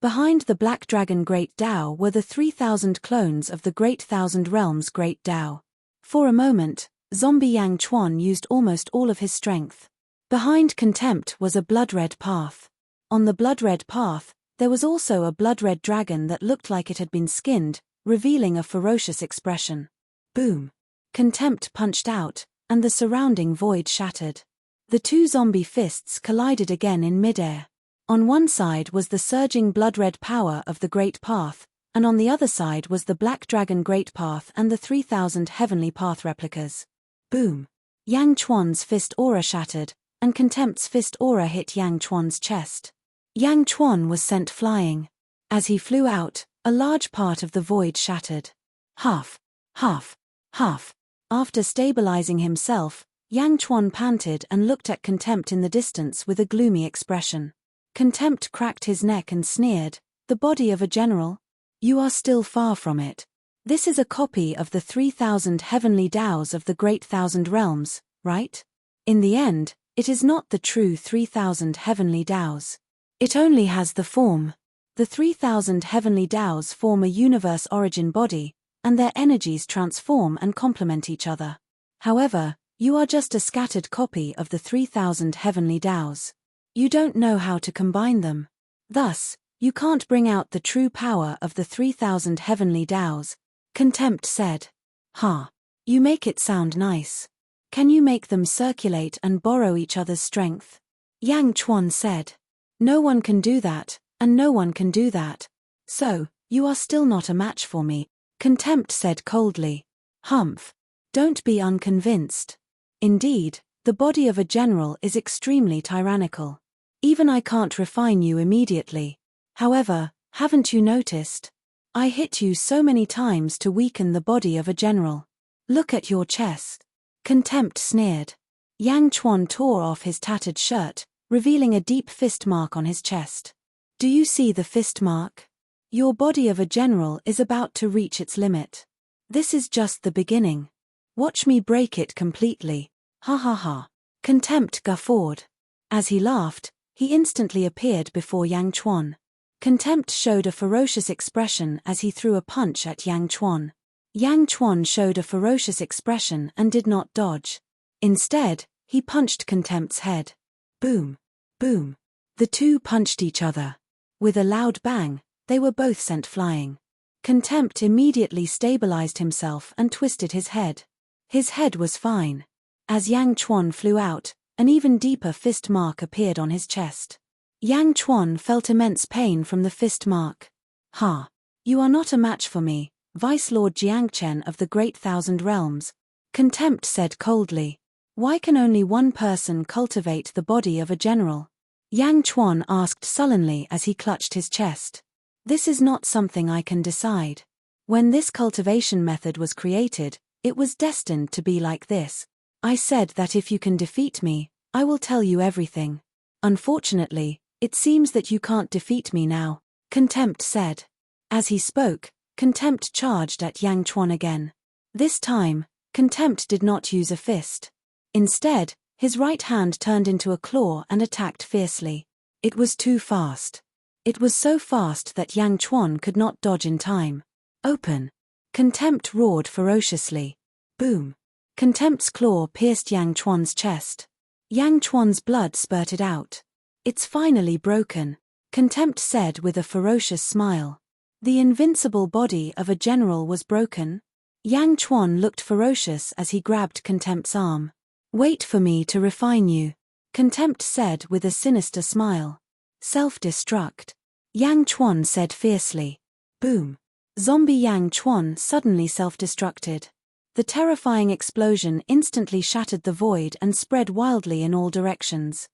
Behind the black dragon Great Tao were the 3,000 clones of the Great Thousand Realms Great Tao. For a moment, zombie Yang Chuan used almost all of his strength. Behind Contempt was a blood-red path. On the blood-red path, there was also a blood-red dragon that looked like it had been skinned, revealing a ferocious expression. Boom. Contempt punched out, and the surrounding void shattered. The two zombie fists collided again in midair. On one side was the surging blood-red power of the Great Path, and on the other side was the Black Dragon Great Path and the 3,000 Heavenly Path replicas. Boom. Yang Chuan's fist aura shattered, and Contempt's fist aura hit Yang Chuan's chest. Yang Chuan was sent flying. As he flew out, a large part of the void shattered. Half. Half. Half. After stabilizing himself, Yang Chuan panted and looked at Contempt in the distance with a gloomy expression. Contempt cracked his neck and sneered, "The body of a general? You are still far from it. This is a copy of the 3,000 heavenly Taos of the Great Thousand Realms, right? In the end, it is not the true 3,000 heavenly Taos. It only has the form. The 3,000 heavenly Taos form a universe origin body, and their energies transform and complement each other. However, you are just a scattered copy of the 3,000 heavenly Taos. You don't know how to combine them. Thus, you can't bring out the true power of the 3,000 heavenly Taos," Contempt said. "Ha. You make it sound nice. Can you make them circulate and borrow each other's strength?" Yang Chuan said. "No one can do that, and no one can do that. So, you are still not a match for me," Contempt said coldly. "Humph. Don't be unconvinced. Indeed, the body of a general is extremely tyrannical. Even I can't refine you immediately. However, haven't you noticed? I hit you so many times to weaken the body of a general. Look at your chest." Contempt sneered. Yang Chuan tore off his tattered shirt, revealing a deep fist mark on his chest. "Do you see the fist mark? Your body of a general is about to reach its limit. This is just the beginning. Watch me break it completely. Ha ha ha." Contempt guffawed. As he laughed, he instantly appeared before Yang Chuan. Contempt showed a ferocious expression as he threw a punch at Yang Chuan. Yang Chuan showed a ferocious expression and did not dodge. Instead, he punched Contempt's head. Boom. Boom. The two punched each other. With a loud bang, they were both sent flying. Contempt immediately stabilized himself and twisted his head. His head was fine. As Yang Chuan flew out, an even deeper fist mark appeared on his chest. Yang Chuan felt immense pain from the fist mark. "Ha! You are not a match for me, Vice Lord Jiangchen of the Great Thousand Realms," Contempt said coldly. Why can only one person cultivate the body of a general? Yang Chuan asked sullenly as he clutched his chest. This is not something I can decide. When this cultivation method was created, it was destined to be like this. I said that if you can defeat me, I will tell you everything. Unfortunately, it seems that you can't defeat me now, Contempt said. As he spoke, Contempt charged at Yang Chuan again. This time, Contempt did not use a fist. Instead, his right hand turned into a claw and attacked fiercely. It was too fast. It was so fast that Yang Chuan could not dodge in time. Open! Contempt roared ferociously. Boom! Contempt's claw pierced Yang Chuan's chest. Yang Chuan's blood spurted out. It's finally broken, Contempt said with a ferocious smile. The invincible body of a general was broken? Yang Chuan looked ferocious as he grabbed Contempt's arm. Wait for me to refine you, Contempt said with a sinister smile. Self-destruct. Yang Chuan said fiercely. Boom. Zombie Yang Chuan suddenly self-destructed. The terrifying explosion instantly shattered the void and spread wildly in all directions.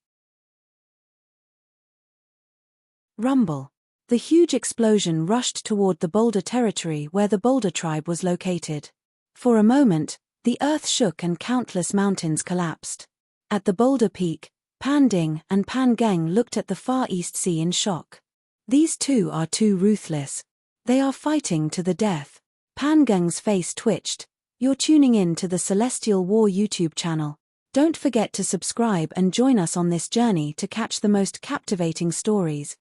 Rumble. The huge explosion rushed toward the boulder territory where the boulder tribe was located. For a moment, the earth shook and countless mountains collapsed. At the boulder peak, Pan Ding and Pan Geng looked at the Far East Sea in shock. These two are too ruthless. They are fighting to the death. Pan Geng's face twitched. You're tuning in to the Celestial War YouTube channel. Don't forget to subscribe and join us on this journey to catch the most captivating stories.